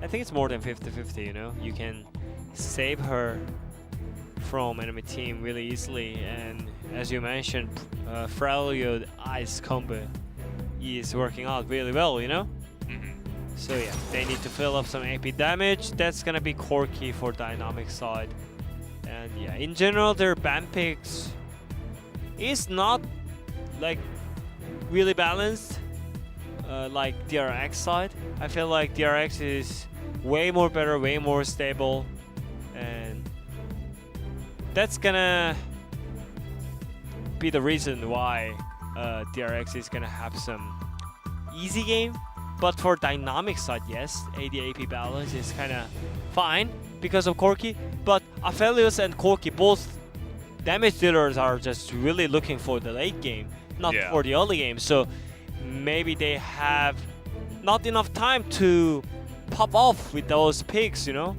I think it's more than 50-50, you know? You can save her from enemy team really easily, and as you mentioned, Freljord Ice combo is working out really well, you know? So yeah, they need to fill up some AP damage. That's gonna be Corki for Dynamic side. And yeah, in general, their ban picks is not like really balanced like DRX side. I feel like DRX is way more better, way more stable, and that's gonna be the reason why DRX is gonna have some easy game. But for Dynamic side, yes, AD AP balance is kind of fine because of Corki, but Aphelios and Corki, both damage dealers, are just really looking for the late game, not for the early game. So maybe they have not enough time to pop off with those picks, you know?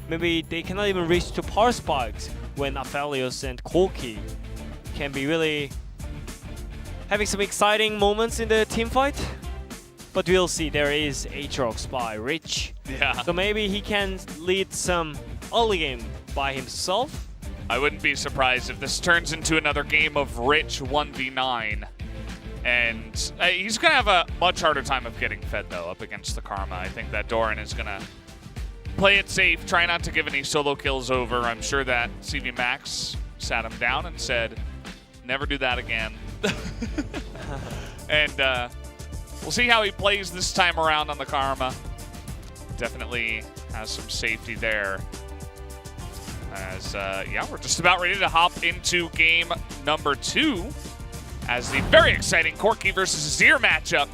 Maybe they cannot even reach to power spikes when Aphelios and Corki can be really having some exciting moments in the team fight. But we'll see, there is Aatrox by Rich. Yeah. So maybe he can lead some early game by himself. I wouldn't be surprised if this turns into another game of Rich 1v9. And he's going to have a much harder time of getting fed, though, up against the Karma. I think that DYN is going to play it safe, try not to give any solo kills over. I'm sure that CV Max sat him down and said, never do that again. And we'll see how he plays this time around on the Karma. Definitely has some safety there. As, yeah, we're just about ready to hop into game number 2 as the very exciting Corki versus Azir matchup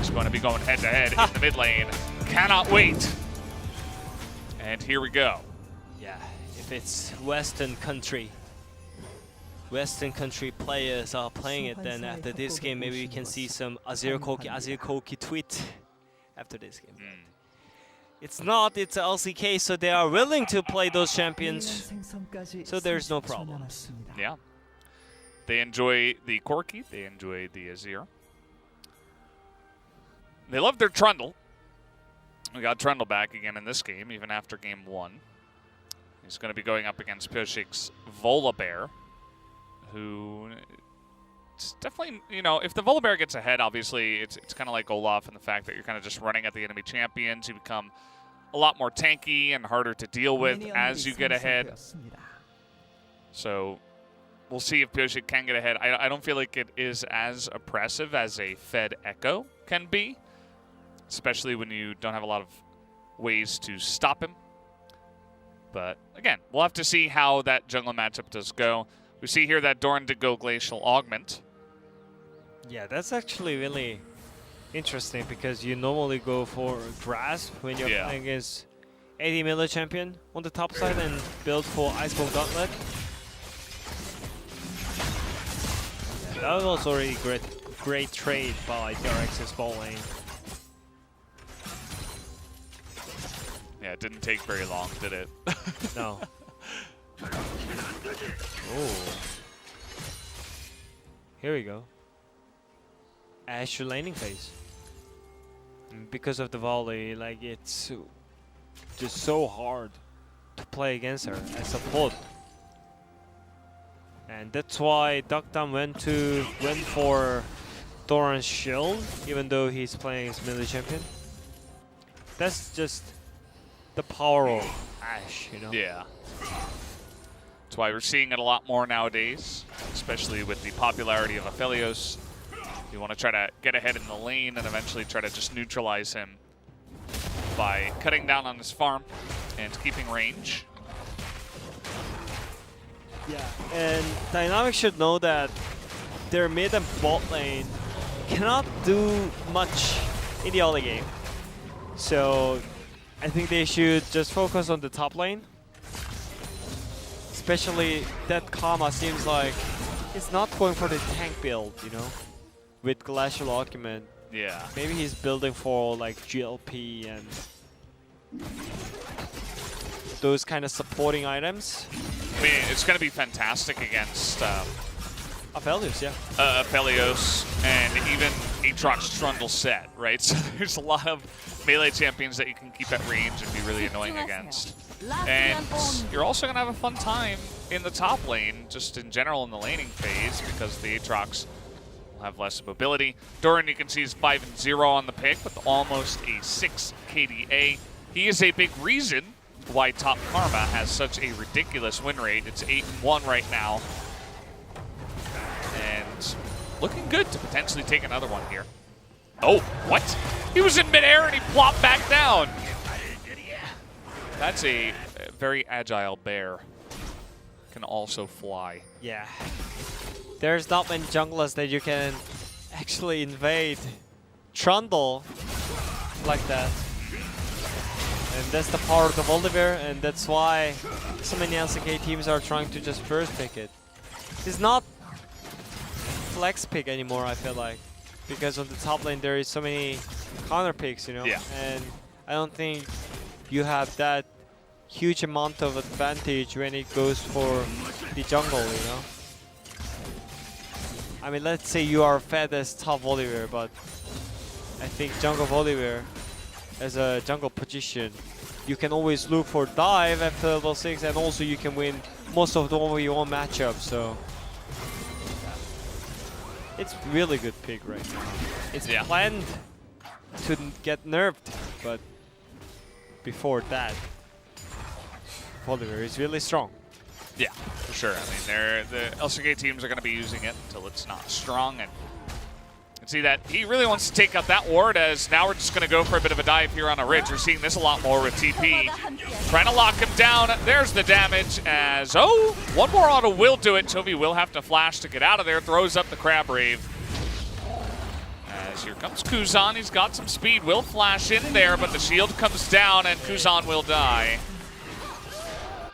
is going to be going head-to-head in the mid lane. Cannot wait. And here we go. Yeah, if it's Western country players are playing it, then after this game, maybe we can see some Azir Corki tweet after this game. It's not, it's LCK, so they are willing to play those champions, so there's no problem. Yeah. They enjoy the Corki, they enjoy the Azir. They love their Trundle. We got Trundle back again in this game, even after game 1. He's going to be going up against Pioshik's Volibear, who... It's definitely, you know, if the Volibear gets ahead, obviously, it's kind of like Olaf in the fact that you're kind of just running at the enemy champions. You become a lot more tanky and harder to deal with as you get ahead. So we'll see if Pioshik can get ahead. I don't feel like it is as oppressive as a Fed Echo can be, especially when you don't have a lot of ways to stop him. But again, we'll have to see how that jungle matchup does go. We see here that Doran did go Glacial Augment. Yeah, that's actually really interesting because you normally go for Grasp when you're playing against 80 melee champion on the top side and build for Icebone Gauntlet. Yeah, that was already great trade by DRX's ball lane. Yeah, it didn't take very long, did it? No. Oh. Here we go. Ashe laning phase. And because of the volley, like it's just so hard to play against her as support. And that's why Duckdown went for Doran's shield, even though he's playing as melee champion. That's just the power of Ashe, you know? Yeah. That's why we're seeing it a lot more nowadays, especially with the popularity of Aphelios. You want to try to get ahead in the lane and eventually try to just neutralize him by cutting down on his farm and keeping range. Yeah, and Dynamic should know that their mid and bot lane cannot do much in the early game. So I think they should just focus on the top lane. Especially that Karma seems like it's not going for the tank build, you know, with Glacial Augment. Yeah. Maybe he's building for like GLP and those kind of supporting items. I mean, it's going to be fantastic against Aphelios, yeah. Aphelios and even Aatrox Trundle set, right? So there's a lot of melee champions that you can keep at range and be really annoying against. And you're also going to have a fun time in the top lane, just in general in the laning phase, because the Aatrox will have less mobility. Doran, you can see, is 5-0 on the pick with almost a 6 KDA. He is a big reason why Top Karma has such a ridiculous win rate. It's 8-1 right now. And looking good to potentially take another one here. Oh, what? He was in midair and he plopped back down. That's a very agile bear. Can also fly. Yeah. There's not many junglers that you can actually invade Trundle like that. And that's the power of the Volibear, and that's why so many LCK teams are trying to just first pick it. It's not flex pick anymore, I feel like. Because on the top lane there is so many counter picks, you know? Yeah. And I don't think you have that huge amount of advantage when it goes for the jungle, you know? I mean, let's say you are fed as top Volibear, but I think jungle Volibear as a jungle position, you can always look for dive after level 6, and also you can win most of the 1v1 matchups, so it's really good pick right now. It's planned to get nerfed, but before that, Volibear is really strong. Yeah, for sure. I mean, the LCK teams are going to be using it until it's not strong, and you can see that he really wants to take out that ward, as now we're just going to go for a bit of a dive here on a ridge. We're seeing this a lot more with TP. Trying to lock him down. There's the damage as, oh, one more auto will do it. Toby will have to flash to get out of there. Throws up the Crab Rave. As here comes Kuzan. He's got some speed. Will flash in there, but the shield comes down and Kuzan will die.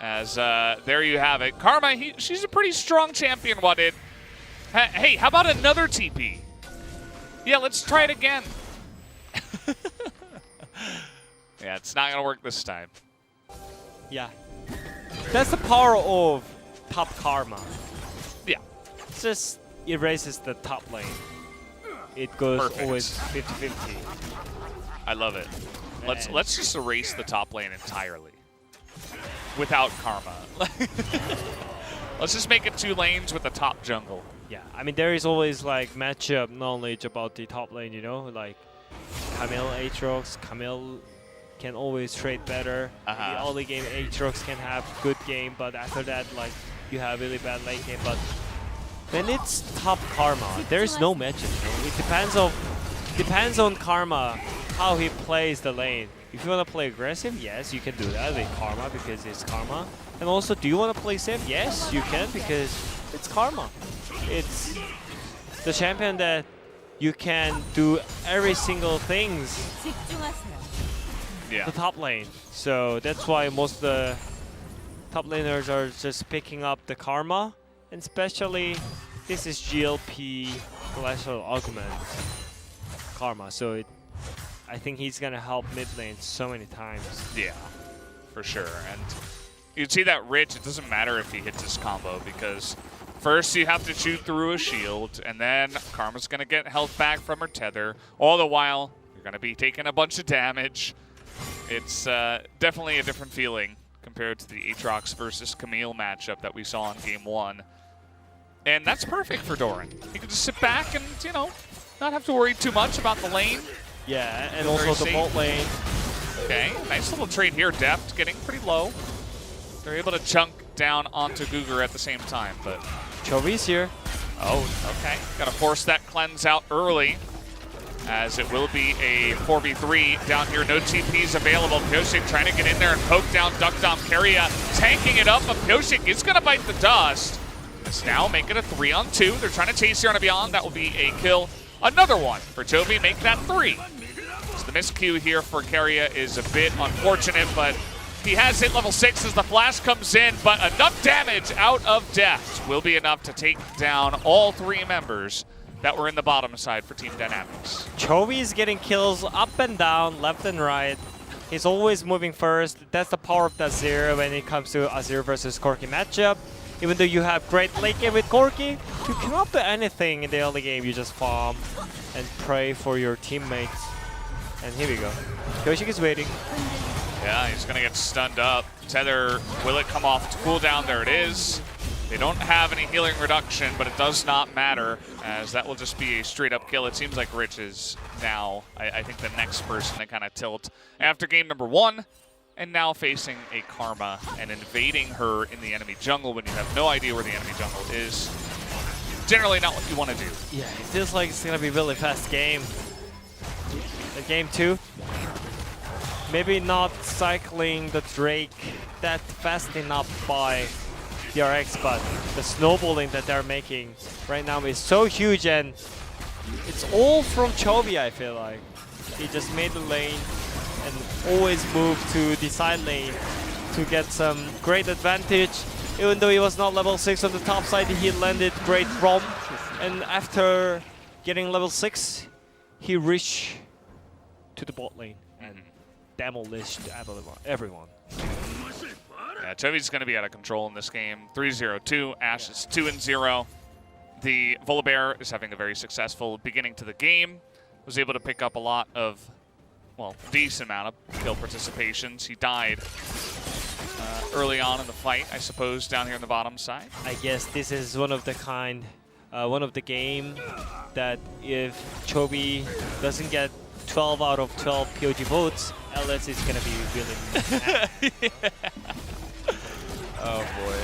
As there you have it. Karma, she's a pretty strong champion, Wadid. Hey, how about another TP? Yeah, let's try it again. Yeah, it's not going to work this time. Yeah. That's the power of top Karma. Yeah. It just erases the top lane. It goes always 50-50. I love it. Let's just erase the top lane entirely without Karma. Let's just make it 2 lanes with the top jungle. Yeah, I mean there is always like matchup knowledge about the top lane, you know, like Camille, Aatrox. Camille can always trade better. The early game Aatrox can have good game, but after that like you have really bad late game. But when it's top Karma, there is no matchup. You know? It depends on Karma how he plays the lane. If you want to play aggressive, yes, you can do that with Karma because it's Karma. And also, do you want to play safe? Yes, you can because it's Karma. It's the champion that you can do every single things. Yeah. The top lane. So that's why most of the top laners are just picking up the Karma. And especially, this is GLP Glacial Augment Karma. So I think he's going to help mid lane so many times. Yeah, for sure. And you'd see that Rich, it doesn't matter if he hits his combo because first you have to shoot through a shield and then Karma's going to get health back from her tether. All the while, you're going to be taking a bunch of damage. It's definitely a different feeling compared to the Aatrox versus Camille matchup that we saw in Game 1. And that's perfect for Doran. He can just sit back and, you know, not have to worry too much about the lane. Yeah, and also the bot lane. Okay, nice little trade here. Deft getting pretty low. They're able to chunk down onto Gugur at the same time, but Chovy's here. Oh, okay. Gotta force that cleanse out early, as it will be a 4v3 down here. No TPs available. Pyosik trying to get in there and poke down Duck Dom. Keria tanking it up, but Pyosik is gonna bite the dust. It's now make it a 3-on-2. They're trying to chase here on a Beyond. That will be a kill. Another one for Toby, make that 3. So the miscue here for Keria is a bit unfortunate, but he has hit level 6 as the flash comes in, but enough damage out of Deft will be enough to take down all 3 members that were in the bottom side for Team Dynamics. Chovy is getting kills up and down, left and right. He's always moving first. That's the power of the Azir when it comes to Azir versus Corki matchup. Even though you have great late game with Corki, you cannot do anything in the early game. You just farm and pray for your teammates. And here we go. Pyosik is waiting. Yeah, he's gonna get stunned up. Tether, will it come off to cooldown? There it is. They don't have any healing reduction, but it does not matter, as that will just be a straight up kill. It seems like Rich is now, I think, the next person to kind of tilt after game number 1. And now facing a Karma and invading her in the enemy jungle when you have no idea where the enemy jungle is. Generally not what you want to do. Yeah, it feels like it's going to be a really fast game. Game 2. Maybe not cycling the Drake that fast enough by DRX, but the snowballing that they're making right now is so huge, and it's all from Chovy, I feel like. He just made the lane and always moved to the side lane to get some great advantage. Even though he was not level 6 on the top side, he landed great romp. And after getting level 6, he reached to the bot lane and demolished everyone. Yeah, Chovy's going to be out of control in this game. 3-0-2, Ashe is 2-0. The Volibear is having a very successful beginning to the game. Was able to pick up a lot of, well, decent amount of kill participations. He died early on in the fight, I suppose, down here on the bottom side. I guess this is one of the game that if Chovy doesn't get 12 out of 12 POG votes, LS is gonna be really mad. Yeah. Oh boy.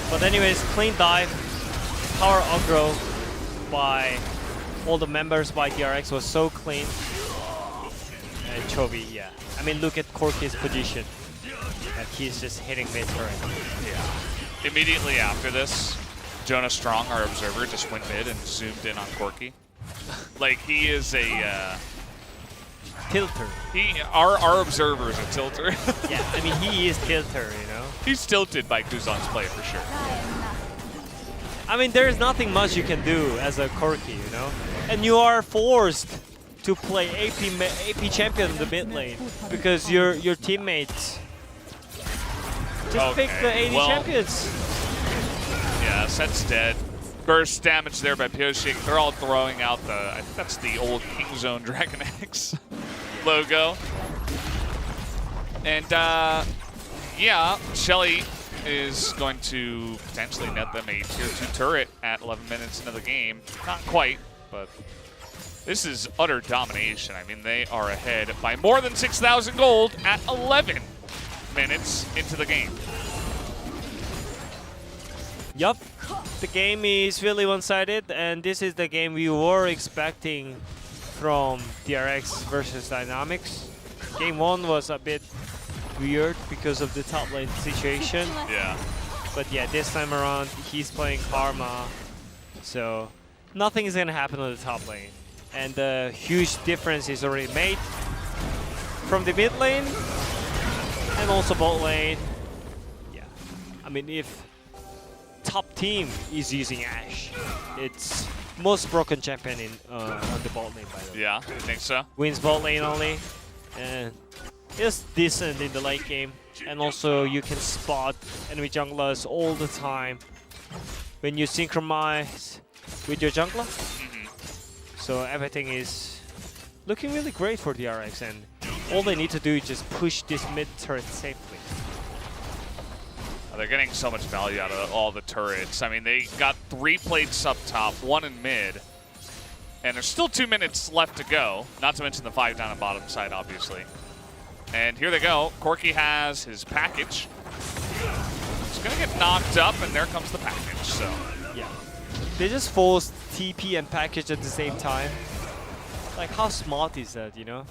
But anyways, clean dive, power aggro by all the members by DRX was so clean. And Chovy, yeah. I mean, look at Corki's position. And he's just hitting mid turret. Yeah. Immediately after this, Jonah Strong, our observer, just went mid and zoomed in on Corki. Like, he is a... tilter. Our observer is a tilter. Yeah, I mean, he is tilter, you know? He's tilted by Kuzan's play, for sure. I mean, there's nothing much you can do as a Corki, you know? And you are forced to play AP champion in the mid lane because your teammates just pick the AD champions. Yeah, Set's dead. burst damage there by Pyoshik. They're all throwing out the, I think that's the old King Zone Dragon X logo. And yeah, HLE is going to potentially net them a tier 2 turret at 11 minutes into the game. Not quite, but this is utter domination. I mean, they are ahead by more than 6,000 gold at 11 minutes into the game. Yup, the game is really one-sided, and this is the game we were expecting from DRX versus Dynamics. Game 1 was a bit weird because of the top lane situation. Yeah. But yeah, this time around, he's playing Karma, so nothing is gonna happen on the top lane. And the huge difference is already made from the mid lane and also bot lane. Yeah, I mean, if top team is using Ashe, it's most broken champion in on the bot lane, by the way. Yeah, I think so. Wins bot lane only, and is decent in the late game. And also you can spot enemy junglers all the time when you synchronize with your jungler. So everything is looking really great for DRX, and all they need to do is just push this mid turret safely. They're getting so much value out of all the turrets. I mean, they got 3 plates up top, 1 in mid, and there's still 2 minutes left to go, not to mention the 5 down on bottom side, obviously. And here they go. Corki has his package. It's going to get knocked up, and there comes the package, so. Yeah. They just forced TP and package at the same time. Like, how smart is that, you know?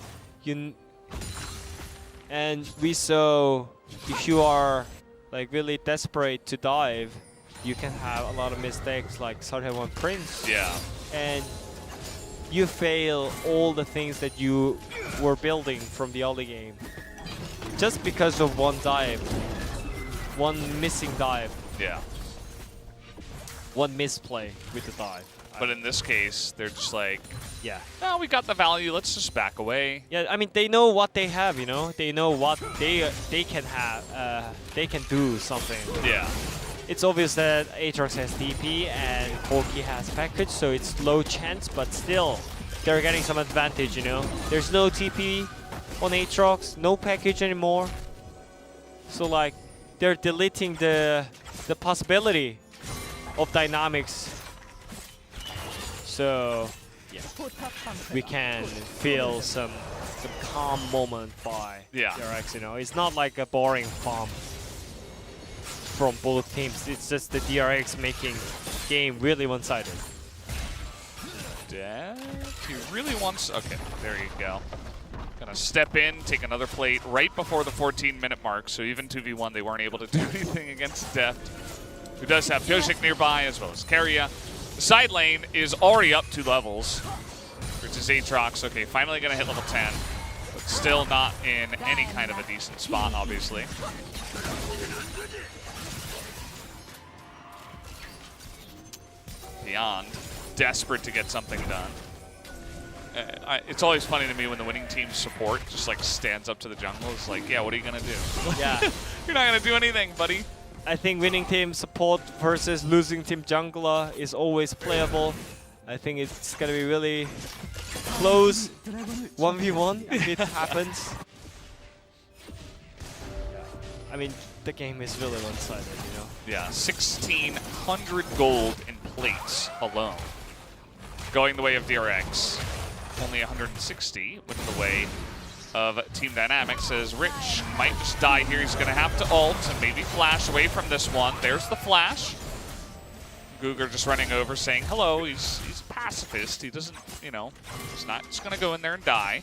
And we saw if you are like really desperate to dive, you can have a lot of mistakes like Sarhewan Prince. Yeah. And you fail all the things that you were building from the early game. Just because of one dive. One missing dive. Yeah. One misplay with the dive. But in this case, they're just like, yeah, oh, we got the value, let's just back away. Yeah, I mean, they know what they have, you know? They know what they can have, they can do something. Yeah. It's obvious that Aatrox has TP and Corki has package, so it's low chance, but still, they're getting some advantage, you know? There's no TP on Aatrox, no package anymore. So, like, they're deleting the possibility of Dynamics. So, yeah, we can feel some calm moment by DRX, you know? It's not like a boring farm from both teams. It's just the DRX making game really one-sided. He really wants... Okay, there you go. Gonna step in, take another plate right before the 14-minute mark, so even 2v1 they weren't able to do anything against Deft, who does have Pyoshik nearby as well as Keria. The side lane is already up 2 levels, which is Aatrox. Okay, finally gonna hit level 10, but still not in any kind of a decent spot, obviously. Beyond, desperate to get something done. It's always funny to me when the winning team's support just like stands up to the jungle. It's like, yeah, what are you gonna do? Yeah. You're not gonna do anything, buddy. I think winning team support versus losing team jungler is always playable. I think it's gonna be really close 1v1 if it happens. I mean, the game is really one-sided, you know? Yeah, 1,600 gold in plates alone. Going the way of DRX. Only 160 went the way of Team Dynamics, as Rich might just die here. He's going to have to ult and maybe flash away from this one. There's the flash. Googer just running over saying hello. He's a pacifist. He doesn't, you know, he's not just going to go in there and die.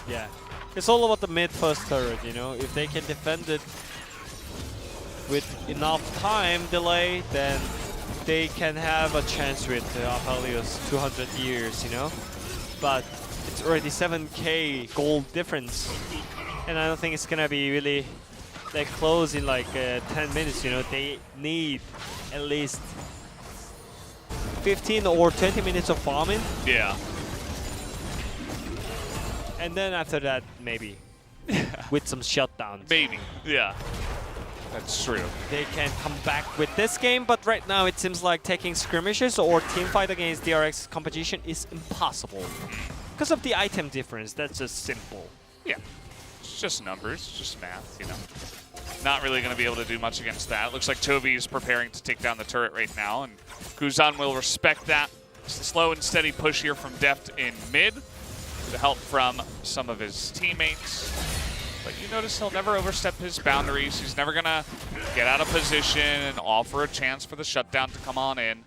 Yeah. It's all about the mid first turret, you know? If they can defend it with enough time delay, then they can have a chance with Apelio's 200 years, you know? But it's already 7k gold difference, and I don't think it's gonna be really that close in like 10 minutes, you know? They need at least 15 or 20 minutes of farming. Yeah. And then after that, maybe with some shutdowns. Maybe, yeah. That's true. They can come back with this game, but right now it seems like taking skirmishes or team fight against DRX competition is impossible. Because of the item difference, that's just simple. Yeah, it's just numbers, it's just math, you know. Not really going to be able to do much against that. It looks like Chovy is preparing to take down the turret right now, and Kuzan will respect that. Slow and steady push here from Deft in mid, with help from some of his teammates. But you notice he'll never overstep his boundaries. He's never going to get out of position and offer a chance for the shutdown to come on in.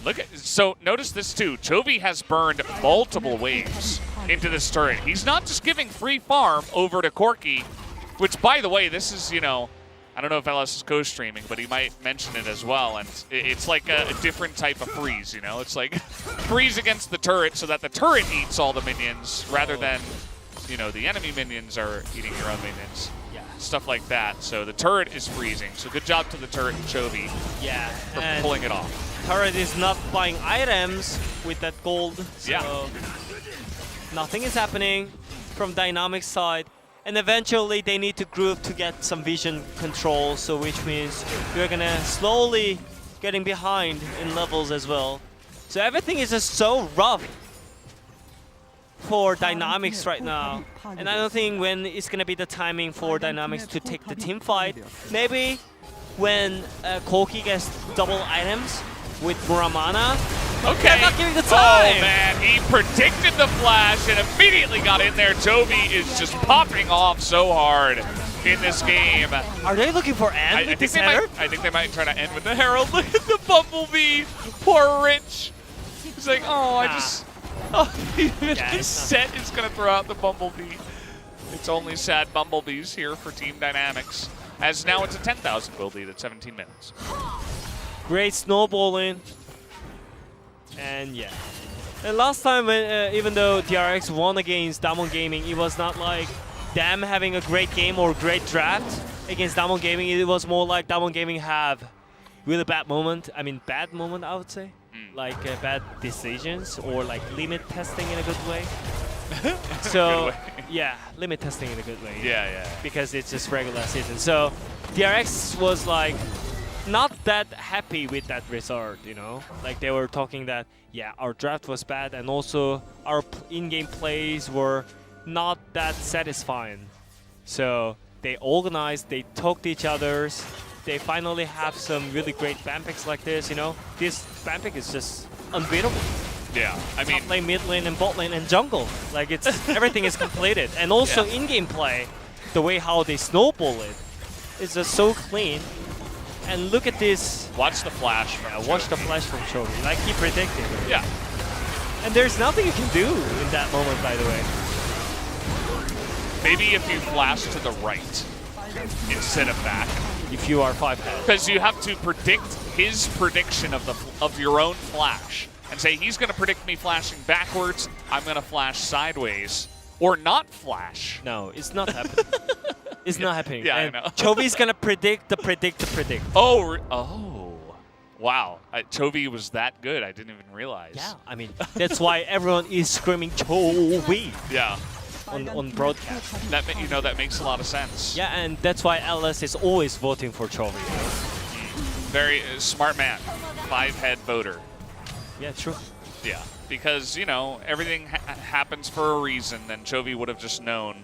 Look at, so notice this too. Chovy has burned multiple waves into this turret. He's not just giving free farm over to Corki, which, by the way, this is, you know, I don't know if LS is co-streaming, but he might mention it as well. And it's like a different type of freeze, you know? It's like freeze against the turret so that the turret eats all the minions rather than, you know, the enemy minions are eating your own minions. Yeah. Stuff like that. So the turret is freezing. So good job to the turret and Chovy for pulling it off. Turret is not buying items with that gold. So yeah. Nothing is happening from Dynamics side. And eventually they need to group to get some vision control, so which means we're gonna slowly getting behind in levels as well. So everything is just so rough for Dynamics right now. And I don't think when it's gonna be the timing for Dynamics to take the team fight. Maybe when Corki gets double items with Muramana. Okay. They're not giving the time. Oh man, he predicted the flash and immediately got in there. Chovy is just popping off so hard in this game. Are they looking for end with this Herald? I think they might try to end with the Herald. Look at the Bumblebee. Poor Rich. He's like, this set is going to throw out the Bumblebee. It's only sad Bumblebees here for Team Dynamics. As now it's a 10,000 gold lead at 17 minutes. Great snowballing. And yeah. And last time, even though DRX won against Damwon Gaming, it was not like them having a great game or great draft against Damwon Gaming. It was more like Damwon Gaming have really bad moment. I mean, bad moment, I would say. Like bad decisions or like limit testing in a good way. So, good way. Yeah, limit testing in a good way. Yeah. Because it's just regular season. So, DRX was like not that happy with that result, you know? Like they were talking that, yeah, our draft was bad and also our in-game plays were not that satisfying. So they organized, they talked to each other, they finally have some really great ban picks like this, you know? This ban pick is just unbeatable. Yeah, I mean, top lane, mid lane, and bot lane, and jungle. Like it's everything is completed. And also in-game play, the way how they snowball it is just so clean. And look at this. Watch the flash. Watch the flash from Chovy, like he predicted. Yeah. And there's nothing you can do in that moment, by the way. Maybe if you flash to the right instead of back. If you are 5 head. Because you have to predict his prediction of your own flash. And say, he's going to predict me flashing backwards, I'm going to flash sideways. Or not flash. No, it's not happening. It's not happening. Yeah, and I know. Chovy's going to predict the predict. Oh. Wow. Chovy was that good. I didn't even realize. Yeah, I mean, that's why everyone is screaming Chovy. Yeah. On broadcast. That that makes a lot of sense. Yeah, and that's why LS is always voting for Chovy. You know? Very smart man. 5-head voter. Yeah, true. Yeah, because, everything happens for a reason, and Chovy would have just known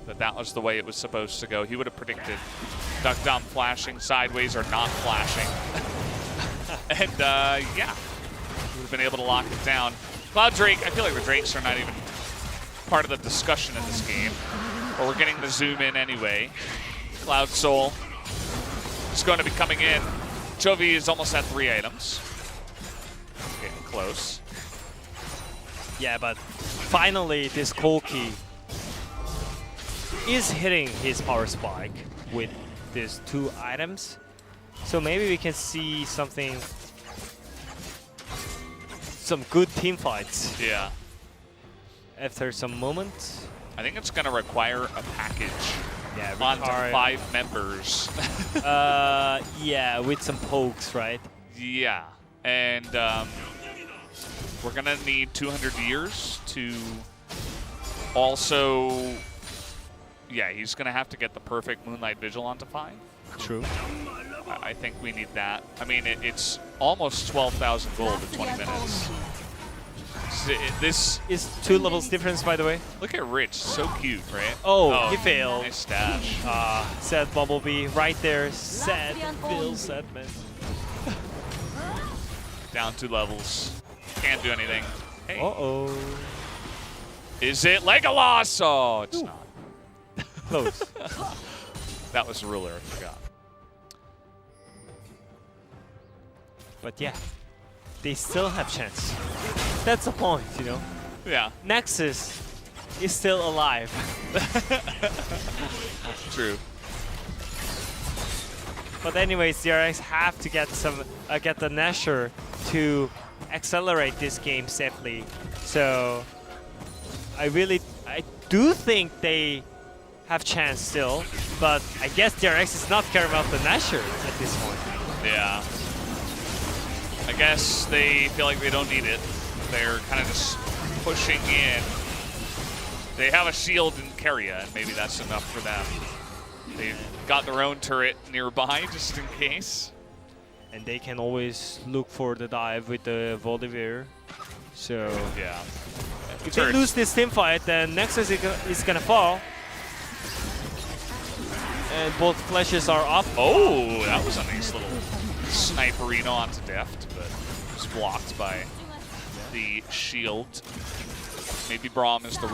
that was the way it was supposed to go. He would have predicted Duck Dom flashing sideways or not flashing. And, yeah, he would have been able to lock it down. Cloud Drake, I feel like the Drakes are not even part of the discussion in this game. But we're getting the zoom in anyway. Cloud Soul is going to be coming in. Chovy is almost at 3 items. Getting close. Yeah, but finally this Corki is hitting his power spike with these 2 items. So maybe we can see some good team fights. Yeah. After some moments. I think it's going to require a package. Yeah, onto 5 members. Yeah, with some pokes, right? Yeah, and we're going to need 200 years to also... Yeah, he's going to have to get the perfect Moonlight Vigil onto 5. True. I think we need that. I mean, it's almost 12,000 gold in 20 minutes. This is 2 levels difference, by the way. Look at Rich, so cute, right? Oh, he failed. Nice stash. Sad Bumblebee right there. Sad, Phil, sad man. Down 2 levels. Can't do anything. Hey. Uh-oh. Is it Legolas? Oh, it's not. Close. That was Ruler, I forgot. But yeah, they still have chance. That's the point, you know? Yeah. Nexus is still alive. True. But anyways, DRX have to get get the Nashor to accelerate this game safely. So I do think they have chance still, but I guess DRX is not caring about the Nashor at this point. Yeah. I guess they feel like they don't need it. They're kind of just pushing in. They have a shield in Keria, and maybe that's enough for them. They've got their own turret nearby, just in case. And they can always look for the dive with the Volibear. So yeah. If they lose this team fight, then Nexus is gonna fall. And both flashes are up. Oh, that was a nice little sniperino onto Deft, but was blocked by the shield. Maybe Braum is the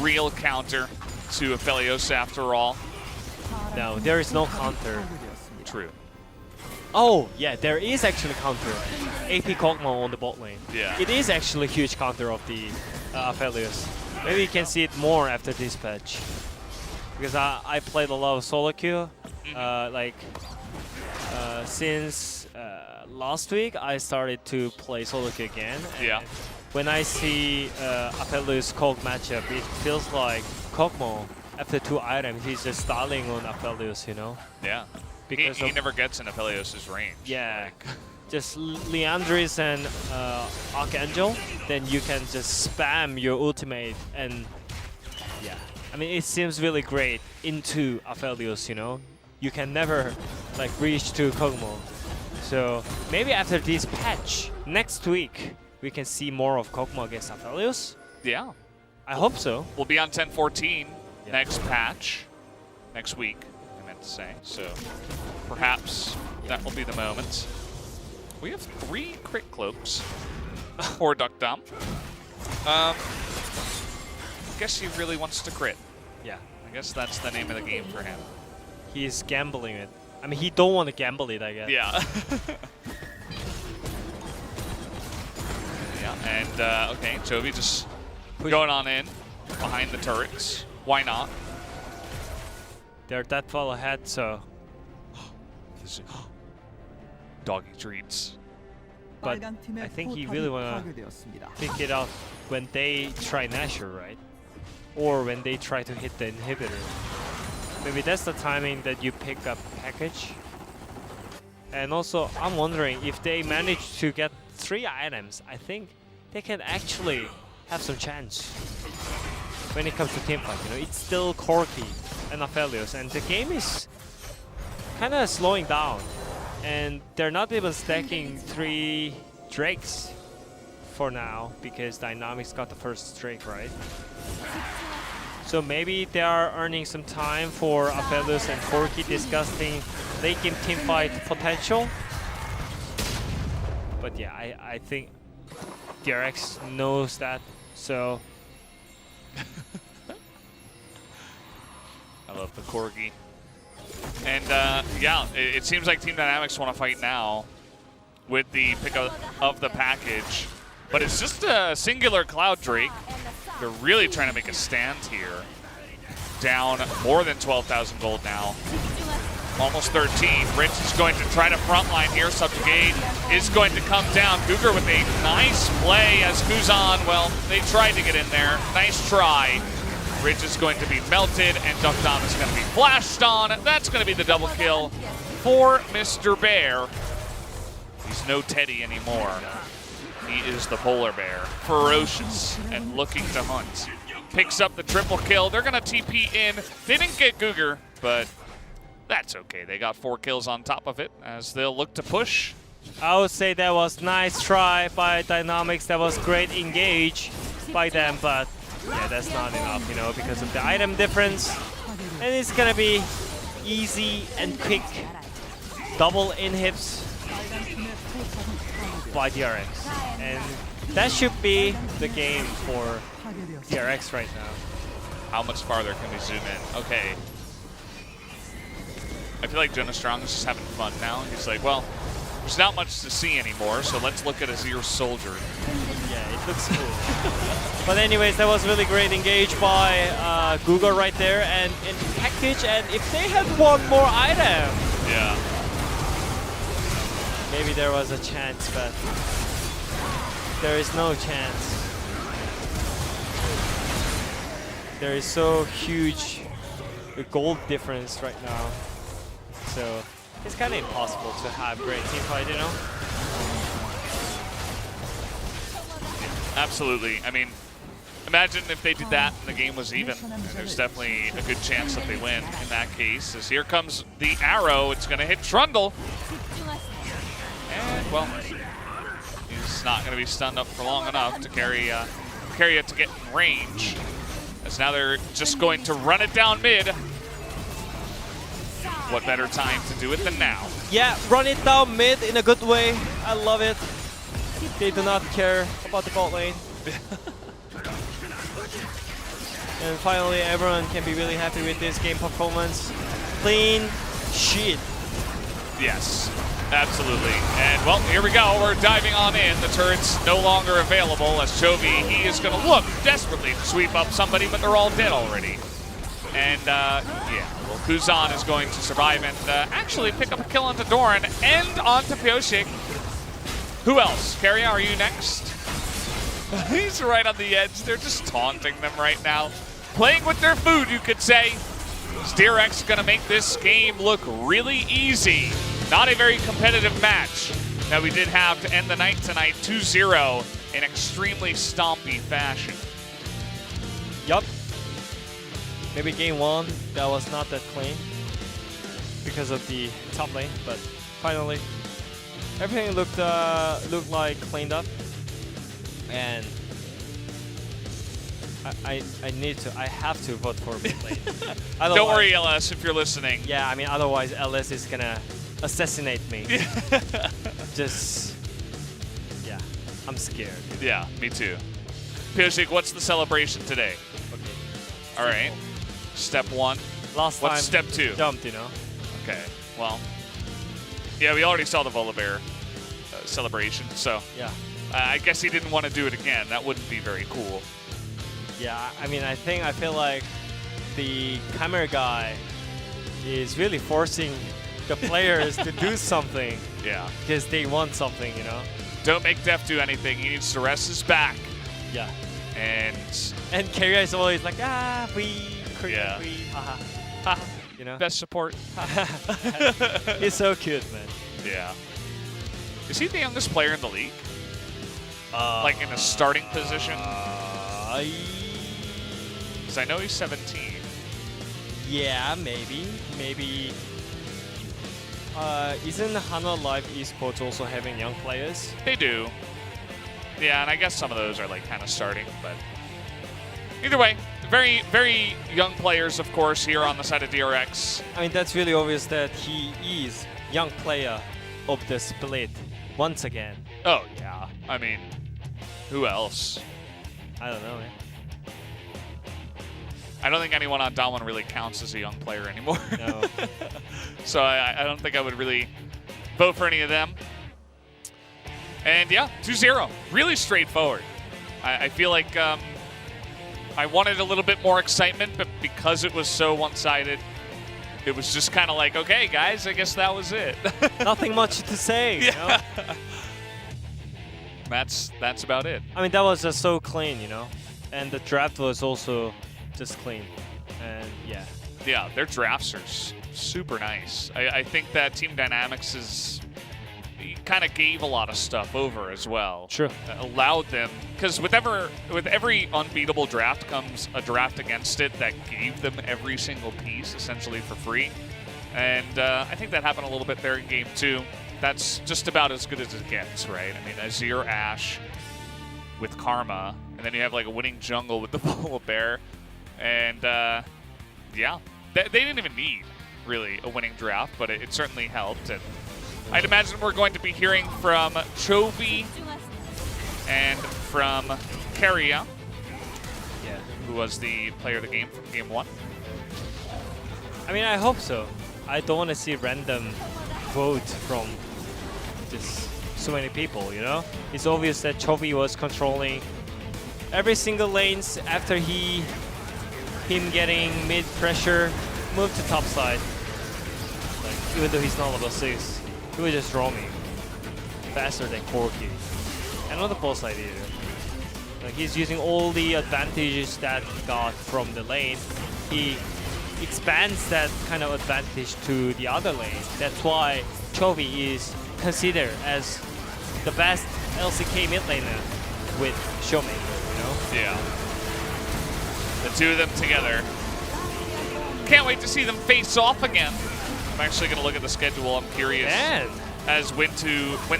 real counter to Aphelios after all. No, there is no counter. True. Oh, yeah, there is actually counter. AP Kog'Maw on the bot lane. Yeah. It is actually a huge counter of the Aphelios. Maybe you can see it more after this patch. Because I played a lot of solo queue. Since last week, I started to play solo queue again. Yeah. When I see Aphelios Kog matchup, it feels like Kog'Maw, after 2 items, he's just styling on Aphelios, you know? Yeah. Because he never gets in Aphelios' range. Yeah. Just Leandris and Archangel, then you can just spam your ultimate and yeah. I mean, it seems really great into Aphelios, you know? You can never like reach to Kog'Maw. So maybe after this patch, next week, we can see more of Kog'Maw against Aphelios. Yeah. I hope so. We'll be on 10-14 next patch, next week, I meant to say. So perhaps that will be the moment. We have 3 crit cloaks for Duck Dump. Guess he really wants to crit. Yeah. I guess that's the name of the game for him. He's gambling it. I mean, he don't want to gamble it, I guess. Yeah. Yeah, and okay, Jovi just going on in behind the turrets. Why not? They're that far ahead, so. Doggy treats. But I think he really wanna pick it up when they try Nashor, right? Or when they try to hit the inhibitor. Maybe that's the timing that you pick up package. And also, I'm wondering if they manage to get 3 items, I think they can actually have some chance when it comes to teamfight. You know, it's still Corki and Aphelios, and the game is kind of slowing down. And they're not even stacking 3 Drakes for now because Dynamics got the first Drake, right? So maybe they are earning some time for Aphelios and Corki discussing late game teamfight potential. But yeah, I think DRX knows that, so. I love the Corgi. And yeah, it seems like Team Dynamics want to fight now with the pickup of the package. But it's just a singular Cloud Drake. They're really trying to make a stand here. Down more than 12,000 gold now. Almost 13. Rich is going to try to frontline here. Subjugate is going to come down. Cougar with a nice play as Kuzan, well, they tried to get in there. Nice try. Rich is going to be melted, and Duck Dom is going to be flashed on. That's going to be the double kill for Mr. Bear. He's no Teddy anymore. He is the polar bear. Ferocious and looking to hunt. Picks up the triple kill. They're going to TP in. They didn't get Cougar, but That's okay. They got 4 kills on top of it as they'll look to push. I would say that was nice try by Dynamics. That was great engage by them, but yeah, that's not enough, you know, because of the item difference. And it's gonna be easy and quick double inhibs by DRX. And that should be the game for DRX right now. How much farther can we zoom in? Okay. I feel like Jonas Strong is just having fun now. He's like, well, there's not much to see anymore, so let's look at Azir Soldier. Yeah, it looks cool. But anyways, that was really great engage by Google right there, and in package, and if they had one more item, yeah, maybe there was a chance, but there is no chance. There is so huge a gold difference right now, so it's kind of impossible to have great team fight, you know? Absolutely. I mean, imagine if they did that and the game was even. And there's definitely a good chance that they win in that case. As here comes the arrow. It's going to hit Trundle. And, well, he's not going to be stunned up for long enough to carry it to get in range. As now they're just going to run it down mid. What better time to do it than now? Yeah, run it down mid in a good way. I love it. They do not care about the bot lane. And finally, everyone can be really happy with this game performance. Clean sheet. Yes, absolutely. And, well, here we go. We're diving on in. The turret's no longer available as Chovy, he is going to look desperately to sweep up somebody, but they're all dead already. And, yeah, well, Kuzan is going to survive and actually pick up a kill onto Doran and onto Pyosik. Who else? Carrie, are you next? He's right on the edge. They're just taunting them right now. Playing with their food, you could say. DRX going to make this game look really easy. Not a very competitive match that we did have to end the night tonight, 2-0 in extremely stompy fashion. Yup. Maybe game 1, that was not that clean because of the top lane, but finally everything looked like cleaned up, and I have to vote for mid lane. Don't worry, LS, if you're listening. Yeah, I mean, otherwise LS is gonna assassinate me. Just, yeah, I'm scared. Yeah, me too. Pyosik, what's the celebration today? Okay. All right. Step 1. What's step 2? Jumped, you know. Okay. Well, yeah, we already saw the Volibear celebration, so yeah. I guess he didn't want to do it again. That wouldn't be very cool. Yeah, I mean, I feel like the camera guy is really forcing the players to do something. Yeah. Because they want something, you know. Don't make Def do anything. He needs to rest his back. Yeah. And Carrier is always like, yeah. You know. Best support. He's so cute, man. Yeah. Is he the youngest player in the league? Like in a starting position? Because I know he's 17. Yeah, maybe. Isn't Hana Live Esports also having young players? They do. Yeah, and I guess some of those are like kind of starting, but either way, very, very young players, of course, here on the side of DRX. I mean, that's really obvious that he is young player of the split once again. Oh, yeah. I mean, who else? I don't know, man. I don't think anyone on DAWN really counts as a young player anymore. No. So I don't think I would really vote for any of them. And yeah, 2-0. Really straightforward. I feel like I wanted a little bit more excitement, but because it was so one-sided, it was just kind of like, okay, guys, I guess that was it. Nothing much to say. Yeah. You know? That's about it. I mean, that was just so clean, you know? And the draft was also just clean. And yeah. Yeah, their drafts are super nice. I think that Team Dynamics is kind of gave a lot of stuff over as well. True. Allowed them, because with every unbeatable draft comes a draft against it that gave them every single piece essentially for free. And I think that happened a little bit there in game 2. That's just about as good as it gets, right? I mean, Azir Ashe with Karma, and then you have like a winning jungle with the Polar Bear. And yeah, they didn't even need really a winning draft, but it certainly helped. And I'd imagine we're going to be hearing from Chovy and from Keria, who was the player of the game from game 1. I mean, I hope so. I don't want to see random vote from just so many people, you know? It's obvious that Chovy was controlling every single lanes after him getting mid pressure, moved to top side. Like, even though he's not level 6, he was just roaming faster than Corki. And on the ball side either. Like, he's using all the advantages that he got from the lane. He expands that kind of advantage to the other lane. That's why Chovy is considered as the best LCK mid laner with Showmaker, you know? Yeah. The two of them together. Can't wait to see them face off again. I'm actually going to look at the schedule. I'm curious as when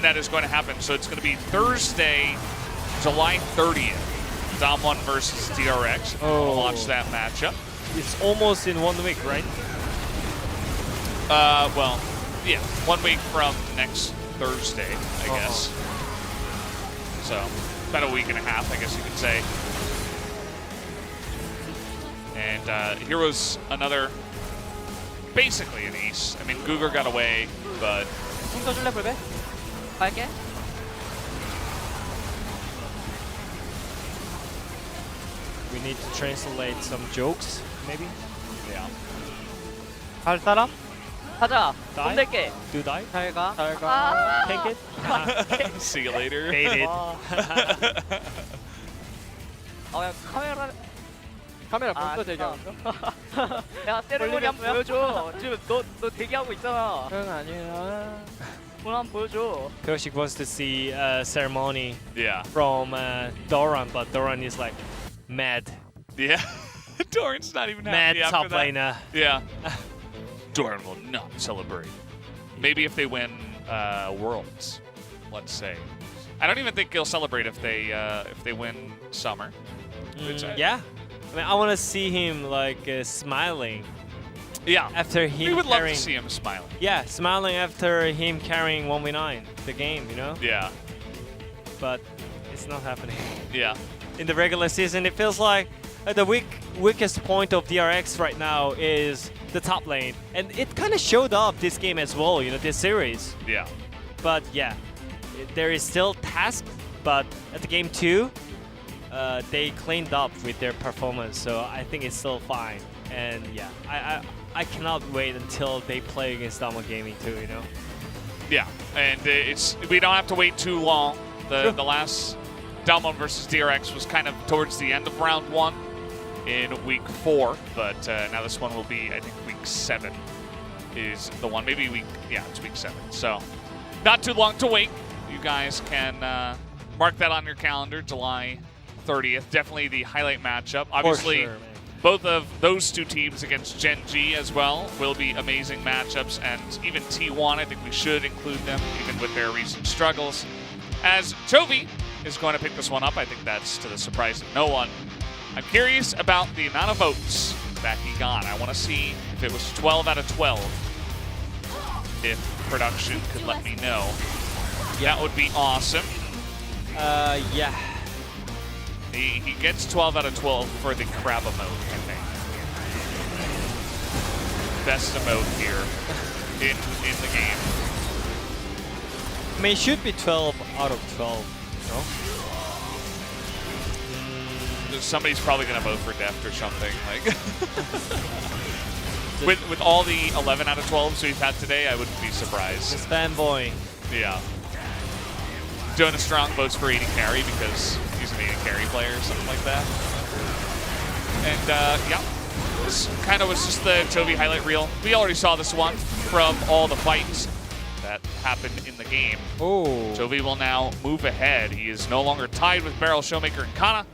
that is going to happen. So it's going to be Thursday, July 30th. DAM1 versus DRX. Oh. We'll watch that matchup. It's almost in 1 week, right? Well, yeah, 1 week from next Thursday, I guess. So, about a week and a half, I guess you could say. And here was another, basically an ace. I mean, Guger got away, but... We need to translate some jokes, maybe? Yeah. 갈 사람? 가자. 돈 Die? 낼게. Do die? 잘 가. 잘 가. Take it? See you later. Baited. 야 카메라 벌써 대기하고 야 세레모니 한번 보여줘. 지금 너 대기하고 있잖아. 그건 아니야. 오늘 한번 보여줘. Koshik wants to see a ceremony Yeah. from Doran, but Doran is like mad. Yeah. Doran's not even Mad happy top after that. laner. Yeah. Doran will not celebrate. Maybe if they win Worlds, let's say. I don't even think he'll celebrate if they win Summer. Yeah. I mean, I want to see him like smiling. Yeah. After him we would love carrying, to see him smiling. Yeah, smiling after him carrying 1v9 the game, you know? Yeah. But it's not happening. Yeah. In the regular season, it feels like the weakest point of DRX right now is the top lane. And it kind of showed up this game as well, you know, this series. Yeah. But yeah, there is still task, but at the game 2, they cleaned up with their performance, so I think it's still fine. And yeah, I cannot wait until they play against Dama Gaming too, you know? Yeah, and we don't have to wait too long. The last DAM1 versus DRX was kind of towards the end of round 1 in week 4, but now this one will be, I think, week 7 is the one. Maybe it's week 7. So not too long to wait. You guys can mark that on your calendar, July 30th. Definitely the highlight matchup. Obviously, For sure, man. Both of those two teams against Gen G as well will be amazing matchups, and even T1, I think we should include them, even with their recent struggles. As Chovy is going to pick this one up, I think that's to the surprise of no one. I'm curious about the amount of votes that he got. I want to see if it was 12 out of 12. If production could let me know. That would be awesome. Yeah. He gets 12 out of 12 for the crab emote, I think. Best emote here in the game. I mean, it should be 12 out of 12, no? Somebody's probably going to vote for Deft or something. Like with all the 11 out of 12s we've had today, I wouldn't be surprised. Just fanboy. Yeah. Jonas Strong votes for AD Carry because he's an AD Carry player or something like that. And yeah, this kind of was just the Chovy highlight reel. We already saw this one from all the fights that happened in the game. Oh. Chovy will now move ahead. He is no longer tied with Beryl, Showmaker, and Kana.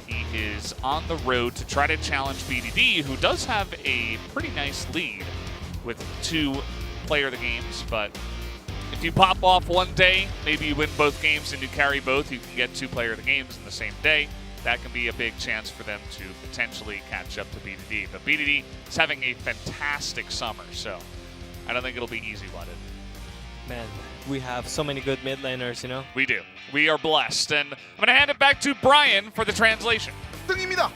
He is on the road to try to challenge BDD, who does have a pretty nice lead with 2 player of the games, but if you pop off one day, maybe you win both games and you carry both, you can get 2 player of the games in the same day. That can be a big chance for them to potentially catch up to BDD. But BDD is having a fantastic summer, so I don't think it'll be easy, Wadded. Man, we have so many good mid laners, you know? We do. We are blessed. And I'm going to hand it back to Brian for the translation. 승입니다.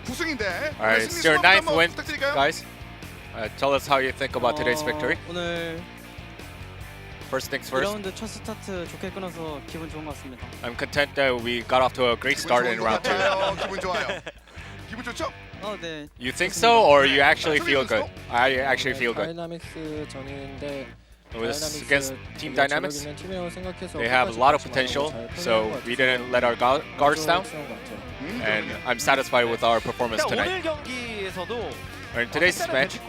9승인데. All right, it's your 9th win, guys. Tell us how you think about today's victory. 오늘 First things first. 2라운드 첫 스타트 좋게 끊어서 기분 좋은 것 같습니다. I'm content that we got off to a great start in round 2. 기분 좋아요. 기분 좋죠? 네. You think so, or you actually feel good? I actually feel good. 다이나믹스 전인데 It was against Team Dynamics. They have a lot of potential, so we didn't let our guards down. And I'm satisfied with our performance tonight. In today's match,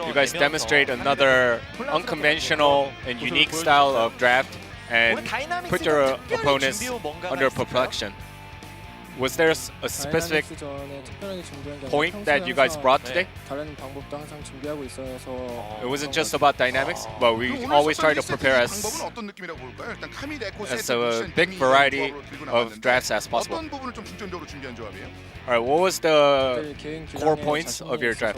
you guys demonstrate another unconventional and unique style of draft and put your opponents under perplexion. Was there a specific point that you guys brought today? It wasn't just about dynamics, but we always try to prepare as a big variety of drafts as possible. Alright, what was the core points of your draft?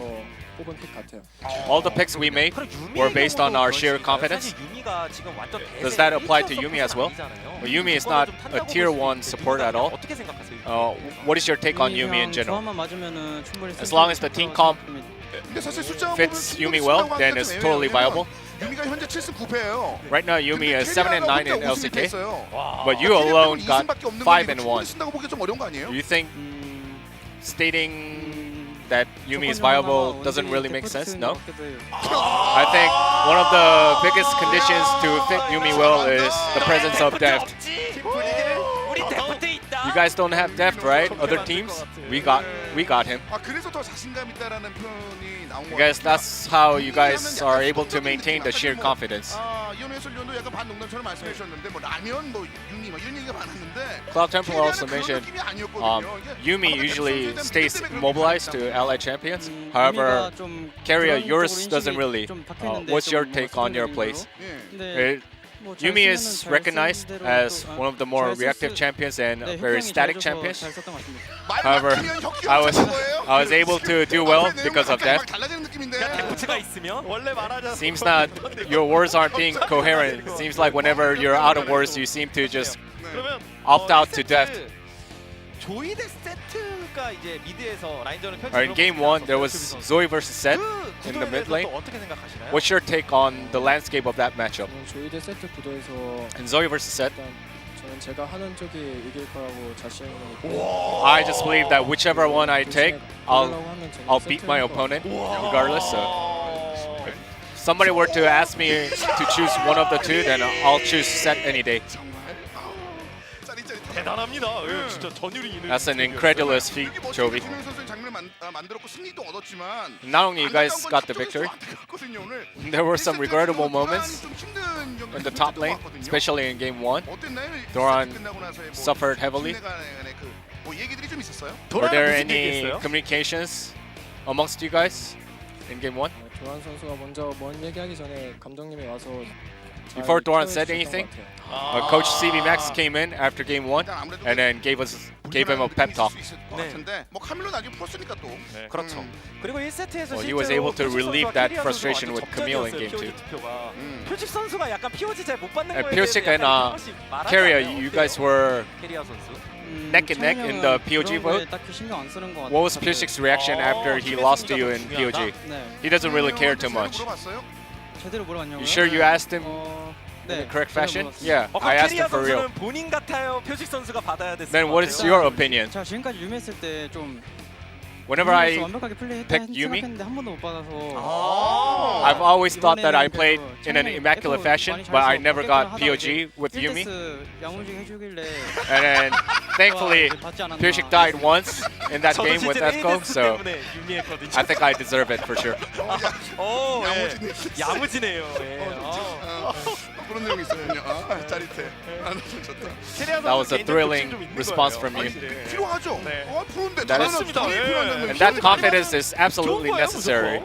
All the picks we made were based on our sheer confidence. Does that apply to Yuumi as well? Well, Yuumi is not a tier 1 support at all. What is your take on Yuumi in general? As long as the team comp fits Yuumi well, then it's totally viable. Right now, Yuumi is 7-9 in LCK, but you alone got 5-1. Do you think stating that Yuumi is viable doesn't really make sense? No? I think one of the biggest conditions to fit Yuumi well is the presence of depth. You guys don't have depth, right? Other teams? We got him. I guess that's how you guys are able to maintain the sheer confidence. Cloud Temple also mentioned Yuumi usually stays immobilized to allied champions. However, Carrier, yours doesn't really. What's your take on your plays? Yuumi is recognized as one of the more reactive champions and very static champions. However, I was able to do well because of that. Seems that your words aren't being coherent. Seems like whenever you're out of words, you seem to just opt out to death. In game 1, there was Zoe versus Seth in the mid lane. What's your take on the landscape of that matchup? In Zoe versus Seth, I just believe that whichever one I take, I'll beat my opponent regardless. So if somebody were to ask me to choose one of the two, then I'll choose Seth any day. That's an incredulous feat, Jovi. Not only you guys got the victory, there were some regrettable moments in the top lane, especially in game 1. Doran suffered heavily. Were there any communications amongst you guys in game 1? Before Doran said anything, Coach CB Max came in after game 1 and then gave him a pep talk. Well, he was able to relieve that frustration with Camille in game 2. And Pyosik and Carrier, you guys were neck and neck in the POG vote. What was Pyosik's reaction after he lost to you in POG? He doesn't really care too much. You sure you asked him in the correct fashion? Yeah, I asked him for real. Then what is your opinion? Whenever I picked Yuumi, I've always thought that I played in an immaculate fashion, but I never got POG with Yuumi. And then, thankfully, Pyosik died once in that game with Echo, so I think I deserve it for sure. That was a thrilling response from you. And that confidence is absolutely necessary.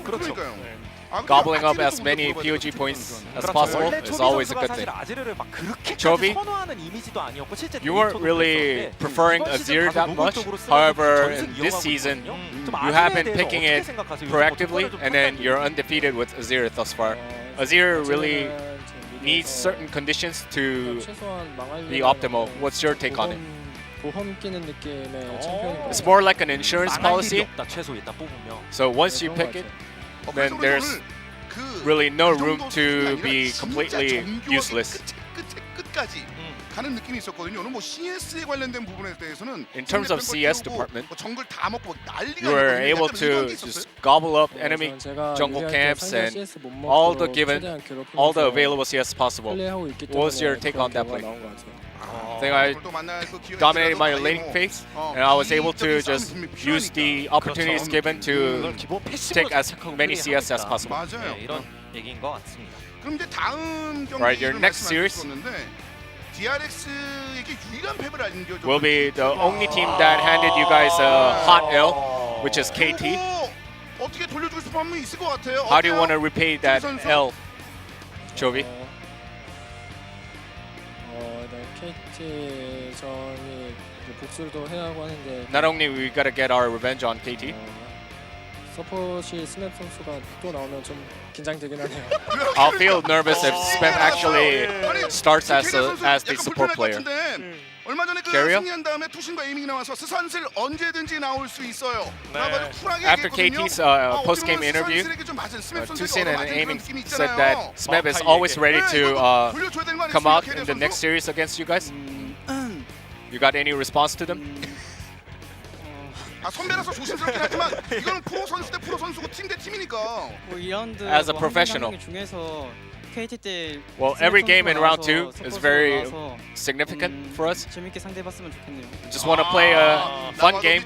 gobbling up as many POG points as possible is always a good thing. Chovy, you weren't really preferring Azir that much. However, in this season, you have been picking it proactively, and then you're undefeated with Azir thus far. Azir really needs certain conditions to be optimal. What's your take on it? It's more like an insurance policy. So once you pick it, then there's really no room to be completely useless. 가는 느낌이 있었거든요. 오늘 뭐 CS에 관련된 부분에 대해서는 In terms of CS department, 정글 다 먹고 난리가 you were able to just gobble up enemy jungle camps and all the available CS possible. What was your take on that play? I think I dominated my laning phase, and I was able to just use the opportunities given to take as many CS as possible. 그럼 이제 다음 Right, your next series DRX에게 유일한 패배를 안겨줘. will be the only team that handed you guys a hot L, which is KT. 어떻게 돌려주고 싶은 마음이 있을 것 같아요. How do you want to repay that L, Chovy? KT전이 복수도 해야 하고 하는데 Not only we gotta get our revenge on KT. 서폿이 스맵 선수가 또 나오면 좀 긴장되긴 하네요. I'll feel nervous if Smep actually starts as the support player. 얼마 전에 그 Carrier? 승리한 다음에 투신과 에이밍이 나와서 스산슬 언제든지 나올 수 있어요. After KT's post-game interview, Tusin and Aiming said that Smep is always ready to come out in the next series against you guys. You got any response to them? 선배라서 조심스럽긴 하지만 이거는 프로 선수 대 프로 선수고 팀 대 팀이니까. 뭐 2라운드 As a professional. 중에서 KT 때 Well, every game in round 2 is very significant for us. 재밌게 상대해봤으면 좋겠네요. Just want to play a fun game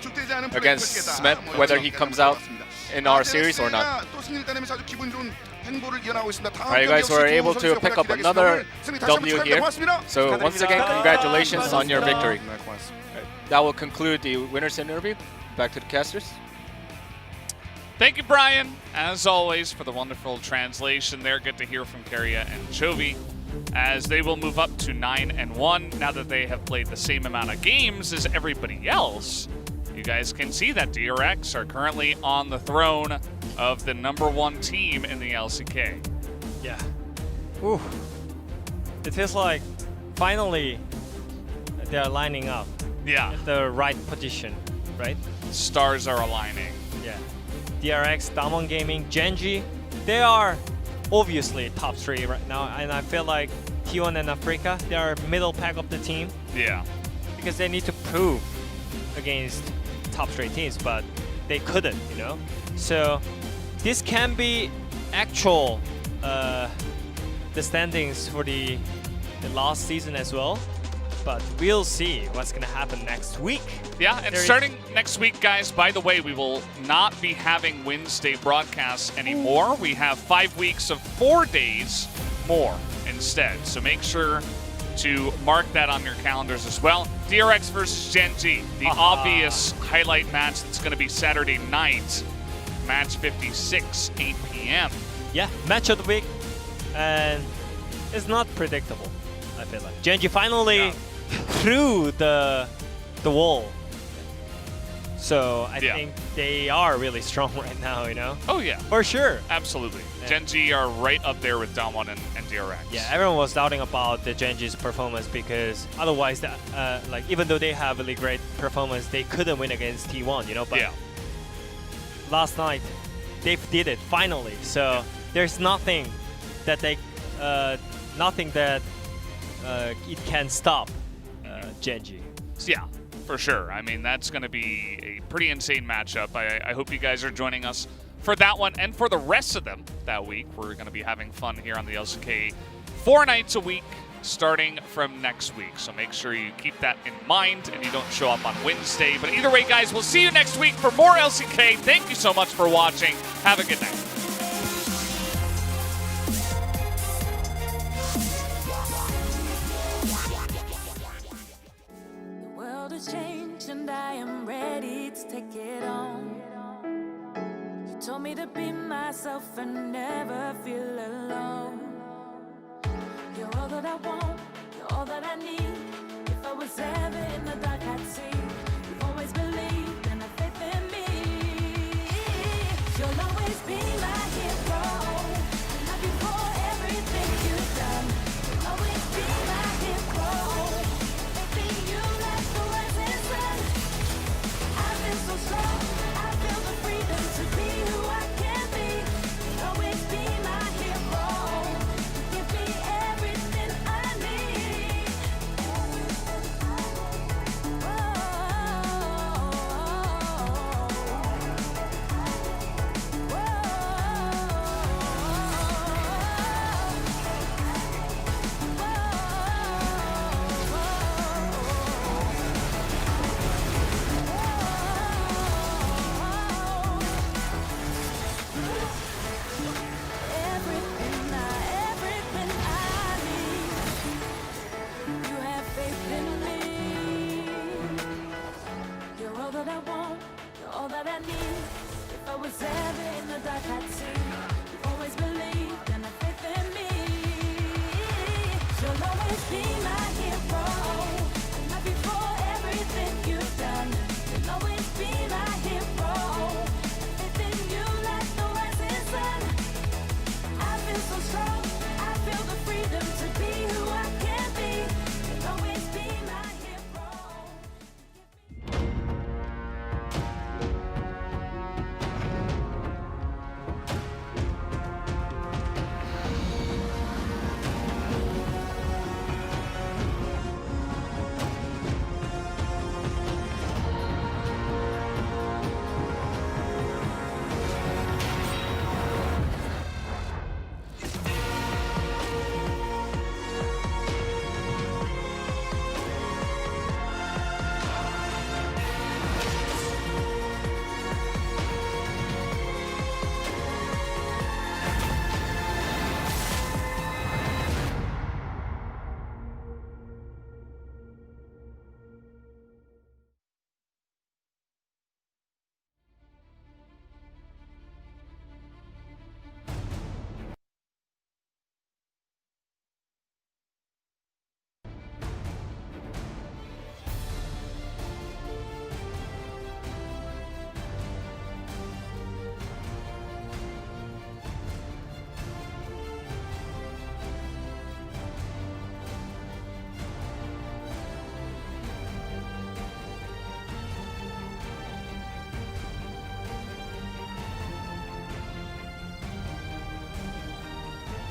against Smep, whether he comes out in our series or not. Alright, you guys were able to pick up another W here. So once again, congratulations on your victory. That will conclude the winners interview. Back to the casters. Thank you, Brian, as always, for the wonderful translation there. Good to hear from Carrier and Chovy, as they will move up to 9-1 now that they have played the same amount of games as everybody else. You guys can see that DRX are currently on the throne of the #1 team in the LCK. Yeah. Ooh. It feels like finally they're lining up. Yeah. At the right position, right? Stars are aligning. Yeah. DRX, Damwon Gaming, Genji, they are obviously top 3 right now, and I feel like T1 and Africa, they are middle pack of the team. Yeah. Because they need to prove against top 3 teams, but they couldn't, you know? So this can be actual the standings for the last season as well. But we'll see what's going to happen next week. Yeah, and starting next week, guys, by the way, we will not be having Wednesday broadcasts anymore. We have 5 weeks of 4 days more instead. So make sure to mark that on your calendars as well. DRX versus Genji, the obvious highlight match that's going to be Saturday night. Match 56, 8 p.m. Yeah, match of the week. And it's not predictable, I feel like. Genji finally through the wall. So I think they are really strong right now, you know? Oh yeah. For sure. Absolutely. Yeah. Genji are right up there with Damwon and DRX. Yeah, everyone was doubting about the Genji's performance because otherwise, like even though they have really great performance, they couldn't win against T1, you know? But last night, they did it finally. So there's nothing that it can stop Genji. Yeah, for sure. I mean, that's going to be a pretty insane matchup. I hope you guys are joining us for that one and for the rest of them that week. We're going to be having fun here on the LCK 4 nights a week starting from next week. So make sure you keep that in mind and you don't show up on Wednesday. But either way, guys, we'll see you next week for more LCK. Thank you so much for watching. Have a good night. Changed and I am ready to take it on. You told told me to be myself and never feel alone. You're all that I want, you're all that I need. If I was ever in the dark, I'd see. You've always believed and have faith in me. You'll always be my hero. I love you for everything you've done. You'll always be my hero. Faith in you like the rising sun. I've been so strong, I feel the freedom to be who I can be. You'll always be my hero. You give me everything I need. Everything I need. You have faith in me. You're all that I want, you're all that I need. If I was ever in the dark, I'd see.